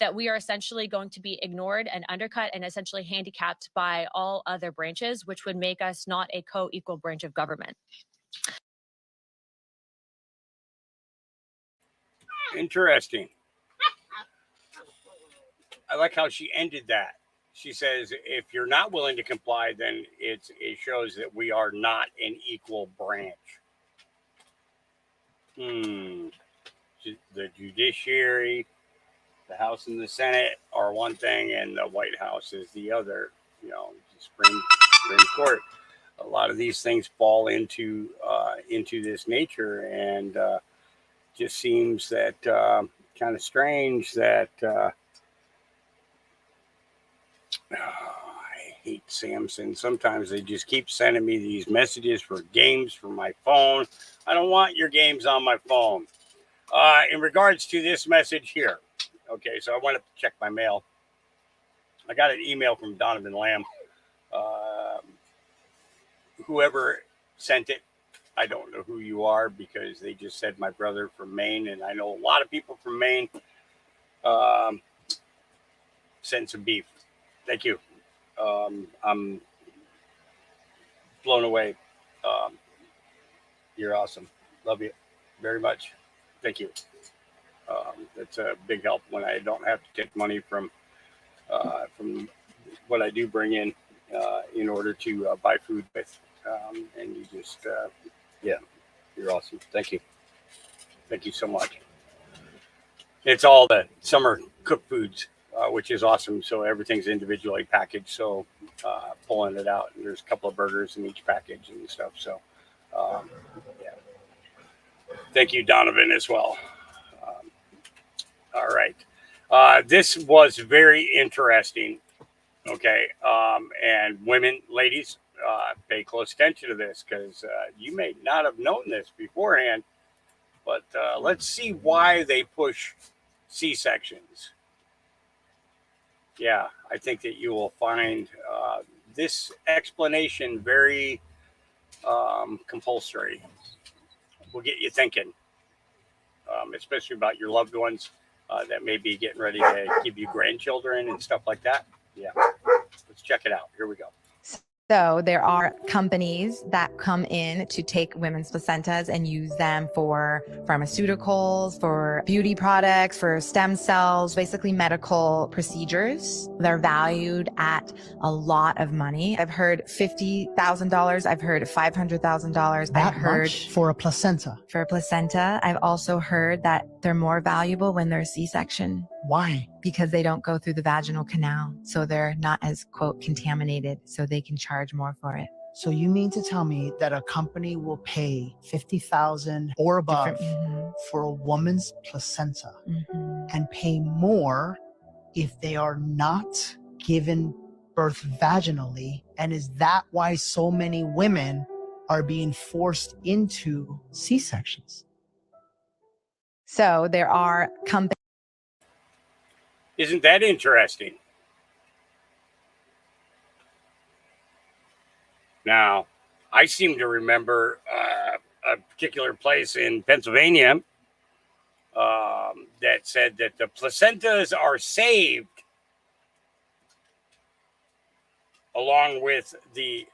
that we are essentially going to be ignored and undercut and essentially handicapped by all other branches, which would make us not a co-equal branch of government. Interesting. I like how she ended that. She says, if you're not willing to comply, then it shows that we are not an equal branch. The judiciary, the House and the Senate are one thing, and the White House is the other. You know, the Supreme Court. A lot of these things fall into this nature, and just seems that kind of strange that. I hate Samson. Sometimes they just keep sending me these messages for games for my phone. I don't want your games on my phone. In regards to this message here, okay, so I went up to check my mail. I got an email from Donovan Lamb. Whoever sent it, I don't know who you are, because they just said my brother from Maine, and I know a lot of people from Maine. Send some beef. Thank you. I'm blown away. You're awesome. Love you very much. Thank you. That's a big help when I don't have to take money from what I do bring in order to buy food with. And you just, yeah, you're awesome. Thank you. Thank you so much. It's all the summer cooked foods. Which is awesome. So everything's individually packaged. So pulling it out, and there's a couple of burgers in each package and stuff. So yeah. Thank you, Donovan, as well. All right. This was very interesting. Okay. And women, ladies, pay close attention to this, because you may not have known this beforehand, but let's see why they push C-sections. Yeah, I think that you will find this explanation very compulsory. Will get you thinking, especially about your loved ones that may be getting ready to give you grandchildren and stuff like that. Yeah, let's check it out. Here we go. So there are companies that come in to take women's placentas and use them for pharmaceuticals, for beauty products, for stem cells, basically medical procedures. They're valued at a lot of money. I've heard $50,000. I've heard $500,000. I've heard for a placenta. For a placenta. I've also heard that they're more valuable when they're a C-section. Why? Because they don't go through the vaginal canal. So they're not as, quote, contaminated. So they can charge more for it. So you mean to tell me that a company will pay $50,000 or above for a woman's placenta and pay more if they are not given birth vaginally? And is that why so many women are being forced into C-sections? So there are companies. Isn't that interesting? Now, I seem to remember a particular place in Pennsylvania that said that the placentas are saved along with the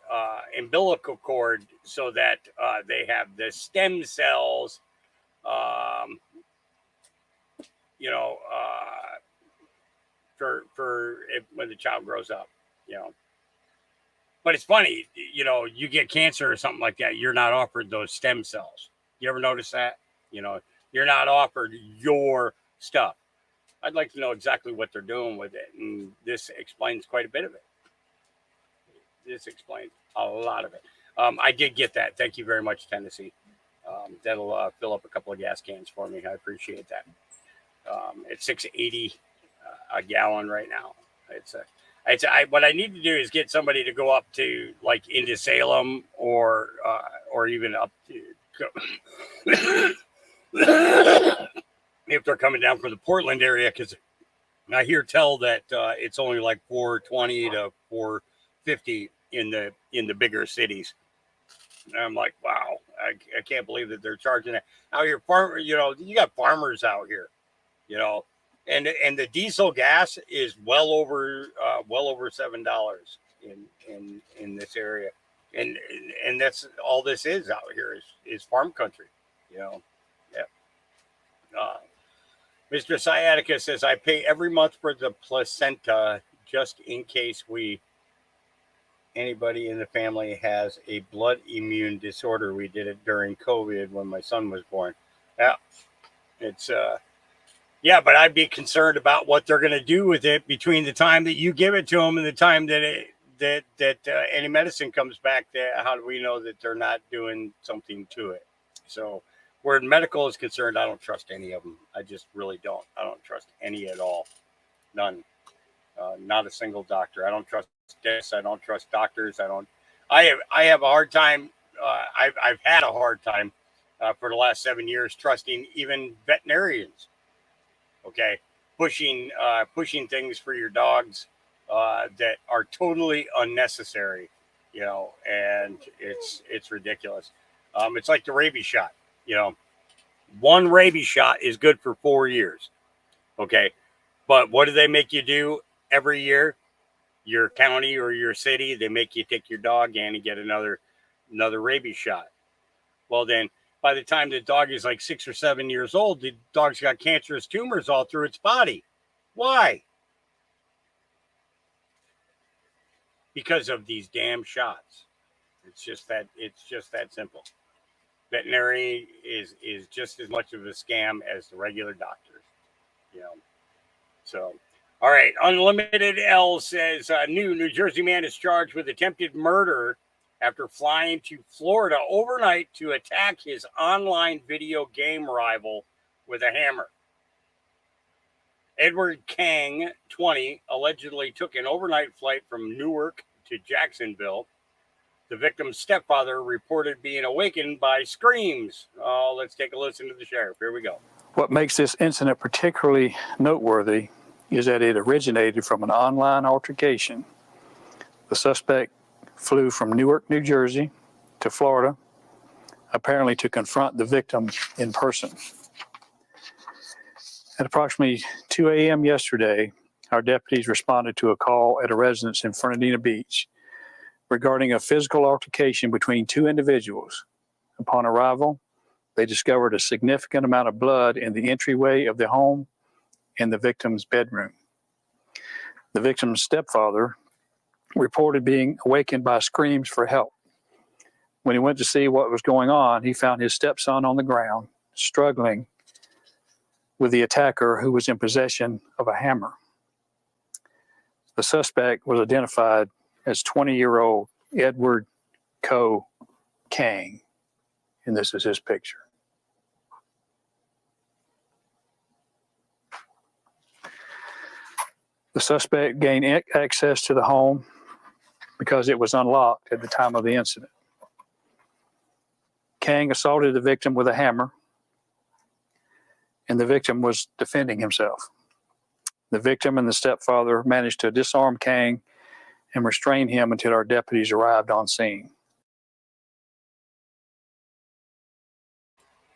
umbilical cord so that they have the stem cells, for when the child grows up, But it's funny, you get cancer or something like that, you're not offered those stem cells. You ever notice that? You're not offered your stuff. I'd like to know exactly what they're doing with it, and this explains quite a bit of it. this explains a lot of it. I did get that. Thank you very much, Tennessee. That'll fill up a couple of gas cans for me. I appreciate that. It's $6.80 a gallon right now. What I need to do is get somebody to go up to like into Salem or even up to if they're coming down from the Portland area, because I hear tell that it's only like $4.20 to $4.50 in the bigger cities. And I'm like, wow, I can't believe that they're charging that out here. You got farmers out here, and the diesel gas is well over $7 in this area, and that's all this is out here is farm country, Yeah. Mr. Sciatica says, I pay every month for the placenta just in case anybody in the family has a blood immune disorder. We did it during COVID when my son was born. Yeah, it's but I'd be concerned about what they're going to do with it between the time that you give it to them and the time that any medicine comes back. How do we know that they're not doing something to it? So where medical is concerned, I don't trust any of them. I just really don't. I don't trust any at all. None. Not a single doctor. I don't trust this. I don't trust doctors. I have a hard time. I've had a hard time for the last 7 years trusting even veterinarians. Okay, pushing things for your dogs that are totally unnecessary. And it's ridiculous. It's like the rabies shot. One rabies shot is good for 4 years. Okay. But what do they make you do every year? Your county or your city, they make you take your dog in and get another rabies shot. Well, then by the time the dog is like 6 or 7 years old, the dog's got cancerous tumors all through its body. Why? Because of these damn shots. It's just that simple. Veterinary is just as much of a scam as the regular doctors, So, all right. Unlimited L says New Jersey man is charged with attempted murder after flying to Florida overnight to attack his online video game rival with a hammer. Edward Kang, 20, allegedly took an overnight flight from Newark to Jacksonville. The victim's stepfather reported being awakened by screams. Oh, let's take a listen to the sheriff. Here we go. What makes this incident particularly noteworthy is that it originated from an online altercation. The suspect flew from Newark, New Jersey to Florida, apparently to confront the victim in person. At approximately 2 a.m. yesterday, our deputies responded to a call at a residence in Fernandina Beach regarding a physical altercation between two individuals. Upon arrival, they discovered a significant amount of blood in the entryway of the home and the victim's bedroom. The victim's stepfather reported being awakened by screams for help. When he went to see what was going on, he found his stepson on the ground, struggling with the attacker who was in possession of a hammer. The suspect was identified as 20-year-old Edward Ko Kang, and this is his picture. The suspect gained access to the home because it was unlocked at the time of the incident. Kang assaulted the victim with a hammer, and the victim was defending himself. The victim and the stepfather managed to disarm Kang and restrain him until our deputies arrived on scene.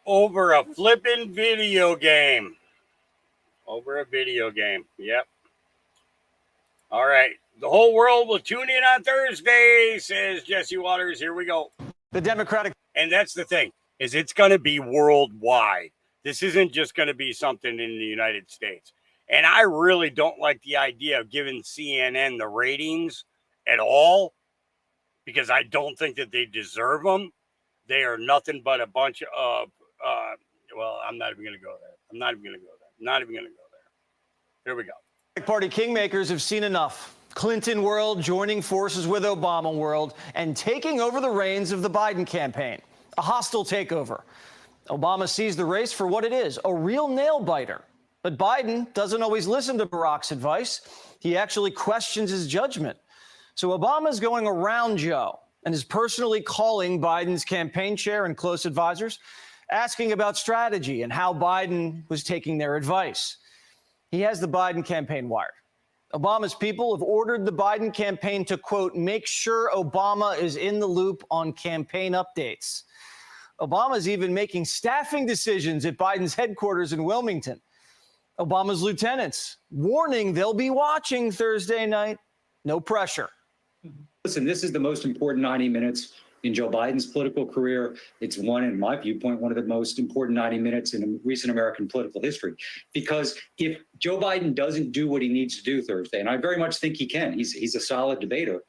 Over a flippin' video game. Yep. All right. The whole world will tune in on Thursday, says Jesse Waters. Here we go. The Democratic. And that's the thing, is it's going to be worldwide. This isn't just going to be something in the United States. And I really don't like the idea of giving CNN the ratings at all, because I don't think that they deserve them. They are nothing but a bunch of, well, I'm not even going to go there. Here we go. Party kingmakers have seen enough. Clinton world joining forces with Obama world and taking over the reins of the Biden campaign. A hostile takeover. Obama sees the race for what it is, a real nail biter. But Biden doesn't always listen to Barack's advice. He actually questions his judgment. So Obama's going around Joe and is personally calling Biden's campaign chair and close advisors, asking about strategy and how Biden was taking their advice. He has the Biden campaign wired. Obama's people have ordered the Biden campaign to, quote, make sure Obama is in the loop on campaign updates. Obama's even making staffing decisions at Biden's headquarters in Wilmington. Obama's lieutenants warning they'll be watching Thursday night. No pressure. Listen, this is the most important 90 minutes in Joe Biden's political career. It's one, in my viewpoint, one of the most important 90 minutes in recent American political history. Because if Joe Biden doesn't do what he needs to do Thursday, and I very much think he can, he's a solid debater,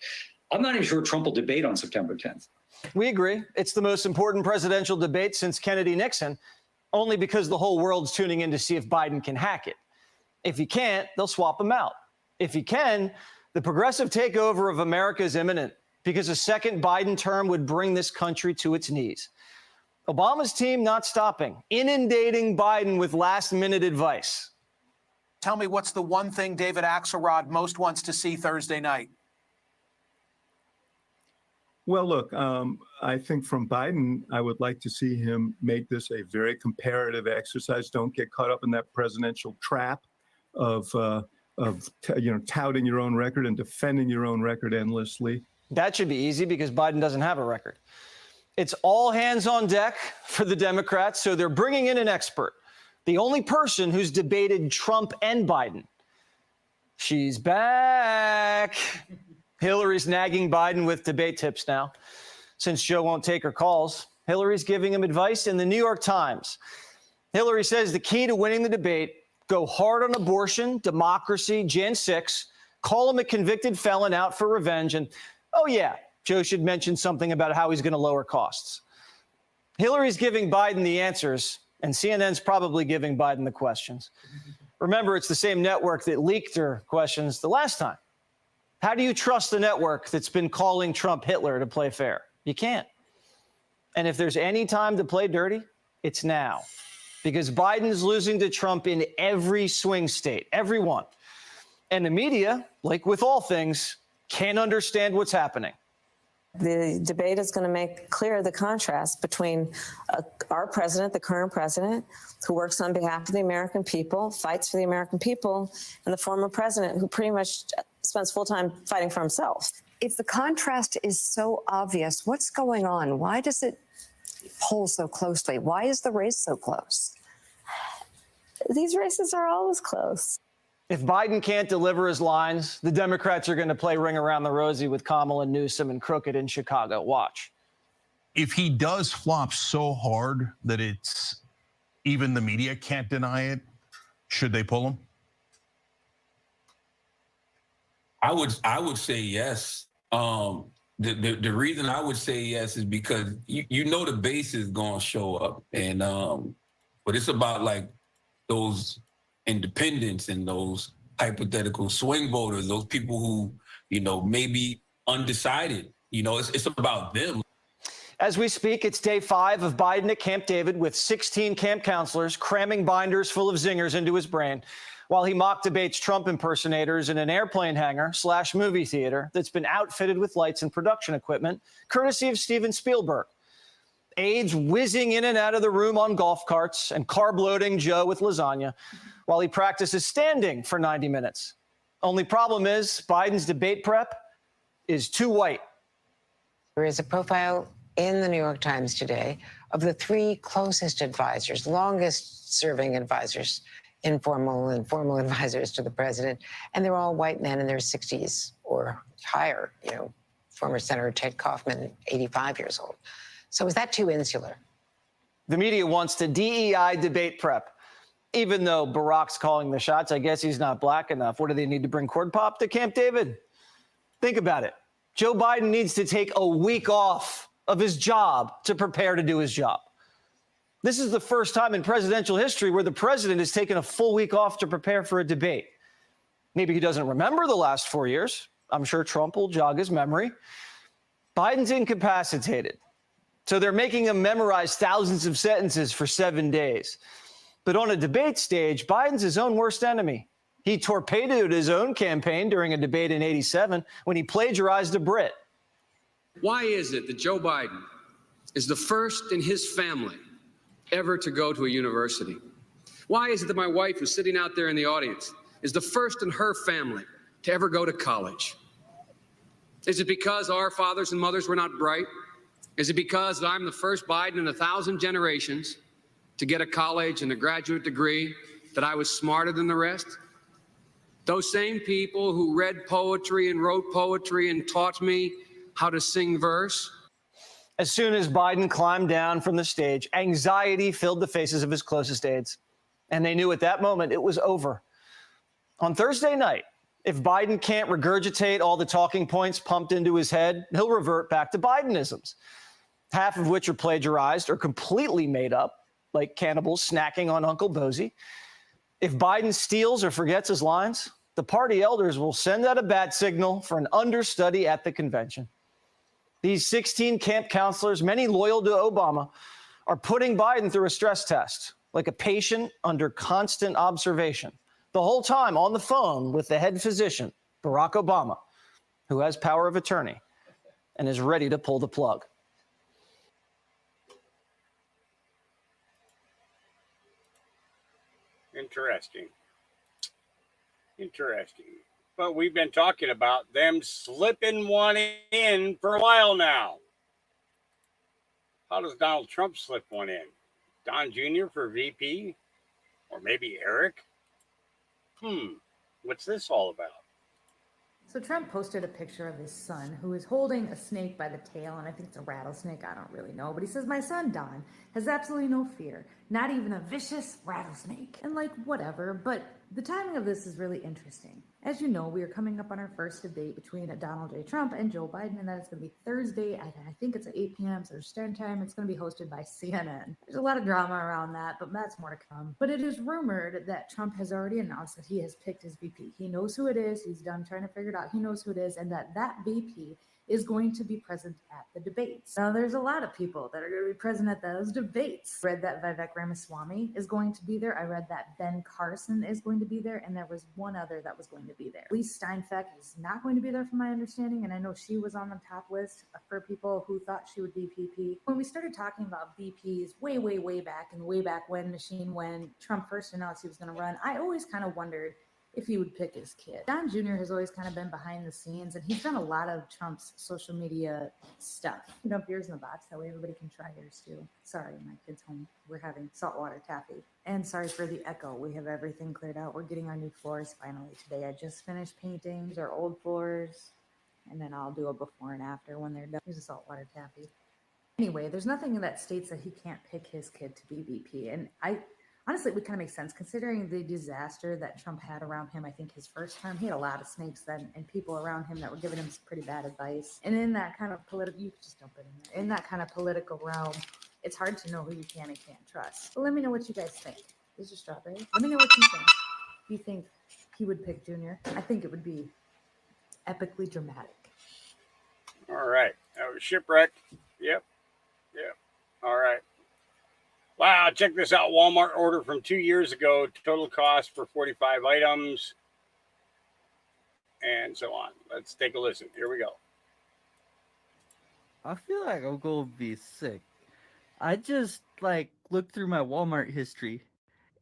I'm not even sure Trump will debate on September 10th. We agree. It's the most important presidential debate since Kennedy-Nixon, only because the whole world's tuning in to see if Biden can hack it. If he can't, they'll swap him out. If he can, the progressive takeover of America is imminent, because a second Biden term would bring this country to its knees. Obama's team not stopping, inundating Biden with last-minute advice. Tell me, what's the one thing David Axelrod most wants to see Thursday night? Well, look, I think from Biden, I would like to see him make this a very comparative exercise. Don't get caught up in that presidential trap of touting your own record and defending your own record endlessly. That should be easy because Biden doesn't have a record. It's all hands on deck for the Democrats, so they're bringing in an expert, the only person who's debated Trump and Biden. She's back. Hillary's nagging Biden with debate tips now. Since Joe won't take her calls, Hillary's giving him advice in the New York Times. Hillary says the key to winning the debate, go hard on abortion, democracy, Jan 6, call him a convicted felon out for revenge, and, oh yeah, Joe should mention something about how he's going to lower costs. Hillary's giving Biden the answers, and CNN's probably giving Biden the questions. Remember, it's the same network that leaked her questions the last time. How do you trust the network that's been calling Trump Hitler to play fair? You can't. And if there's any time to play dirty, it's now. Because Biden's losing to Trump in every swing state, every one. And the media, like with all things, can't understand what's happening. The debate is going to make clear the contrast between our president, the current president, who works on behalf of the American people, fights for the American people, and the former president who pretty much spends full time fighting for himself. If the contrast is so obvious, what's going on? Why does it poll so closely? Why is the race so close? These races are always close. If Biden can't deliver his lines, the Democrats are going to play Ring Around the Rosie with Kamala, Newsom, and Crooked in Chicago. Watch. If he does flop so hard that it's even the media can't deny it, should they pull him? I would say yes. The reason I would say yes is because you know the base is gonna show up, and but it's about like those independents and those hypothetical swing voters, those people who maybe undecided. It's about them. As we speak, it's day 5 of Biden at Camp David with 16 camp counselors cramming binders full of zingers into his brain while he mock debates Trump impersonators in an airplane hangar / movie theater that's been outfitted with lights and production equipment, courtesy of Steven Spielberg. Aides whizzing in and out of the room on golf carts and carb-loading Joe with lasagna while he practices standing for 90 minutes. Only problem is Biden's debate prep is too white. There is a profile in the New York Times today of the 3 closest advisors, longest serving advisors, informal and formal advisors to the president, and they're all white men in their 60s or higher. Former Senator Ted Kaufman, 85 years old. So is that too insular? The media wants to DEI debate prep. Even though Barack's calling the shots, I guess he's not black enough. What do they need to bring Cord Pop to Camp David? Think about it. Joe Biden needs to take a week off of his job to prepare to do his job. This is the first time in presidential history where the president has taken a full week off to prepare for a debate. Maybe he doesn't remember the last 4 years. I'm sure Trump will jog his memory. Biden's incapacitated, so they're making him memorize thousands of sentences for 7 days. But on a debate stage, Biden's his own worst enemy. He torpedoed his own campaign during a debate in '87 when he plagiarized a Brit. Why is it that Joe Biden is the first in his family ever to go to a university? Why is it that my wife, who's sitting out there in the audience, is the first in her family to ever go to college? Is it because our fathers and mothers were not bright? Is it because I'm the first Biden in 1,000 generations to get a college and a graduate degree that I was smarter than the rest? Those same people who read poetry and wrote poetry and taught me how to sing verse. As soon as Biden climbed down from the stage, anxiety filled the faces of his closest aides, and they knew at that moment it was over. On Thursday night, if Biden can't regurgitate all the talking points pumped into his head, he'll revert back to Bidenisms, half of which are plagiarized or completely made up, like cannibals snacking on Uncle Bozy. If Biden steals or forgets his lines, the party elders will send out a bat signal for an understudy at the convention. These 16 camp counselors, many loyal to Obama, are putting Biden through a stress test, like a patient under constant observation, the whole time on the phone with the head physician, Barack Obama, who has power of attorney and is ready to pull the plug. Interesting. Interesting. But we've been talking about them slipping one in for a while now. How does Donald Trump slip one in? Don Jr. for VP? Or maybe Eric? What's this all about? So Trump posted a picture of his son who is holding a snake by the tail, and I think it's a rattlesnake, I don't really know, but he says, my son, Don, has absolutely no fear, not even a vicious rattlesnake. And like, whatever, but the timing of this is really interesting. As you know, we are coming up on our first debate between Donald J. Trump and Joe Biden, and that is going to be Thursday, I think it's at 8 p.m. Central Standard Time. It's going to be hosted by CNN. There's a lot of drama around that, but that's more to come. But it is rumored that Trump has already announced that he has picked his VP. He knows who it is. He's done trying to figure it out. He knows who it is, and that VP is going to be present at the debates. Now, there's a lot of people that are going to be present at those debates. I read that Vivek Ramaswamy is going to be there. I read that Ben Carson is going to be there, and there was one other that was going to be there. Elise Steinfeld is not going to be there from my understanding, and I know she was on the top list for people who thought she would be VP. When we started talking about VPs way back, and way back when Trump first announced he was going to run, I always kind of wondered if he would pick his kid. Don Jr. has always kind of been behind the scenes, and he's done a lot of Trump's social media stuff. You dump yours in the box, that way everybody can try yours too. Sorry, my kid's home. We're having saltwater taffy. And sorry for the echo. We have everything cleared out. We're getting our new floors finally today. I just finished painting our old floors, and then I'll do a before and after when they're done. Here's a saltwater taffy. Anyway, there's nothing that states that he can't pick his kid to be VP, and honestly, it would kind of make sense considering the disaster that Trump had around him. I think his first term, he had a lot of snakes then and people around him that were giving him some pretty bad advice. And in that kind of political, you could just dump it in there. In that kind of political realm, it's hard to know who you can and can't trust. But let me know what you guys think. This is Strawberry. Let me know what you think. Do you think he would pick Junior? I think it would be epically dramatic. All right. That was Shipwrecked. Yep. All right. Wow, check this out. Walmart order from 2 years ago. Total cost for 45 items. And so on. Let's take a listen. Here we go. I feel like I'm going to be sick. I just, looked through my Walmart history.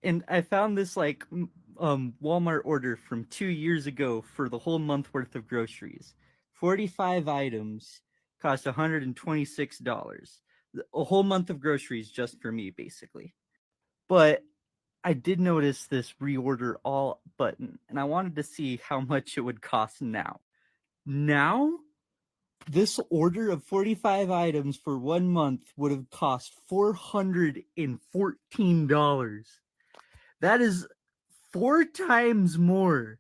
And I found this, Walmart order from 2 years ago for the whole month worth of groceries. 45 items cost $126. A whole month of groceries just for me, basically. But I did notice this reorder all button, and I wanted to see how much it would cost now. Now, this order of 45 items for 1 month would have cost $414. That is 4 times more.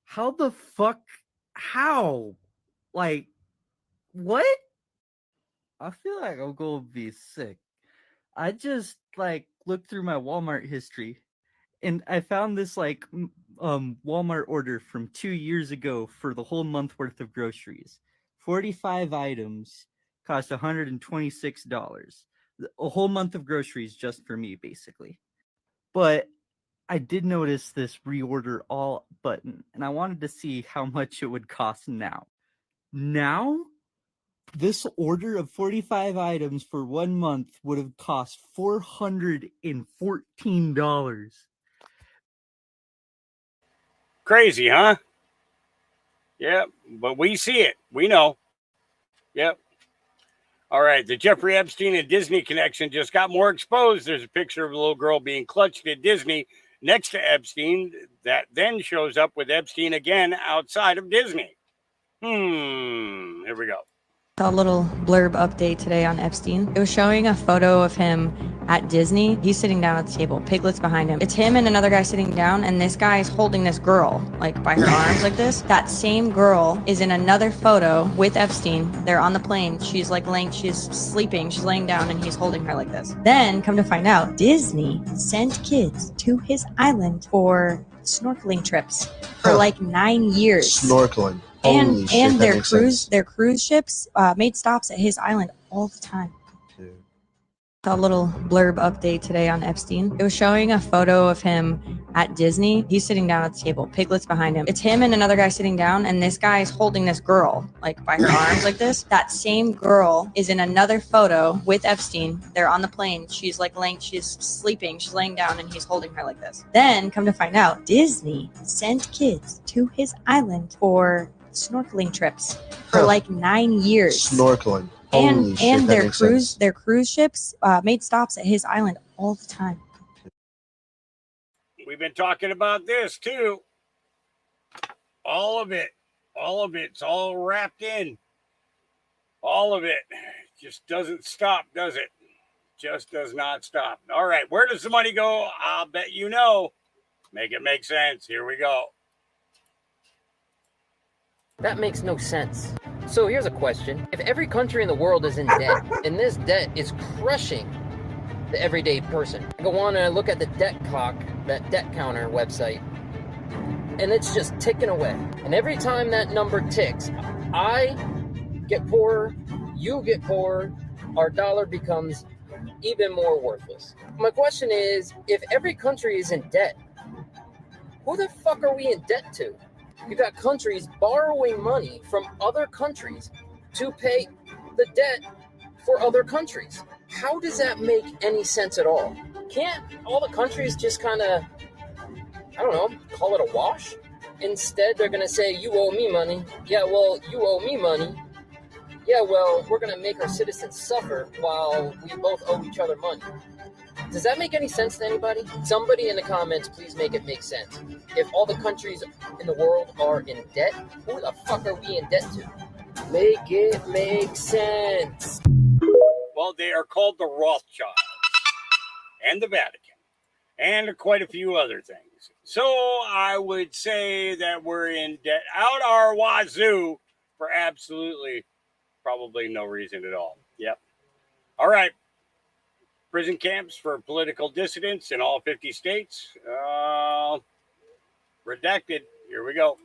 How the fuck? How? What? I feel like I'm going to be sick. I just, looked through my Walmart history, and I found this, Walmart order from 2 years ago for the whole month worth of groceries. 45 items cost $126. A whole month of groceries just for me, basically. But I did notice this reorder all button, and I wanted to see how much it would cost now. Now, this order of 45 items for 1 month would have cost $414. Crazy, huh? Yep, but we see it. We know. Yep. All right, the Jeffrey Epstein and Disney connection just got more exposed. There's a picture of a little girl being clutched at Disney next to Epstein that then shows up with Epstein again outside of Disney. Here we go. A little blurb update today on Epstein. It was showing a photo of him at Disney. He's sitting down at the table, Piglet's behind him. It's him and another guy sitting down, and this guy is holding this girl, like by her arms like this. That same girl is in another photo with Epstein. They're on the plane. She's like she's sleeping, she's laying down, and he's holding her like this. Then, come to find out, Disney sent kids to his island for snorkeling trips for like 9 years. Snorkeling. And their cruise ships made stops at his island all the time. A little blurb update today on Epstein. It was showing a photo of him at Disney. He's sitting down at the table, Piglet's behind him. It's him and another guy sitting down, and this guy is holding this girl, like by her arms like this. That same girl is in another photo with Epstein. They're on the plane. She's like she's sleeping, she's laying down, and he's holding her like this. Then, come to find out, Disney sent kids to his island for snorkeling trips for like 9 years. Snorkeling. And their cruise ships made stops at his island all the time. We've been talking about this too. All of it. It's all wrapped in. All of it. Just doesn't stop, does it? Just does not stop. All right, where does the money go? I'll bet you know. Make it make sense. Here we go. That makes no sense. So here's a question. If every country in the world is in debt, and this debt is crushing the everyday person, I go on and I look at the debt clock, that debt counter website, and it's just ticking away. And every time that number ticks, I get poorer, you get poorer, our dollar becomes even more worthless. My question is, if every country is in debt, who the fuck are we in debt to? You got countries borrowing money from other countries to pay the debt for other countries. How does that make any sense at all? Can't all the countries just kind of, I don't know, call it a wash? Instead, they're going to say, you owe me money. Yeah, well, you owe me money. Yeah, well, we're going to make our citizens suffer while we both owe each other money. Does that make any sense to anybody? Somebody in the comments, please make it make sense. If all the countries in the world are in debt, who the fuck are we in debt to? Make it make sense. Well, they are called the Rothschilds and the Vatican and quite a few other things. So I would say that we're in debt out our wazoo for absolutely probably no reason at all. Yep. All right. Prison camps for political dissidents in all 50 states. Redacted. Here we go.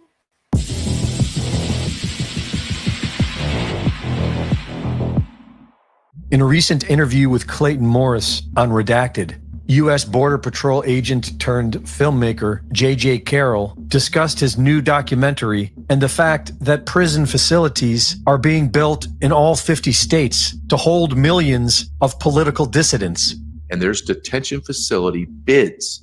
In a recent interview with Clayton Morris on Redacted, U.S. Border Patrol agent turned filmmaker J.J. Carroll discussed his new documentary and the fact that prison facilities are being built in all 50 states to hold millions of political dissidents. And there's detention facility bids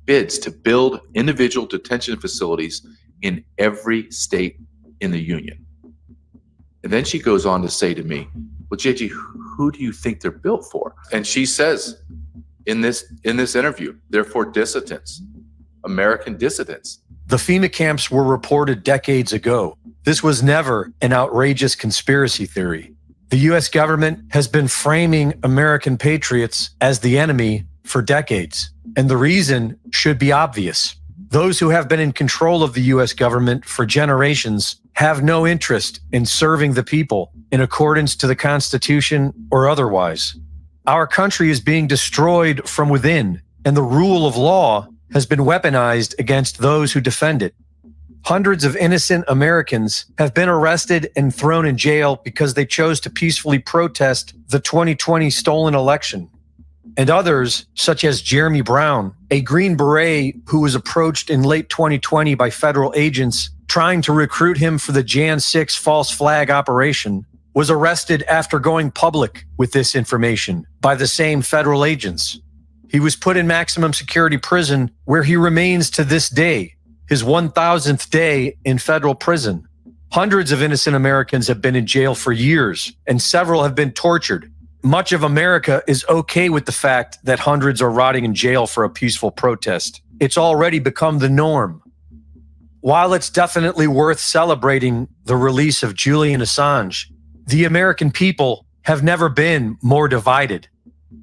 to build individual detention facilities in every state in the union. And then she goes on to say to me, well, JJ, who do you think they're built for? And she says in this interview, they're for dissidents, American dissidents. The FEMA camps were reported decades ago. This was never an outrageous conspiracy theory. The U.S. government has been framing American patriots as the enemy for decades. And the reason should be obvious. Those who have been in control of the U.S. government for generations have no interest in serving the people in accordance to the Constitution or otherwise. Our country is being destroyed from within, and the rule of law has been weaponized against those who defend it. Hundreds of innocent Americans have been arrested and thrown in jail because they chose to peacefully protest the 2020 stolen election. And others, such as Jeremy Brown, a Green Beret who was approached in late 2020 by federal agents trying to recruit him for the Jan 6 false flag operation, was arrested after going public with this information by the same federal agents. He was put in maximum security prison where he remains to this day, his 1,000th day in federal prison. Hundreds of innocent Americans have been in jail for years, and several have been tortured. Much of America is okay with the fact that hundreds are rotting in jail for a peaceful protest. It's already become the norm. While it's definitely worth celebrating the release of Julian Assange, the American people have never been more divided.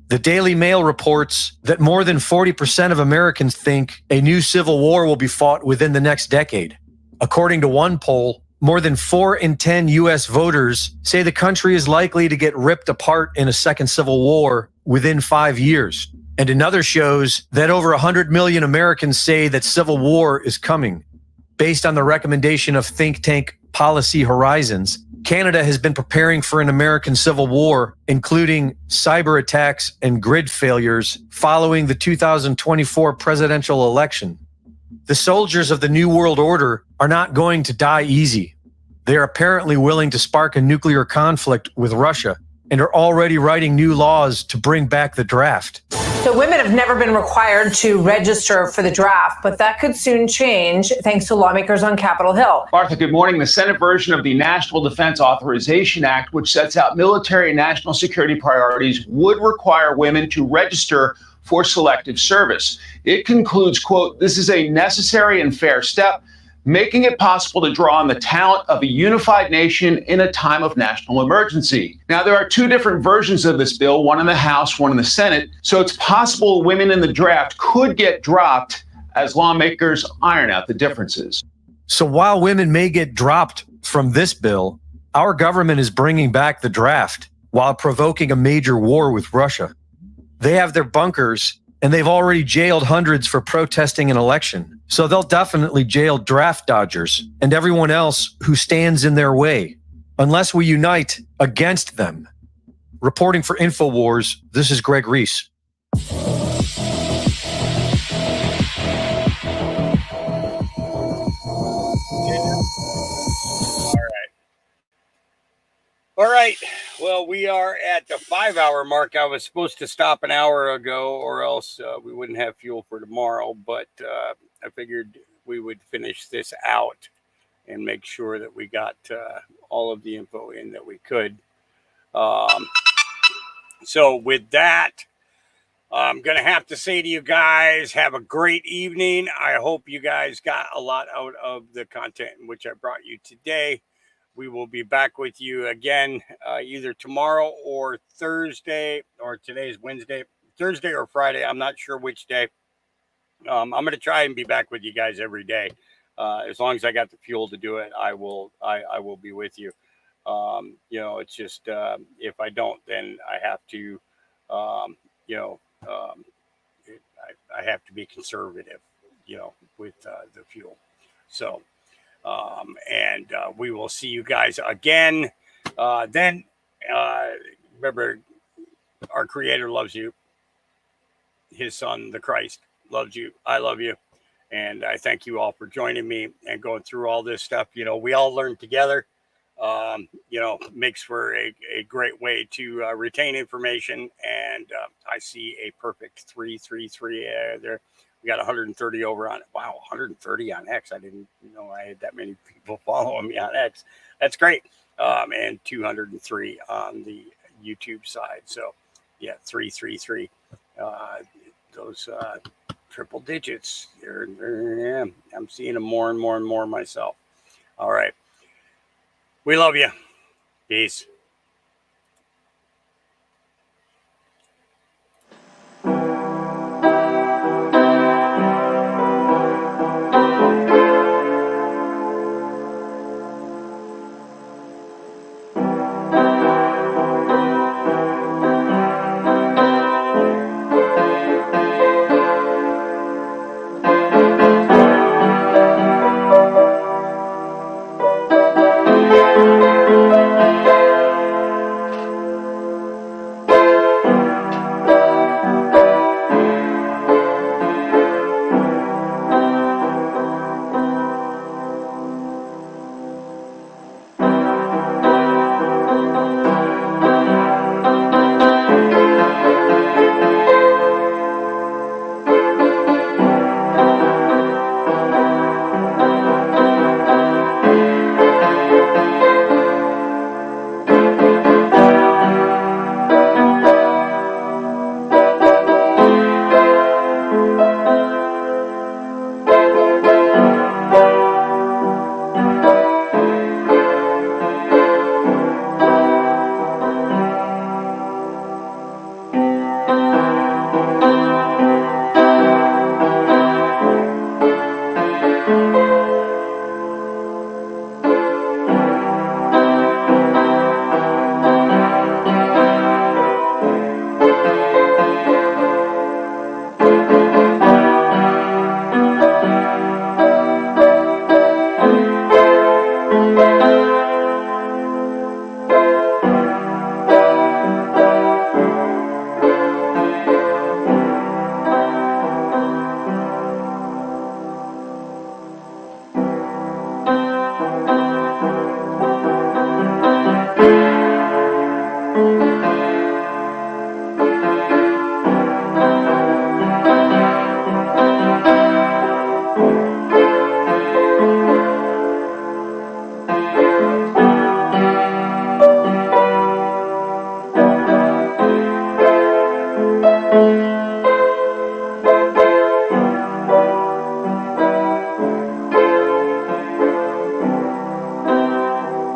The Daily Mail reports that more than 40% of Americans think a new civil war will be fought within the next decade. According to one poll, more than 4 in 10 U.S. voters say the country is likely to get ripped apart in a second civil war within 5 years. And another shows that over 100 million Americans say that civil war is coming. Based on the recommendation of think tank Policy Horizons, Canada has been preparing for an American civil war, including cyber attacks and grid failures following the 2024 presidential election. The soldiers of the New World Order are not going to die easy. They are apparently willing to spark a nuclear conflict with Russia and are already writing new laws to bring back the draft. So women have never been required to register for the draft, but that could soon change thanks to lawmakers on Capitol Hill. Martha, good morning. The Senate version of the National Defense Authorization Act, which sets out military and national security priorities, would require women to register for selective service. It concludes, quote, "This is a necessary and fair step, making it possible to draw on the talent of a unified nation in a time of national emergency." Now, there are two different versions of this bill, one in the House, one in the Senate. So it's possible women in the draft could get dropped as lawmakers iron out the differences. So while women may get dropped from this bill, our government is bringing back the draft while provoking a major war with Russia. They have their bunkers, and they've already jailed hundreds for protesting an election. So they'll definitely jail draft dodgers and everyone else who stands in their way, unless we unite against them. Reporting for InfoWars, this is Greg Reese. All right. Well, we are at the 5-hour mark. I was supposed to stop an hour ago, or else we wouldn't have fuel for tomorrow. But I figured we would finish this out and make sure that we got all of the info in that we could. So with that, I'm going to have to say to you guys, have a great evening. I hope you guys got a lot out of the content in which I brought you today. We will be back with you again either tomorrow or Thursday, or today's Wednesday, Thursday or Friday. I'm not sure which day. I'm going to try and be back with you guys every day. As long as I got the fuel to do it, I will be with you. It's just if I don't, then I have to, I have to be conservative, with the fuel. So. We will see you guys again. Then remember, our Creator loves you. His Son, the Christ, loves you. I love you. And I thank you all for joining me and going through all this stuff. We all learn together. Makes for a great way to retain information. And I see a perfect 333 there. We got 130 over on it. Wow, 130 on X. I didn't know I had that many people following me on X. That's great. And 203 on the YouTube side. So, yeah, 333. Those triple digits. I'm seeing them more and more and more myself. All right. We love you. Peace.